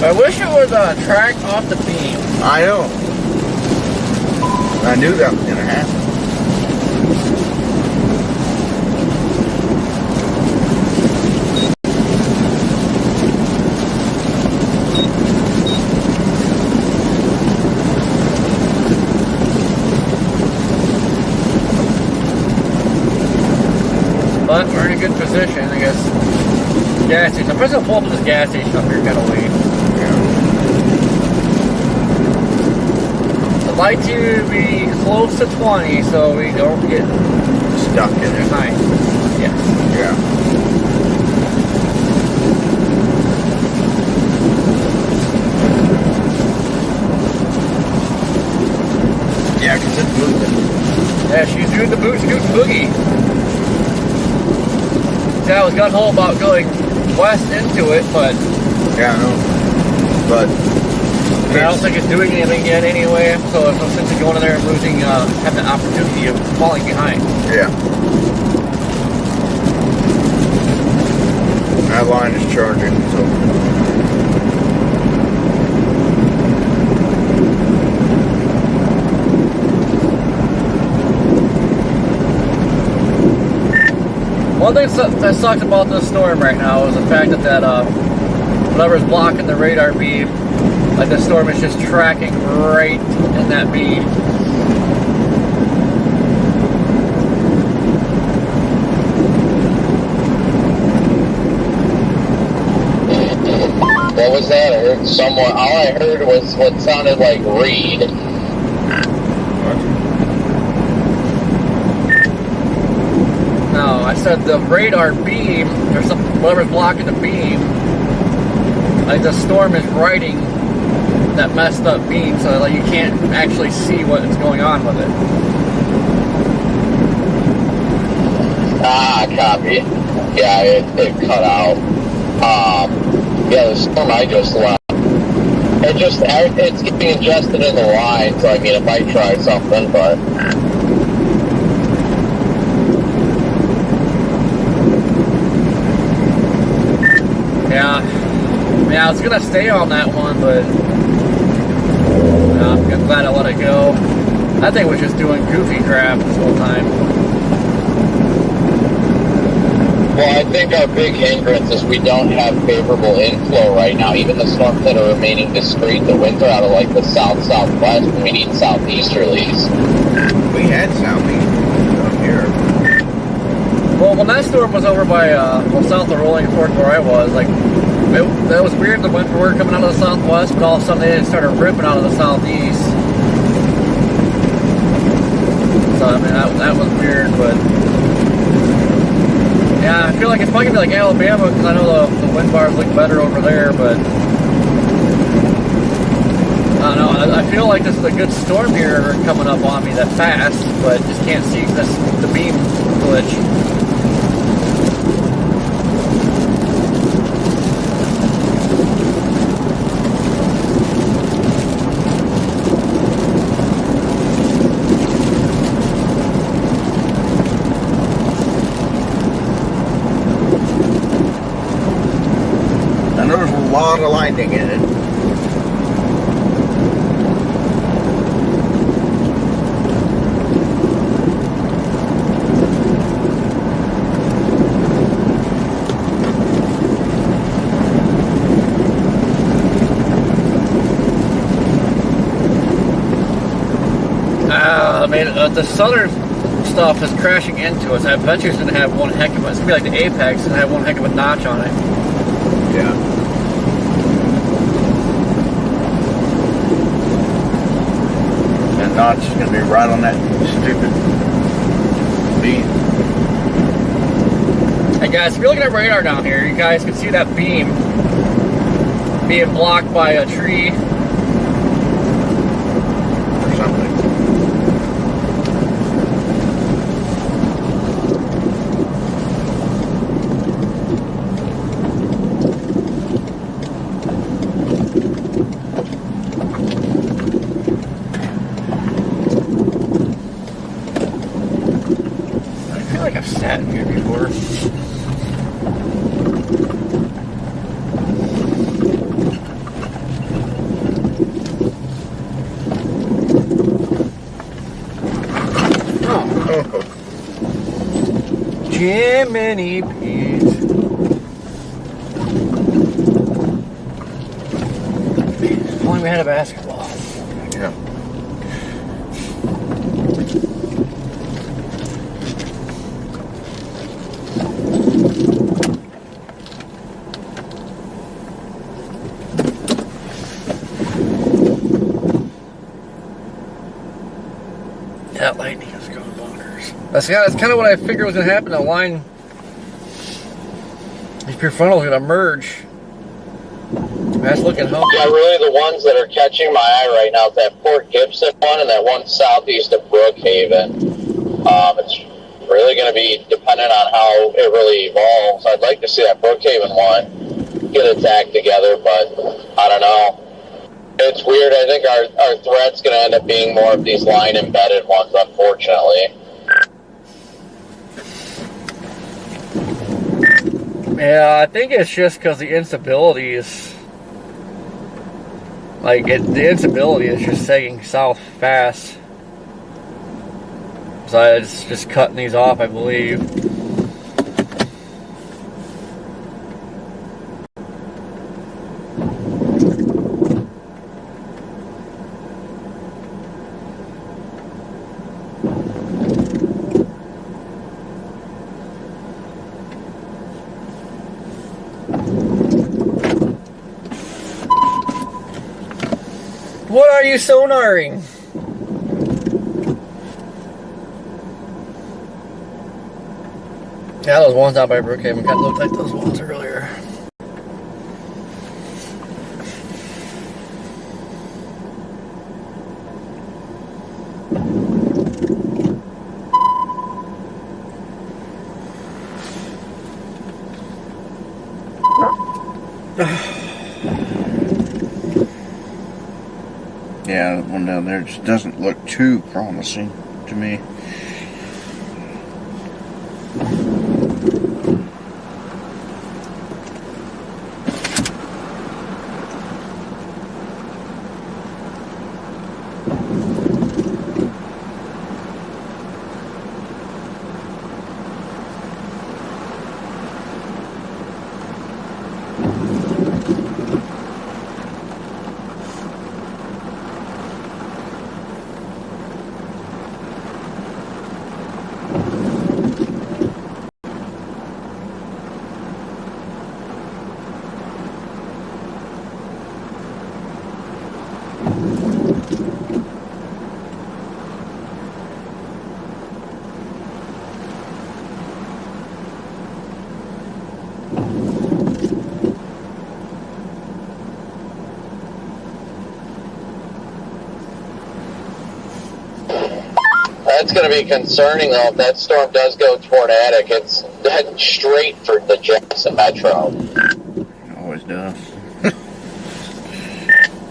I wish it would track off the beam. I know. I knew that was going to happen. But we're in a good position, I guess. Gas station. I'm just gonna pull up to this gas station up here kind of late. I'd like to be close to 20 so we don't get Stuck in it. behind. Yes. Yeah. Yeah, because it's moving. Yeah, she's doing the boot scoot boogie. See, I was gung-ho about going west into it, but Yeah, I know. But I don't think it's doing anything yet anyway, so there's no sense in going in there and losing, having the opportunity of falling behind. yeah. That line is charging, so. One thing that sucks about this storm right now is the fact that whatever's blocking the radar beam, like the storm is just tracking right in that beam. What was that? I heard someone. All I heard was what sounded like Reed. No, I said the radar beam, or something, whatever's blocking the beam, like the storm is riding that messed up beam, so like you can't actually see what is going on with it. Ah, copy. Yeah, it cut out. Yeah, the storm I just left. It's getting adjusted in the line, so I mean, if I try something, but. Yeah, I was gonna stay on that one, but I'm glad I let it go. That thing was just doing goofy crap this whole time. Well, I think our big hindrance is we don't have favorable inflow right now. Even the storms that are remaining discrete, the winds are out of like the south-southwest, and we need southeasterlies. We had southeast up here. Well, when that storm was over by, south of Rolling Fork where I was, like, that was weird. The winds were coming out of the southwest, but all of a sudden they started ripping out of the southeast. So, I mean, that was weird, but yeah, I feel like it's probably gonna be like Alabama because I know the wind bars look better over there, but I don't know. I feel like this is a good storm here coming up on me that fast, but just can't see the beam glitch. A lot of lightning in it. I mean, the southern stuff is crashing into us. I bet you it's going to have one heck of a, it's going to be like the apex, it's going to have one heck of a notch on it. Yeah. That notch is going to be right on that stupid beam. Hey guys, if you're looking at radar down here, you guys can see that beam being blocked by a tree. Or something. I feel like I've sat in here before. Jiminy Pete. If only we had a basketball. Yeah. That lightning is going bonkers. That's kind of what I figured was going to happen. The line, these prefrontals are going to merge. That's looking healthy. Yeah, really the ones that are catching my eye right now is that Port Gibson one and that one southeast of Brookhaven. It's really going to be dependent on how it really evolves. I'd like to see that Brookhaven one get its act together, but I don't know. It's weird. I think our threat's going to end up being more of these line-embedded ones, unfortunately. Yeah, I think it's just because the instability is... the instability is just sagging south fast. So it's just cutting these off, I believe. What are you sonaring? Yeah, those ones out by Brookhaven kind of looked like those ones earlier. Yeah, the one down there just doesn't look too promising to me. That's going to be concerning, though, if that storm does go tornadic. It's heading straight for the Jackson Metro. It always does.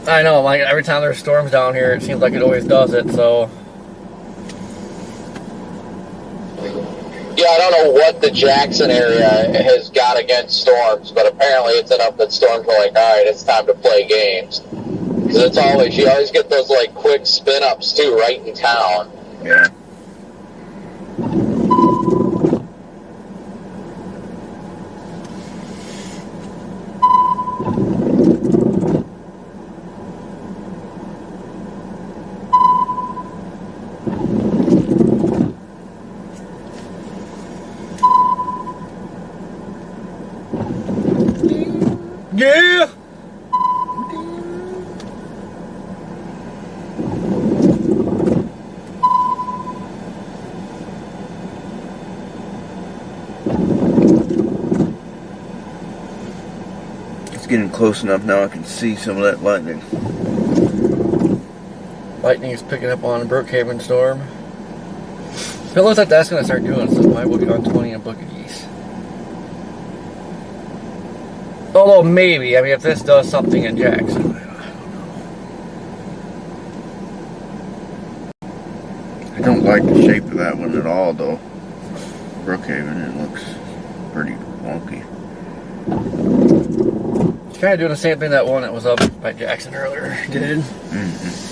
I know, like every time there's storms down here, it seems like it always does it, so... Yeah, I don't know what the Jackson area has got against storms, but apparently it's enough that storms are like, all right, it's time to play games. Because it's always, you always get those, like, quick spin-ups, too, right in town. Yeah. Yeah! It's getting close enough now I can see some of that lightning. Lightning is picking up on a Brookhaven storm. If it looks like that's going to start doing something, I will be on 20 and book it east. Although maybe, I mean, if this does something in Jackson. I don't like the shape of that one at all, though. Brookhaven, it looks pretty wonky. It's kind of doing the same thing that one that was up by Jackson earlier did. Mm-hmm.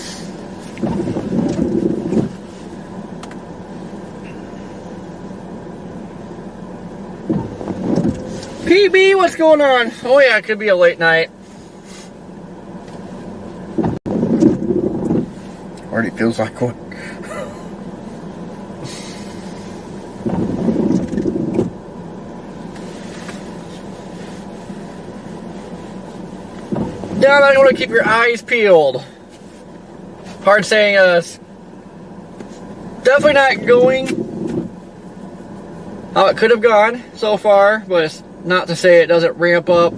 PB, what's going on? Oh yeah, it could be a late night. Already feels like one. Down, I want to keep your eyes peeled. Hard saying definitely not going how it could have gone so far, but it's not to say it doesn't ramp up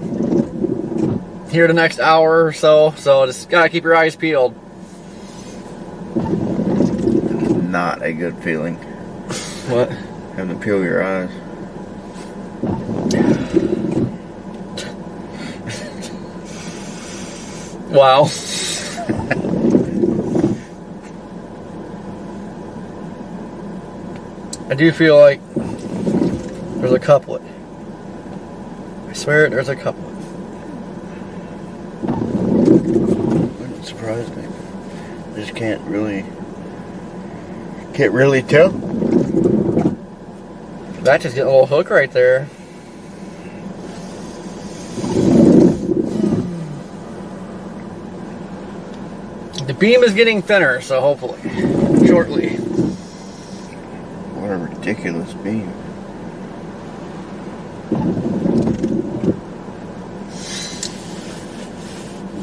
here the next hour or so. So just gotta keep your eyes peeled. Not a good feeling. What? Having to peel your eyes. Wow. I do feel like there's a couplet. I swear there's a couplet. Wouldn't surprise me. I just can't really tell. That's just getting a little hook right there. The beam is getting thinner, so hopefully, shortly. What a ridiculous beam.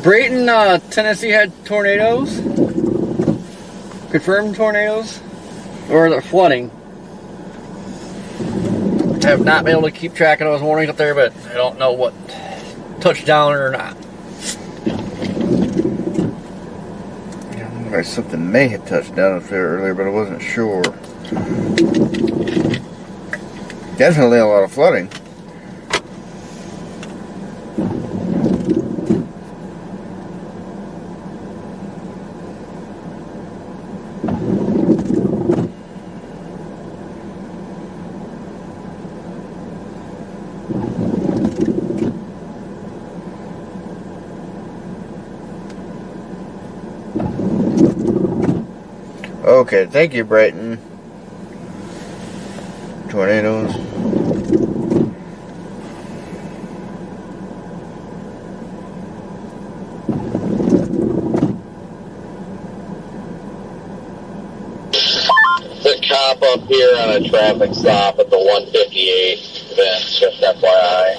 Brayton, Tennessee had tornadoes. Confirmed tornadoes. Or is it flooding? I have not been able to keep track of those warnings up there, but I don't know what touched down or not. Like something may have touched down up there earlier, but I wasn't sure. Definitely a lot of flooding. Okay, thank you, Brayton. Tornadoes. The cop up here on a traffic stop at the 158 event, just FYI.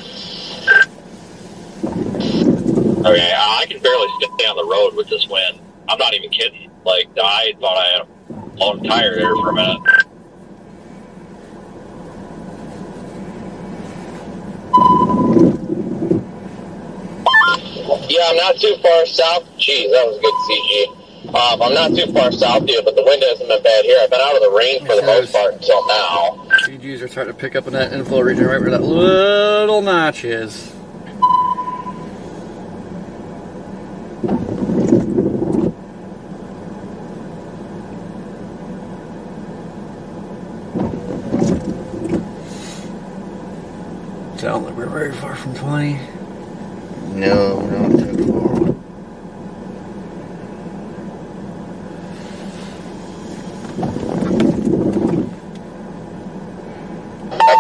Okay, I can barely stay on the road with this wind. I'm not even kidding. Like, I thought I had a blown tire there for a minute. Yeah, I'm not too far south. Jeez, that was a good CG. I'm not too far south of you, but the wind hasn't been bad here. I've been out of the rain for the most part until now. CGs are starting to pick up in that inflow region right where that little notch is. Sound like we're very far from 20. No, not too far.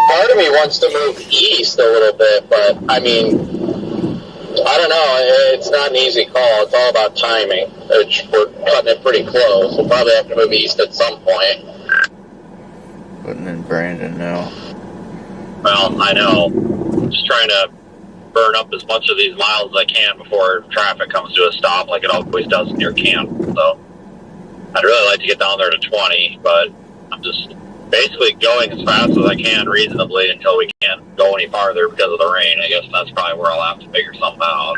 Part of me wants to move east a little bit, but I mean, I don't know. It's not an easy call. It's all about timing. We're cutting it pretty close. We'll probably have to move east at some point. Putting in Brandon now. Well, I know. I'm just trying to burn up as much of these miles as I can before traffic comes to a stop like it always does near camp. So I'd really like to get down there to 20, but I'm just basically going as fast as I can reasonably until we can't go any farther because of the rain. I guess that's probably where I'll have to figure something out.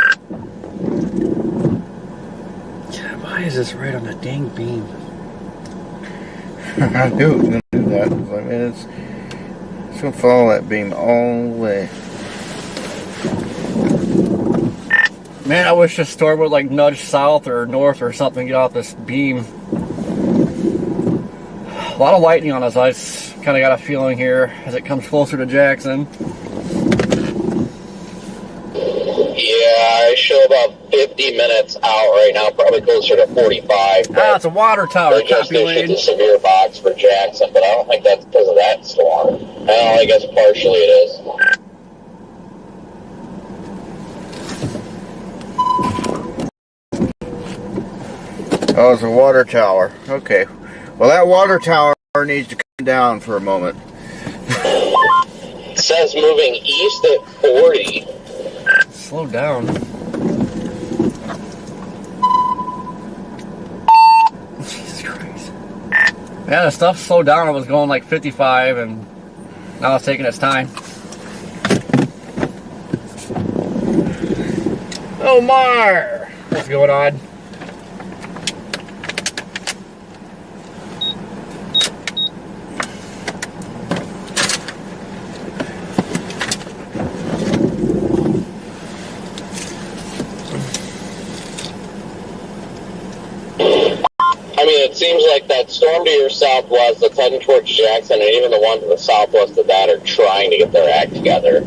God, why is this right on the dang beam? I knew it was going to do that. I was like, man, it's going to follow that beam all the way. Man, I wish the storm would like nudge south or north or something, get off this beam. A lot of lightning on us. I kind of got a feeling here as it comes closer to Jackson. Yeah, I show about 50 minutes out right now, probably closer to 45. Ah, it's a water tower. They just Copy issued lane. the severe box for Jackson, but I don't think that's because of that storm. Well, I guess partially it is. Oh, it's a water tower. Okay. Well, that water tower needs to come down for a moment. It says moving east at 40. Slow down. Jesus Christ. Yeah, the stuff slowed down. It was going like 55, and now it's taking its time. Omar! What's going on? I mean, it seems like that storm to your southwest that's heading towards Jackson, and even the one to the southwest of that are trying to get their act together.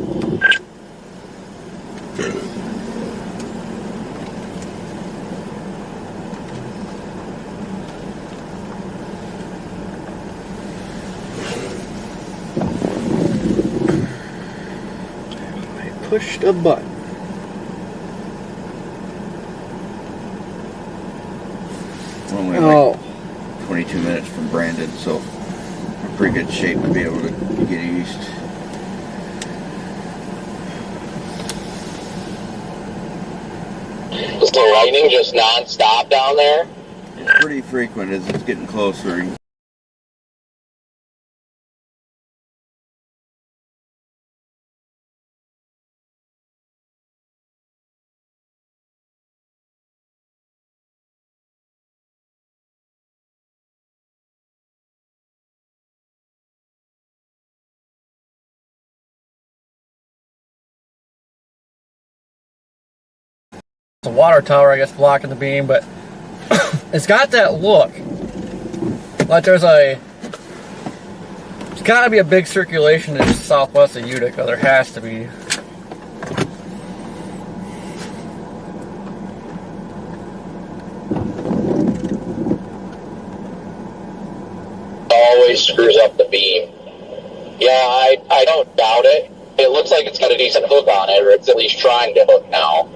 I pushed a button. Only like 22 minutes from Brandon, so we're in pretty good shape to be able to get east. Is the lightning just non-stop down there? It's pretty frequent as it's getting closer. It's a water tower, I guess, blocking the beam, but it's got that look. Like there's gotta be a big circulation in southwest of Utica. There has to be. Always screws up the beam. Yeah, I don't doubt it. It looks like it's got a decent hook on it, or it's at least trying to hook now.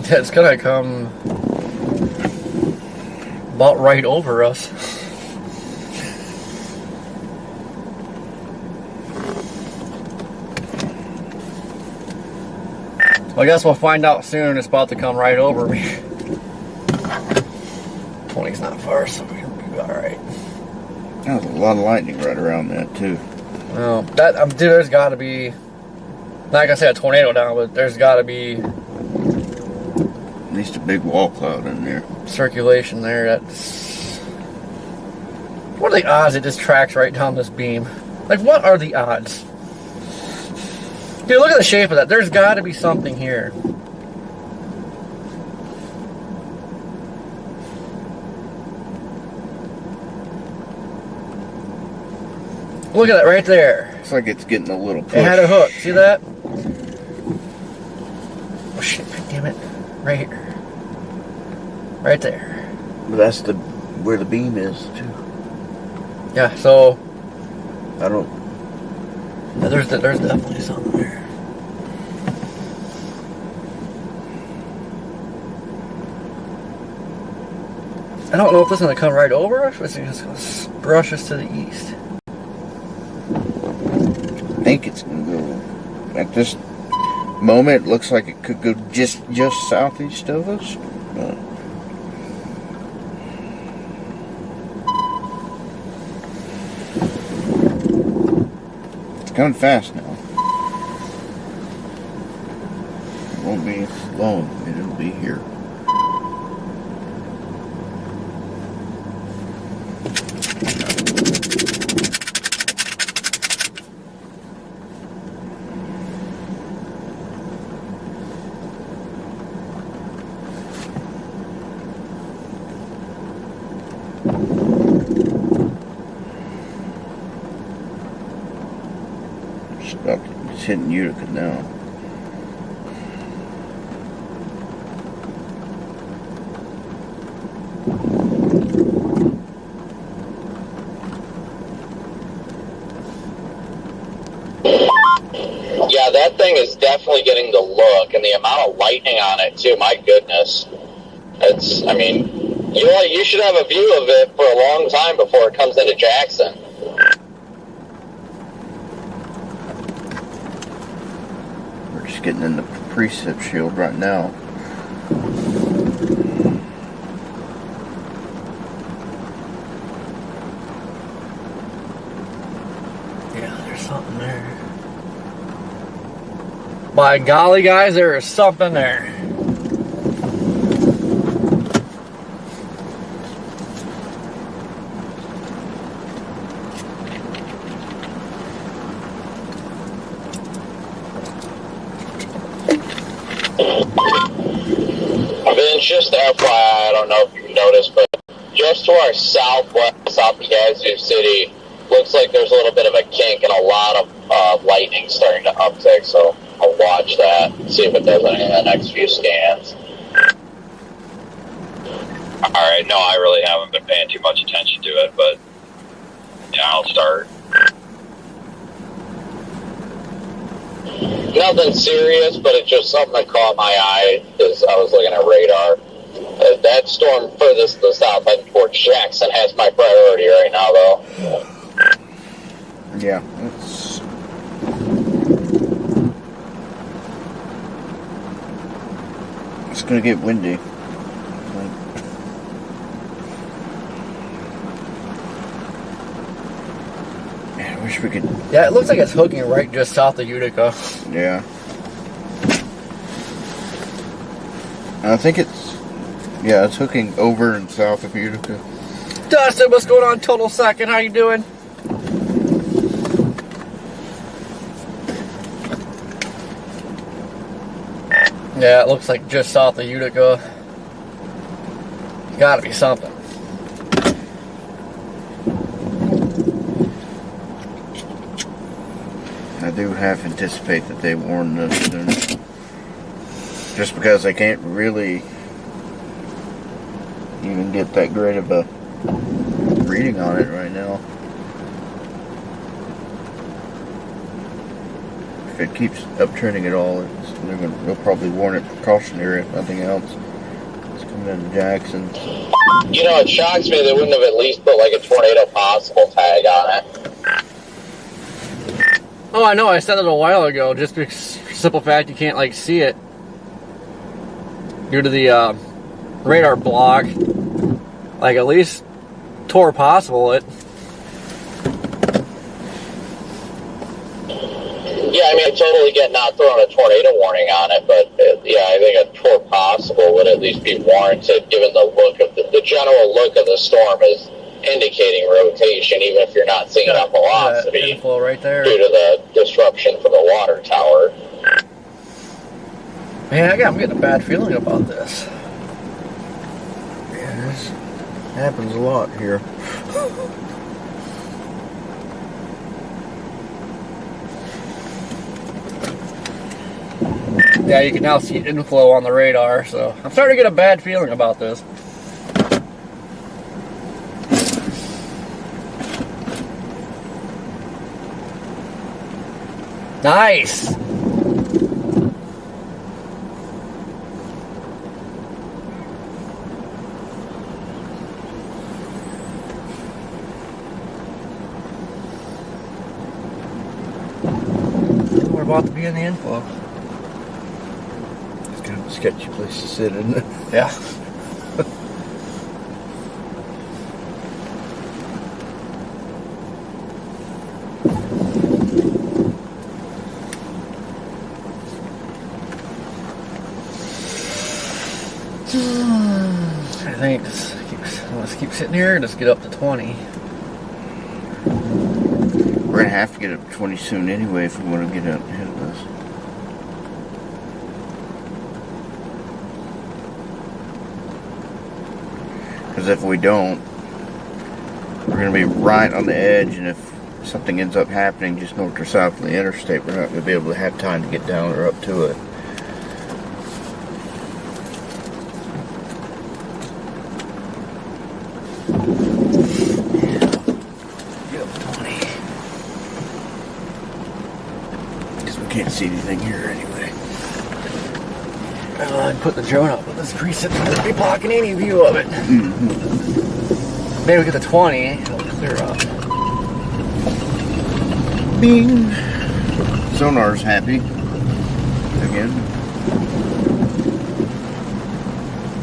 Yeah, it's gonna come about right over us. Well, I guess we'll find out soon. It's about to come right over me. 20's not far, so we'll be alright. There's a lot of lightning right around that, too. Well, dude, there's gotta be, like I said, a tornado down, but there's gotta be At least a big wall cloud in there. circulation there. That's. What are the odds it just tracks right down this beam? Like, what are the odds? Dude, look at the shape of that. There's got to be something here. Look at that right there. Looks like it's getting a little push. It had a hook. See that? Oh shit! Damn it! Right here. Right there. But that's where the beam is, too. Yeah. So. I don't... Yeah, there's definitely something there. I don't know if this is going to come right over us or if it's just going to brush us to the east. I think it's going to go... At this moment, it looks like it could go just southeast of us. It's coming fast now. It won't be long. It'll be here. It's hitting Utica now. Yeah, that thing is definitely getting the look, and the amount of lightning on it too. My goodness, I mean, you should have a view of it for a long time before it comes into Jackson. We're just getting in the precip shield right now. Yeah, there's something there. By golly, guys, there is something there. Vince, just FYI, I don't know if you've noticed, but just to our southwest, south of Yazoo City, looks like there's a little bit of a kink and a lot of lightning starting to uptick, so I'll watch that, see if it does any in the next few scans. Alright, no, I really haven't been paying too much attention to it, but yeah, I'll start. Nothing serious, but it's just something that caught my eye as I was looking at radar. That storm furthest to the south heading towards Jackson has my priority right now, though. Yeah, it's gonna get windy. Man, I wish we could. Yeah, it looks like it's hooking right just south of Utica. Yeah. I think it's hooking over and south of Utica. Dustin, what's going on? Total second, how you doing? Yeah, it looks like just south of Utica. Gotta be something. I do half anticipate that they warned us soon. Just because they can't really even get that great of a reading on it right now. If it keeps uptrending at all, they'll probably warn it precautionary if nothing else. It's coming into Jackson. You know, it shocks me they wouldn't have at least put like a tornado possible tag on it. Oh, I know, I said it a while ago, just because simple fact you can't like see it due to the radar block. Like at least tore possible it. Yeah, I mean, I totally get not throwing a tornado warning on it, but yeah, I think a tour possible would at least be warranted, given the look of the general look of the storm is indicating rotation, even if you're not seeing it on velocity, inflow right there. due to the disruption from the water tower. Man, I'm getting a bad feeling about this. Yeah, this happens a lot here. Yeah, you can now see inflow on the radar, so I'm starting to get a bad feeling about this. Nice! We're about to be in the inflow. It's kind of a sketcy place to sit, isn't it? Yeah. I think let's keep sitting here and just get up to 20. We're gonna have to get up to 20 soon anyway if we want to get out ahead of us. Because if we don't, we're gonna be right on the edge, and if something ends up happening just north or south of the interstate, we're not gonna be able to have time to get down or up to it. can't see anything here anyway. And put the drone up with this preset to be blocking any view of it. Maybe we get the 20, it'll clear up. Bing. Sonar's happy again.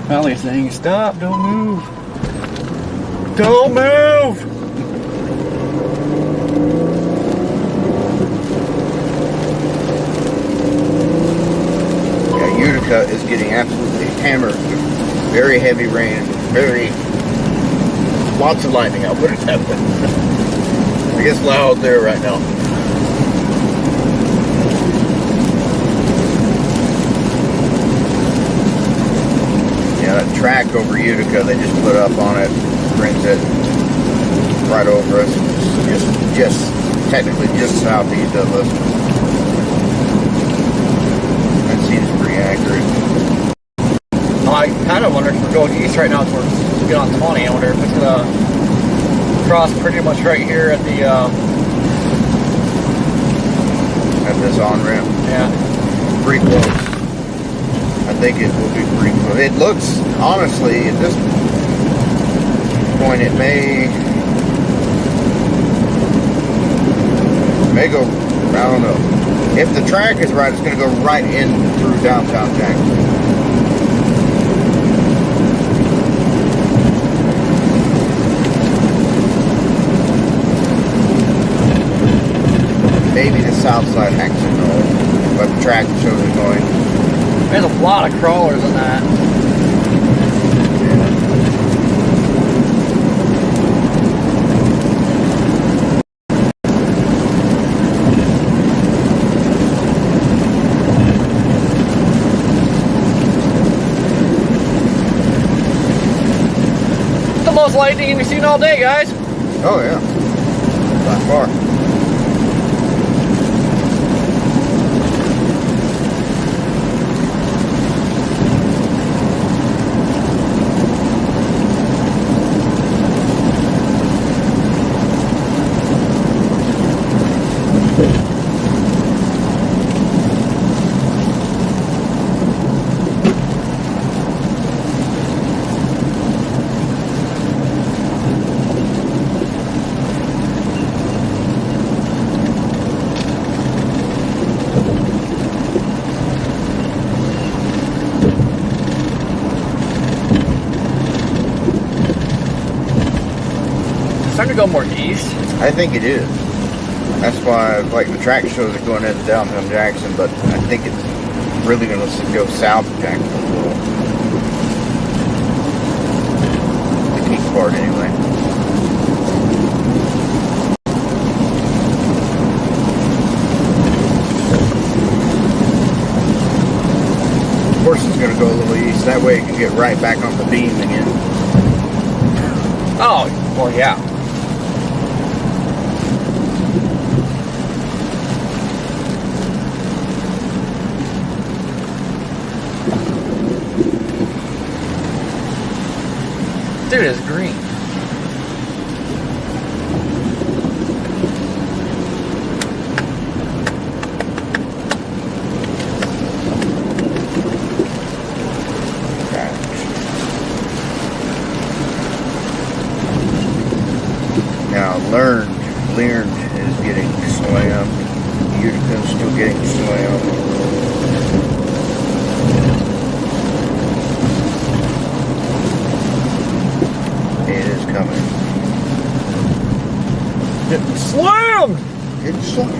Finally saying, stop, don't move. Don't move! Yeah, Utica is getting absolutely hammered with very heavy rain, lots of lightning out. What is happening? I guess loud there right now. Yeah, that track over Utica they just put up on it brings it right over us. Just technically just southeast of us. That seems pretty accurate. I kind of wonder if we're going east right now towards to get on 20. I wonder if it's gonna cross pretty much right here at the At this on-ramp. yeah. Pretty close. I think it will be pretty close. It looks, honestly, at this point, it may go, I don't know. If the track is right, it's going to go right in through downtown Jackson. Maybe the south side hacks it north, but the track shows it going. There's a lot of crawlers in that. The most lightning we've seen all day, guys. Oh yeah, by far. Starting to go more east. I think it is. That's why, like, the track shows it going into downtown Jackson, but I think it's really going to go south of Jackson a little. The key part, anyway. Of course, it's going to go a little east. That way, it can get right back on the beam again. Oh, well, yeah. Dude, it's green. Now, learned is getting slammed. Utica's still getting slammed. It is coming. Getting slammed! It's slammed.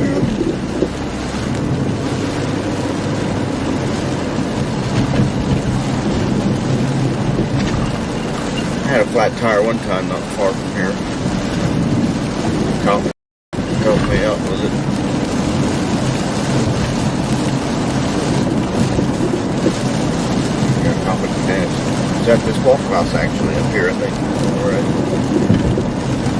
I had a flat tire one time not far from here. Help me out, was it? Yeah, confident dance. It's at this golf house actually up here, I think. Alright.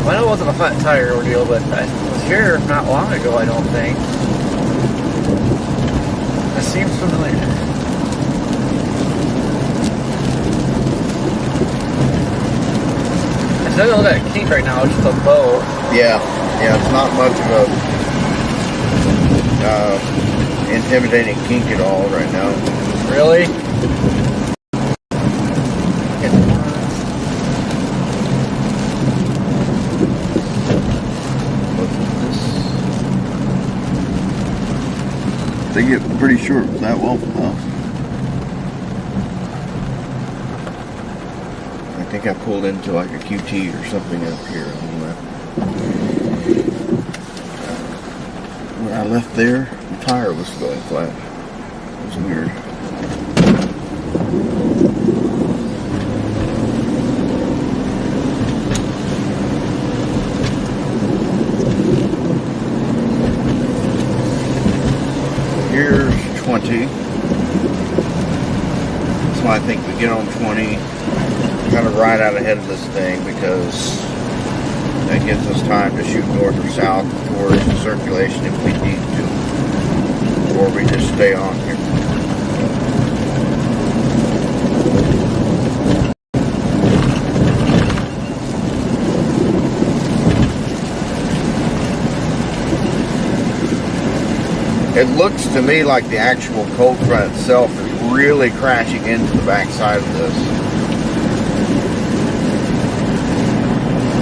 Well, I know it wasn't a flat tire ordeal, but I was here not long ago, I don't think. This seems familiar. I still know that kink right now, it's just a bow. Yeah, it's not much of a intimidating kink at all right now. Really? They get pretty short with that well though. I think I pulled into like a QT or something up here. When I left there, the tire was going flat. It was weird. Here's 20. So I think we get on 20, kind of right out ahead of this thing because that gives us time to shoot north or south towards the circulation if we need to, or we just stay on here. It looks to me like the actual cold front itself is really crashing into the backside of this.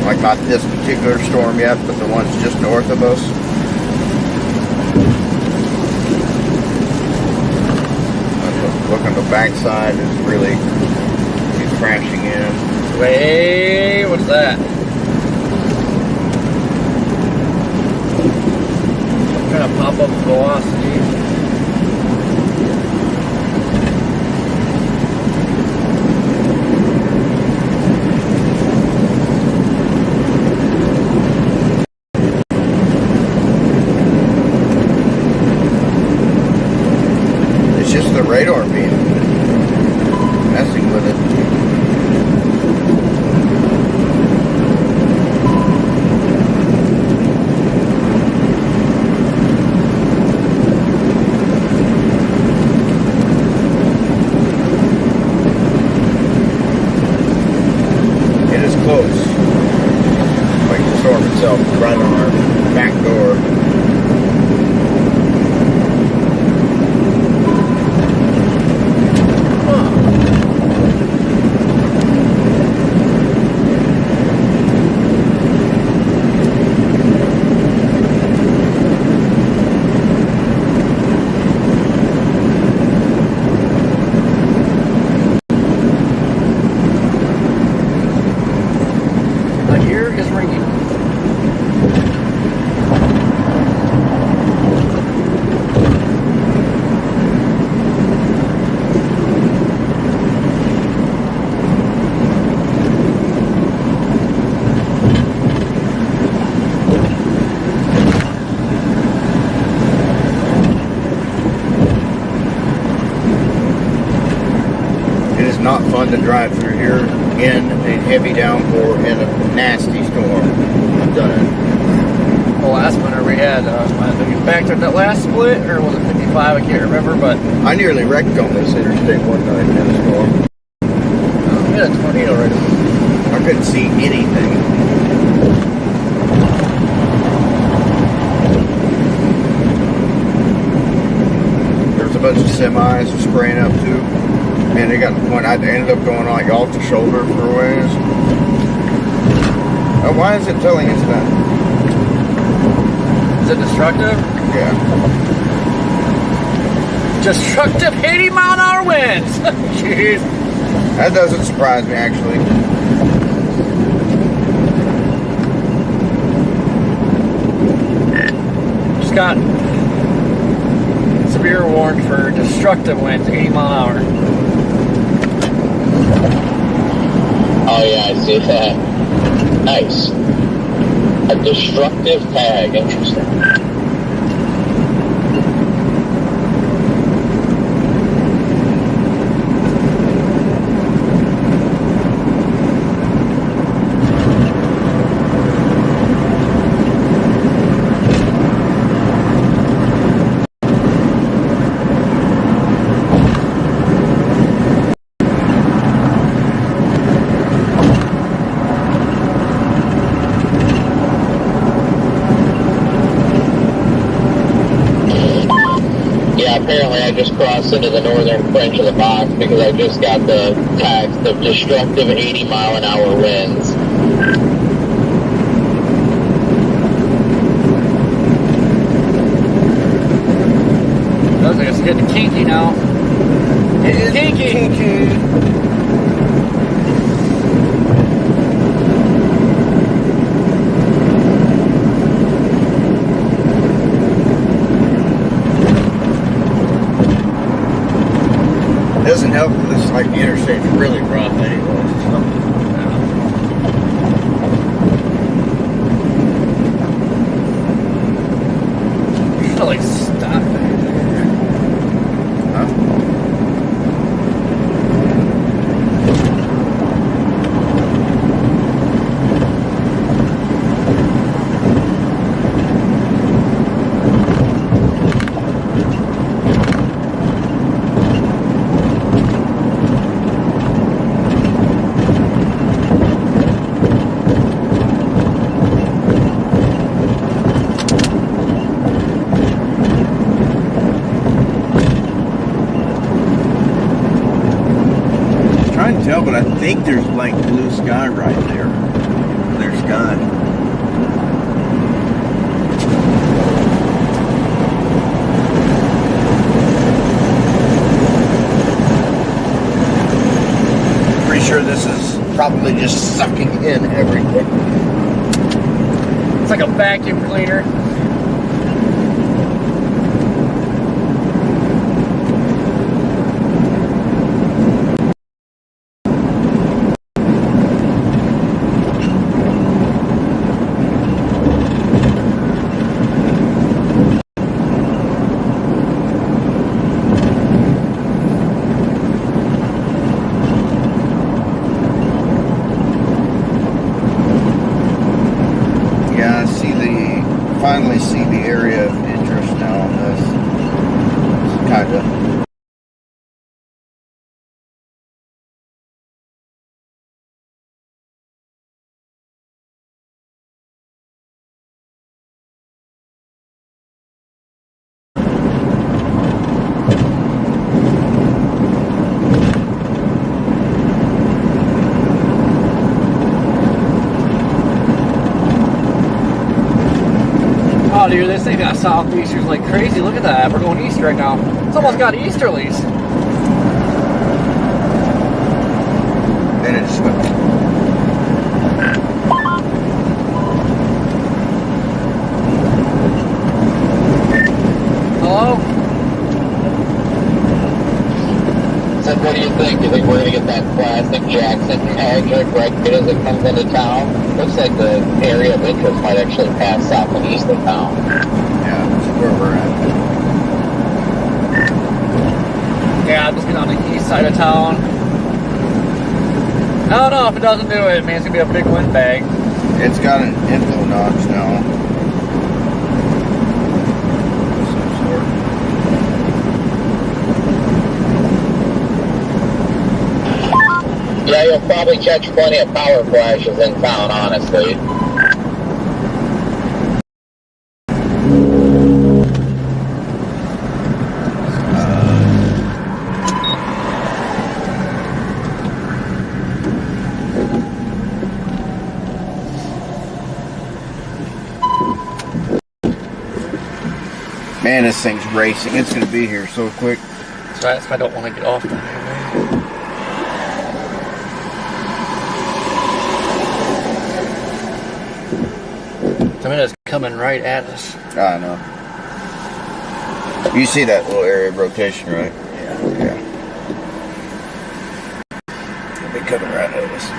Like not this particular storm yet, but the ones just north of us. Look on the backside is really crashing in. Wait, what's that? Trying to pop up velocity. It's just the radar beam messing with it. Right on our back door. My ear is ringing. Not fun to drive through here in a heavy downpour in a nasty storm. I've done it. Well, last winter we had, I think we backed up that last split, or was it 55? I can't remember, but I nearly wrecked on this interstate one night in a storm. We had a tornado right now. I couldn't see anything. There was a bunch of semis spraying up too. Man, they got to the point I ended up going like off the shoulder for a ways. Why is it telling us that? Is it destructive? Yeah. Destructive 80-mile-an-hour winds! Jeez. That doesn't surprise me, actually. Just got severe warned for destructive winds, 80 mile an hour. Oh yeah, I see that. Nice. A destructive tag, interesting. apparently I just crossed into the northern fringe of the box because I just got the text of destructive 80-mile-an-hour winds. Looks like it's getting kinky now. It's kinky. Doesn't help that this like the interstate's really rough anyway. I feel like stop. Tell, but I think there's like blue sky right there. There's sky. Pretty sure this is probably just sucking in everything. It's like a vacuum cleaner. Finally see the area of interest now on this. It's kind of Oh, dude, this thing got southeasters like crazy. Look at that. We're going east right now. It's almost got easterlies. and it just went. Hello? So what do you think? Do you think we're going to get that classic Jackson magic right as it comes into town? Looks like the area of interest might actually pass south and east of town. Yeah, that's where we're at. Yeah, I'm just getting on the east side of town. I don't know if it doesn't do it, man. It's going to be a big wind bag. It's got an inflow notch now. Of some sort. Yeah, you'll probably catch plenty of power flashes in town, honestly. Man, this thing's racing. It's going to be here so quick. That's right, if I don't want to get off the highway. I mean, it's coming right at us. I know. You see that little area of rotation, right? Yeah. It'll be coming right at us.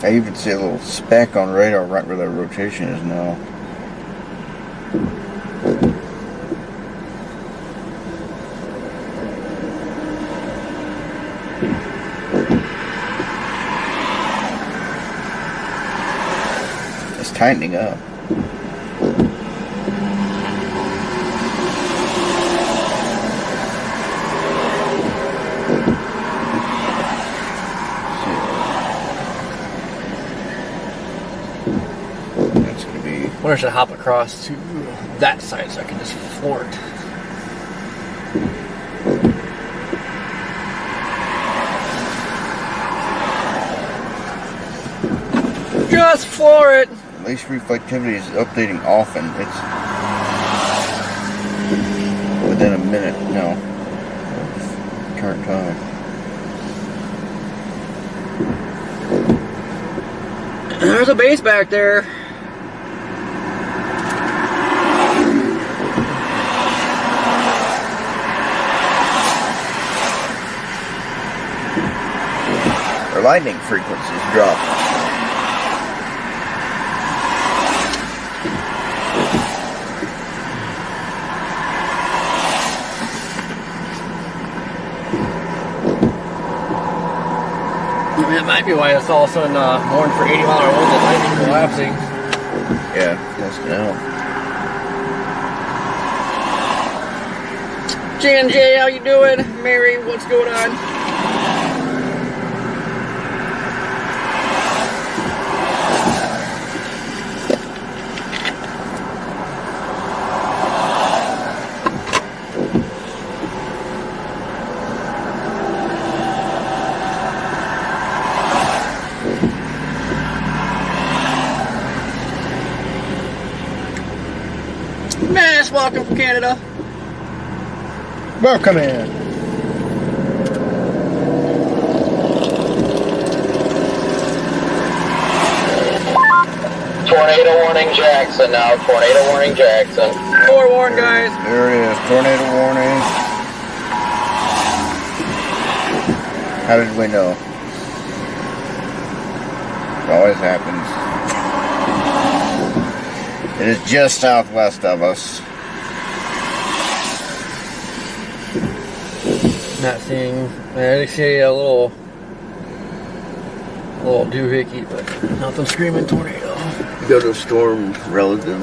I even see a little speck on radar right where that rotation is now. tightening up. That's going to be... I wonder if I should hop across to that side so I can just floor it. Just floor it! At least reflectivity is updating often. It's within a minute, no. Current time. There's a base back there. Our lightning frequencies drop. That might be why it's all of a sudden warned for 80-mile winds and lightning collapsing. Yeah, that's now. J&J, how you doing? Mary, what's going on? Mass, welcome from Canada. Welcome in. Tornado warning Jackson now. Tornado warning Jackson. Forewarned, guys. There it is. Tornado warning. How did we know? It always happens. It is just southwest of us. Not seeing. I see a little doohickey, but nothing screaming tornado. Go to a storm relative.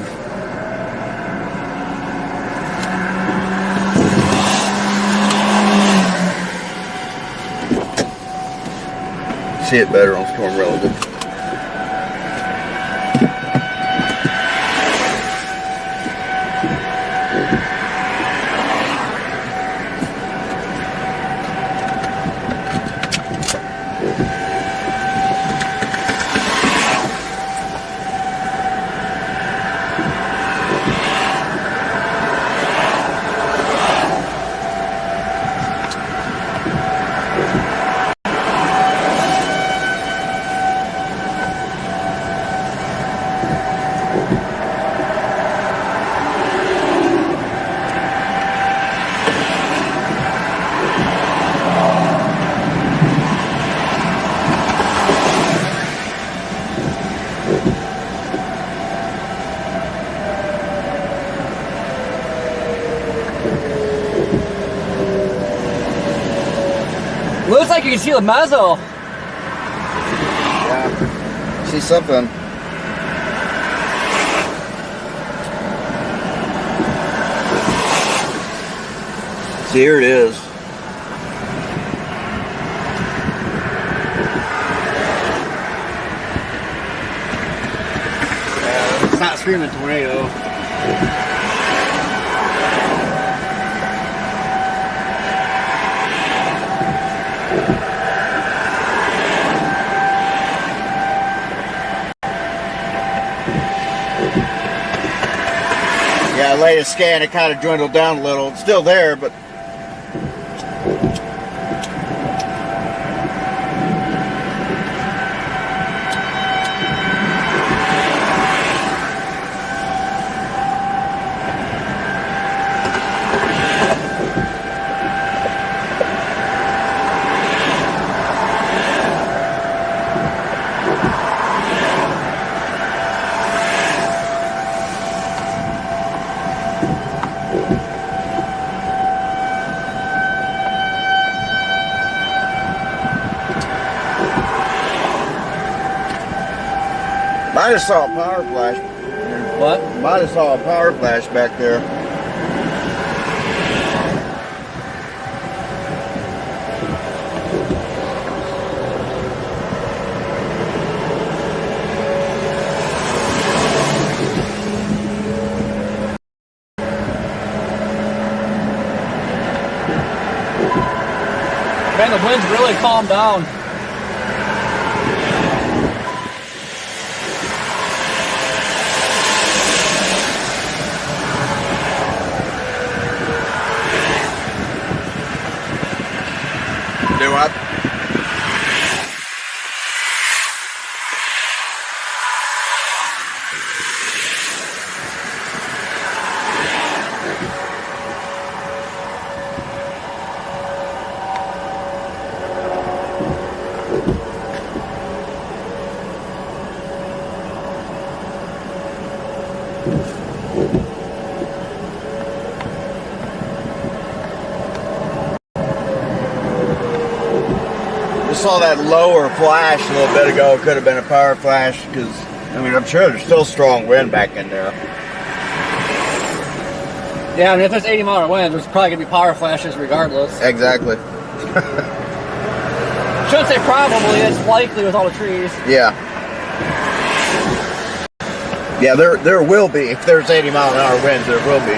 See it better on storm relative. Looks like you can see the muzzle. Yeah. See something. See, here it is. It's not screaming tornado. Yeah, latest scan, it kind of dwindled down a little. It's still there, but Might have saw a power flash. What? Might have saw a power flash back there. Man, the wind's really calmed down. Do what? Saw that lower flash a little bit ago. Could have been a power flash because, I mean, I'm sure there's still strong wind back in there. Yeah, I mean, if there's 80 mile wind, there's probably going to be power flashes regardless. Exactly. Shouldn't say probably, it's likely with all the trees. Yeah. Yeah, there will be. If there's 80 mile an hour winds, there will be.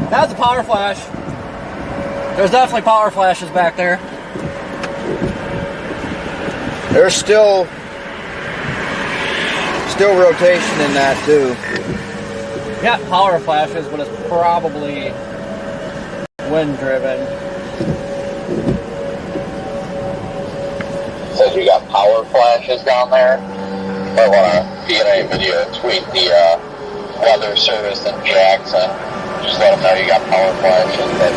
That's a power flash. There's definitely power flashes back there. There's still rotation in that too. Yeah, power flashes, but it's probably wind driven. Says you got power flashes down there. I want to be in a video tweet the weather service in Jackson. Just let them know you got power flashes, but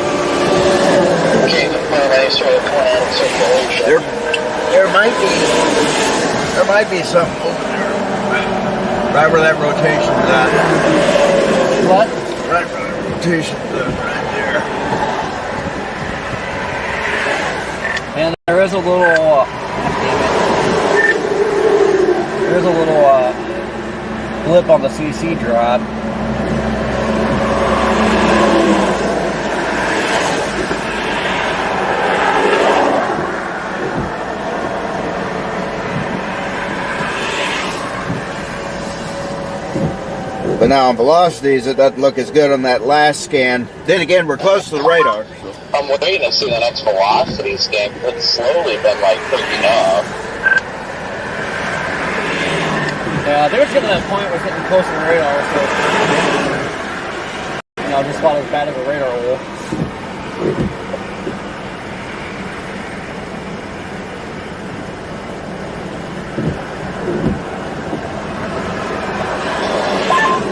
can't confirm any sort of plan circulation. There might be something over there. Right where that rotation's at. What? Right where that rotation's at, right there. And there is a little, blip on the CC drop. But now on velocities, it doesn't look as good on that last scan. Then again, we're close to the radar. So. I'm waiting to see the next velocity scan. It's slowly been like picking up. Yeah, there's getting to that point where it's getting close to the radar, so you know, just about as bad as a radar will.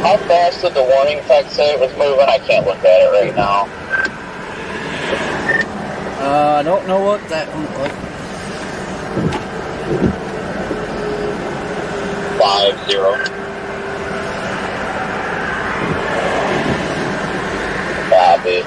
How fast did the warning text say it was moving? I can't look at it right now. I don't know what that looked like. 50. Copy.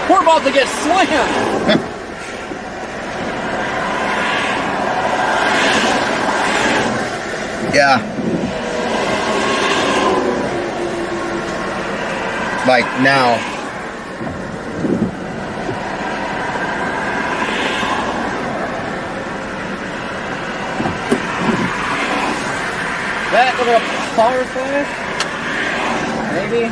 We're about to get slammed! Yeah. Like now. That little power flash? Maybe?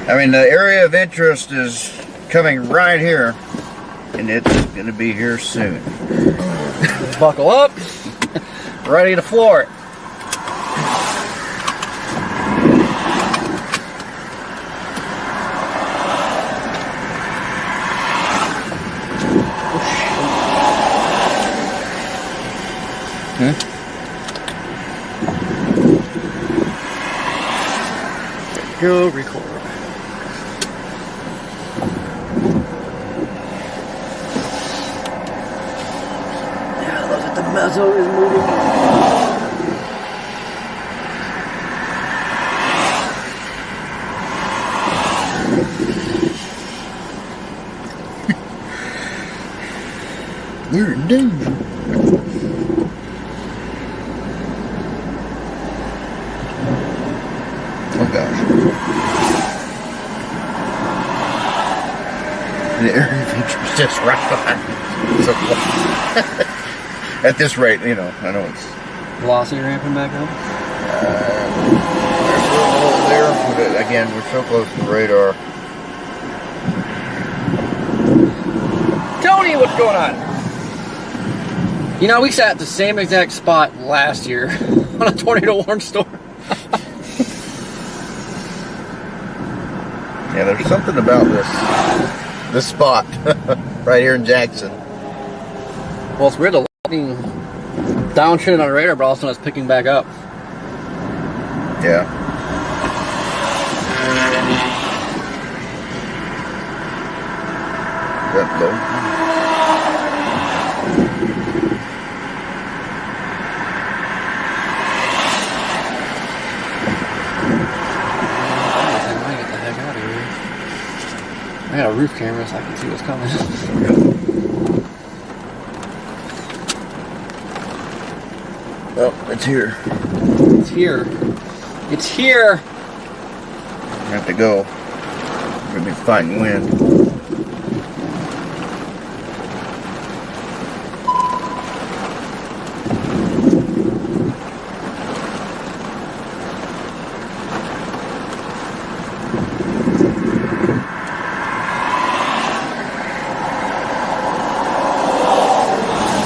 I mean, the area of interest is coming right here, and it's going to be here soon. Buckle up. Ready to floor it. Go record. Yeah, looks like the mezzo is moving. You're in danger. Oh gosh. The area feature's just right behind me. So at this rate, you know, I know it's Velocity ramping back up. there's a little there, but again, we're so close to the radar. Tony, what's going on? You know, we sat at the same exact spot last year on a tornado warning storm. Yeah, there's something about this spot right here in Jackson. Well, it's weird, the lightning downtrending on the radar, but all of a sudden it's picking back up. Yeah. Is that low? I got a roof camera so I can see what's coming. Oh, it's here. It's here. It's here! I have to go. We're gonna be fighting wind.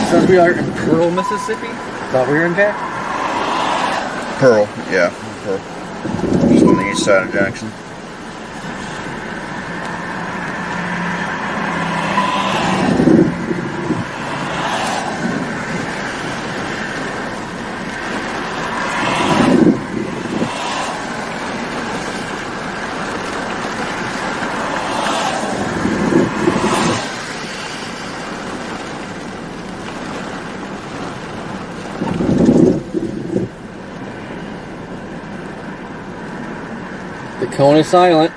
Since we are in Pearl, Mississippi, thought we were in Jack. Pearl, yeah. Pearl. Just on the east side of Jackson. The cone is silent.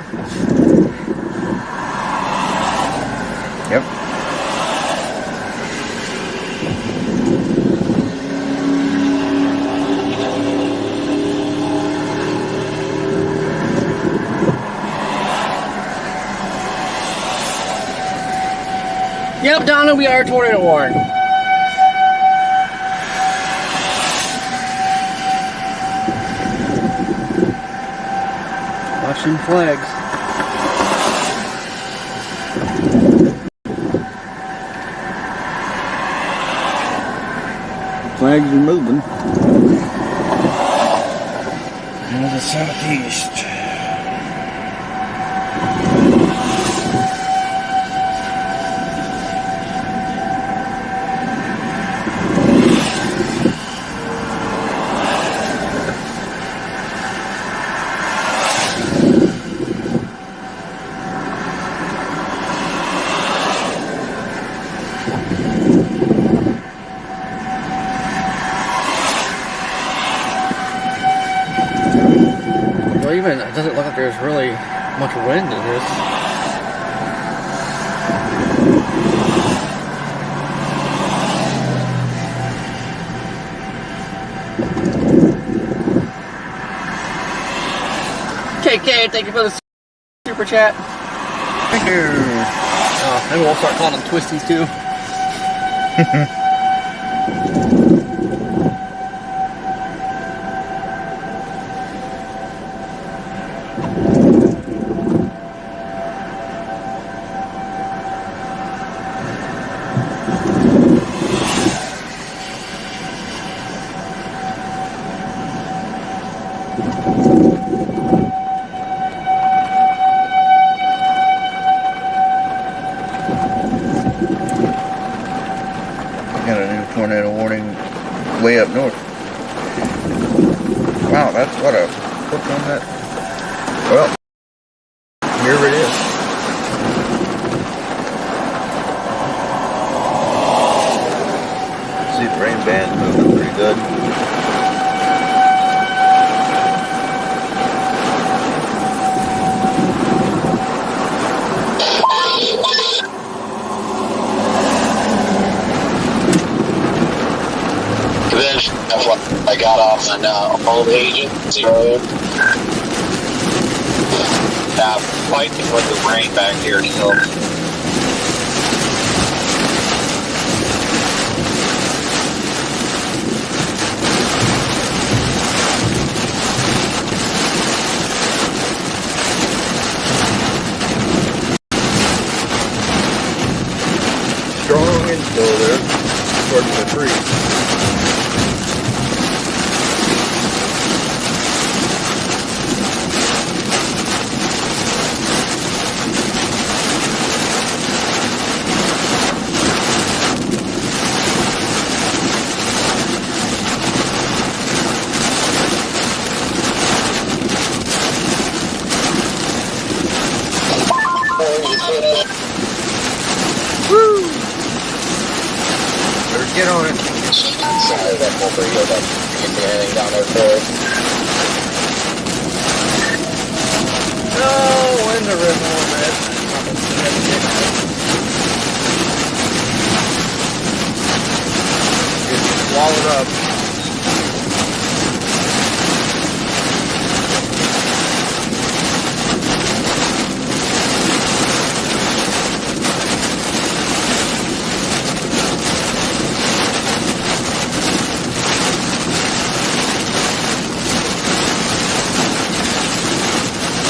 Yep. Yep, Donna, we are tornado warned. Watching flags. Flags are moving. To the southeast. Even it doesn't look like there's really much wind in this. KK, thank you for the super chat. Thank you. Maybe we'll start calling them twisties too. Got a new tornado warning way up north. Wow, that's what a hook on that Well, here it is. See the rain band's moving pretty good. I got off on Old Agency Road. Fighting with the rain back here still. Strong and still there, according to the trees. Woo! Better get on it. Sorry, that won't bring you up. You can anything down there for it. No, in the river a little bit. Get swallowed up.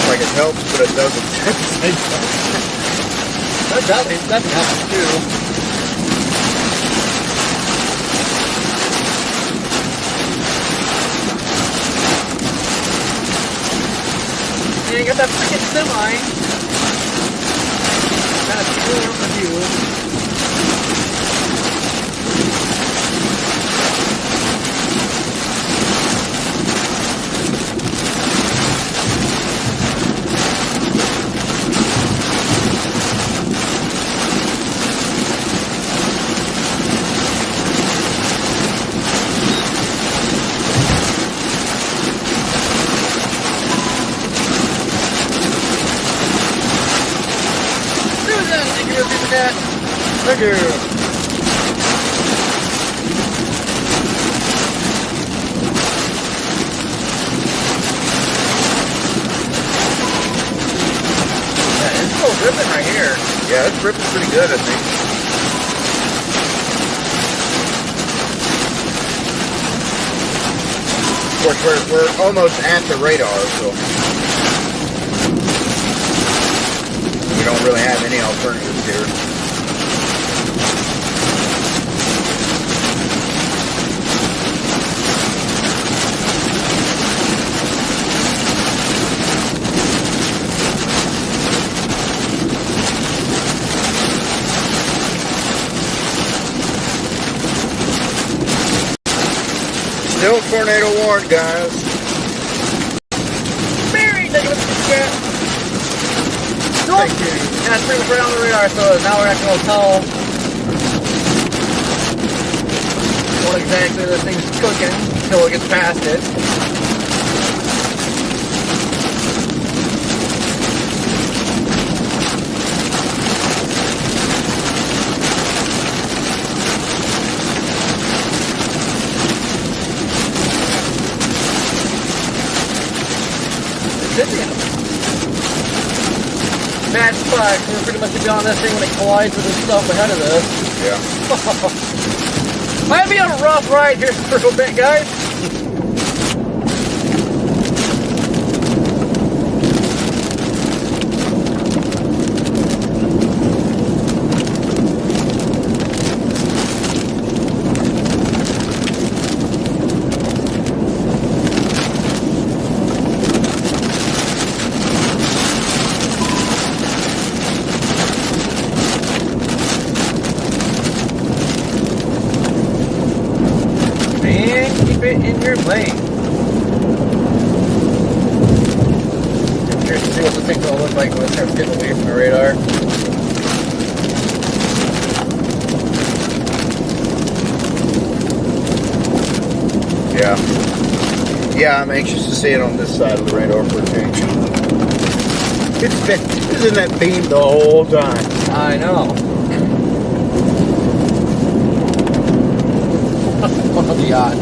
Like it helps, but it doesn't. That happens too. And you got that freaking semi. Kind of screwing up the view. Thank you. Yeah, it's still ripping right here. Yeah, it's ripping pretty good, I think. Of course, we're almost at the radar, so we don't really have any alternatives here. Still tornado warned, guys. Mary, take it with the cat. Thank you. Yeah, it's pretty much right on the radar, so now we're actually going to tell what exactly this thing's cooking until it gets past it. Bad spot. We're pretty much gonna be on this thing when it collides with the stuff ahead of us. Yeah. Might be a rough ride here for a little bit, guys. In your lane. what this thing's gonna look like when it starts getting away from the radar. Yeah. Yeah, I'm anxious to see it on this side of the radar for a change. It's in that beam the whole time. I know. What are the odds?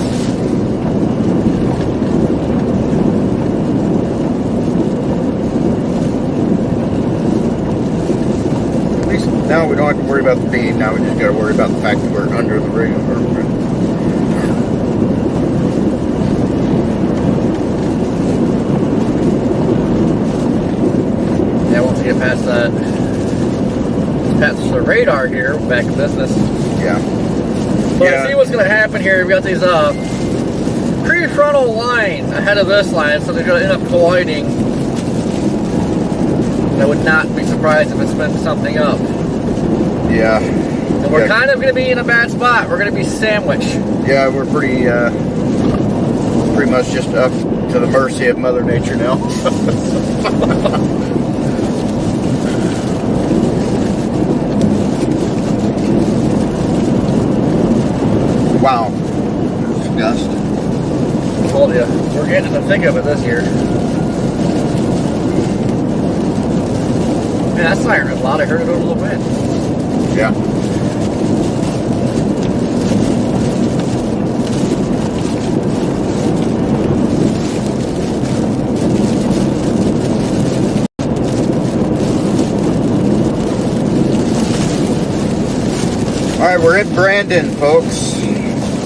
At least now we don't have to worry about the beam. Now we just got to worry about the fact that we're under the radar. Yeah, once we get past the radar here, we're back in business. Yeah. But I see what's going to happen here. We got these prefrontal lines ahead of this line, so they're going to end up colliding. I would not be surprised if it spins something up. Yeah. And we're kind of going to be in a bad spot. We're going to be sandwiched. Yeah, we're pretty much just up to the mercy of Mother Nature now. Wow. There's a gust. I told you, we're getting in the thick of it this year. Man, that siren is loud. I heard it over the wind. Yeah. All right, we're in Brandon, folks,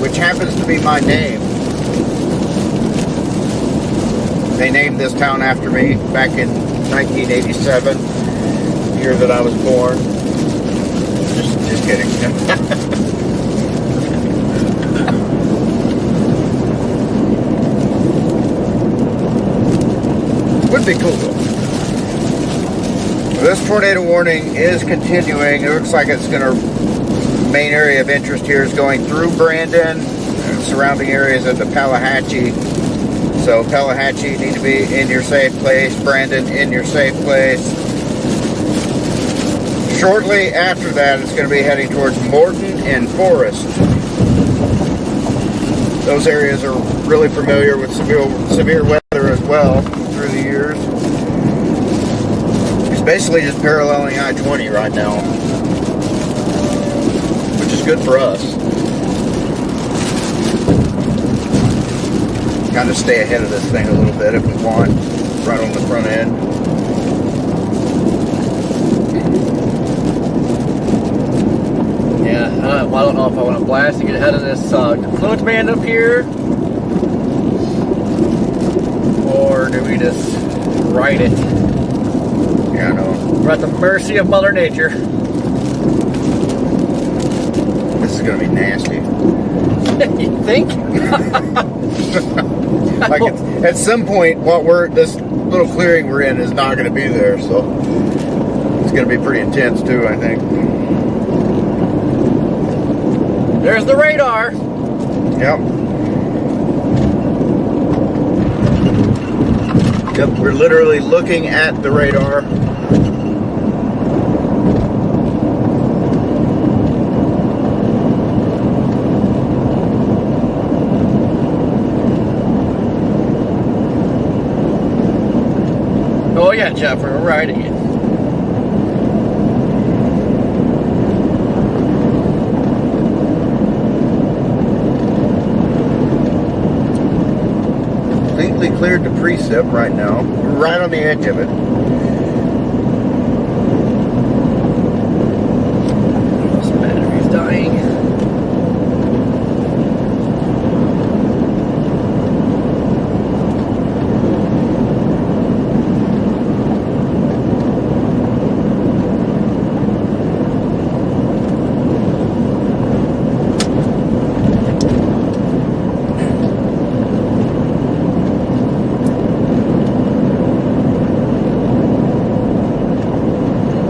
which happens to be my name. They named this town after me back in 1987, the year that I was born. Just kidding. Would be cool though. This tornado warning is continuing. It looks like it's going to, main area of interest here is going through Brandon and surrounding areas of the Pelahatchie. So Pelahatchie, need to be in your safe place. Brandon, in your safe place. Shortly after that, it's going to be heading towards Morton and Forest. Those areas are really familiar with severe weather as well through the years. It's basically just paralleling I-20 right now, which is good for us. Kind of stay ahead of this thing a little bit if we want, right on the front end. Yeah, I don't know if I want to blast to get ahead of this confluence band up here, or do we just ride it? Yeah, I know. We're at the mercy of Mother Nature. This is going to be nasty. You think? Like at some point, this little clearing we're in is not going to be there, so it's going to be pretty intense too, I think. There's the radar. Yep. Yep, we're literally looking at the radar. Oh yeah, Jeff, we're riding it. Completely cleared to precip right now. We're right on the edge of it. This battery's dying.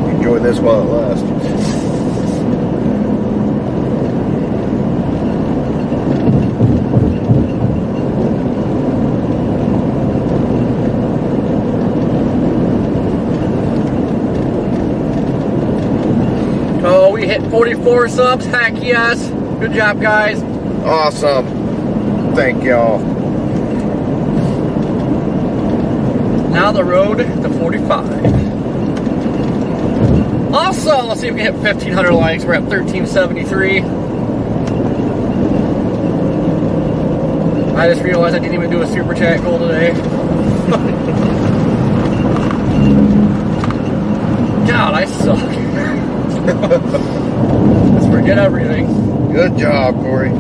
Enjoy this while it lasts. hit 44 subs. Heck yes. Good job, guys. Awesome. Thank y'all. Now the road to 45. Also, let's see if we can hit 1,500 likes. We're at 1,373. I just realized I didn't even do a super chat goal today. God, I suck. Let's forget everything. Good job, Corey.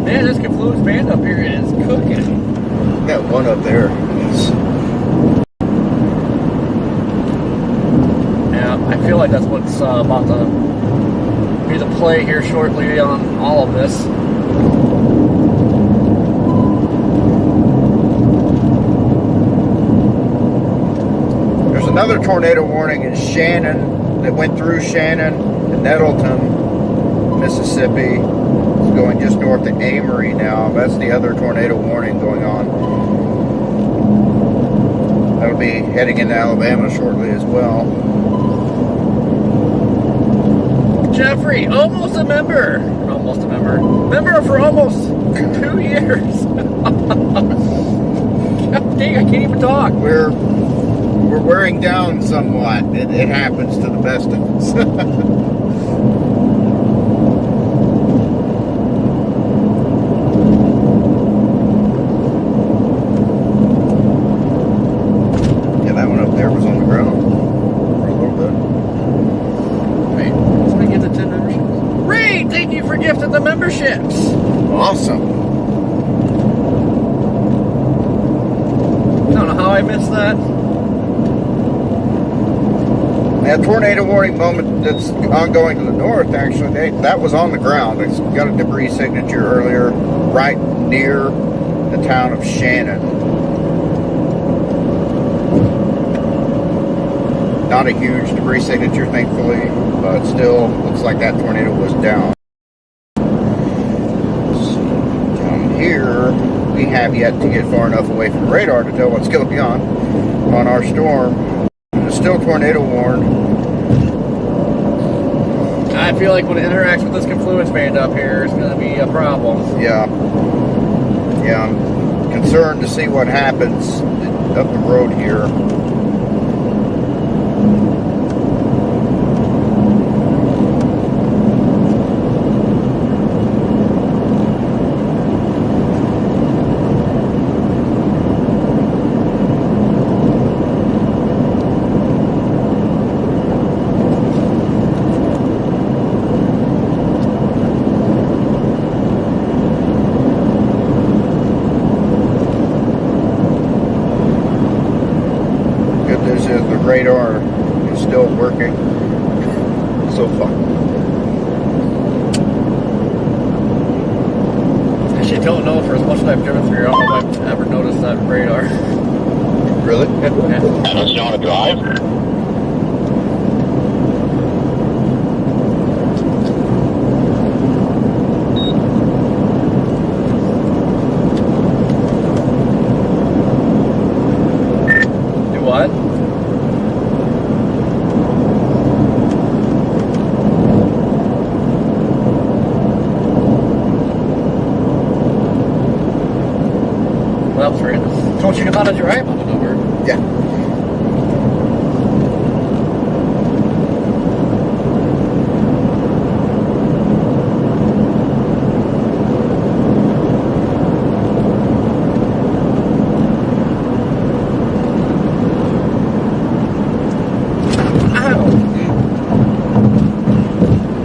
Man, this Confluence band up here is cooking. Got one up there. Yeah, I feel like that's what's about to be the play here shortly on all of this. There's another tornado warning in Shannon that went through Shannon and Nettleton, Mississippi. It's going just north of Amory now. That's the other tornado warning going on. That'll be heading into Alabama shortly as well. Jeffrey, almost a member. Almost a member. Member for almost 2 years. God dang, I can't even talk. We're wearing down somewhat. It happens to the best of us. Yeah, that one up there was on the ground for a little bit. Wait, somebody get the 10 memberships. Ray, thank you for gifting the memberships. Awesome. I don't know how I missed that. That tornado warning moment that's ongoing to the north, actually, that was on the ground. It's got a debris signature earlier, right near the town of Shannon. Not a huge debris signature, thankfully, but still looks like that tornado was down. Down here, we have yet to get far enough away from the radar to tell what's going on our storm. It's still tornado warned. I feel like when it interacts with this Confluence band up here, it's going to be a problem. Yeah, I'm concerned to see what happens up the road here. Radar is still working so far. I actually don't know for as much as I've driven through, I don't know if I've ever noticed that radar. Really? Yeah. Don't you know how to drive? Do what? Well, that was random. Don't you know how to drive on it over? Yeah.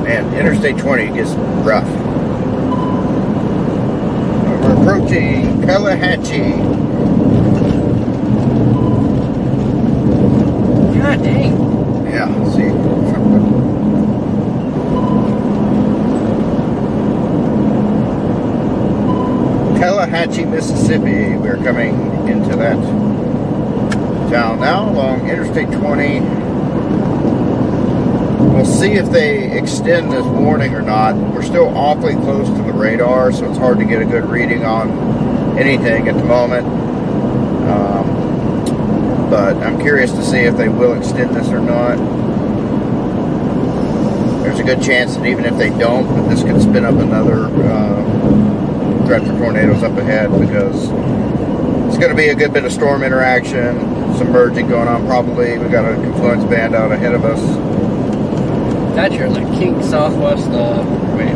Man, Interstate 20 gets rough. We're approaching Tallahatchie. God dang. Yeah, see. Tallahatchie, Mississippi. We're coming into that town now along Interstate 20. We'll see if they extend this warning or not. We're still awfully close to the radar, so it's hard to get a good reading on anything at the moment. But I'm curious to see if they will extend this or not. There's a good chance that even if they don't, that this could spin up another threat for tornadoes up ahead, because it's going to be a good bit of storm interaction, some merging going on probably. We got a confluence band out ahead of us. That's your like King Southwest. Wait.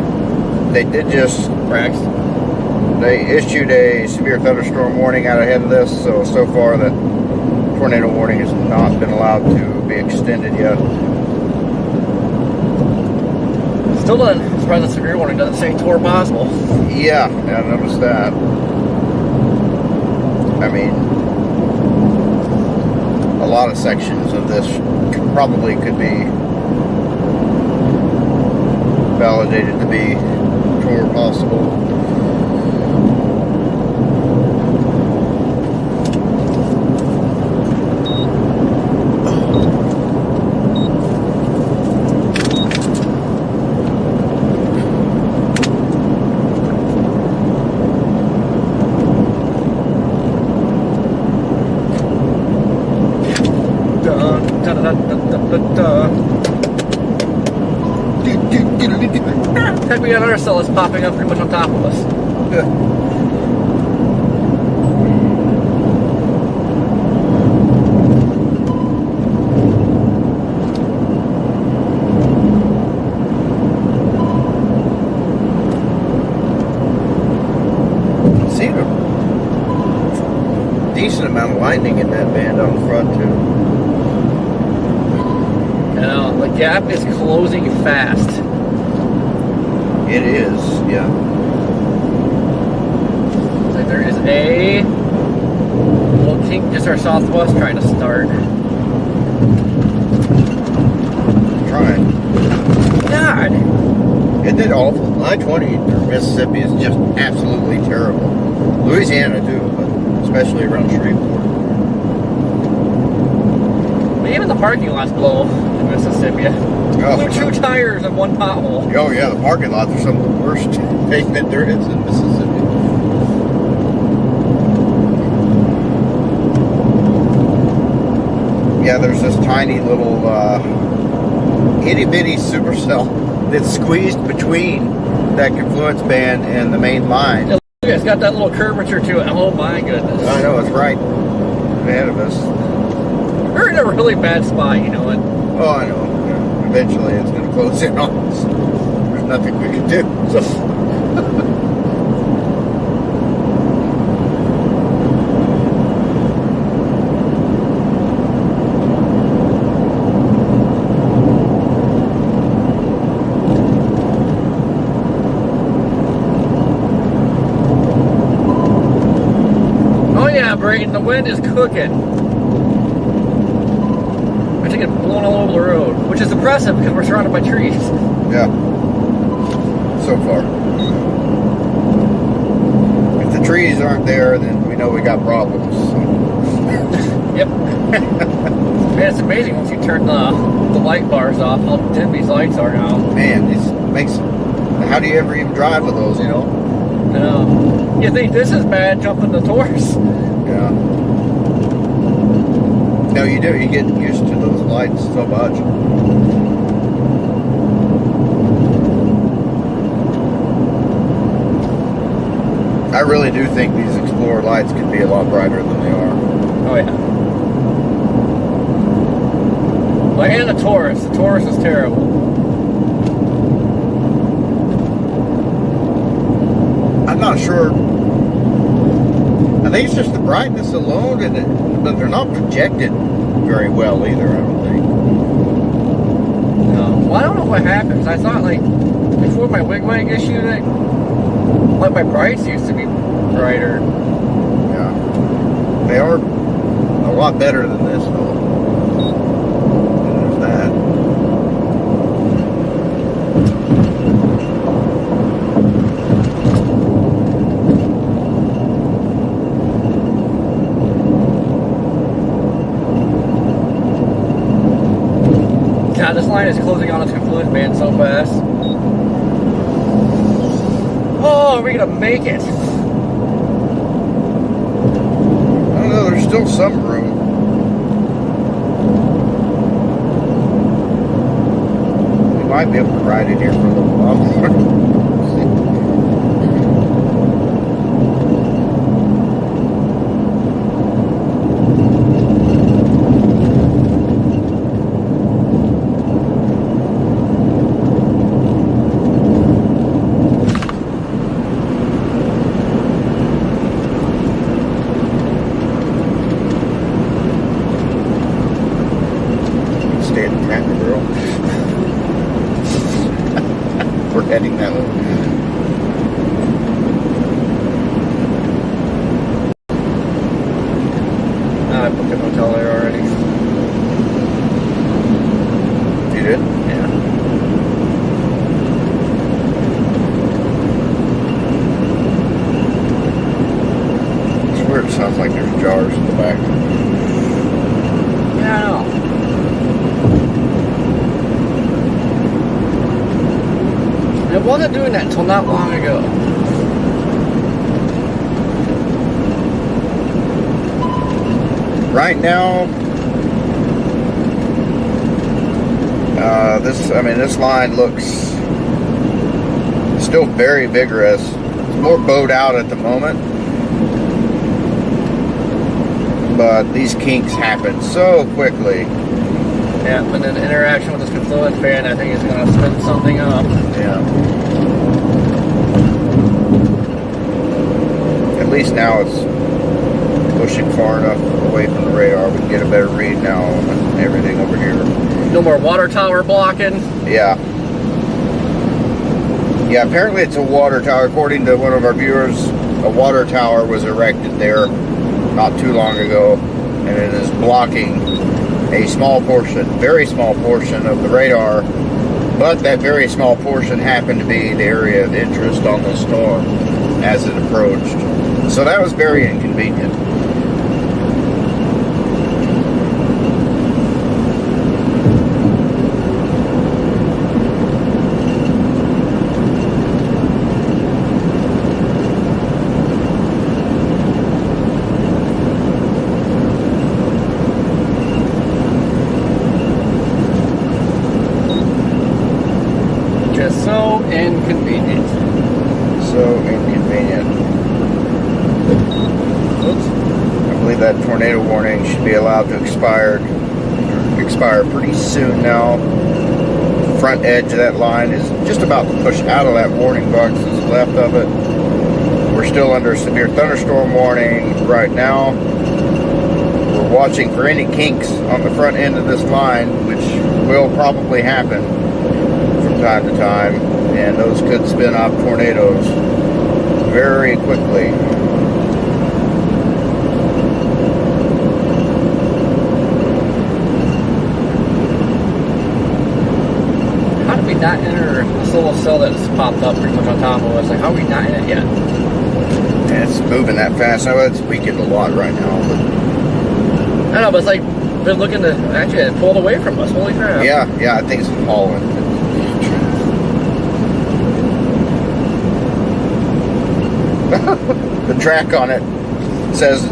They did just. Cracks. They issued a severe thunderstorm warning out ahead of this, so far that tornado warning has not been allowed to be extended yet. Still doesn't, surprised the severe warning doesn't say tour possible. Yeah, I noticed that. I mean, a lot of sections of this probably could be validated to be tour possible. Heck, we got another cell that's popping up pretty much on top of us. See a decent amount of lightning in that band on the front too. You know, the gap is closing fast. It is, yeah. So there is a little kink just our southwest trying to start. Trying. God! Isn't it awful? I-20 through Mississippi is just absolutely terrible. Louisiana too, but especially around Shreveport. Even the parking lots blow in Mississippi. Oh, Two tires and one pothole. Oh yeah, the parking lots are some of the worst pavement there is in Mississippi. Yeah, there's this tiny little itty bitty supercell that's squeezed between that confluence band and the main line. It's got that little curvature to it. Oh my goodness. I know, it's right ahead of us. We're in a really bad spot, you know it. Oh, I know. Yeah. Eventually it's going to close in on us. There's nothing we can do. So. Oh yeah, Brayton, the wind is cooking. I think it's blowing all over the road, which is impressive because we're surrounded by trees. Yeah. So far. If the trees aren't there, then we know we got problems. So. Yep. Man, it's amazing once you turn the light bars off, how dim these lights are now. Man, this makes... How do you ever even drive with those, you know? No. You think this is bad, jumping the Taurus? Yeah. No, you do. You get used to those lights so much. I really do think these Explorer lights could be a lot brighter than they are. Oh yeah. Like, and the Taurus. The Taurus is terrible. I'm not sure. I think it's just the brightness alone, but they're not projected very well either, I don't think. No. Well, I don't know what happens. I thought, like, before my wig issue, like my brights used to be brighter. Yeah. They are a lot better than this, though. There's that. God, this line line is closing on its confluence band so fast. Oh, are we gonna make it? I don't know, there's still some room. We might be able to ride in here for a little while. We're heading that way. I booked a hotel there already. You did? Yeah. I swear it sounds like there's jars in the back. Yeah, I know. It wasn't doing that until not long ago. Right now, this line looks still very vigorous. It's more bowed out at the moment, but these kinks happen so quickly. Yeah, but then the interaction with this confluence band, I think, is going to spin something up. Yeah. At least now it's pushing far enough away from the radar. We can get a better read now on everything over here. No more water tower blocking. Yeah. Yeah, apparently it's a water tower. According to one of our viewers, a water tower was erected there not too long ago, and it is blocking a small portion, very small portion of the radar, but that very small portion happened to be the area of interest on the storm as it approached. So that was very inconvenient. Just so inconvenient. So inconvenient. Oops. I believe that tornado warning should be allowed to expire pretty soon now. The front edge of that line is just about to push out of that warning box that's left of it. We're still under a severe thunderstorm warning right now. We're watching for any kinks on the front end of this line, which will probably happen from time to time, and those could spin off tornadoes very quickly. How did we not enter the solo cell that just popped up pretty much on top of us? Like, how are we not in it yet? And it's moving that fast. I know it's weakened a lot right now, but I know, but it's like they're looking to actually it pulled away from us. Holy crap! yeah, I think it's falling. The track on it says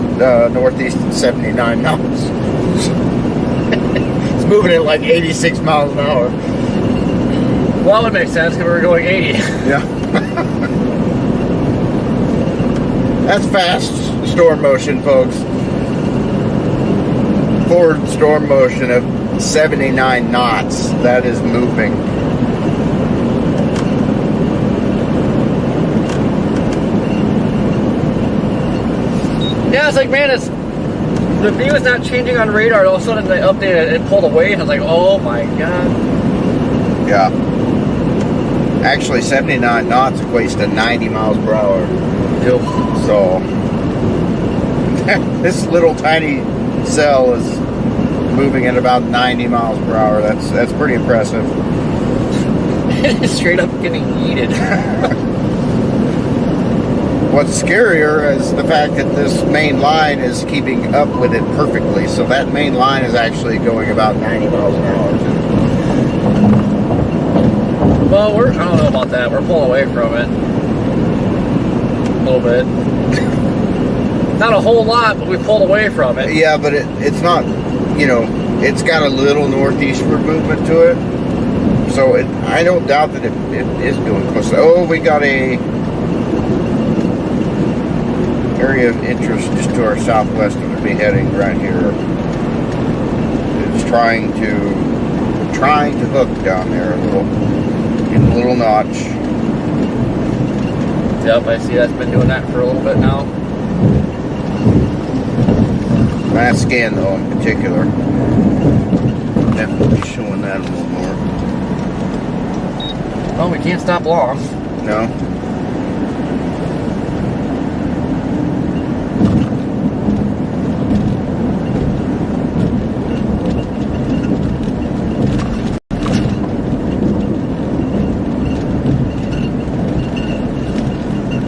northeast at 79 knots. It's moving at like 86 miles an hour. Well, that would make sense because we were going 80. Yeah. That's fast storm motion, folks. Forward storm motion of 79 knots. That is moving. Yeah, it's like, man, the view is not changing on radar. All of a sudden, they updated it and pulled away, and I was like, oh my god. Yeah. Actually, 79 knots equates to 90 miles per hour. Yep. So, this little tiny cell is moving at about 90 miles per hour. That's pretty impressive. It's straight up getting yeeted. What's scarier is the fact that this main line is keeping up with it perfectly. So that main line is actually going about 90 miles an hour. Well, I don't know about that. We're pulling away from it. A little bit. Not a whole lot, but we pulled away from it. Yeah, but it's not, you know, it's got a little northeastward movement to it. So I don't doubt that it is doing close. Oh, we got a area of interest just to our southwest that would be heading right here. It's trying to hook down there a little notch. Yep, I see that's been doing that for a little bit now. That scan though in particular, definitely showing that a little more. Well, we can't stop long. No.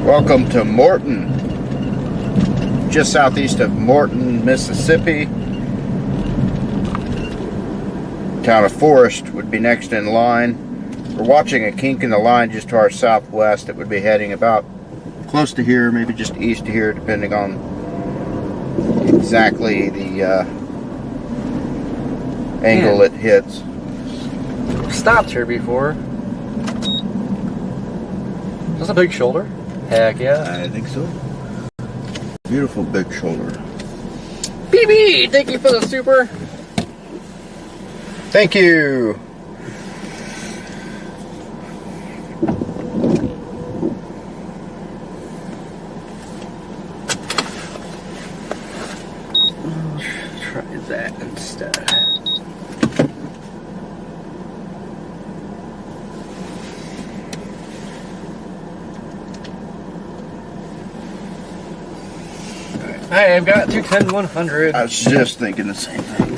Welcome to Morton, just southeast of Morton, Mississippi. Town of Forest would be next in line. We're watching a kink in the line just to our southwest. It would be heading about close to here, maybe just east of here, depending on exactly the angle it hits. Stopped here before. That's a big shoulder. Heck yeah. I think so. Beautiful big shoulder. BB, thank you for the super. Thank you. Try that instead. Hey, I've got 210-100. I was just thinking the same thing.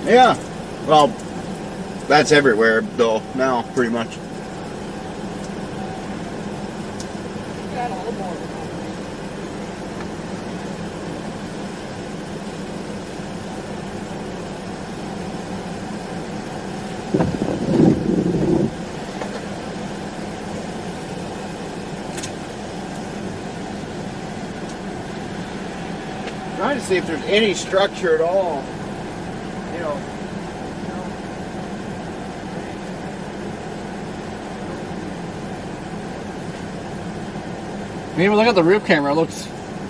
Yeah, well, that's everywhere though now, pretty much. Trying to see if there's any structure at all. You know. I mean, look at the roof camera. It looks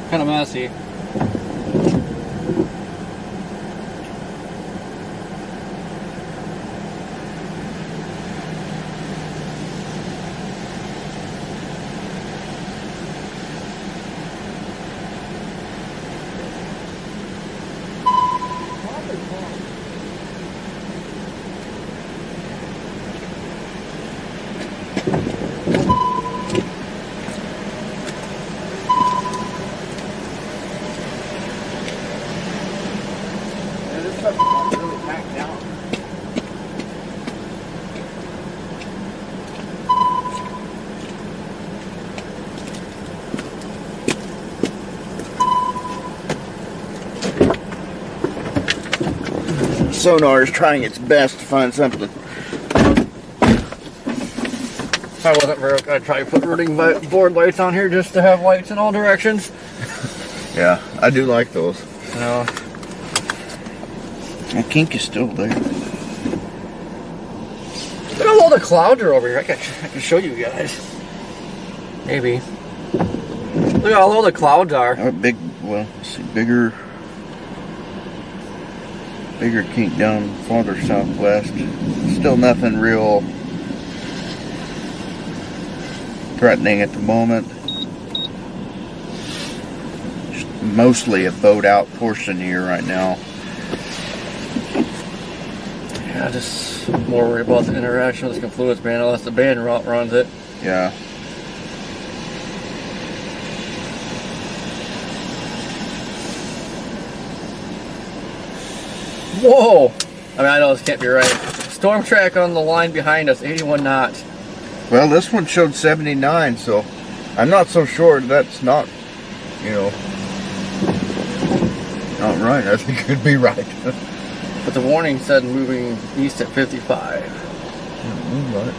kind of messy. Sonar is trying its best to find something. If I wasn't broke, I'd probably put running board lights on here just to have lights in all directions. Yeah, I do like those. No. The kink is still there. Look at all the clouds are over here. I can show you guys. Maybe. Look at how low the clouds are. Big, well, let's see, bigger kink down farther southwest. Still nothing real threatening at the moment. Just mostly a bowed out portion here right now. Yeah, just more worried about the interaction with this confluence band unless the band route runs it. Yeah. Whoa! I mean, I know this can't be right. Storm track on the line behind us, 81 knots. Well, this one showed 79, so I'm not so sure that's not, you know, not right. I think it could be right. But the warning said moving east at 55. Right.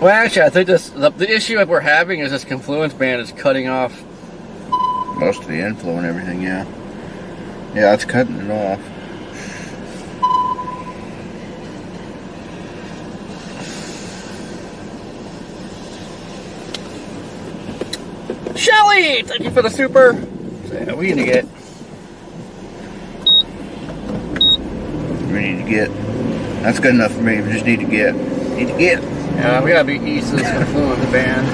Well, actually, I think the issue that we're having is this confluence band is cutting off Most of the inflow and everything, yeah. Yeah, it's cutting it off. Shelly! Thank you for the super. So, yeah, we need to get. We need to get. That's good enough for me. We just need to get. Yeah, we gotta be east of this confluence band,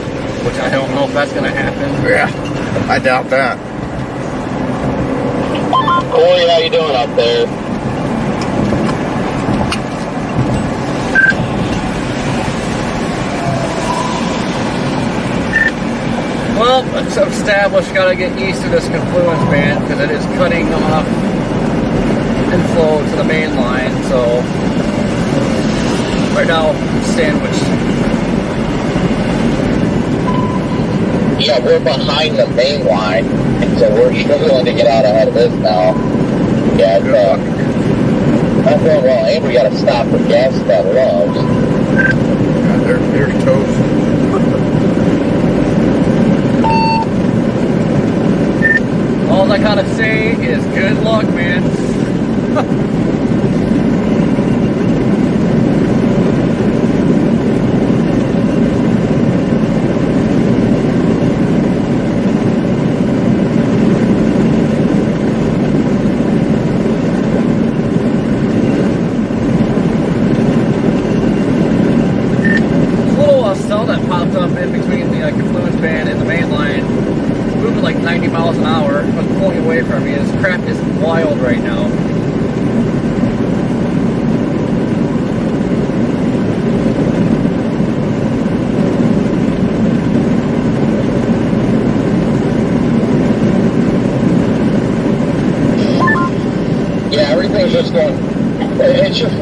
which I don't know if that's gonna happen. Yeah, I doubt that. Corey, how you doing up there? Well, it's established, gotta get east of this confluence band because it is cutting off inflow to the main line. So right now, sandwiched. Yeah, we're behind the main line, so we're struggling to get out ahead of this now. Yeah, it's not going well, and we gotta stop for gas that loves. Yeah, there's toast. All I gotta say is good luck, man. Cell that popped up in between the confluence band and the main line, moving like 90 miles an hour, was pulling away from me. This crap is wild right now. Yeah, everything's just going, it's just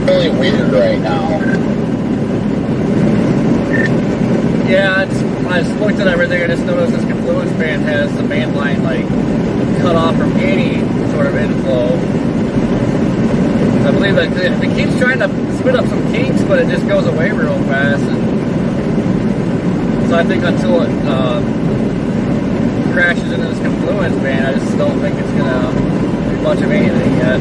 really weird right now. Yeah, when I just looked at everything, I just noticed this confluence band has the main line like cut off from any sort of inflow. I believe that it keeps trying to spit up some kinks, but it just goes away real fast. And so I think until it crashes into this confluence band, I just don't think it's gonna do much of anything yet.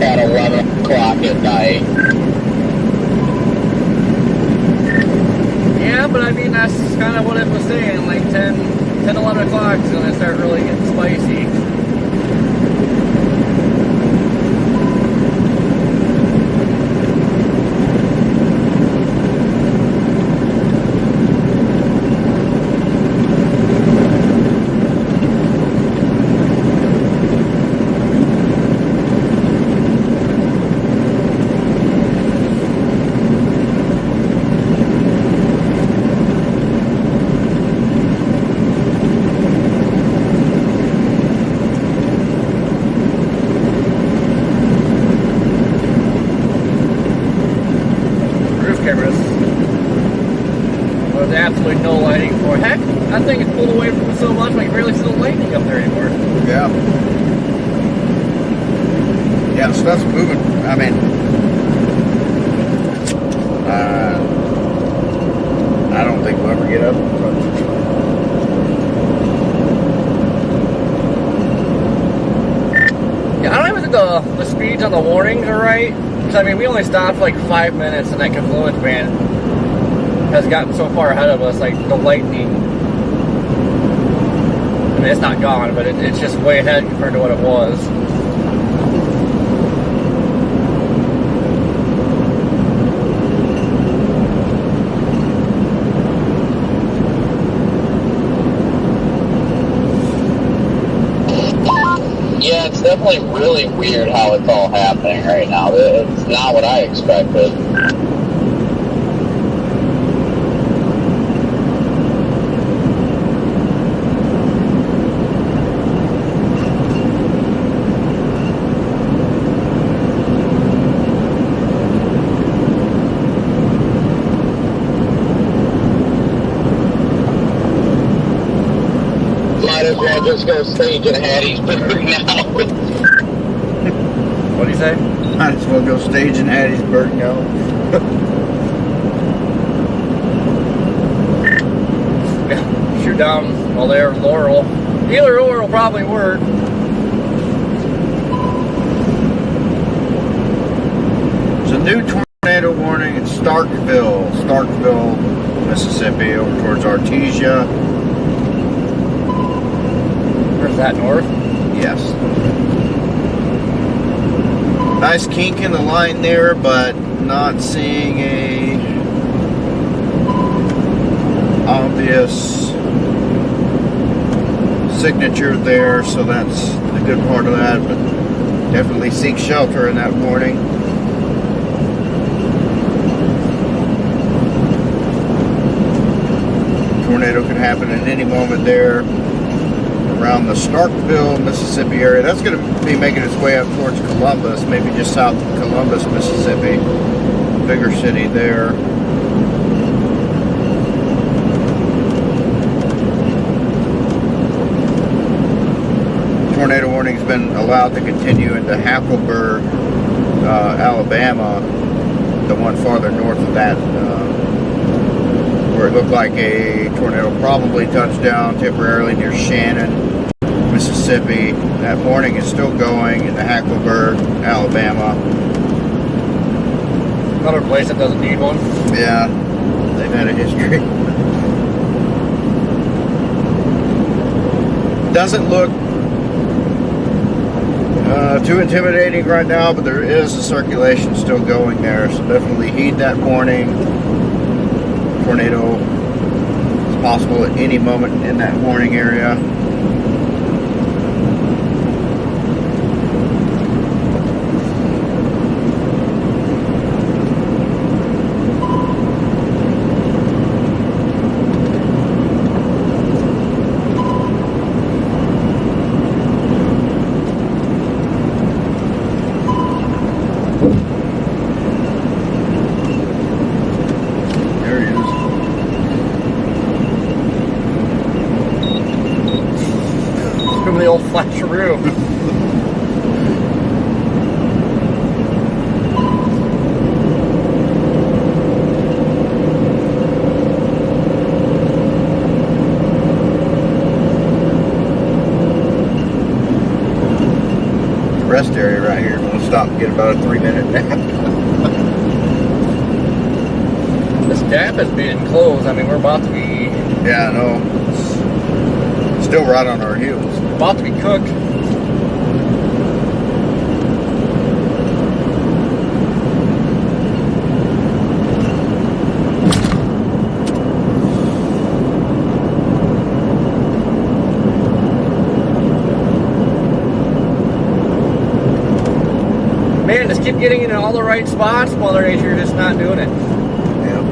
At 11 o'clock at night. Yeah, but I mean, that's kind of what it was saying, like 10, 11 o'clock is when it start really getting spicy. Absolutely no lighting for it. Heck, that thing is pulled away from it so much I can barely see the lightning up there anymore. Yeah. Yeah, stuff's moving. I mean, I don't think we'll ever get up. Yeah, I don't even think the speeds on the warnings are right. Because, I mean, we only stopped for like 5 minutes in that confluence band. has gotten so far ahead of us. Like the lightning, I mean, it's not gone, but it's just way ahead compared to what it was. Yeah, it's definitely really weird how it's all happening right now. It's not what I expected. Might as well just go stage in Hattiesburg now. What do you say? Might as well go stage in Hattiesburg now. Yeah, shoot down while they're Laurel. Either or will probably work. There's a new tornado warning in Starkville, Mississippi, over towards Artesia. Where's that, north? Yes. Nice kink in the line there, but not seeing a obvious signature there, so that's a good part of that, but definitely seek shelter in that warning. Tornado could happen at any moment there around the Starkville, Mississippi area. That's going to be making its way up towards Columbus, maybe just south of Columbus, Mississippi. Bigger city there. Tornado warning has been allowed to continue into Hackleburg, Alabama, the one farther north of that, where it looked like a tornado probably touched down temporarily near Shannon, Mississippi. That warning is still going into Hackleburg, Alabama. Another place that doesn't need one. Yeah, they've had a history. Doesn't look too intimidating right now, but there is a circulation still going there, so definitely heed that warning. Tornado is possible at any moment in that warning area. The old flasheroo. Rest area right here. We'll stop and get about a 3-minute nap. This gap is being closed. I mean, we're about to be... Yeah, I know. It's still right on our heels. About to be cooked. Man, just keep getting into all the right spots. Mother Nature just not doing it. Yeah.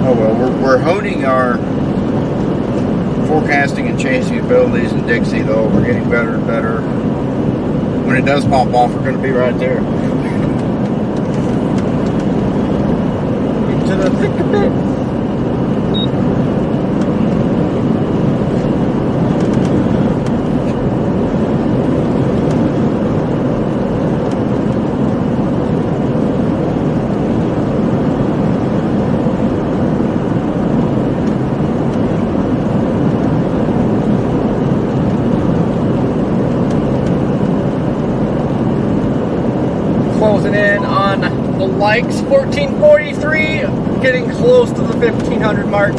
Oh well, we're honing our forecasting and chasing abilities in Dixie, though. We're getting better and better. When it does pop off, we're going to be right there. Into the thick of it. Closing in on the likes, 1443, getting close to the 1500 mark.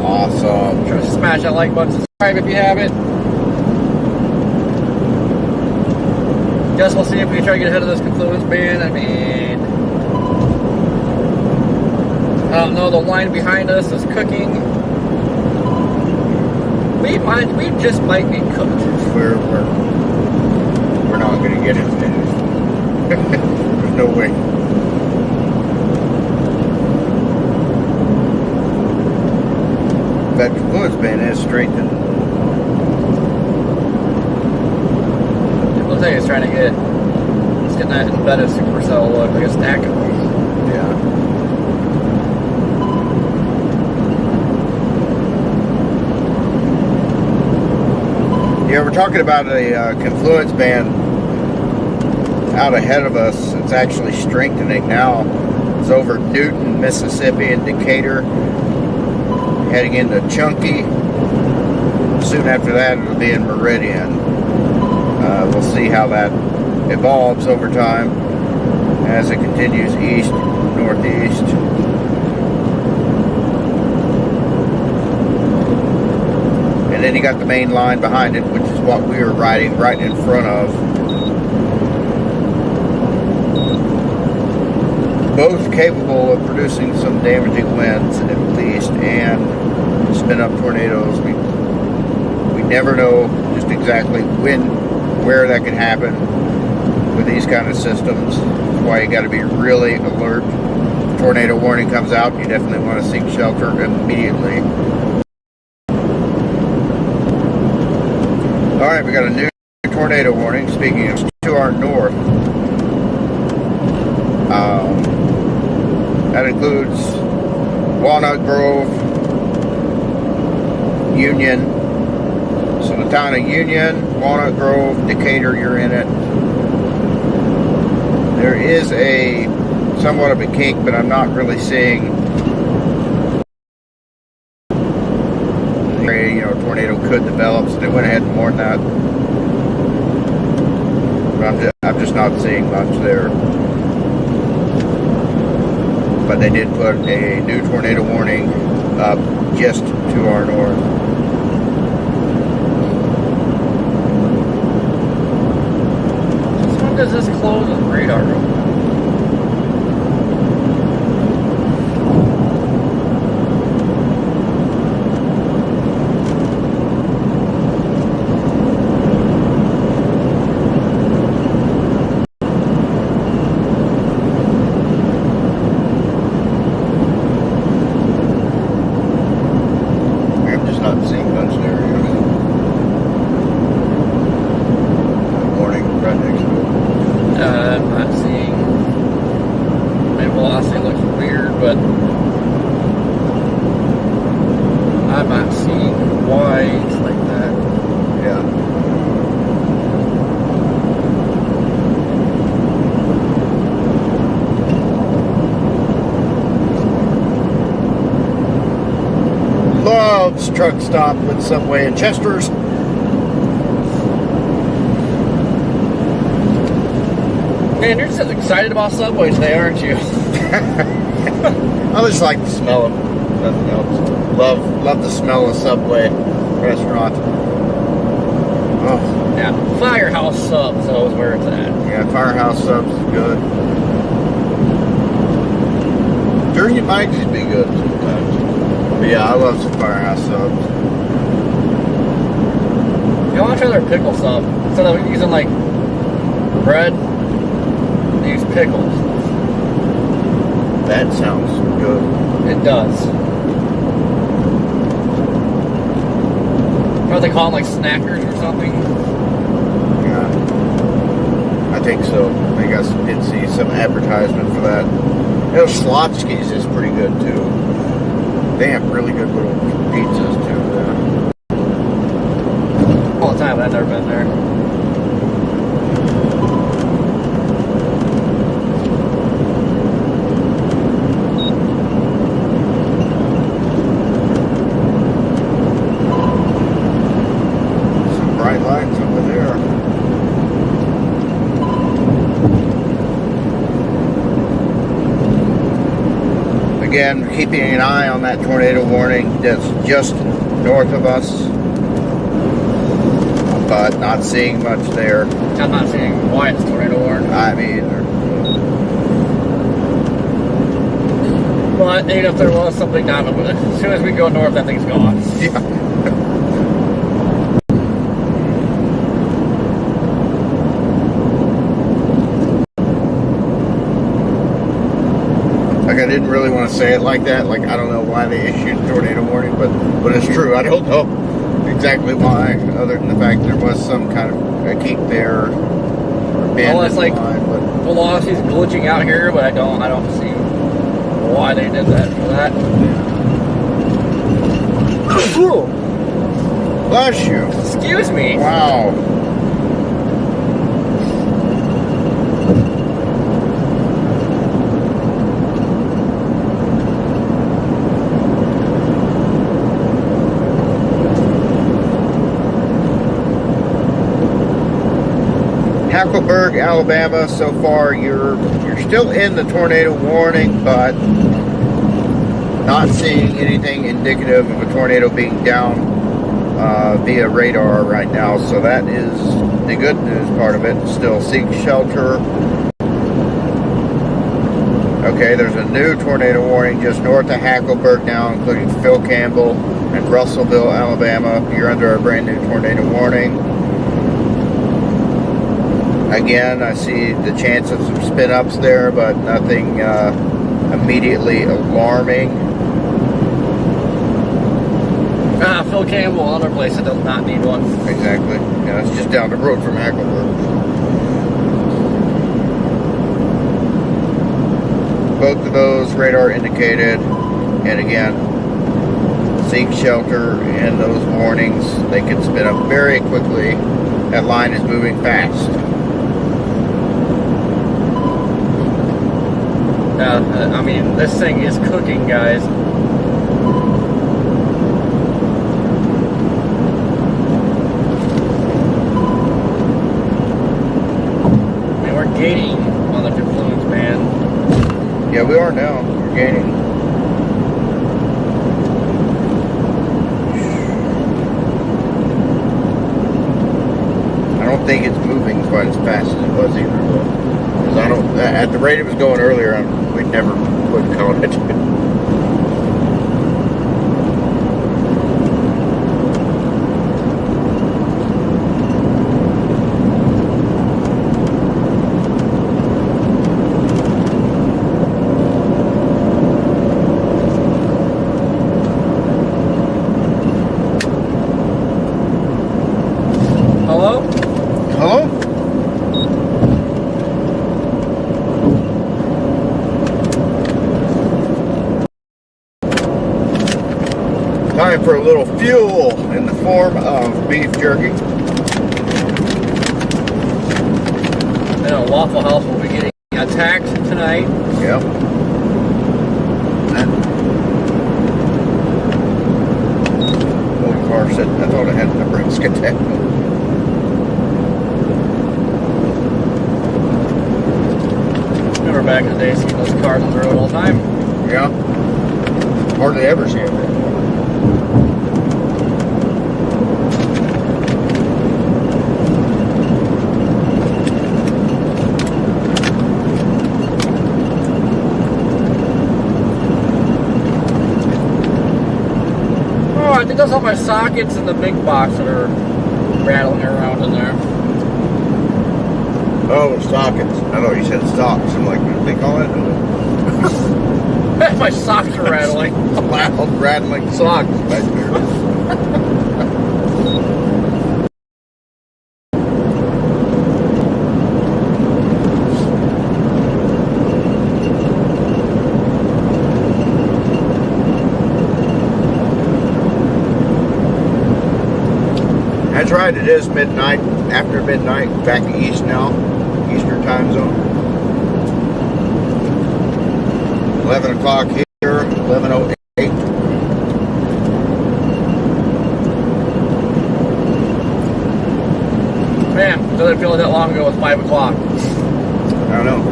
Awesome. Try to smash that like button, subscribe if you haven't. Guess we'll see if we can try to get ahead of this confluence band. I mean, I don't know, the line behind us is cooking. We just might be cooked. We're not going to get it finished. There's no way. That confluence band is straightened. It looks like it's trying to get, it's getting that embedded supercell look, like a stack of them. Yeah. Yeah, we're talking about a confluence band out ahead of us. It's actually strengthening now. It's over Newton, Mississippi, and Decatur, heading into Chunky. Soon after that, it'll be in Meridian. We'll see how that evolves over time as it continues east, northeast. And then you got the main line behind it, which is what we were riding right in front of. Both capable of producing some damaging winds, at least, and spin up tornadoes. We never know just exactly where that can happen with these kind of systems. That's why you got to be really alert. If tornado warning comes out, you definitely want to seek shelter immediately. Alright, we got a new tornado warning, speaking of to our north. That includes Walnut Grove, Union. So the town of Union, Walnut Grove, Decatur, you're in it. There is a somewhat of a kink, but I'm not really seeing, you know, a tornado could develop, so they went ahead and warned that. But I'm just not seeing much there. But they did put a new tornado warning up just to our north. So when does this close with radar? Truck stop with Subway in Chester's. Man, you're just as excited about Subway today, aren't you? I just like the smell of them. Nothing else. Love the smell of Subway restaurant. Oh yeah, Firehouse Subs. So is where it's at. Yeah, Firehouse Subs is good. Jersey Mike's be good sometimes. But yeah, I love some Firehouse Subs. You want to try their pickle sub? Instead of using like bread, they use pickles. That sounds good. It does. What do they call them, like snackers or something? Yeah, I think so. I think I did see some advertisement for that. You know, Slotsky's is pretty good too. They have really good little pizzas too there. All the time, I've never been there. Some bright lights over there. Again, keeping an eye on that tornado warning that's just north of us, but not seeing much there. I'm not seeing why it's tornado warning. I mean, but even if there was something down, as soon as we go north, that thing's gone. yeah. Like, I didn't really want to say it like that. Like, I don't know why they issued a tornado warning, but it's true. I don't know exactly why, other than the fact there was some kind of a keep there. Well, it's like velocity's glitching out here, but I don't see why they did that for that. Bless you. Excuse me. Wow. Hackleburg, Alabama. So far, you're still in the tornado warning, but not seeing anything indicative of a tornado being down via radar right now. So that is the good news part of it. Still seek shelter. Okay, there's a new tornado warning just north of Hackleburg now, including Phil Campbell and Russellville, Alabama. You're under a brand new tornado warning. Again, I see the chance of some spin-ups there, but nothing immediately alarming. Phil Campbell, another place that does not need one. Exactly. Yeah, it's just down the road from Hackleburg. Both of those radar indicated, and again, seek shelter in those warnings. They can spin up very quickly. That line is moving fast. I mean, this thing is cooking, guys. I mean, we're gaining on the confluence, man. Yeah, we are now. We're gaining. I don't think it's moving quite as fast as it was either, though. Because I don't, at the rate it was going earlier, we'd never would count it. Hello? Hello? Time for a little fuel in the form of beef jerky. And a Waffle House will be getting attacked tonight. Yep. Old car said, I thought I had a Nebraska tag. Remember back in the day, seeing those cars on the road all the time. Yeah. Hardly ever see it. I think those are my sockets in the big box that are rattling around in there. Oh, sockets. I thought you said socks. I'm like, what do they call it? My socks are rattling. Loud rattling socks back there. That's right, it is midnight, after midnight, back east now, Eastern time zone. 11 o'clock here, 11:08. Man, doesn't feel like that long ago. It's 5 o'clock. I don't know.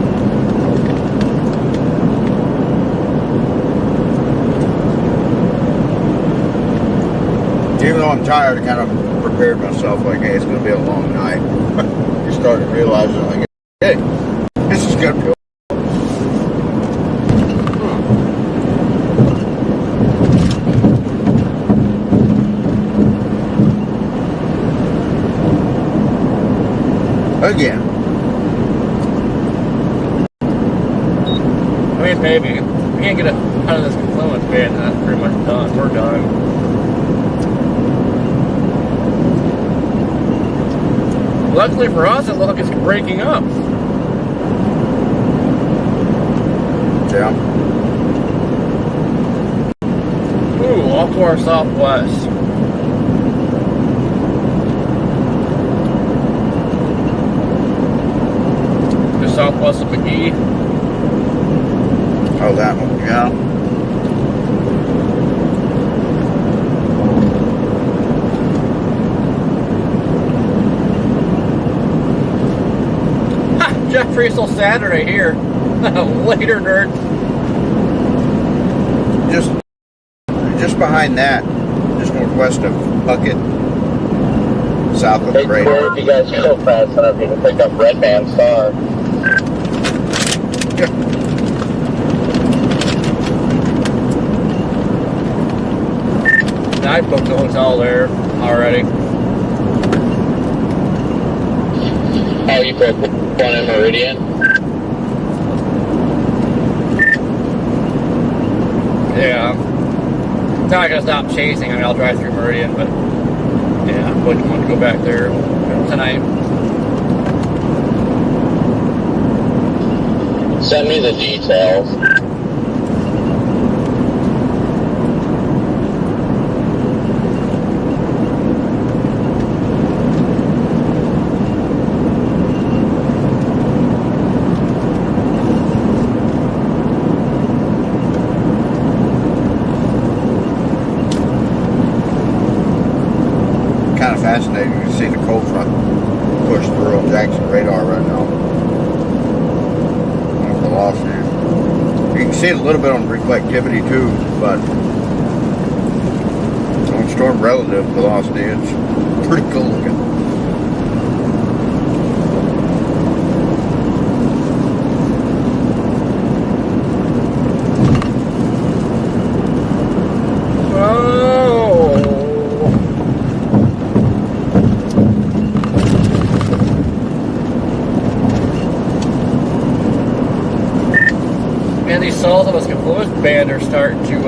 Even though I'm tired, I kind of prepared myself like, hey, it's going to be a long night. You started realizing, like, hey, this is going to be again. I mean, maybe. If we can't get out of this confluence band, then that's pretty much done. We're done. Luckily for us, it looks like it's breaking up. Yeah. Ooh, off to our southwest. Just southwest of McGee. Oh, that one, yeah. Ha! Jeff Priestel Saturday here. Later, nerd. Just behind that, just northwest of Bucket, south of the radar. If you guys go fast enough, you can pick up Red Man Star. Yeah. I booked the hotel there already. Oh, you booked one in Meridian? Yeah. Now I gotta stop chasing. I mean, I'll drive through Meridian, but yeah, I wouldn't want to go back there tonight. Send me the details. Kind of fascinating. You can see the cold front push through on Jackson radar right now. On velocity. You can see it a little bit on reflectivity too, but on storm relative velocity, it's pretty cool looking. Man, these cells of this confluence band are starting to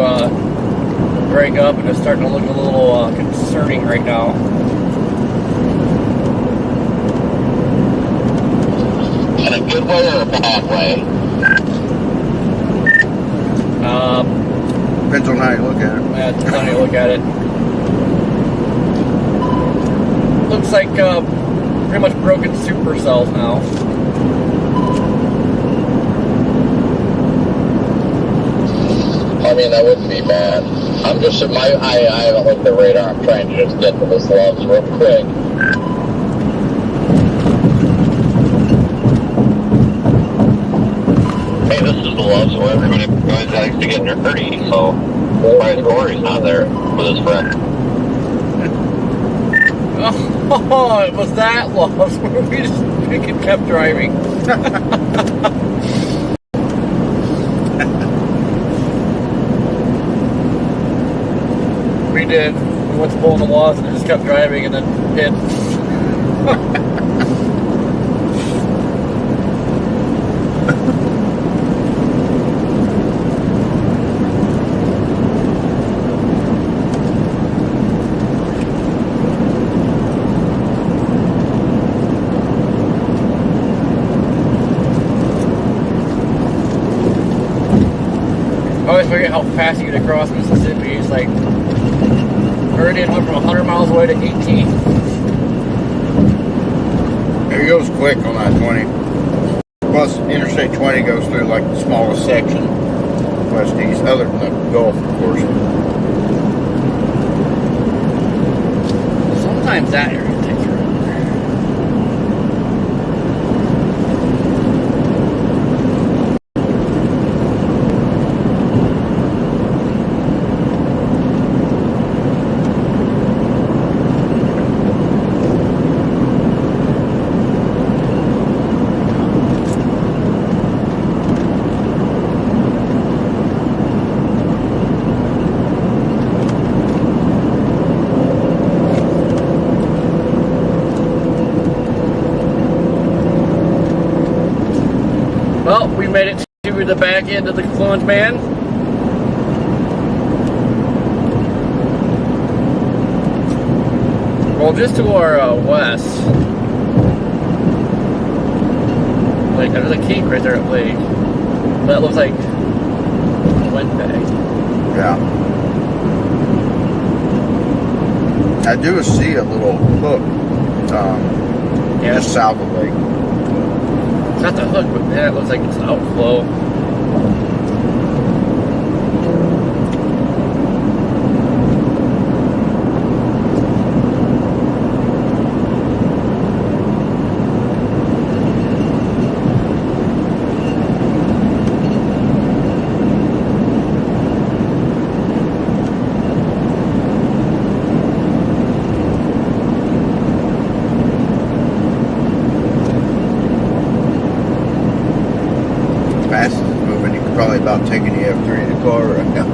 break up, and it's starting to look a little concerning right now. In a good way or a bad way? Depends on how you look at it. Yeah, depends on how you look at it. Looks like pretty much broken supercells now. I mean, that wouldn't be bad. I'm just, I haven't looked at the radar. I'm trying to just get to this Loves real quick. Hey, this is the Loves where everybody always likes to get nerdy, so why Corey's not there with his friend? Oh, it was that loss where we just freaking kept driving. We did. We went to pulling the loss and just kept driving and then hit. I always forget how fast you get across Mississippi. It's like Meridian went from 100 miles away to 18. It goes quick on I-20. Plus, Interstate 20 goes through like the smallest section, west-east, other than the Gulf, of course. Sometimes that area takes forever. made it to the back end of the confluence band. Well, just to our west. Like, there's a kink right there at Lake. That looks like a wet bag. Yeah. I do see a little hook just south of Lake. It's not the hook, but man, it looks like it's an outflow. Fastest it's moving, you could probably about take an EF3 in the car right now.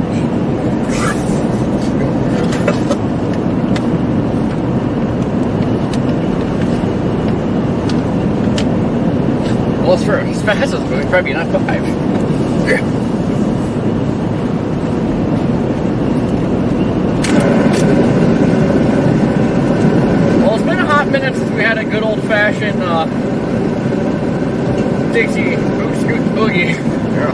Well, as for as fast as it's moving, probably not 5. Yeah. Well, it's been a hot minute since we had a good old-fashioned Dixie boot scoot boogie. Yeah.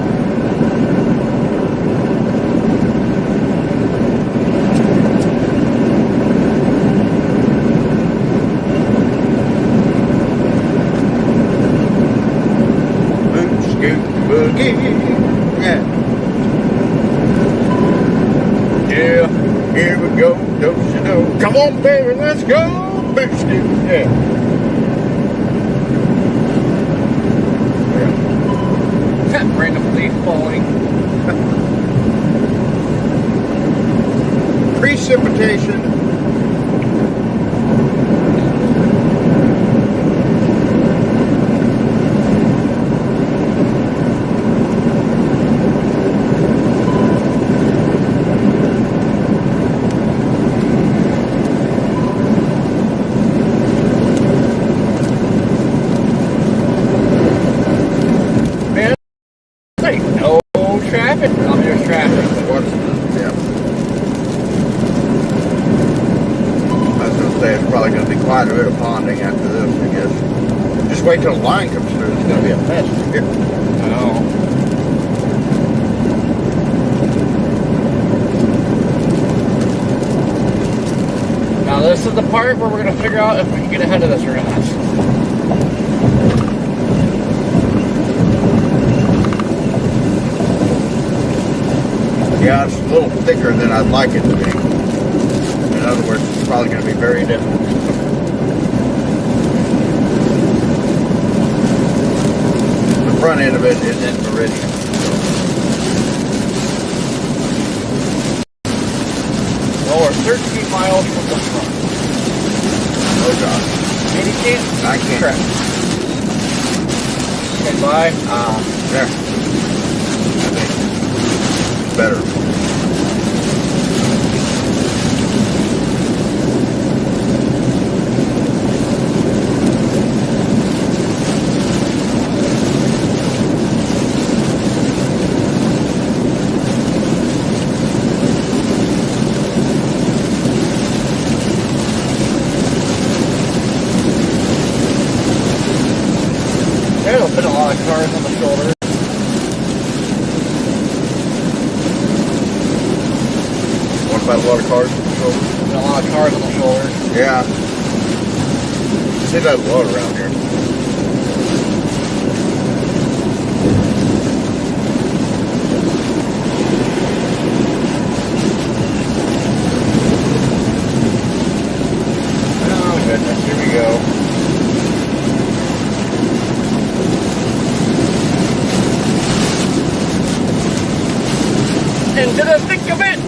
Boot scoot boogie. Yeah. Yeah. Here we go. Don't you know? Come on, baby, let's go. Boot scoot. Yeah. Random leaf falling. Precipitation. No traffic. Oh, there's traffic. Yeah. I was going to say it's probably going to be quite a bit of ponding after this, I guess. Just wait till the line comes through. It's going to be a mess. Oh. Now this is the part where we're going to figure out if we can get ahead of this or not. Yeah, it's a little thicker than I'd like it to be. In other words, it's probably going to be very difficult. The front end of it is in Meridian. Well, we're 13 miles from the front. Oh God. And you can't. I can't. Correct. Stand by. There. I think it's better. There's been a lot of cars on the shoulder. What about a lot of cars on the shoulder? Been a lot of cars on the shoulder. Yeah. You see that a lot around here. Oh goodness, here we go. Into the thick of it.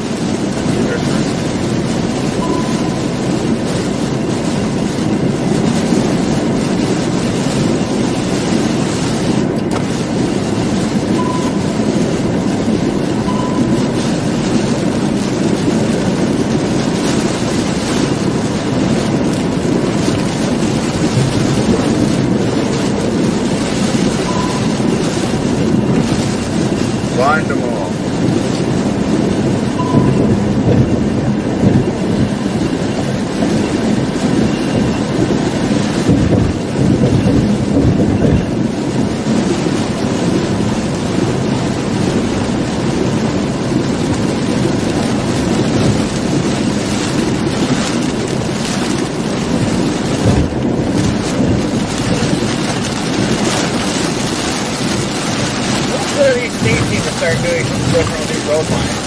start doing some stuff around these road lines.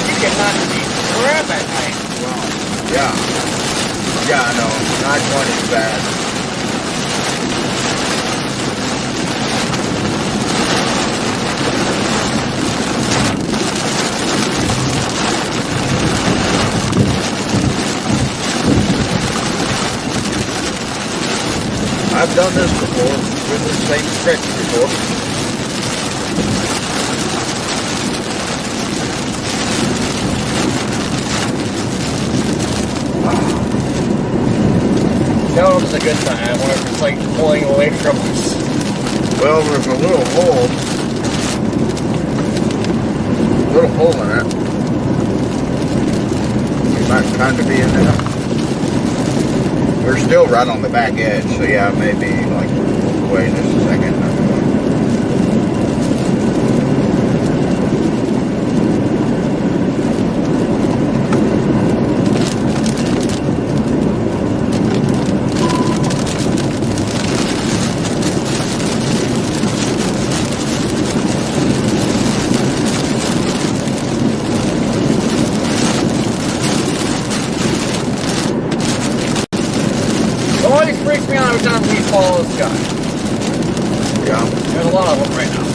You cannot see crap at night. Yeah. Yeah, I know. 920 is bad. I've done this before, with the same stretch before. Now it's a good time, whenever it's like pulling away from us. Well, there's a little hole in it. You might kind of be in there. We're still right on the back edge, so yeah, maybe like wait just a second. It always freaks me out every time we follow this guy. Yeah. There's a lot of them right now.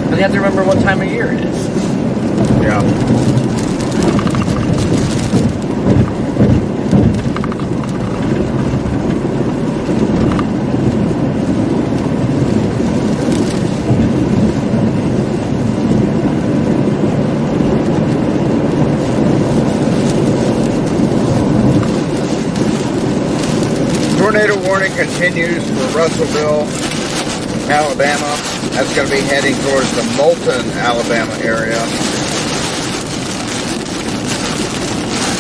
And you have to remember what time of year it is. Yeah. Tornado warning continues for Russellville, Alabama. That's going to be heading towards the Moulton, Alabama area.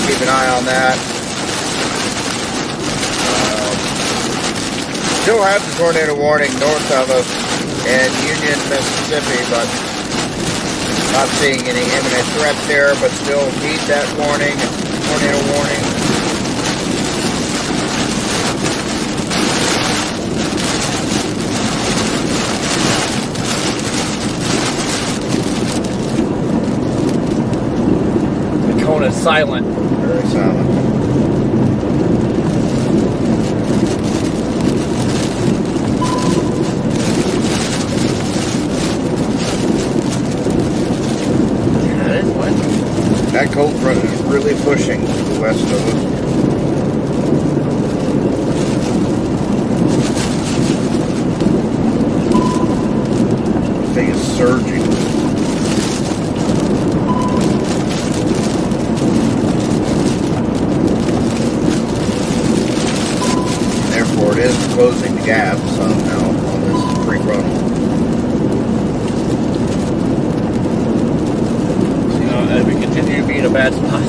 Keep an eye on that. Still have the tornado warning north of us in Union, Mississippi, but not seeing any imminent threat there, but still heed that warning, tornado warning. Is silent. Very silent. That is what? That cold front is really pushing to the west of us. The thing is surging. It is closing the gap somehow on this prefrontal. You know, as we continue to be in a bad spot.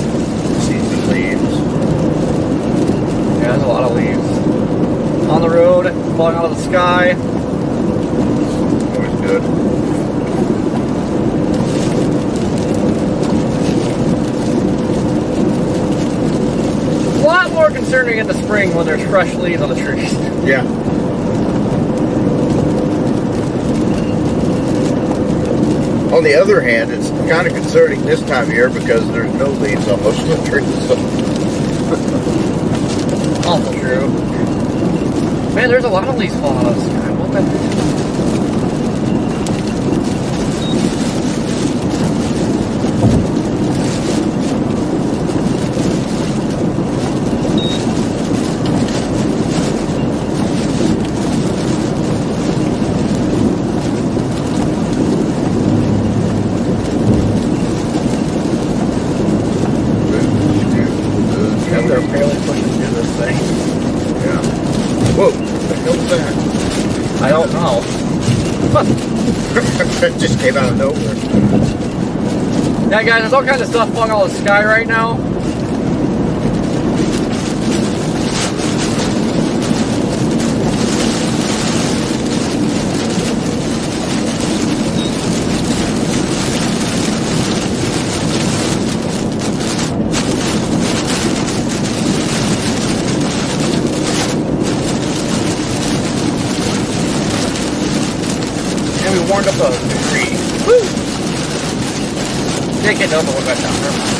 See some leaves. Yeah, there's a lot of leaves. On the road, falling out of the sky. Always good. A lot more concerning in the spring when there's fresh leaves on the trees. Yeah. On the other hand, it's kind of concerning this time of year because there's no leaves on most of the trees. So. Also true. Man, there's a lot of leaves falling out of the sky. What the heck? They're barely pushing through this thing. Yeah. Whoa, the hell's that? I don't know. It just came out of nowhere. Yeah, guys, there's all kinds of stuff falling out of the sky right now. And we warmed up a degree. Woo! Can't get over what got down. Never mind.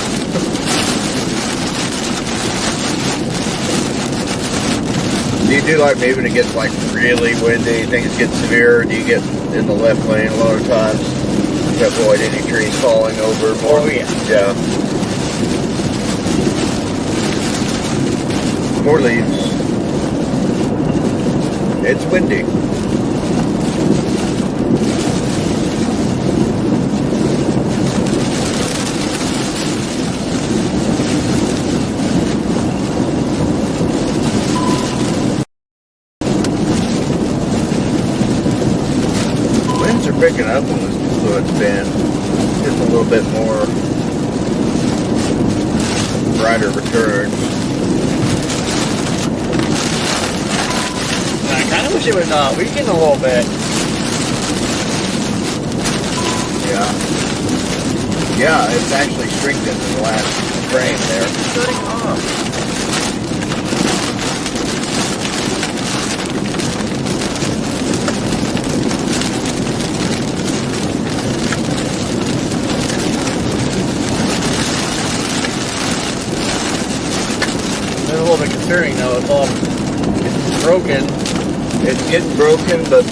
Do you do like maybe when it gets like really windy, you think it's getting severe, do you get in the left lane a lot of times to avoid any trees falling over more? Oh yeah. Yeah. More leaves. It's windy. Picking up on this fluid bend, just a little bit more brighter return. I kind of wish it would weaken a little bit. Yeah. Yeah, it's actually strengthened in the last frame there. Shutting off. A little bit concerning though, it's all broken. It's getting broken, but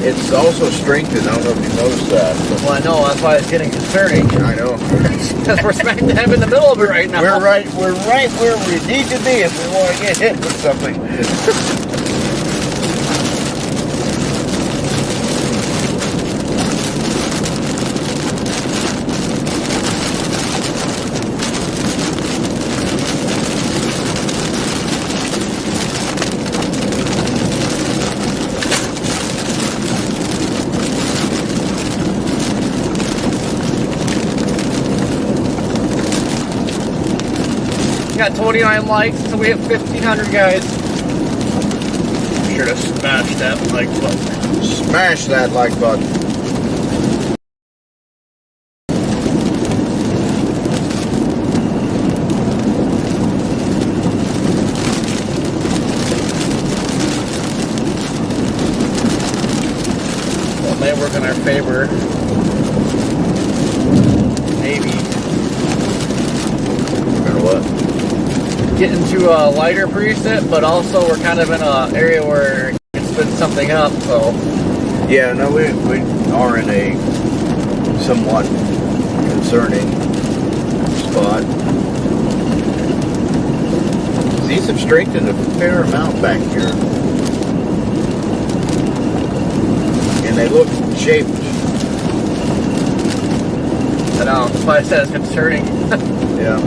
it's also strengthened. I don't know if you noticed that. Well, I know, that's why it's getting concerning. I know. Because we're smack dab in the middle of it right now. We're right where we need to be if we want to get hit with something. Got 29 likes, so we hit 1,500 guys. Be sure to smash that like button. Smash that like button. Well, it may work in our favor. Maybe. What? Get into a lighter preset, but also we're kind of in an area where it can spin something up, so. Yeah, no, we are in a somewhat concerning spot. These have strengthened a fair amount back here. And they look shaped. I know, that's why I said it's concerning. Yeah.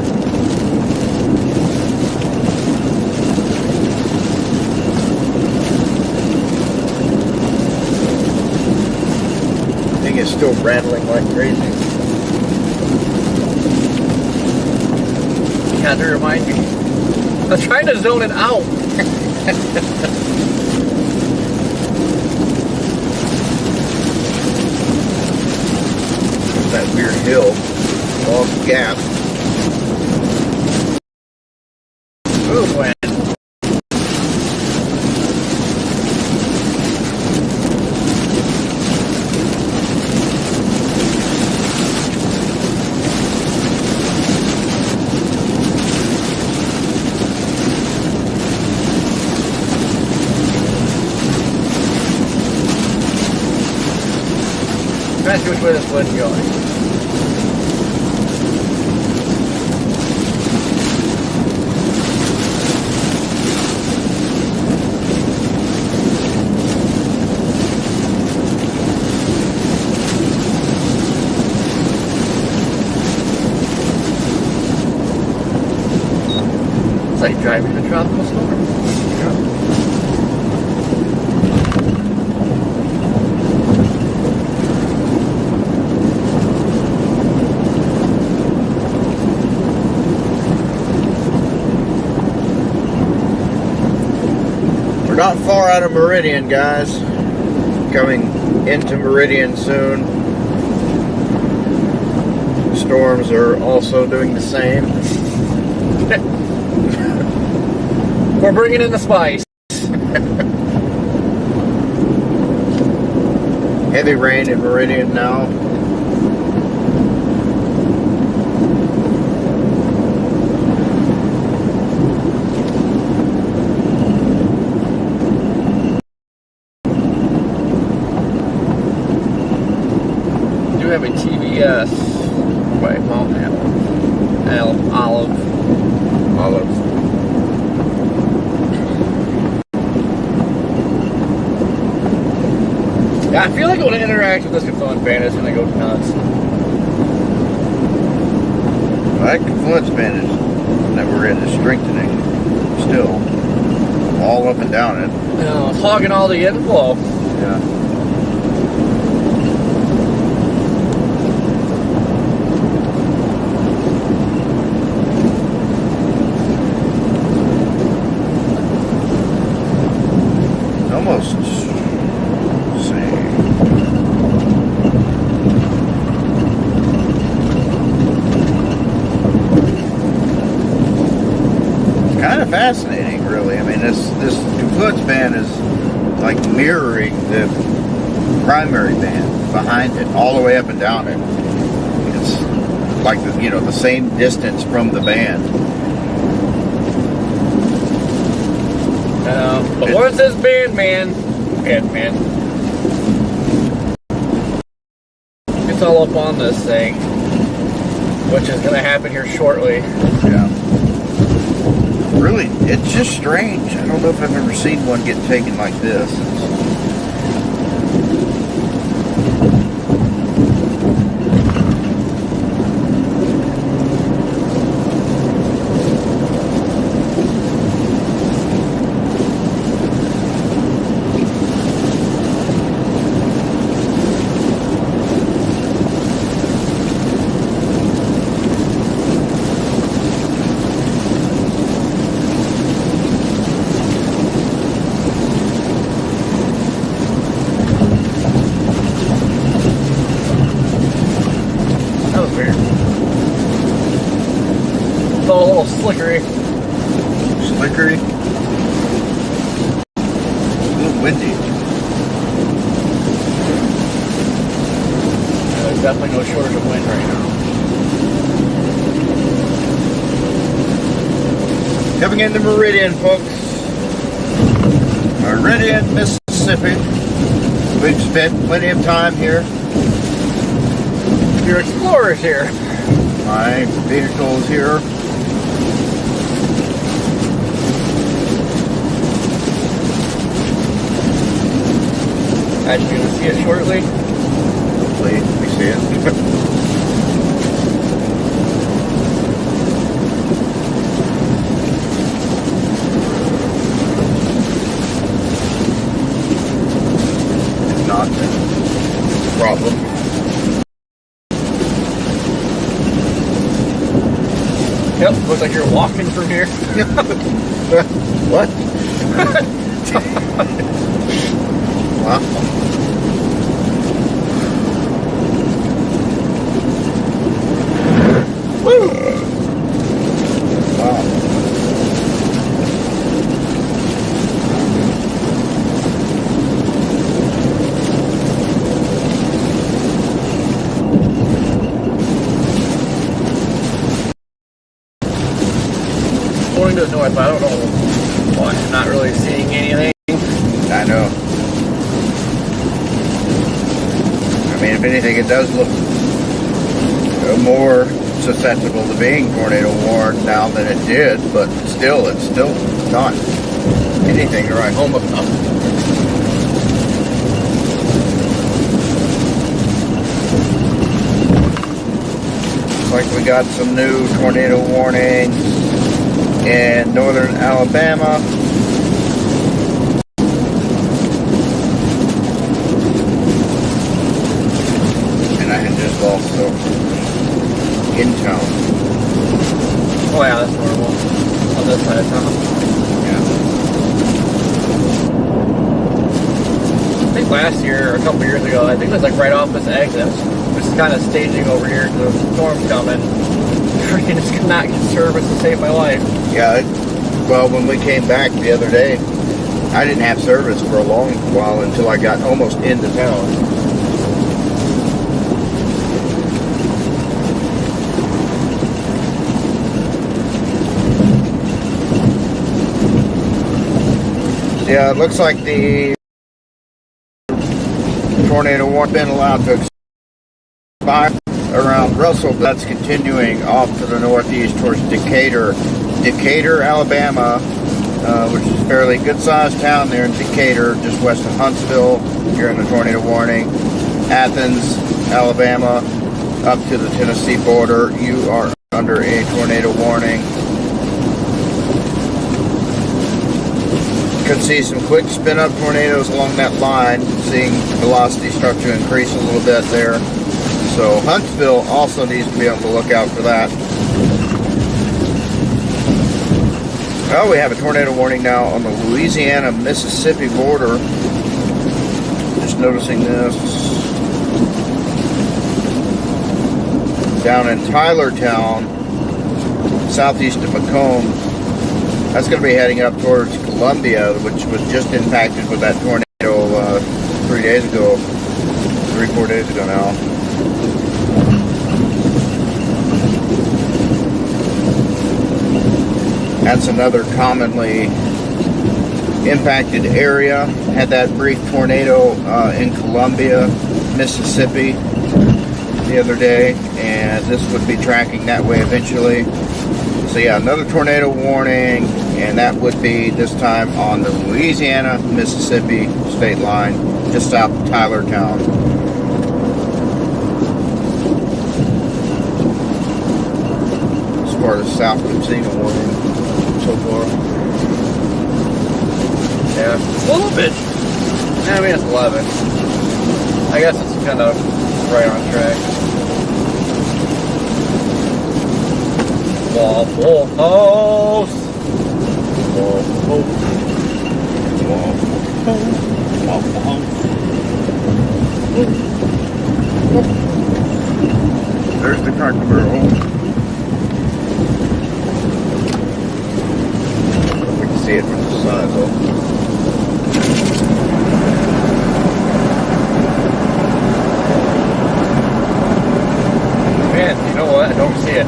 Is still rattling like crazy. You had to remind me. I'm trying to zone it out. That weird hill, long gap. Ooh, boy. Trying to see which way this wood's going. It's like driving in a tropical storm. Not far out of Meridian, guys. Coming into Meridian soon. Storms are also doing the same. We're bringing in the spice. Heavy rain in Meridian now. Do have a TVS. Wait, Mount Olive. Yeah, I feel like when I interact with this confluence band, it's gonna go nuts. That confluence band that we're in is strengthening still. All up and down it. Yeah, it's hogging all the inflow. Yeah. Almost. Let's see. Kind of fascinating, really. I mean, this confluence band is like mirroring the primary band behind it, all the way up and down it. It's like the same distance from the band. But once this band gets all up on this thing, which is gonna happen here shortly. Yeah. Really, it's just strange. I don't know if I've ever seen one get taken like this. Slickery. Slickery. A little windy. There's definitely no shortage of wind right now. Coming into Meridian, folks. Meridian, Mississippi. We've spent plenty of time here. Your explorer's here. My vehicle is here. I'm going to see it shortly. Hopefully we see it. If not, then it's a problem. Yep, looks like you're walking from here. What? Wow. Woo! Wow. Going to the north, but I don't know why. I'm not really seeing anything. I know. I mean, if anything, it does look more susceptible to being tornado warned now than it did, but still, it's still not anything to write home about. Looks like we got some new tornado warnings in northern Alabama. Also in town. Oh yeah, that's normal. On this side of town. Yeah. I think last year, or a couple years ago, I think it was like right off this exit. Just kind of staging over here because the storm's coming. Freaking just could not get service to save my life. Yeah, well, when we came back the other day, I didn't have service for a long while until I got almost into town. Yeah, it looks like the tornado warning been allowed to expire around Russell. That's continuing off to the northeast towards Decatur, Alabama, which is a fairly good-sized town there in Decatur, just west of Huntsville. You're in a tornado warning. Athens, Alabama, up to the Tennessee border, you are under a tornado warning. Could see some quick spin-up tornadoes along that line, seeing velocity start to increase a little bit there. So Huntsville also needs to be on the lookout for that. Well, we have a tornado warning now on the Louisiana-Mississippi border. Just noticing this. Down in Tylertown, southeast of Macomb. That's going to be heading up towards Columbia, which was just impacted with that tornado 4 days ago now. That's another commonly impacted area. Had that brief tornado in Columbia, Mississippi the other day, and this would be tracking that way eventually. So yeah, another tornado warning, and that would be this time on the Louisiana-Mississippi state line, just south of Tylertown. As far as south, we've seen a warning so far. Yeah, a little bit. I mean, it's 11. I guess it's kind of right on track. Waffle House. Waffle House. There's the Cracker Barrel. We can see it from the side though. Man, you know what? I don't see it.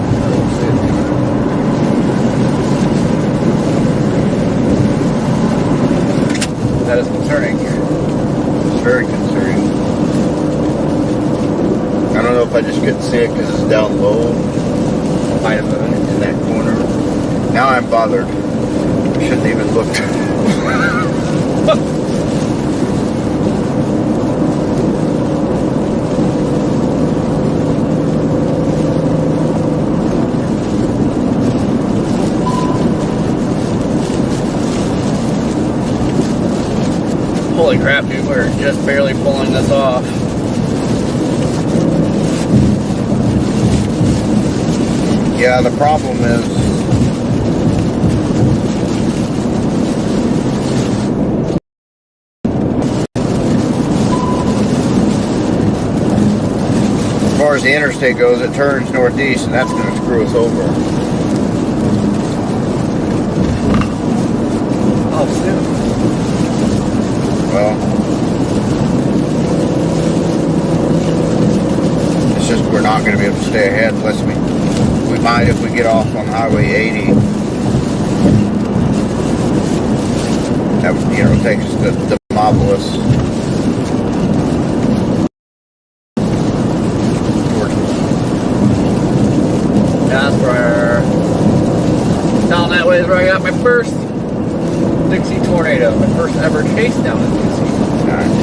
That is concerning. It's very concerning. I don't know if I just couldn't see it because it's down low. Might have been in that corner. Now I'm bothered. I shouldn't even looked. Holy crap, dude, we're just barely pulling this off. Yeah, the problem is as far as the interstate goes, it turns northeast, and that's going to screw us over. Oh, snap. Well, it's just we're not going to be able to stay ahead unless we might if we get off on Highway 80. That would, you know, take us to Demopolis. Jasper. Down that way is where I got my first Dixie tornado, my first ever chase down in Dixie. Nice.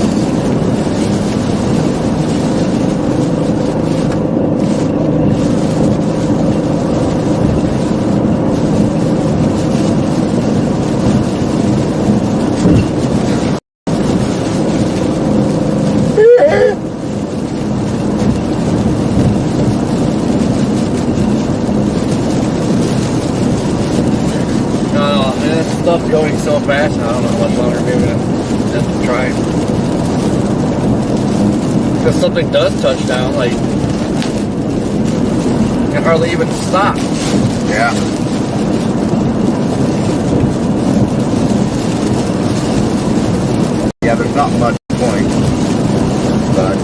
Stuff going so fast, I don't know how much longer maybe I have to try. Because something does touch down, like, you can hardly even stop. Yeah. Yeah, there's not much point, but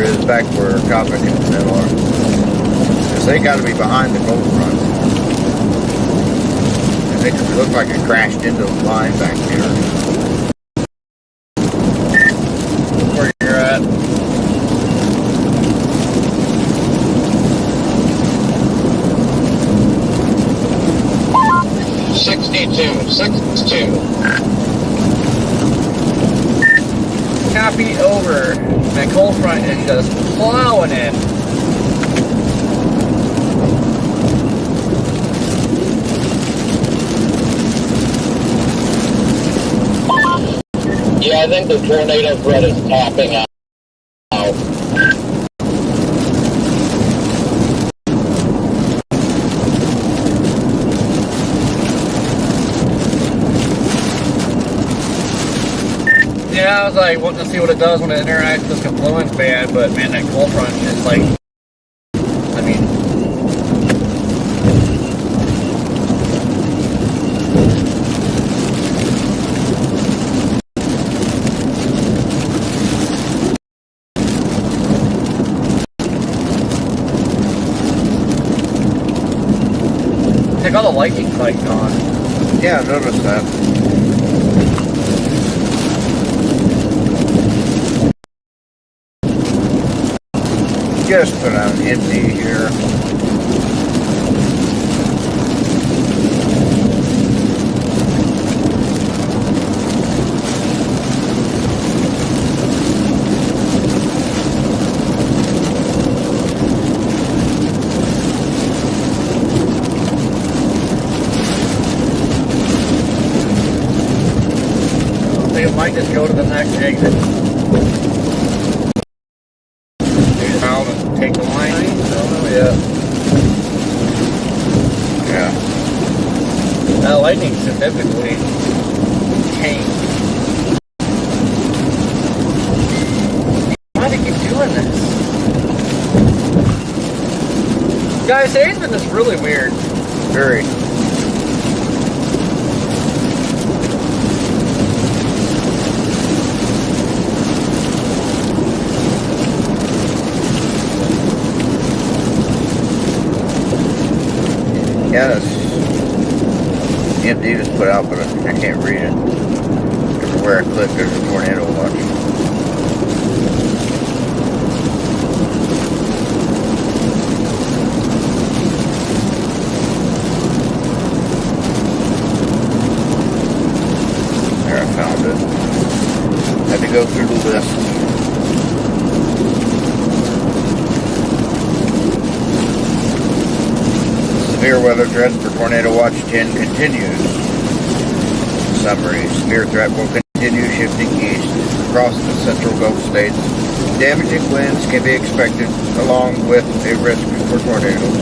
is back where Cosmic and Mill are. Because they got to be behind the cold front. And it looked like it crashed into the line back there. Where you're at. Sixty-two. Copy over. That cold front is just plowing in. Yeah, I think the tornado threat is topping out. Yeah, I was like wanting to see what it does when it interacts with this confluence band, but man, that cold front is like, I mean, take all the lightning like gone. Yeah, I noticed that. Just put on empty here. I think it might just go to the next exit. Out and take the line. I don't know yet. Yeah. That lightning significantly changed. Why do they keep doing this? Guys, today's been this really weird. Very. Yeah, that's empty was put out, but I can't read it. Everywhere I click, there's a tornado watch. There, I found it. Had to go through the list. Severe weather threat for Tornado Watch 10 continues. Summary. Severe threat will continue shifting east across the central Gulf states. Damaging winds can be expected along with a risk for tornadoes.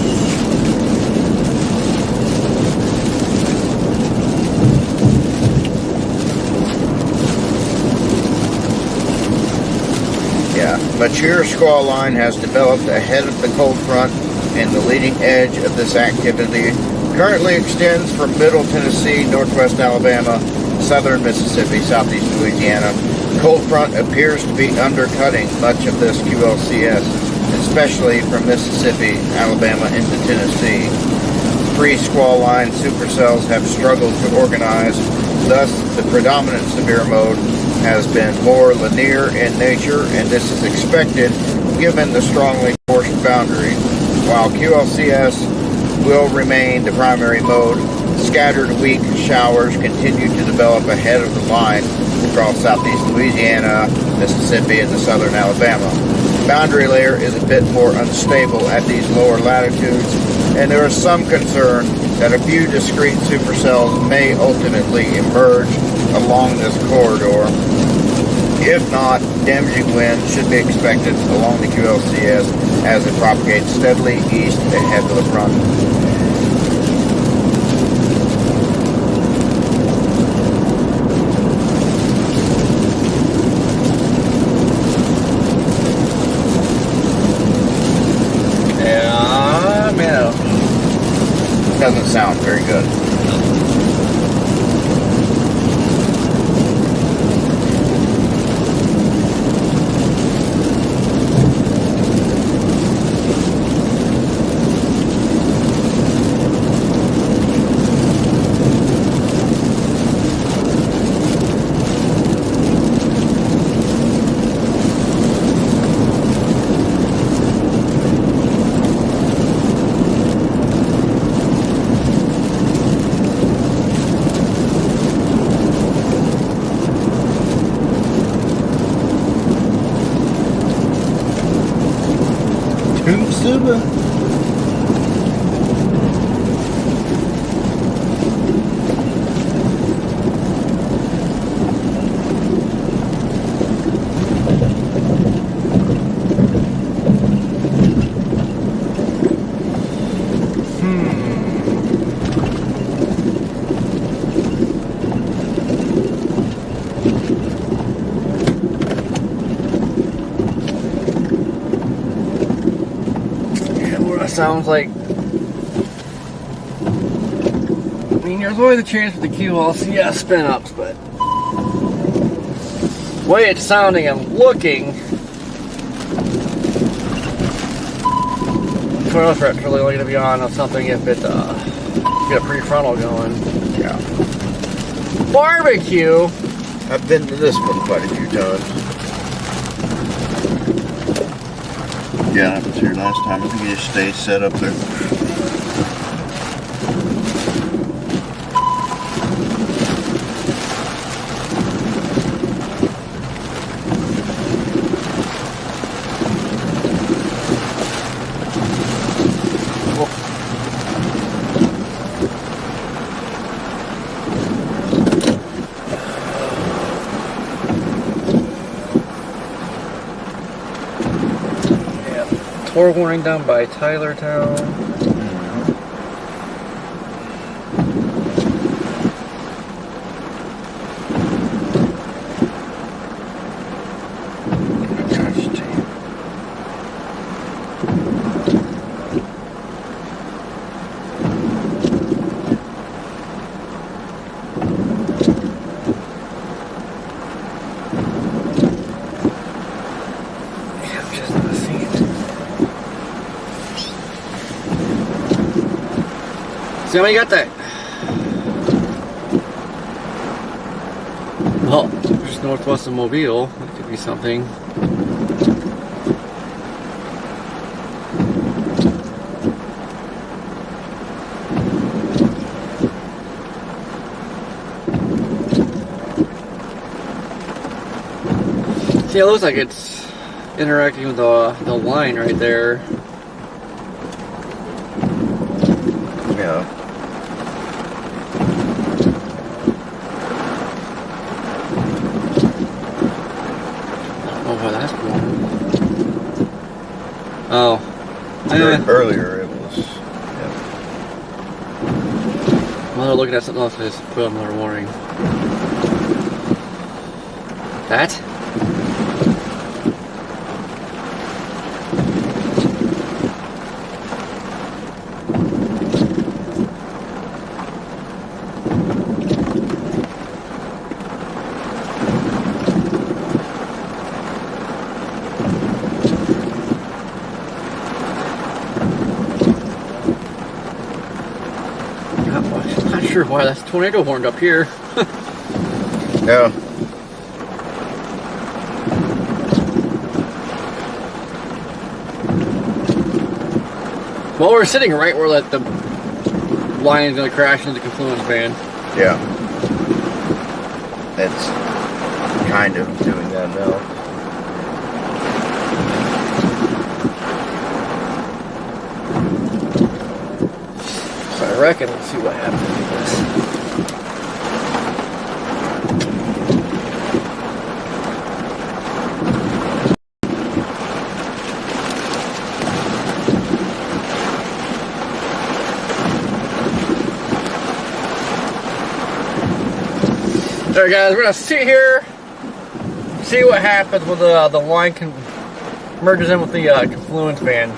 Yeah, mature squall line has developed ahead of the cold front, and the leading edge of this activity currently extends from middle Tennessee, northwest Alabama, southern Mississippi, southeast Louisiana. The cold front appears to be undercutting much of this QLCS, especially from Mississippi, Alabama, into Tennessee. Pre-squall line supercells have struggled to organize, thus the predominant severe mode has been more linear in nature, and this is expected given the strongly forced boundary. While QLCS will remain the primary mode, scattered weak showers continue to develop ahead of the line across southeast Louisiana, Mississippi, and the southern Alabama. The boundary layer is a bit more unstable at these lower latitudes, and there is some concern that a few discrete supercells may ultimately emerge along this corridor. If not, damaging winds should be expected along the QLCS as it propagates steadily east ahead of the front. Yeah, man. Doesn't sound very good. Super. Sounds like, I mean, there's always a chance with the QLCS spin ups, but the way it's sounding and looking, coil strap's really only going to be on something if it get a prefrontal going. Yeah. Barbecue. I've been to this one quite a few times. Yeah, I was here last time. I think you just stay set up there. Torque warning down by Tylertown. See how many got that? Well, just northwest of Mobile. That could be something. See, it looks like it's interacting with the line right there. Yeah. Oh. Earlier it was. Yeah. Well, they're looking at something else. I just put up another warning. That? Why that's tornado horned up here. Yeah. Well, we're sitting right where the line is going to crash into the confluence band. Yeah. It's kind of doing that now. I reckon we'll see what happens with this. Alright guys, we're gonna sit here, see what happens when the line merges in with the confluence band.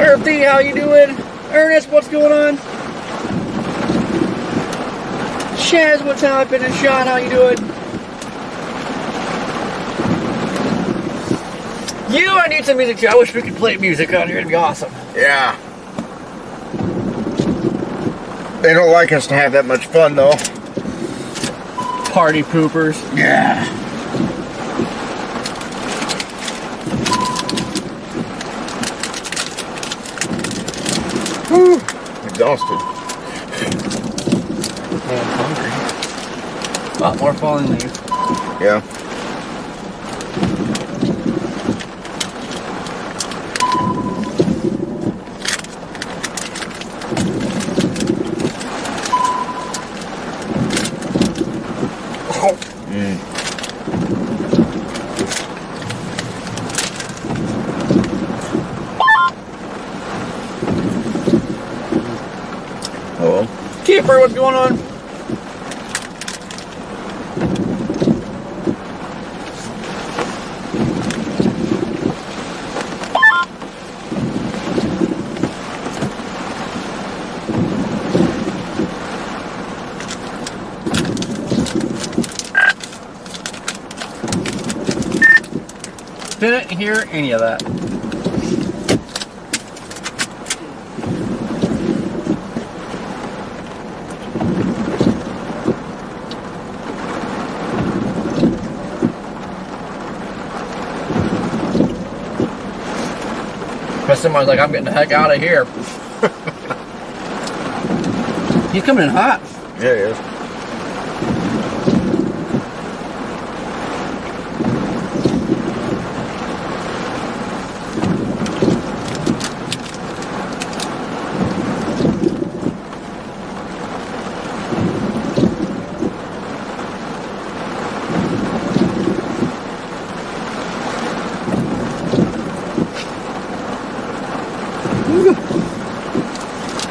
Earthy, how you doing? Ernest, what's going on? Chaz, what's happening? Sean, how you doing? I need some music too. I wish we could play music on here. It'd be awesome. Yeah. They don't like us to have that much fun though. Party poopers. Yeah. Whew. Exhausted. Oh, I'm hungry. A lot more falling leaves. Yeah. Oh. Keeper, what's going on? Didn't hear any of that. But somebody's like, I'm getting the heck out of here. He's coming in hot. Yeah, he is.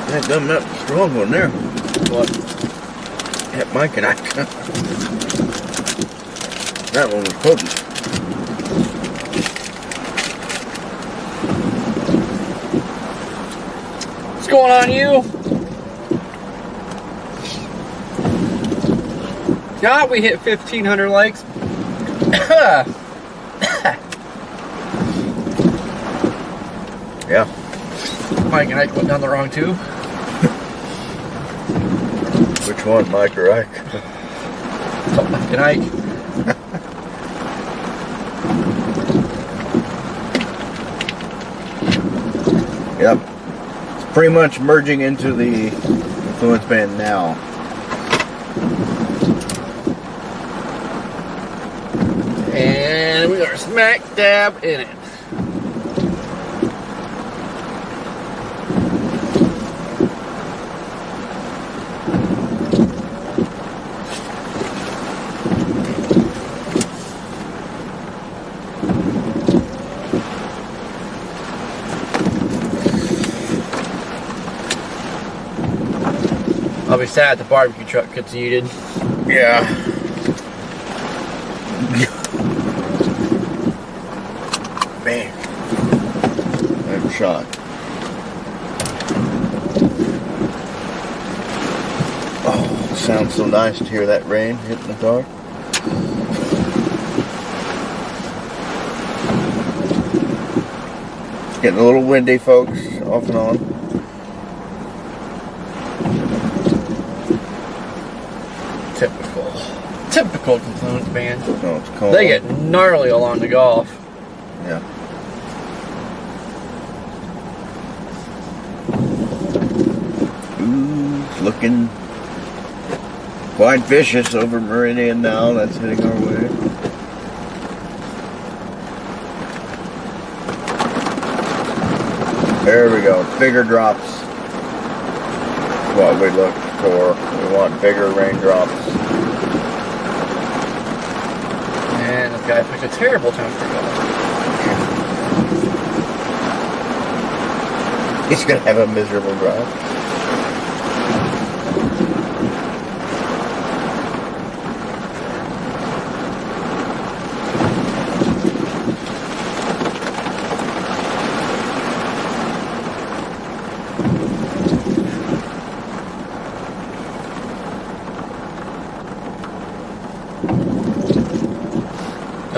That done that strong one there. What? That Mike and I. That one was potent. What's going on, you? God, we hit 1,500 likes. Yeah. Mike and Ike went down the wrong tube. Which one, Mike or Ike? Mike and Ike. Yep. It's pretty much merging into the influence band now. And we are smack dab in it. I'll be sad the barbecue truck gets yeeted. Yeah. Man. That shot. Oh, it sounds so nice to hear that rain hitting the car. It's getting a little windy, folks, off and on. Typical Confluence band. No, it's cold. They get gnarly along the golf. Yeah. Ooh, it's looking quite vicious over Meridian now. That's heading our way. There we go. Bigger drops. That's what we look for. We want bigger raindrops. And this guy picked a terrible time for golf. He's gonna have a miserable drive.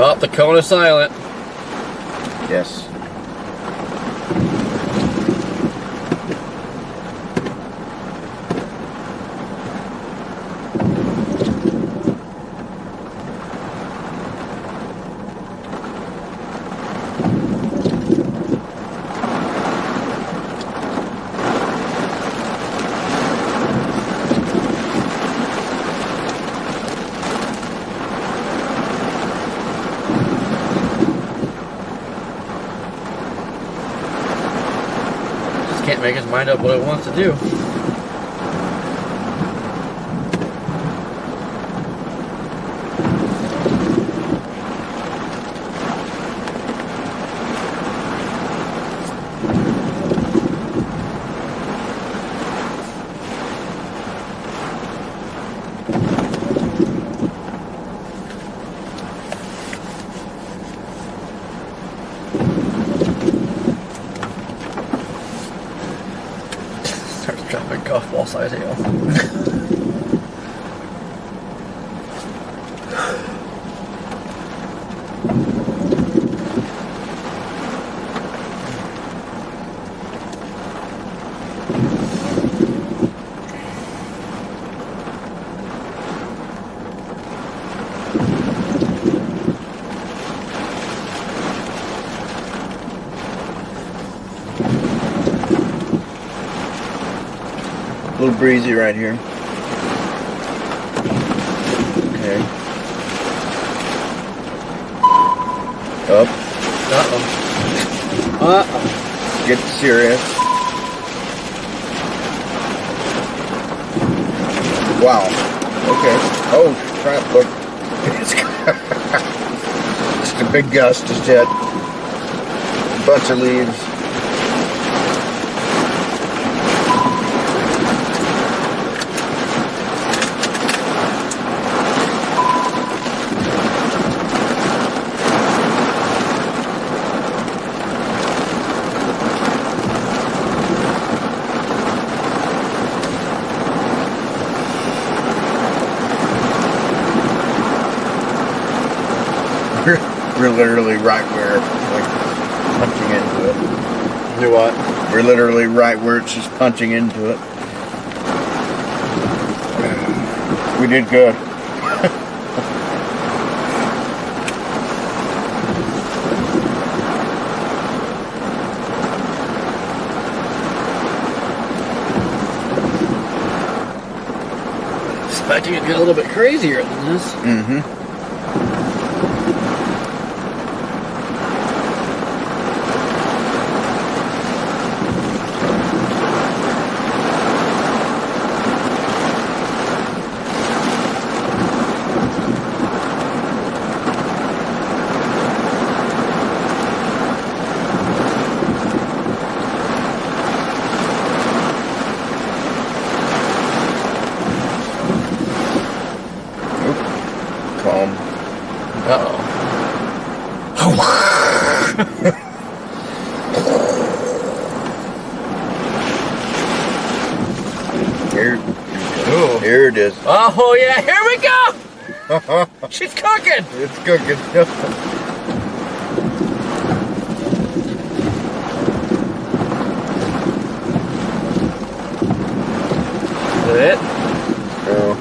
Oh, the cone is silent. Yes. can't make its mind up what it wants to do. Starts dropping golf ball size hail. A little breezy right here. Okay. Up. Uh-oh. Uh-oh. Get serious. Wow. Okay. Oh crap! Look. Just a big gust just hit. Bunch of leaves. We're literally right where, like, punching into it. Do what? We're literally right where it's just punching into it. We did good. Expecting it to get a little bit crazier than this. Mm-hmm. Calm. Uh-oh. Here it is. Oh yeah, here we go! She's cooking! It's cooking. Is that it? Oh.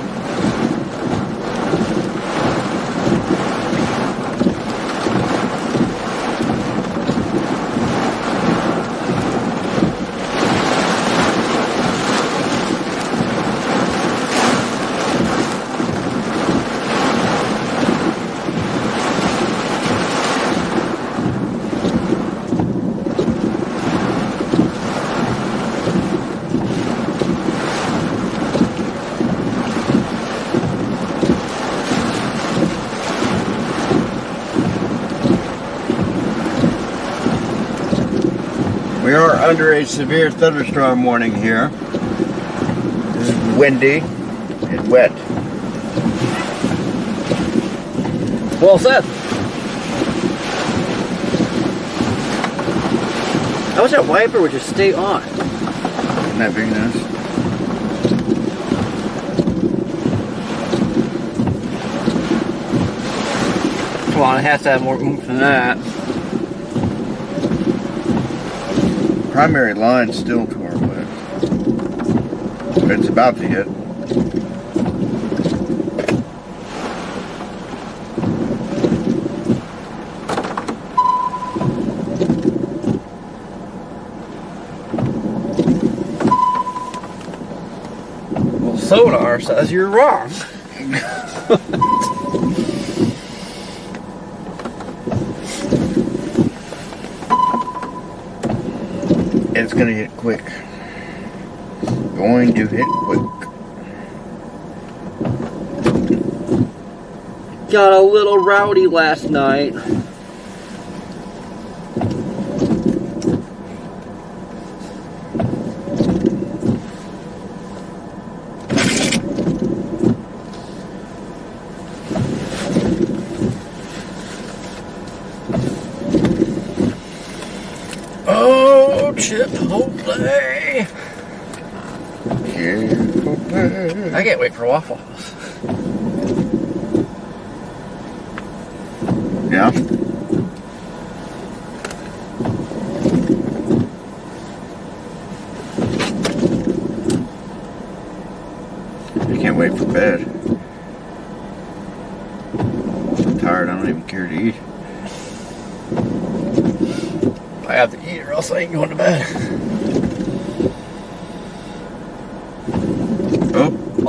We are under a severe thunderstorm warning here. This is windy and wet. Well said. I wish that wiper would just stay on. Isn't that big nice? Come on, it has to have more oomph than that. Primary line's still torn wet. It's about to hit. Well, sonar says you're wrong. It's gonna hit quick. going to hit quick. Got a little rowdy last night. Oh, Chipotle! Chipotle. I can't wait for Waffle House. Yeah. I can't wait for bed. I'm tired, I don't even care to eat. I have to eat or else I ain't going to bed.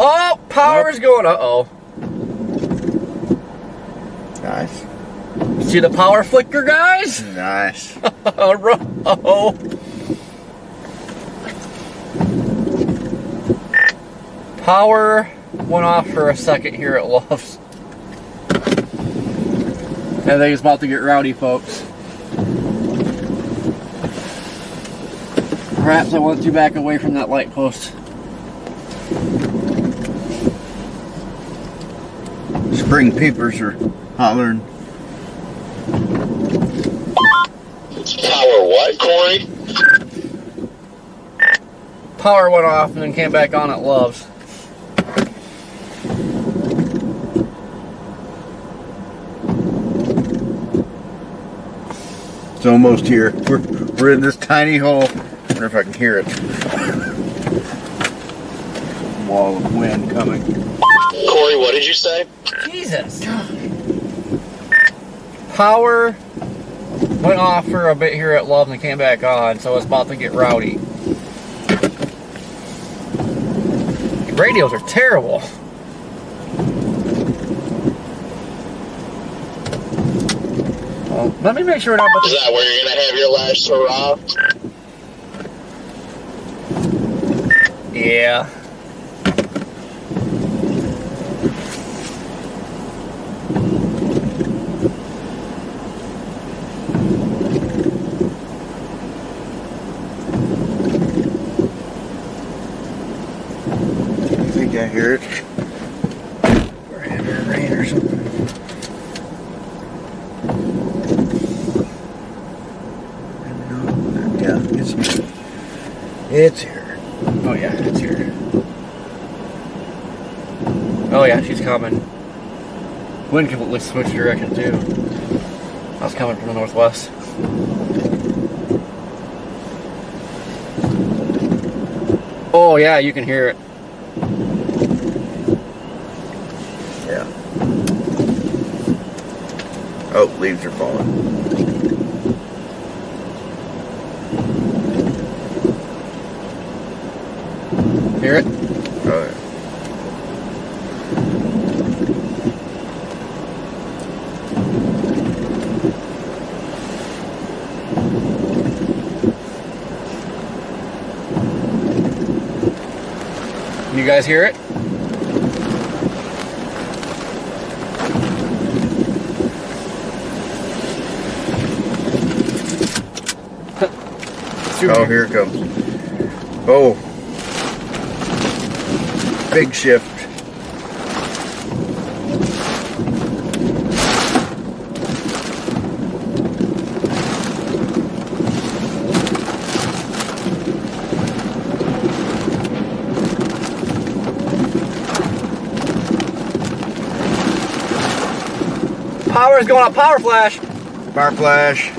Oh, power's going. Uh-oh. Nice. See the power flicker, guys? Nice. Uh-oh. Power went off for a second here at Love's. I think it's about to get rowdy, folks. Perhaps I want you back away from that light post. Spring peepers are hollering. Power what, Corey? Power went off and then came back on at Love's. It's almost here. We're in this tiny hole. I wonder if I can hear it. Wall of wind coming. Corey, what did you say? Jesus. Power went off for a bit here at Love and came back on, so it's about to get rowdy. The radios are terrible. Well, let me make sure not. Is that where you're gonna have your last hurrah? Yeah. I think I hear it. We're having rain or something. Yeah, it's here. It's here. Oh yeah, it's here. Oh yeah, she's coming. Wind completely switched direction too. I was coming from the northwest. Oh yeah, you can hear it. Yeah. Oh, leaves are falling. Hear it? Oh, yeah. You guys hear it? Oh, here it comes. Oh. Big shift. Power is going up. Power flash. Power flash.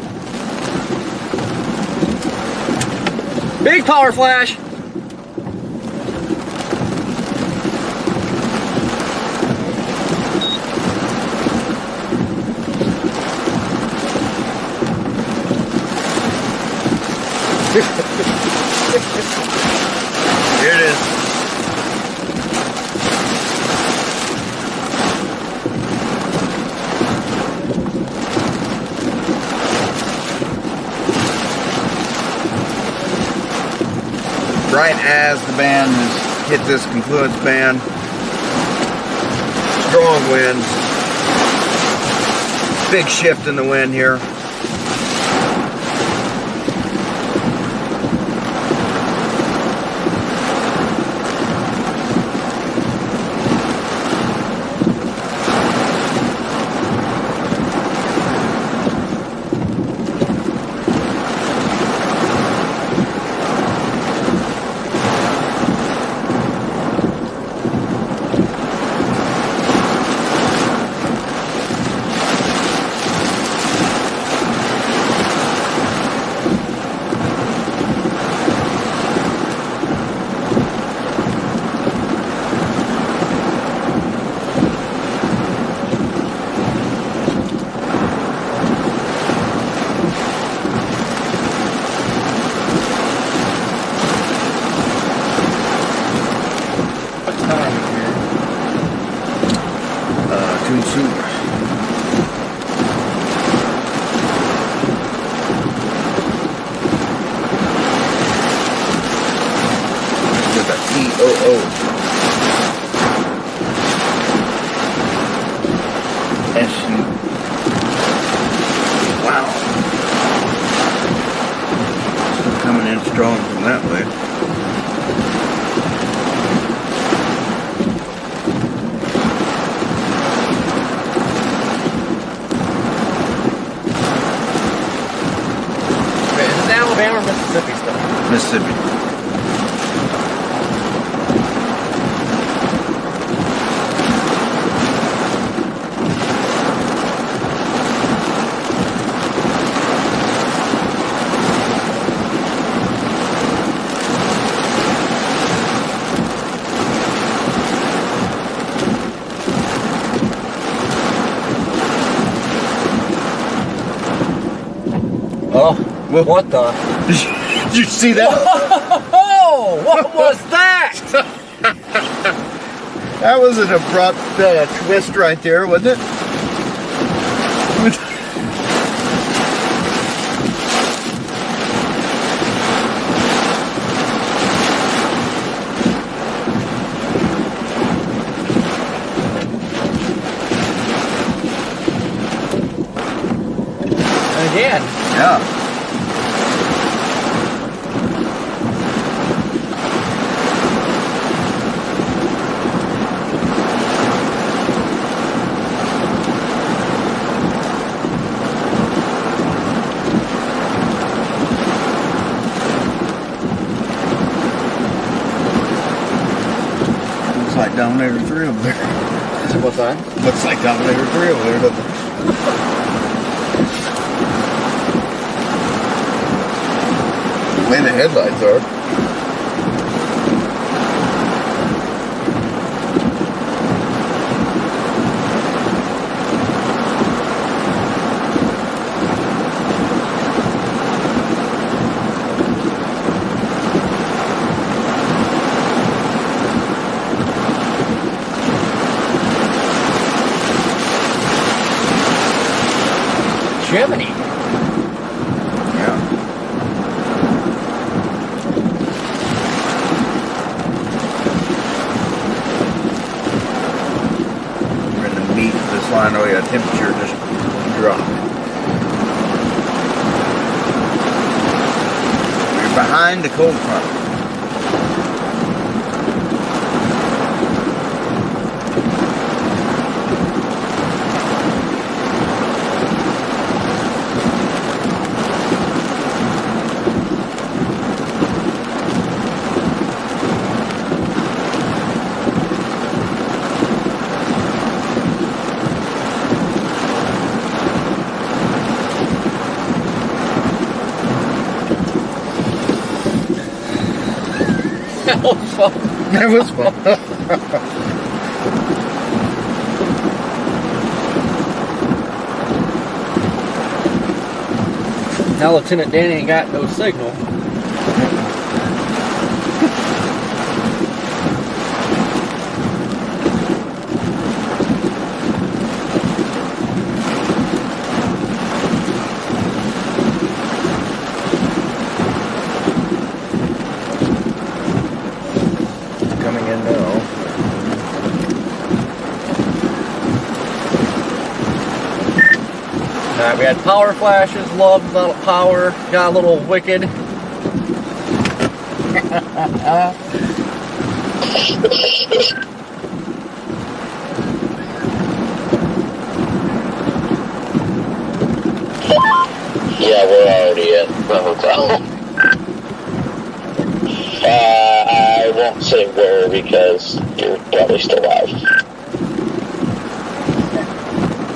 Big power flash. Here it is. right as the band has hit this confluence band. Strong winds. Big shift in the wind here. Wow. Still coming in strong from that way. Okay, is it Alabama or Mississippi still? Mississippi. Oh, what the? Did you see that? Oh, what was that? That was an abrupt twist right there, wasn't it? Again. Yeah. Looks like Dominator 3 over there. What's that? Looks like Dominator 3 over there, doesn't it? The way the headlights are. Germany. Yeah. We're in the meat of this line. Oh yeah, temperature just dropped. We're behind the cold front. That was fun. That was fun. Now Lieutenant Danny ain't got no signal. We had power flashes, loved the power, got a little wicked. Yeah, we're already at the hotel. I won't say where because you're probably still alive.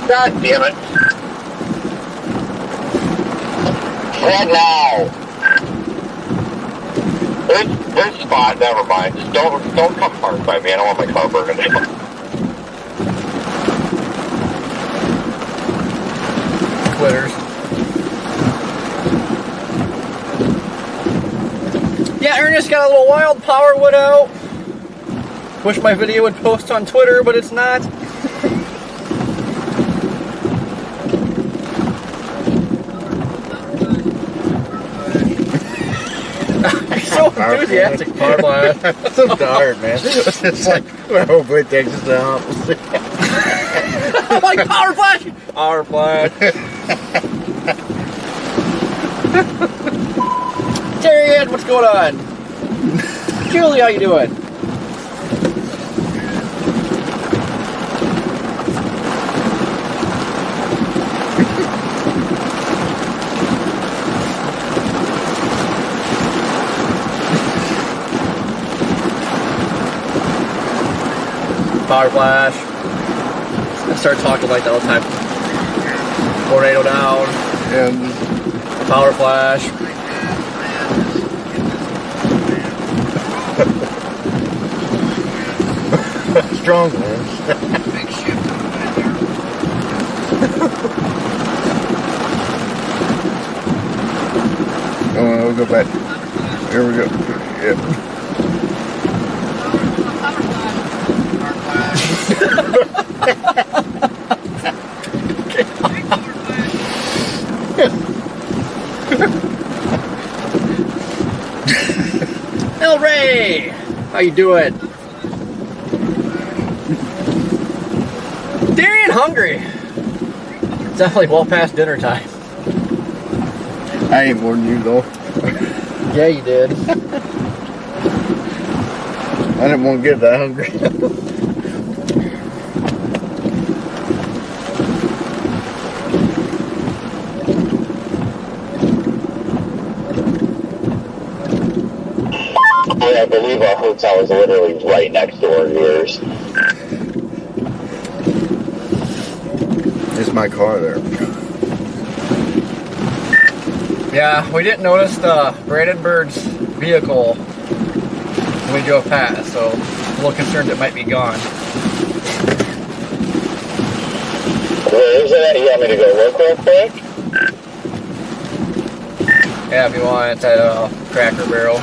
God damn it. Right now. This spot, never mind. Just don't come park by me. I don't want my car burning down. Quitters. Yeah, Ernest got a little wild power wood out. Wish my video would post on Twitter, but it's not. So enthusiastic power flash. So tired, man. It's like, well, hopefully it takes us the opposite. I'm like, power flash! Power flash. Terry Ed, what's going on? Julie, how you doing? Power flash. I start talking like that all the time. Tornado down. And Power flash. strong winds. Oh, we'll go back. Here we go. Yep. El Ray, how you doing? Darian hungry. It's definitely well past dinner time. I ain't more than you though. Yeah, you did. I didn't want to get that hungry. I believe our hotel is literally right next door to yours. It's my car there. Yeah, we didn't notice the Brandon Bird's vehicle when we drove past, so I'm a little concerned it might be gone. Where is it at? You want me to go look real quick? Yeah, if you want, it's at Cracker Barrel.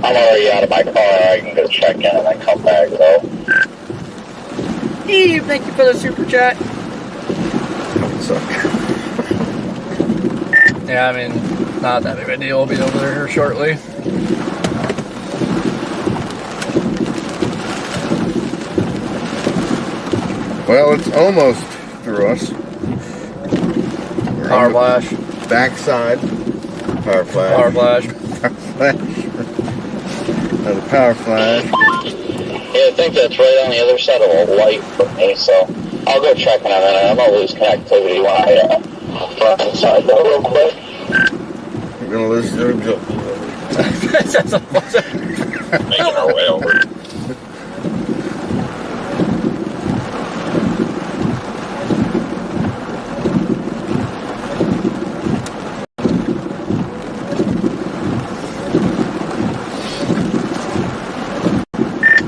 I'm already out of my car. I can go check in and then come back, though. Eve, thank you for the super chat. So, Yeah, I mean, not that big of a deal. We'll be over there here shortly. well, it's almost through us. We're Power on flash. the backside. Power flash. Power flash. Power flash. Another power flash. Yeah, I think that's right on the other side of the light for me, so I'll go check in a minute. I'm going to lose connectivity when I run inside though real quick. We're going to lose the Making our way over.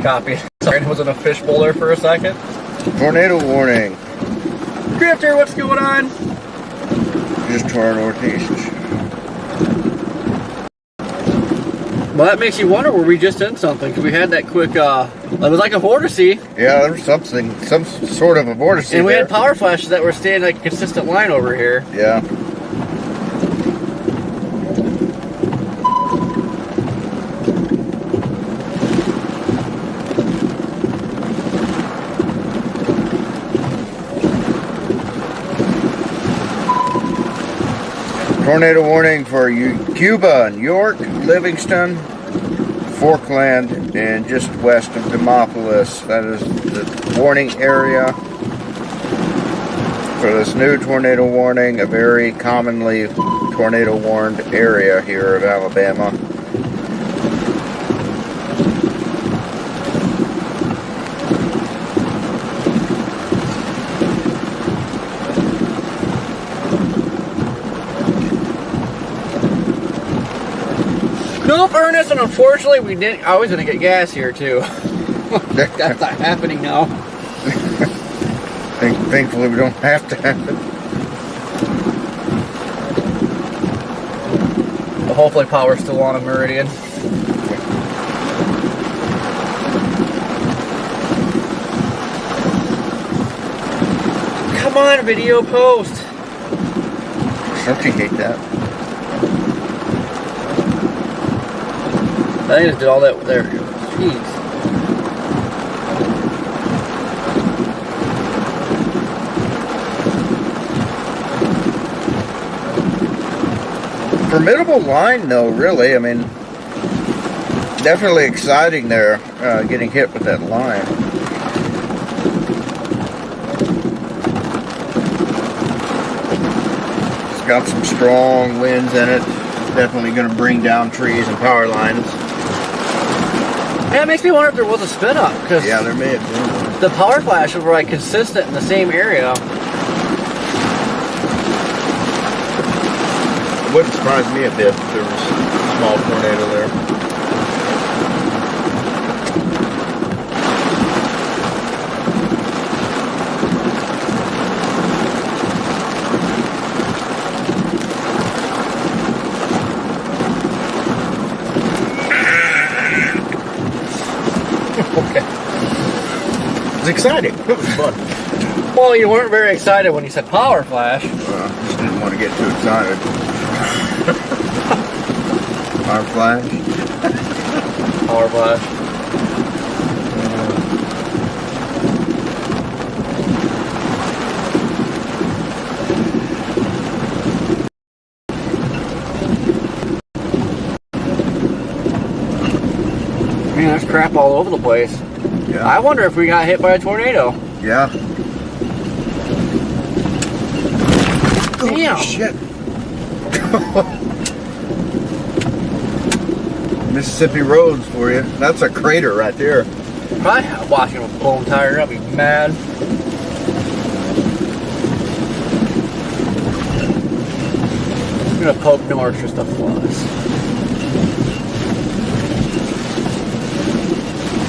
Copy. Sorry, I wasn't a fishbowl there for a second. tornado warning. Grifter, what's going on? Just to our northeast. Well, that makes you wonder, were we just in something? Because we had that quick, it was like a vortice. Yeah, there was something, some sort of a vortice. And we there. had power flashes that were staying like a consistent line over here. Yeah. Tornado warning for Cuba and York, Livingston, Forkland, and just west of Demopolis. That is the warning area for this new tornado warning, a very commonly tornado warned area here of Alabama. Nope, Ernest, and unfortunately we didn't. I was gonna get gas here too. That's not happening now. Thankfully, we don't have to have it. But hopefully, power's still on a Meridian. Come on, video post. Don't you hate that? I just did all that there. Jeez. Formidable line, though, really. I mean, definitely exciting there, getting hit with that line. It's got some strong winds in it. Definitely going to bring down trees and power lines. Yeah, it makes me wonder if there was a spin up, because Yeah, there may have been. the power flashes were like consistent in the same area. It wouldn't surprise me a bit if there was a small tornado there. Okay. It's exciting. It was fun. Well, you weren't very excited when you said power flash. Just didn't want to get too excited. Power flash. Power flash. Man, there's crap all over the place. Yeah. I wonder if we got hit by a tornado. Yeah. Damn. Oh, shit. Mississippi roads for you. That's a crater right there. If I watching a blown tire, I'd be mad. I'm gonna poke north just to fuzz.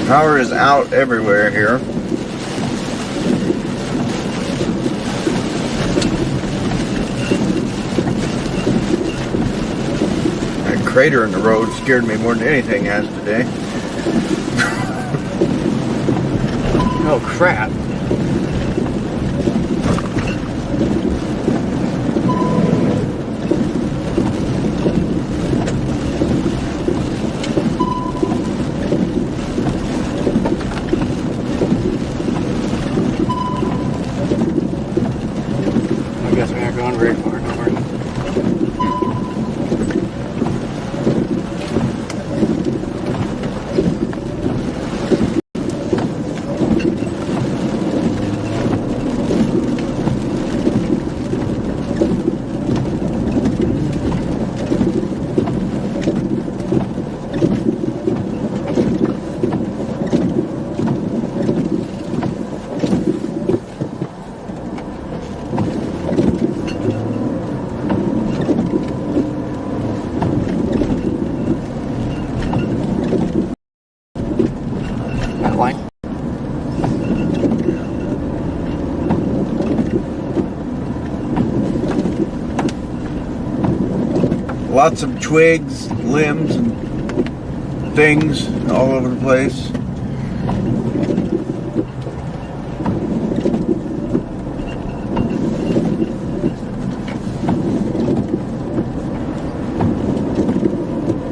Power is out everywhere here. That crater in the road scared me more than anything has today. Oh crap. I guess we aren't going very far north. That line. Lots of twigs, limbs, and things all over the place.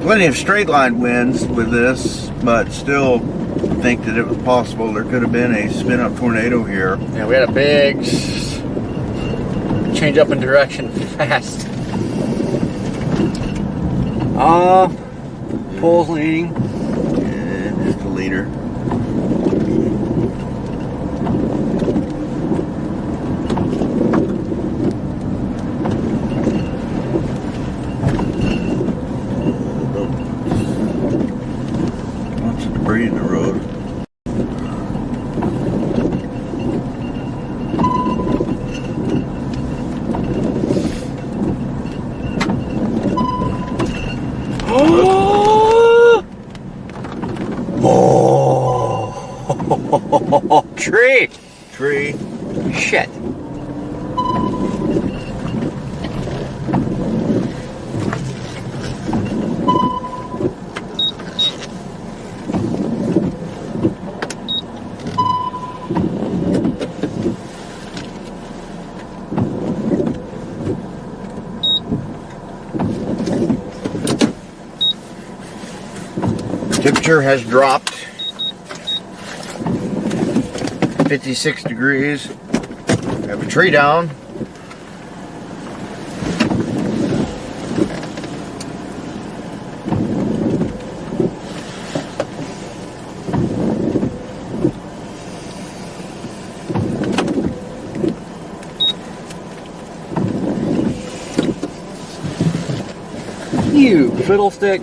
Plenty of straight line winds with this, but still think that it was possible there could have been a spin up tornado here. Yeah, we had a big change up in direction fast. Pole's leaning. And just the leader. Lots of debris in the road. Oh, tree! Tree. Shit. Temperature has dropped 56 degrees. I have a tree down. You fiddlestick.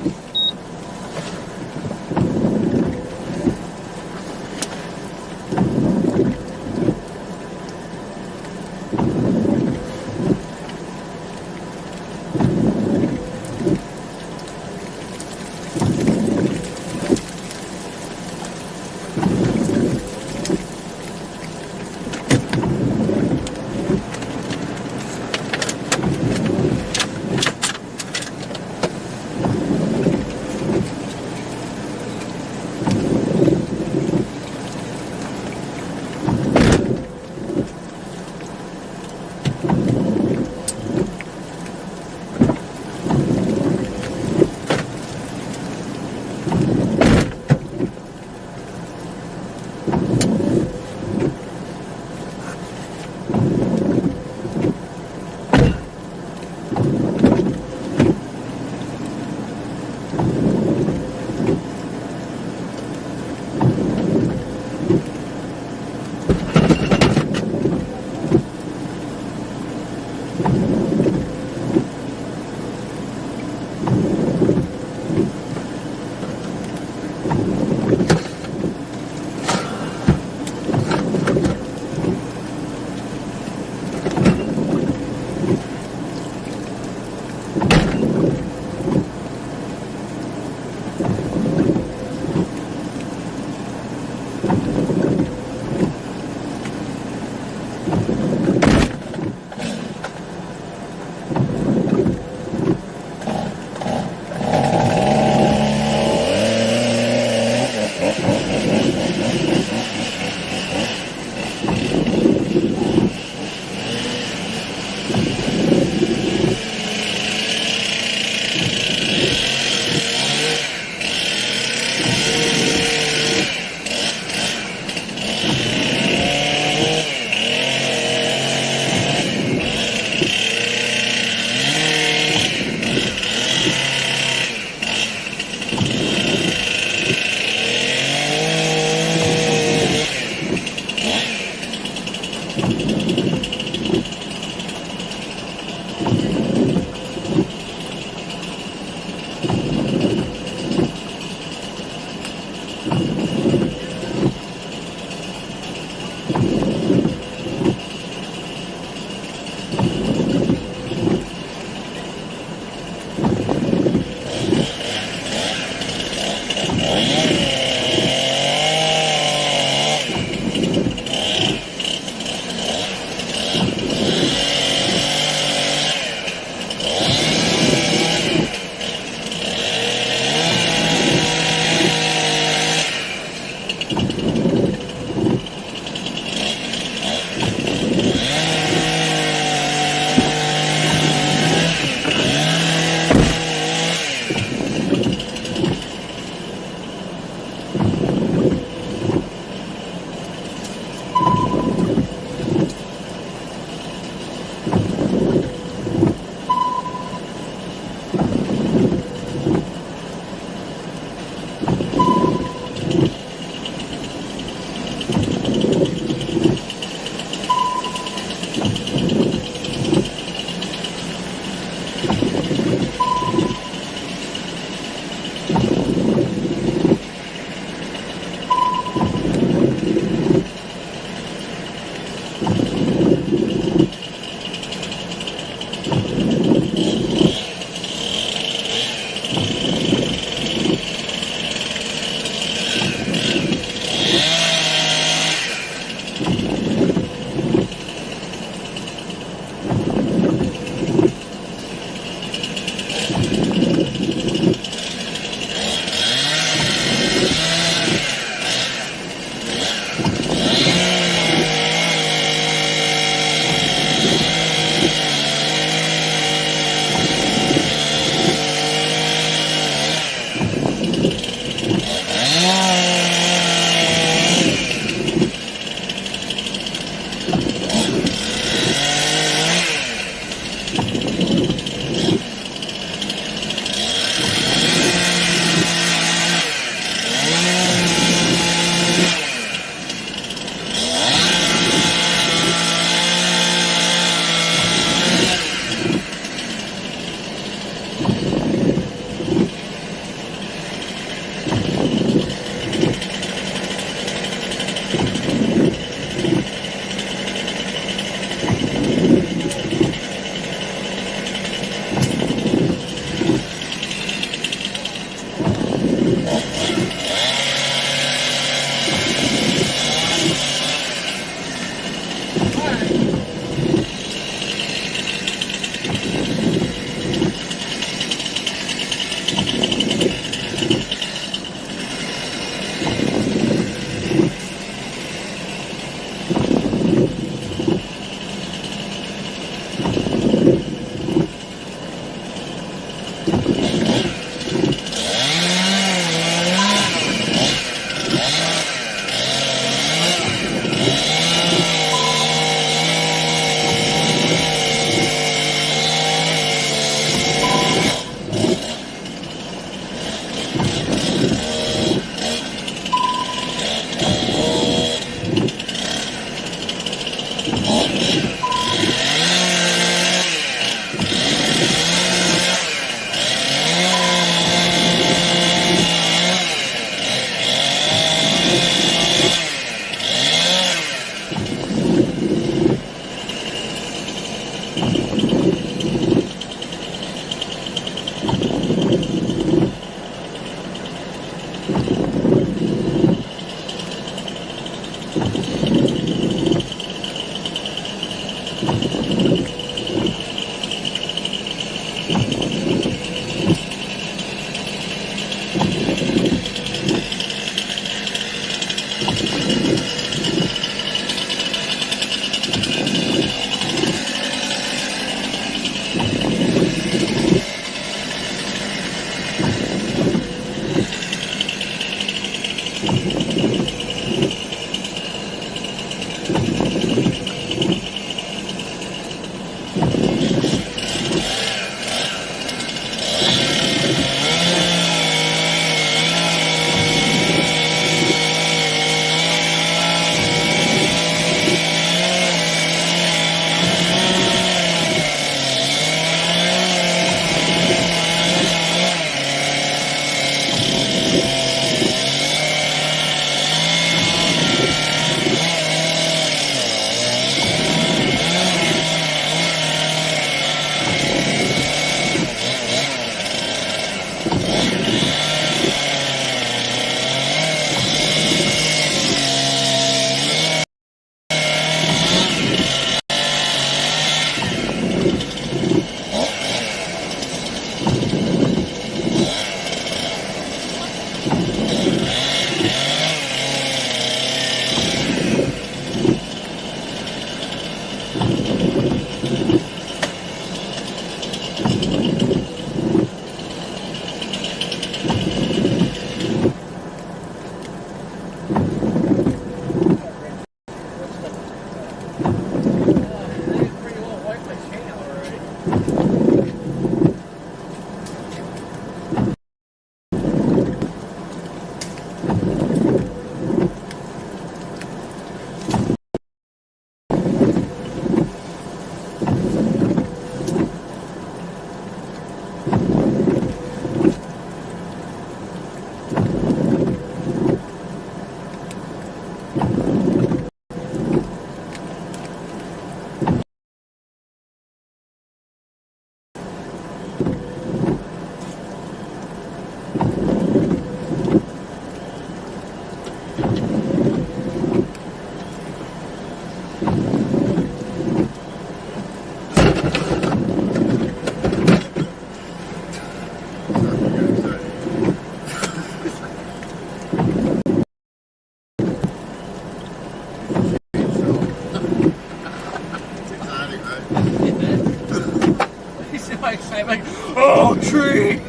Like, oh, tree!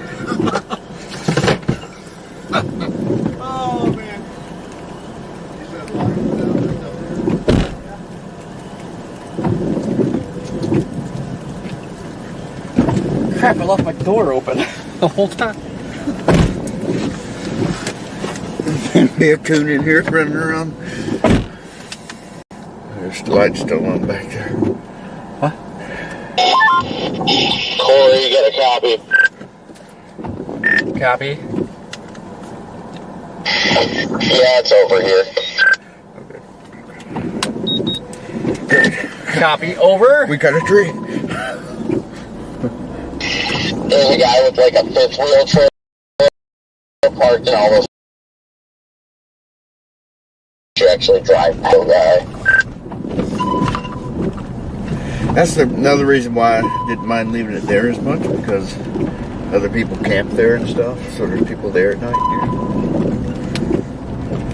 Oh man. Crap, I left my door open the whole time. We have coon in here running around. There's the light still on back there. What? Corey, you got a copy? Copy. Yeah, it's over here. Okay. Copy. Over. We got a tree. There's a guy with like a fifth wheel trailer parked in all those. You actually drive by the guy. That's another reason why I didn't mind leaving it there as much, because other people camp there and stuff, so there's people there at night.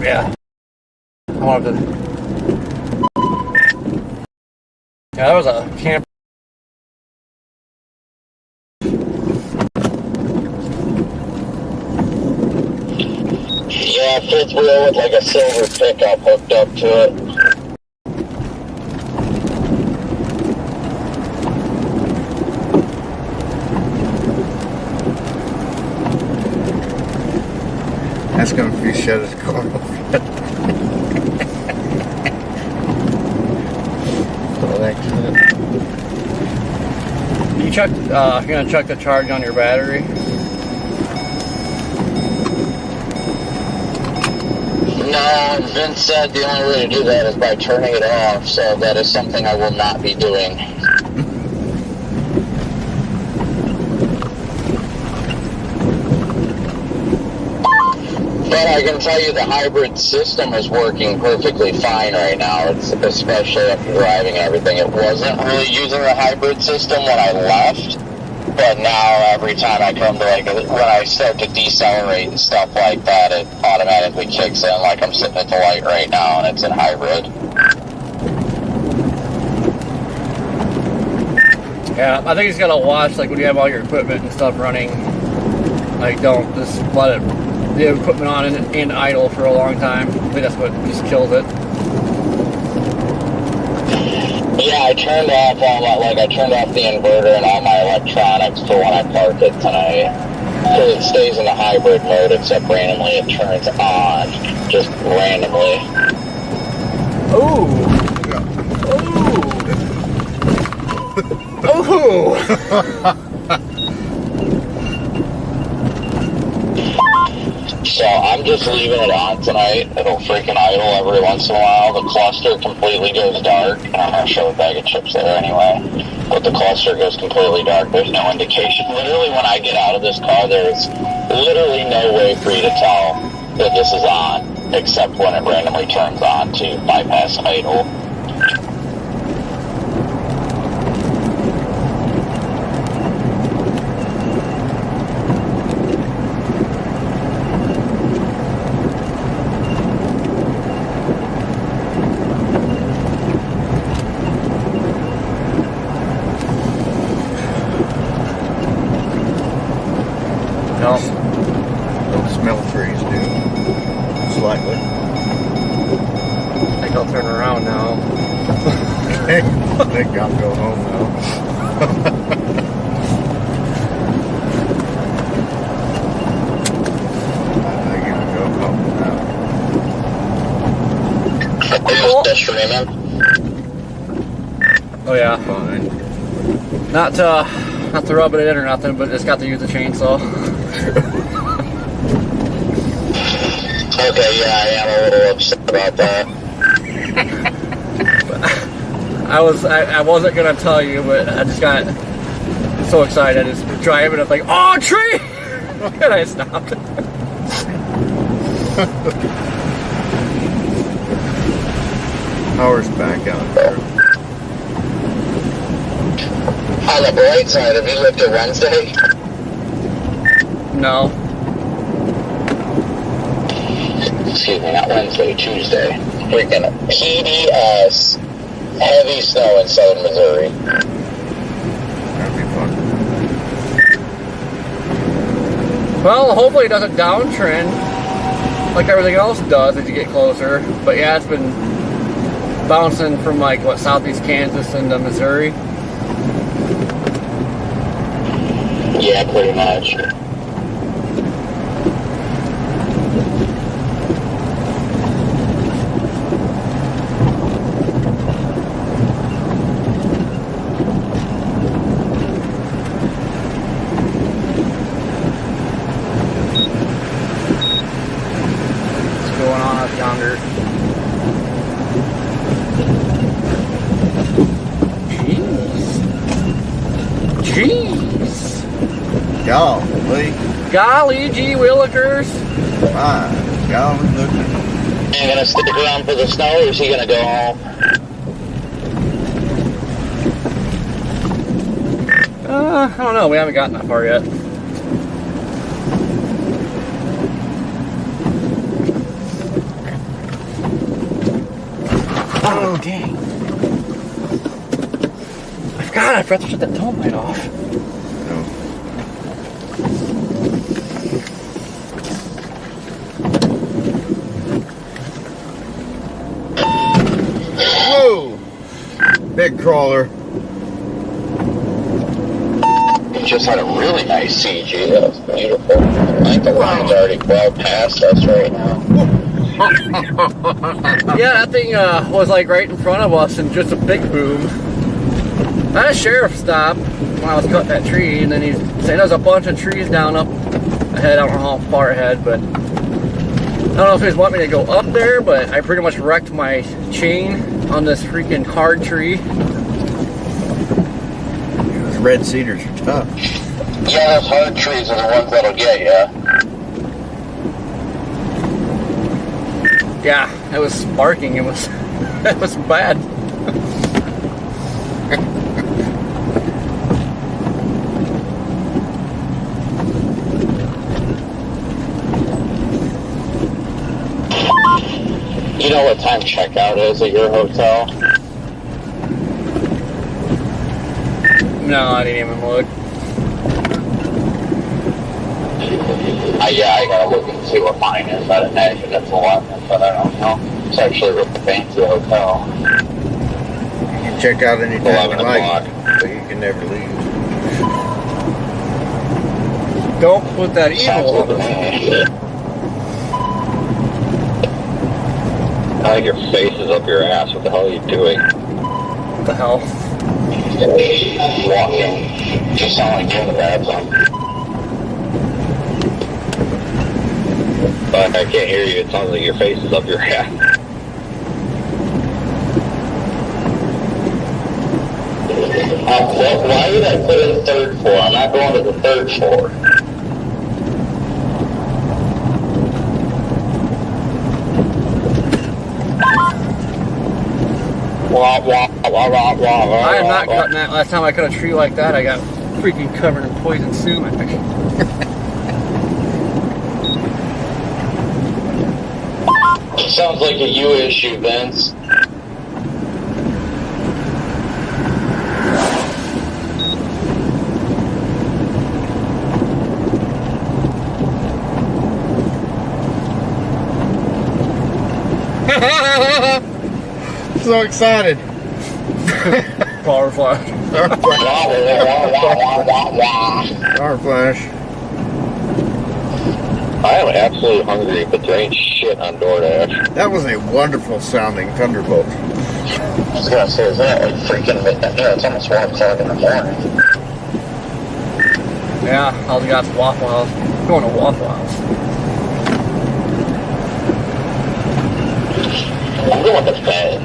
Yeah. I wanted to. Yeah, that was a camp. Yeah, fifth wheel with like a silver pickup hooked up to it. That's gonna be shut his car off. You check. You're gonna check the charge on your battery. No, and Vince said the only way to do that is by turning it off, so that is something I will not be doing. But I can tell you the hybrid system is working perfectly fine right now. It's especially after driving and everything. It wasn't really using the hybrid system when I left, But now every time I come to like, when I start to decelerate and stuff like that, it automatically kicks in. Like I'm sitting at the light right now and it's in hybrid. Yeah, I think he's gotta watch like when you have all your equipment and stuff running. Like don't just let it the equipment on and idle for a long time. I think that's what just kills it. Yeah, I turned off all my, like I turned off the inverter and all my electronics for when I park it tonight. Because it stays in the hybrid mode except randomly it turns on. Just randomly. Ooh. Ooh. Ooh. So I'm just leaving it on tonight. It'll freaking idle every once in a while. The cluster completely goes dark. And I'm going to show a bag of chips there anyway. But the cluster goes completely dark. There's no indication. Literally when I get out of this car, there's literally no way for you to tell that this is on. Except when it randomly turns on to bypass idle. Don't smell trees, dude. Slightly. I think I'll turn around now. I think I'll go home now. I think I'll go home now. Just streaming. Oh yeah. Fine. Not to rub it in or nothing, but just got to use the chainsaw. Okay, yeah, I am a little upset about that. I wasn't gonna tell you, but I just got so excited. I just driving, I'm like, oh, tree! And I stopped. Power's back out there. On the bright side, have you looked at Wednesday? No. Excuse me, not Wednesday, Tuesday. Freaking PDS heavy snow in southern Missouri. That'd be fun. Well, hopefully it doesn't downtrend like everything else does as you get closer. But yeah, it's been bouncing from like, what, southeast Kansas into Missouri. Yeah, pretty much. What's going on up yonder? Jeez. Golly. Golly gee willikers. My golly, look. You gonna stick around for the snow, or is he gonna go home? I don't know. We haven't gotten that far yet. Oh, dang. I forgot to shut that tow light off. Whoa! Big crawler. We just had a really nice CG. That was beautiful. I think the line's already well past us right now. Yeah, that thing was like right in front of us and just a big boom. I had a sheriff stop when I was cutting that tree, and then he's saying there's a bunch of trees down up ahead. I don't know how far ahead, but I don't know if he's wanting me to go up there, but I pretty much wrecked my chain on this freaking hard tree. Those red cedars are tough. Yeah, those hard trees are the ones that'll get you. Yeah, it was sparking. It was it was bad. Do you know what time checkout is at your hotel? No, I didn't even look. Yeah, I gotta look and see what mine is. I'd imagine it's 11, but I don't know. It's actually a real fancy hotel. You can check out anytime you like, but you can never leave. Don't put that evil on us. I think your face is up your ass. What the hell are you doing? What the hell? Walking. Just sound like you're in the bathroom. But I can't hear you. It sounds like your face is up your ass. Why would I put in third floor? I'm not going to the third floor. Wah, wah, wah, wah, wah, wah, I am not wah, cutting that. Last time I cut a tree like that, I got freaking covered in poison sumac. Sounds like a you issue, Vince. So excited. Power flash. Power flash. I am absolutely hungry, but there ain't shit on DoorDash. That was a wonderful sounding thunderbolt. I was gonna say, is that like freaking midnight? Yeah, it's almost 1 o'clock in the morning. Yeah, I'll got to Waffle House. Going to Waffle House. I'm going to bed.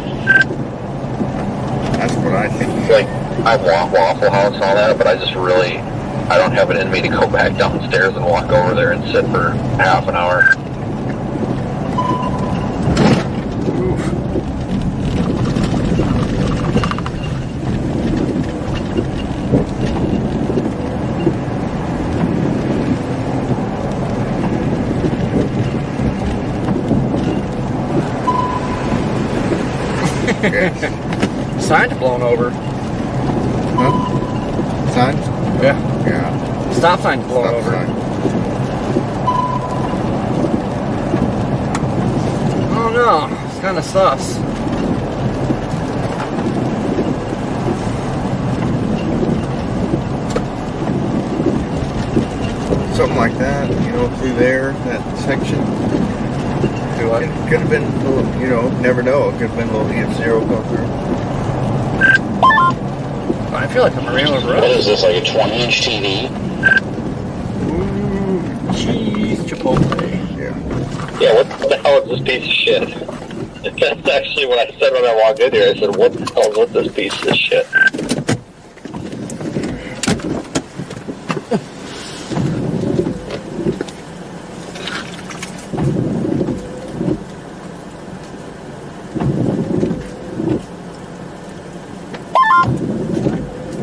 That's what I think. Like, I want Waffle House and all that, but I don't have it in me to go back downstairs and walk over there and sit for half an hour. Sign's blown over. Huh? Sign? Yeah. Yeah. Stop sign's blown Stop over. sign. Oh no, it's kind of sus. Something like that, through there, that section. Do what? It could have been a little, never know. It could have been a little EF0 go through. I feel like I'm around the What road. is this, like a 20-inch TV? Ooh, cheese Chipotle. Yeah. Yeah, what the hell is this piece of shit? That's actually what I said when I walked in here. I said, what the hell is with this piece of shit?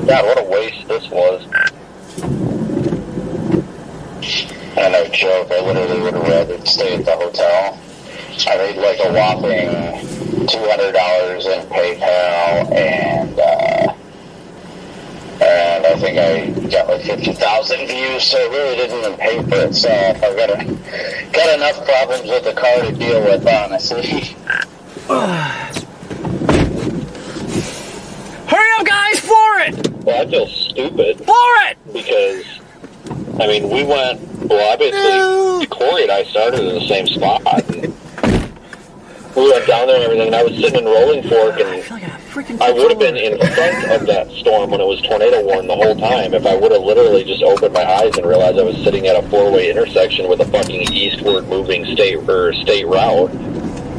God, what a waste this was. I no joke, I literally would have rather stay at the hotel. I made like a whopping $200 in PayPal, and I think I got like 50,000 views, so it really didn't even pay for itself. I've got enough problems with the car to deal with, honestly. Hurry up, guys! Floor it! Well, I feel stupid Floor it! because, I mean, we went, well, I basically, Corey and I started in the same spot. And we went down there and everything, and I was sitting in Rolling Fork, I and feel like a freaking I would have been in front of that storm when it was tornado warned the whole time if I would have literally just opened my eyes and realized I was sitting at a four-way intersection with a fucking eastward moving state route.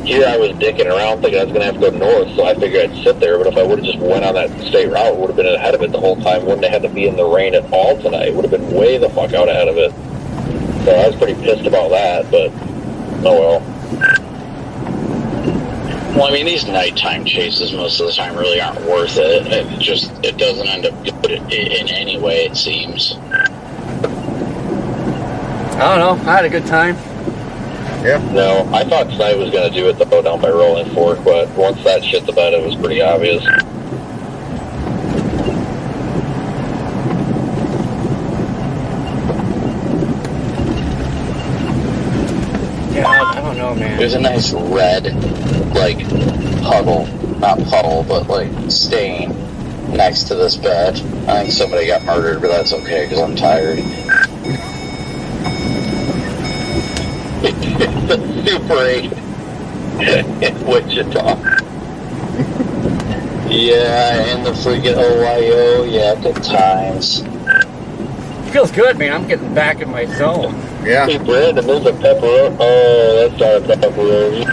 Here I was dicking around thinking I was going to have to go north, so I figured I'd sit there, but if I would have just went on that state route, would have been ahead of it the whole time, wouldn't have had to be in the rain at all tonight, would have been way the fuck out ahead of it. So I was pretty pissed about that, but oh well. Well, I mean, these nighttime chases most of the time really aren't worth it. It doesn't end up good in any way, it seems. I don't know. I had a good time. Yeah. No, I thought tonight was going to do it though down by Rolling Fork, but once that shit the bed, it was pretty obvious. Yeah, I don't know, man. There's a nice red, like, puddle, not puddle, but like stain next to this bed. I think somebody got murdered, but that's okay because I'm tired. The Super 8 in Wichita. Yeah, and the freaking OYO. Yeah, good times. Feels good, man. I'm getting back in my zone. Yeah. Hey, Brandon, there's a pepperoni. Oh, that's not a pepperoni.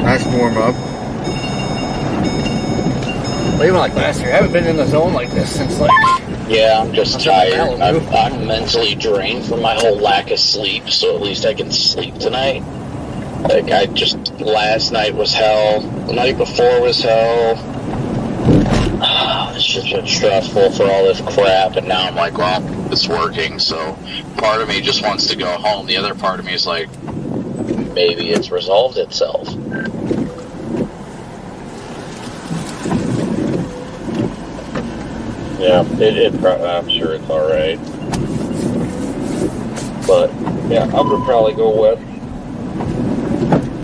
Nice warm up. Well, even like last year, I haven't been in the zone like this since like. Yeah, I'm just I'm tired. Malibu. I'm mentally drained from my whole lack of sleep, so at least I can sleep tonight. Like, last night was hell. The night before was hell. It's just been stressful for all this crap, and now I'm like, well, it's working, so part of me just wants to go home. The other part of me is like, maybe it's resolved itself. Yeah, I'm sure it's all right. But yeah, I would probably go west.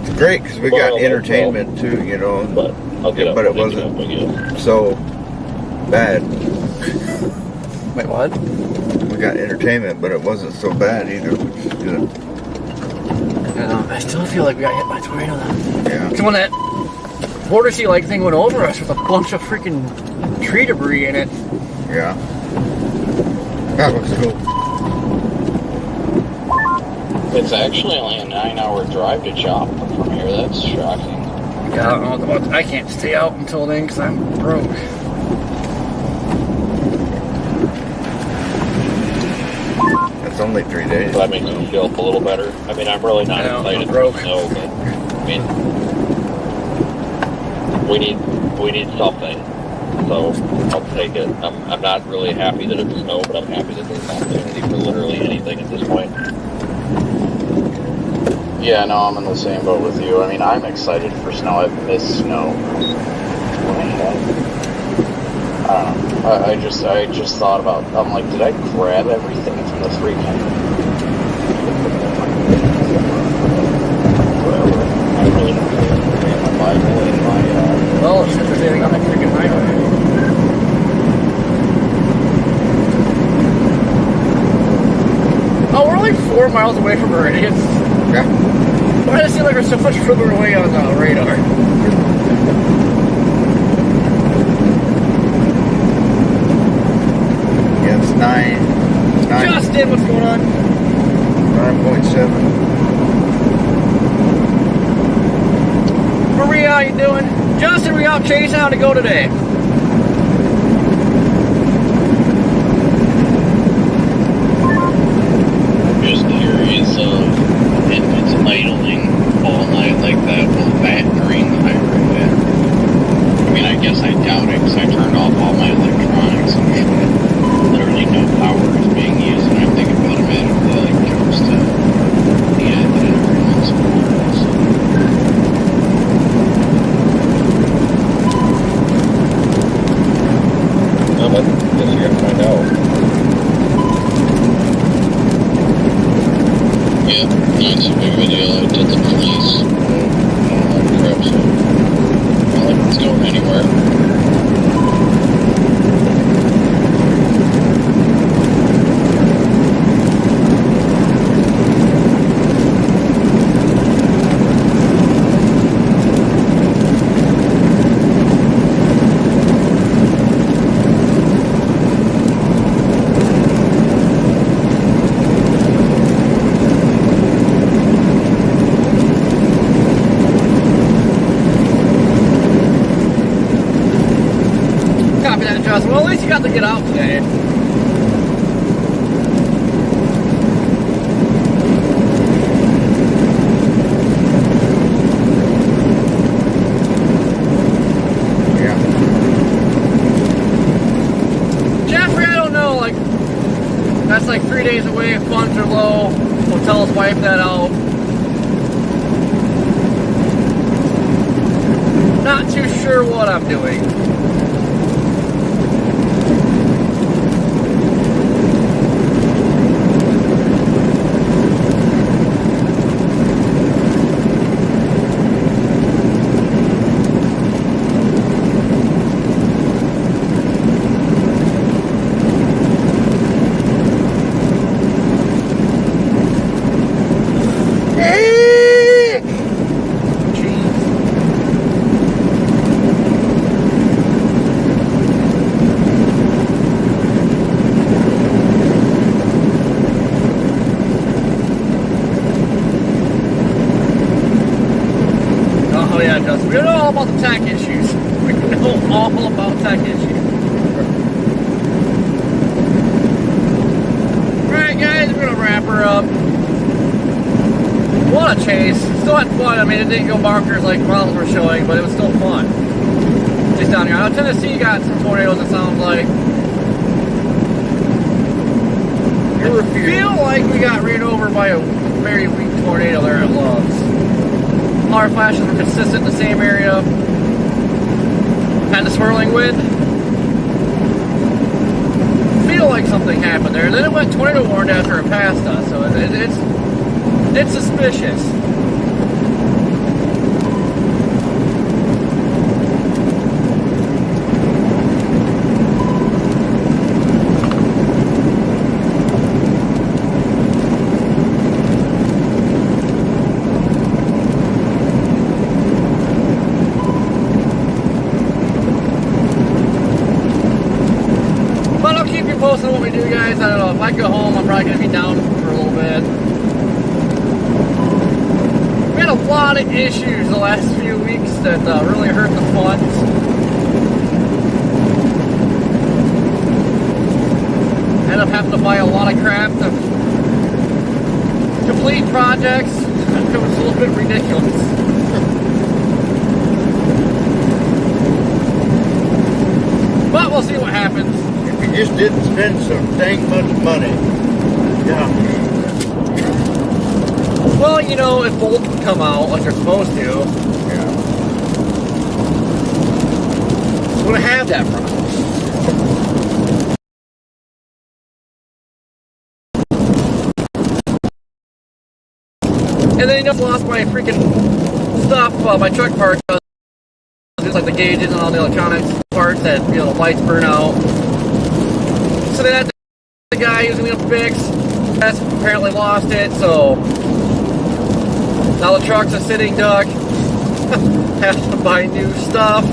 It's great because we got entertainment too, you know. But I'll get up. But it pick wasn't up, I guess. so bad. Wait, what? We got entertainment, but it wasn't so bad either, which is good. I still feel like we got hit by a tornado though. Yeah. Because when that border sea like thing went over us with a bunch of freaking tree debris in it. Yeah. That looks cool. It's actually only a 9-hour drive to Joplin from here. That's shocking. Yeah, I don't know. I can't stay out until then because I'm broke. That's only 3 days. So that makes me feel a little better. I mean, I'm really not excited broke. for snow, but I mean, we need something. So I'll take it. I'm not really happy that it's snow, but I'm happy that there's an opportunity for literally anything at this point. Yeah, no, I'm in the same boat with you. I mean, I'm excited for snow. I've missed snow. I don't know. I just thought about. I'm like, did I grab everything from the freaking? Whatever. I really don't care. My Bible and my. Well, if there's anything on that freaking highway. Oh, we're only 4 miles away from Meridian. Yeah. Why does it seem like we're so much further away on the radar? Yeah, it's 9. Justin, what's going on? 9.7. Maria, how you doing? Justin, we out chasing out to go today. Just curious if it's idling all night like that, will that drain the hydrant? I mean, I guess I doubt it because I turned off all my electronics and shit. Literally no power is being used, and I'm thinking automatically like jumps to the end and every once in a while. So. I guess you gotta find out. Yeah, it's a big video. I did the police. Crap, so I don't think it's going anywhere. like 3 days away, funds are low, hotels wipe that out. Not too sure what I'm doing. We know all about the tech issues. We know all about tech issues. Alright guys, we're gonna wrap her up. What a chase. Still had fun. I mean, it didn't go bonkers like models were showing, but it was still fun. Just down here. I know Tennessee got some tornadoes, it sounds like. I feel like we got ran over by a very weak tornado there at Love's. Power flashes were consistent in the same area. Had the swirling wind. Feel like something happened there. Then it went tornado warned after it passed us, so it's suspicious. Posting what we do, guys. I don't know, if I go home I'm probably going to be down for a little bit. We had a lot of issues the last few weeks that really hurt the funds. Ended up having to buy a lot of crap to complete projects. It was a little bit ridiculous. But we'll see what happens. You just didn't spend so dang much money. Yeah. Well, you know, if bolts come out like they're supposed to, Yeah. it's going to have that problem. And then, you know, lost my freaking stuff, my truck parts, just like the gauges and all the electronics parts that, you know, the lights burn out. So then the guy using the fix has apparently lost it, so now the truck's a sitting duck. Have to buy new stuff.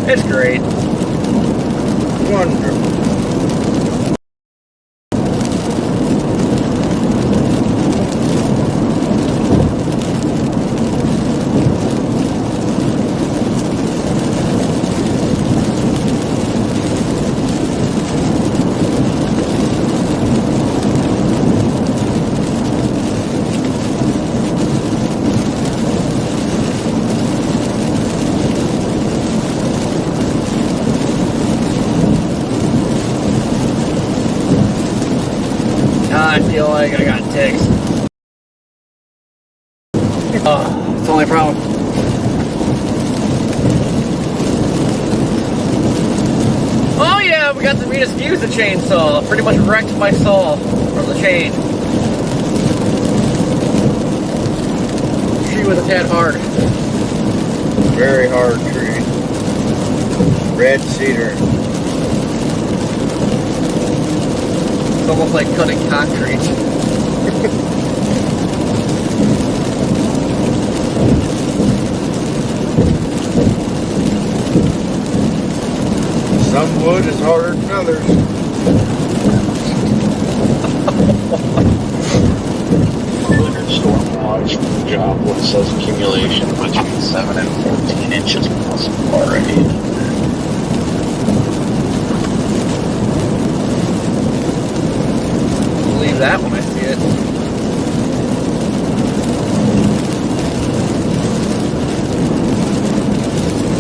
It's great. Wonderful. I feel like I got ticks. It's the only problem. Oh yeah, we got to use the chainsaw. Pretty much wrecked my saw, or the chain. Tree was a tad hard. Very hard tree. Red cedar. It's almost like cutting concrete. Some wood is harder than others. Winter storm watch job, what says accumulation between 7 and 14 inches possible already. That when I see it.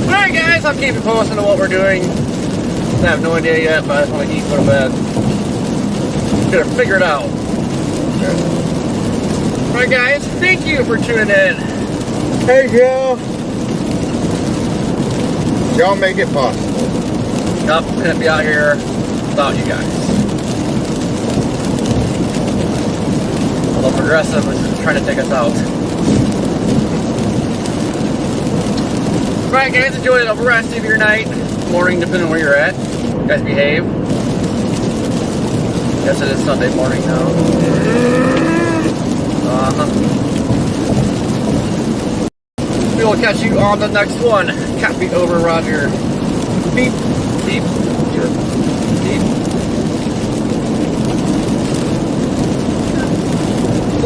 Alright guys, I'll keep you posted on what we're doing. I have no idea yet, but I just want to keep going to bed. Gonna figure it out. Alright guys, thank you for tuning in. Hey, Joe. Y'all make it possible. Nope, couldn't be out here without you guys. Although Progressive is trying to take us out. Alright guys, enjoy the rest of your night, morning, depending on where you're at. You guys behave. Guess it is Sunday morning now. We will catch you on the next one. Copy over, Roger. Beep, beep, beep.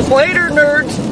Later, nerds.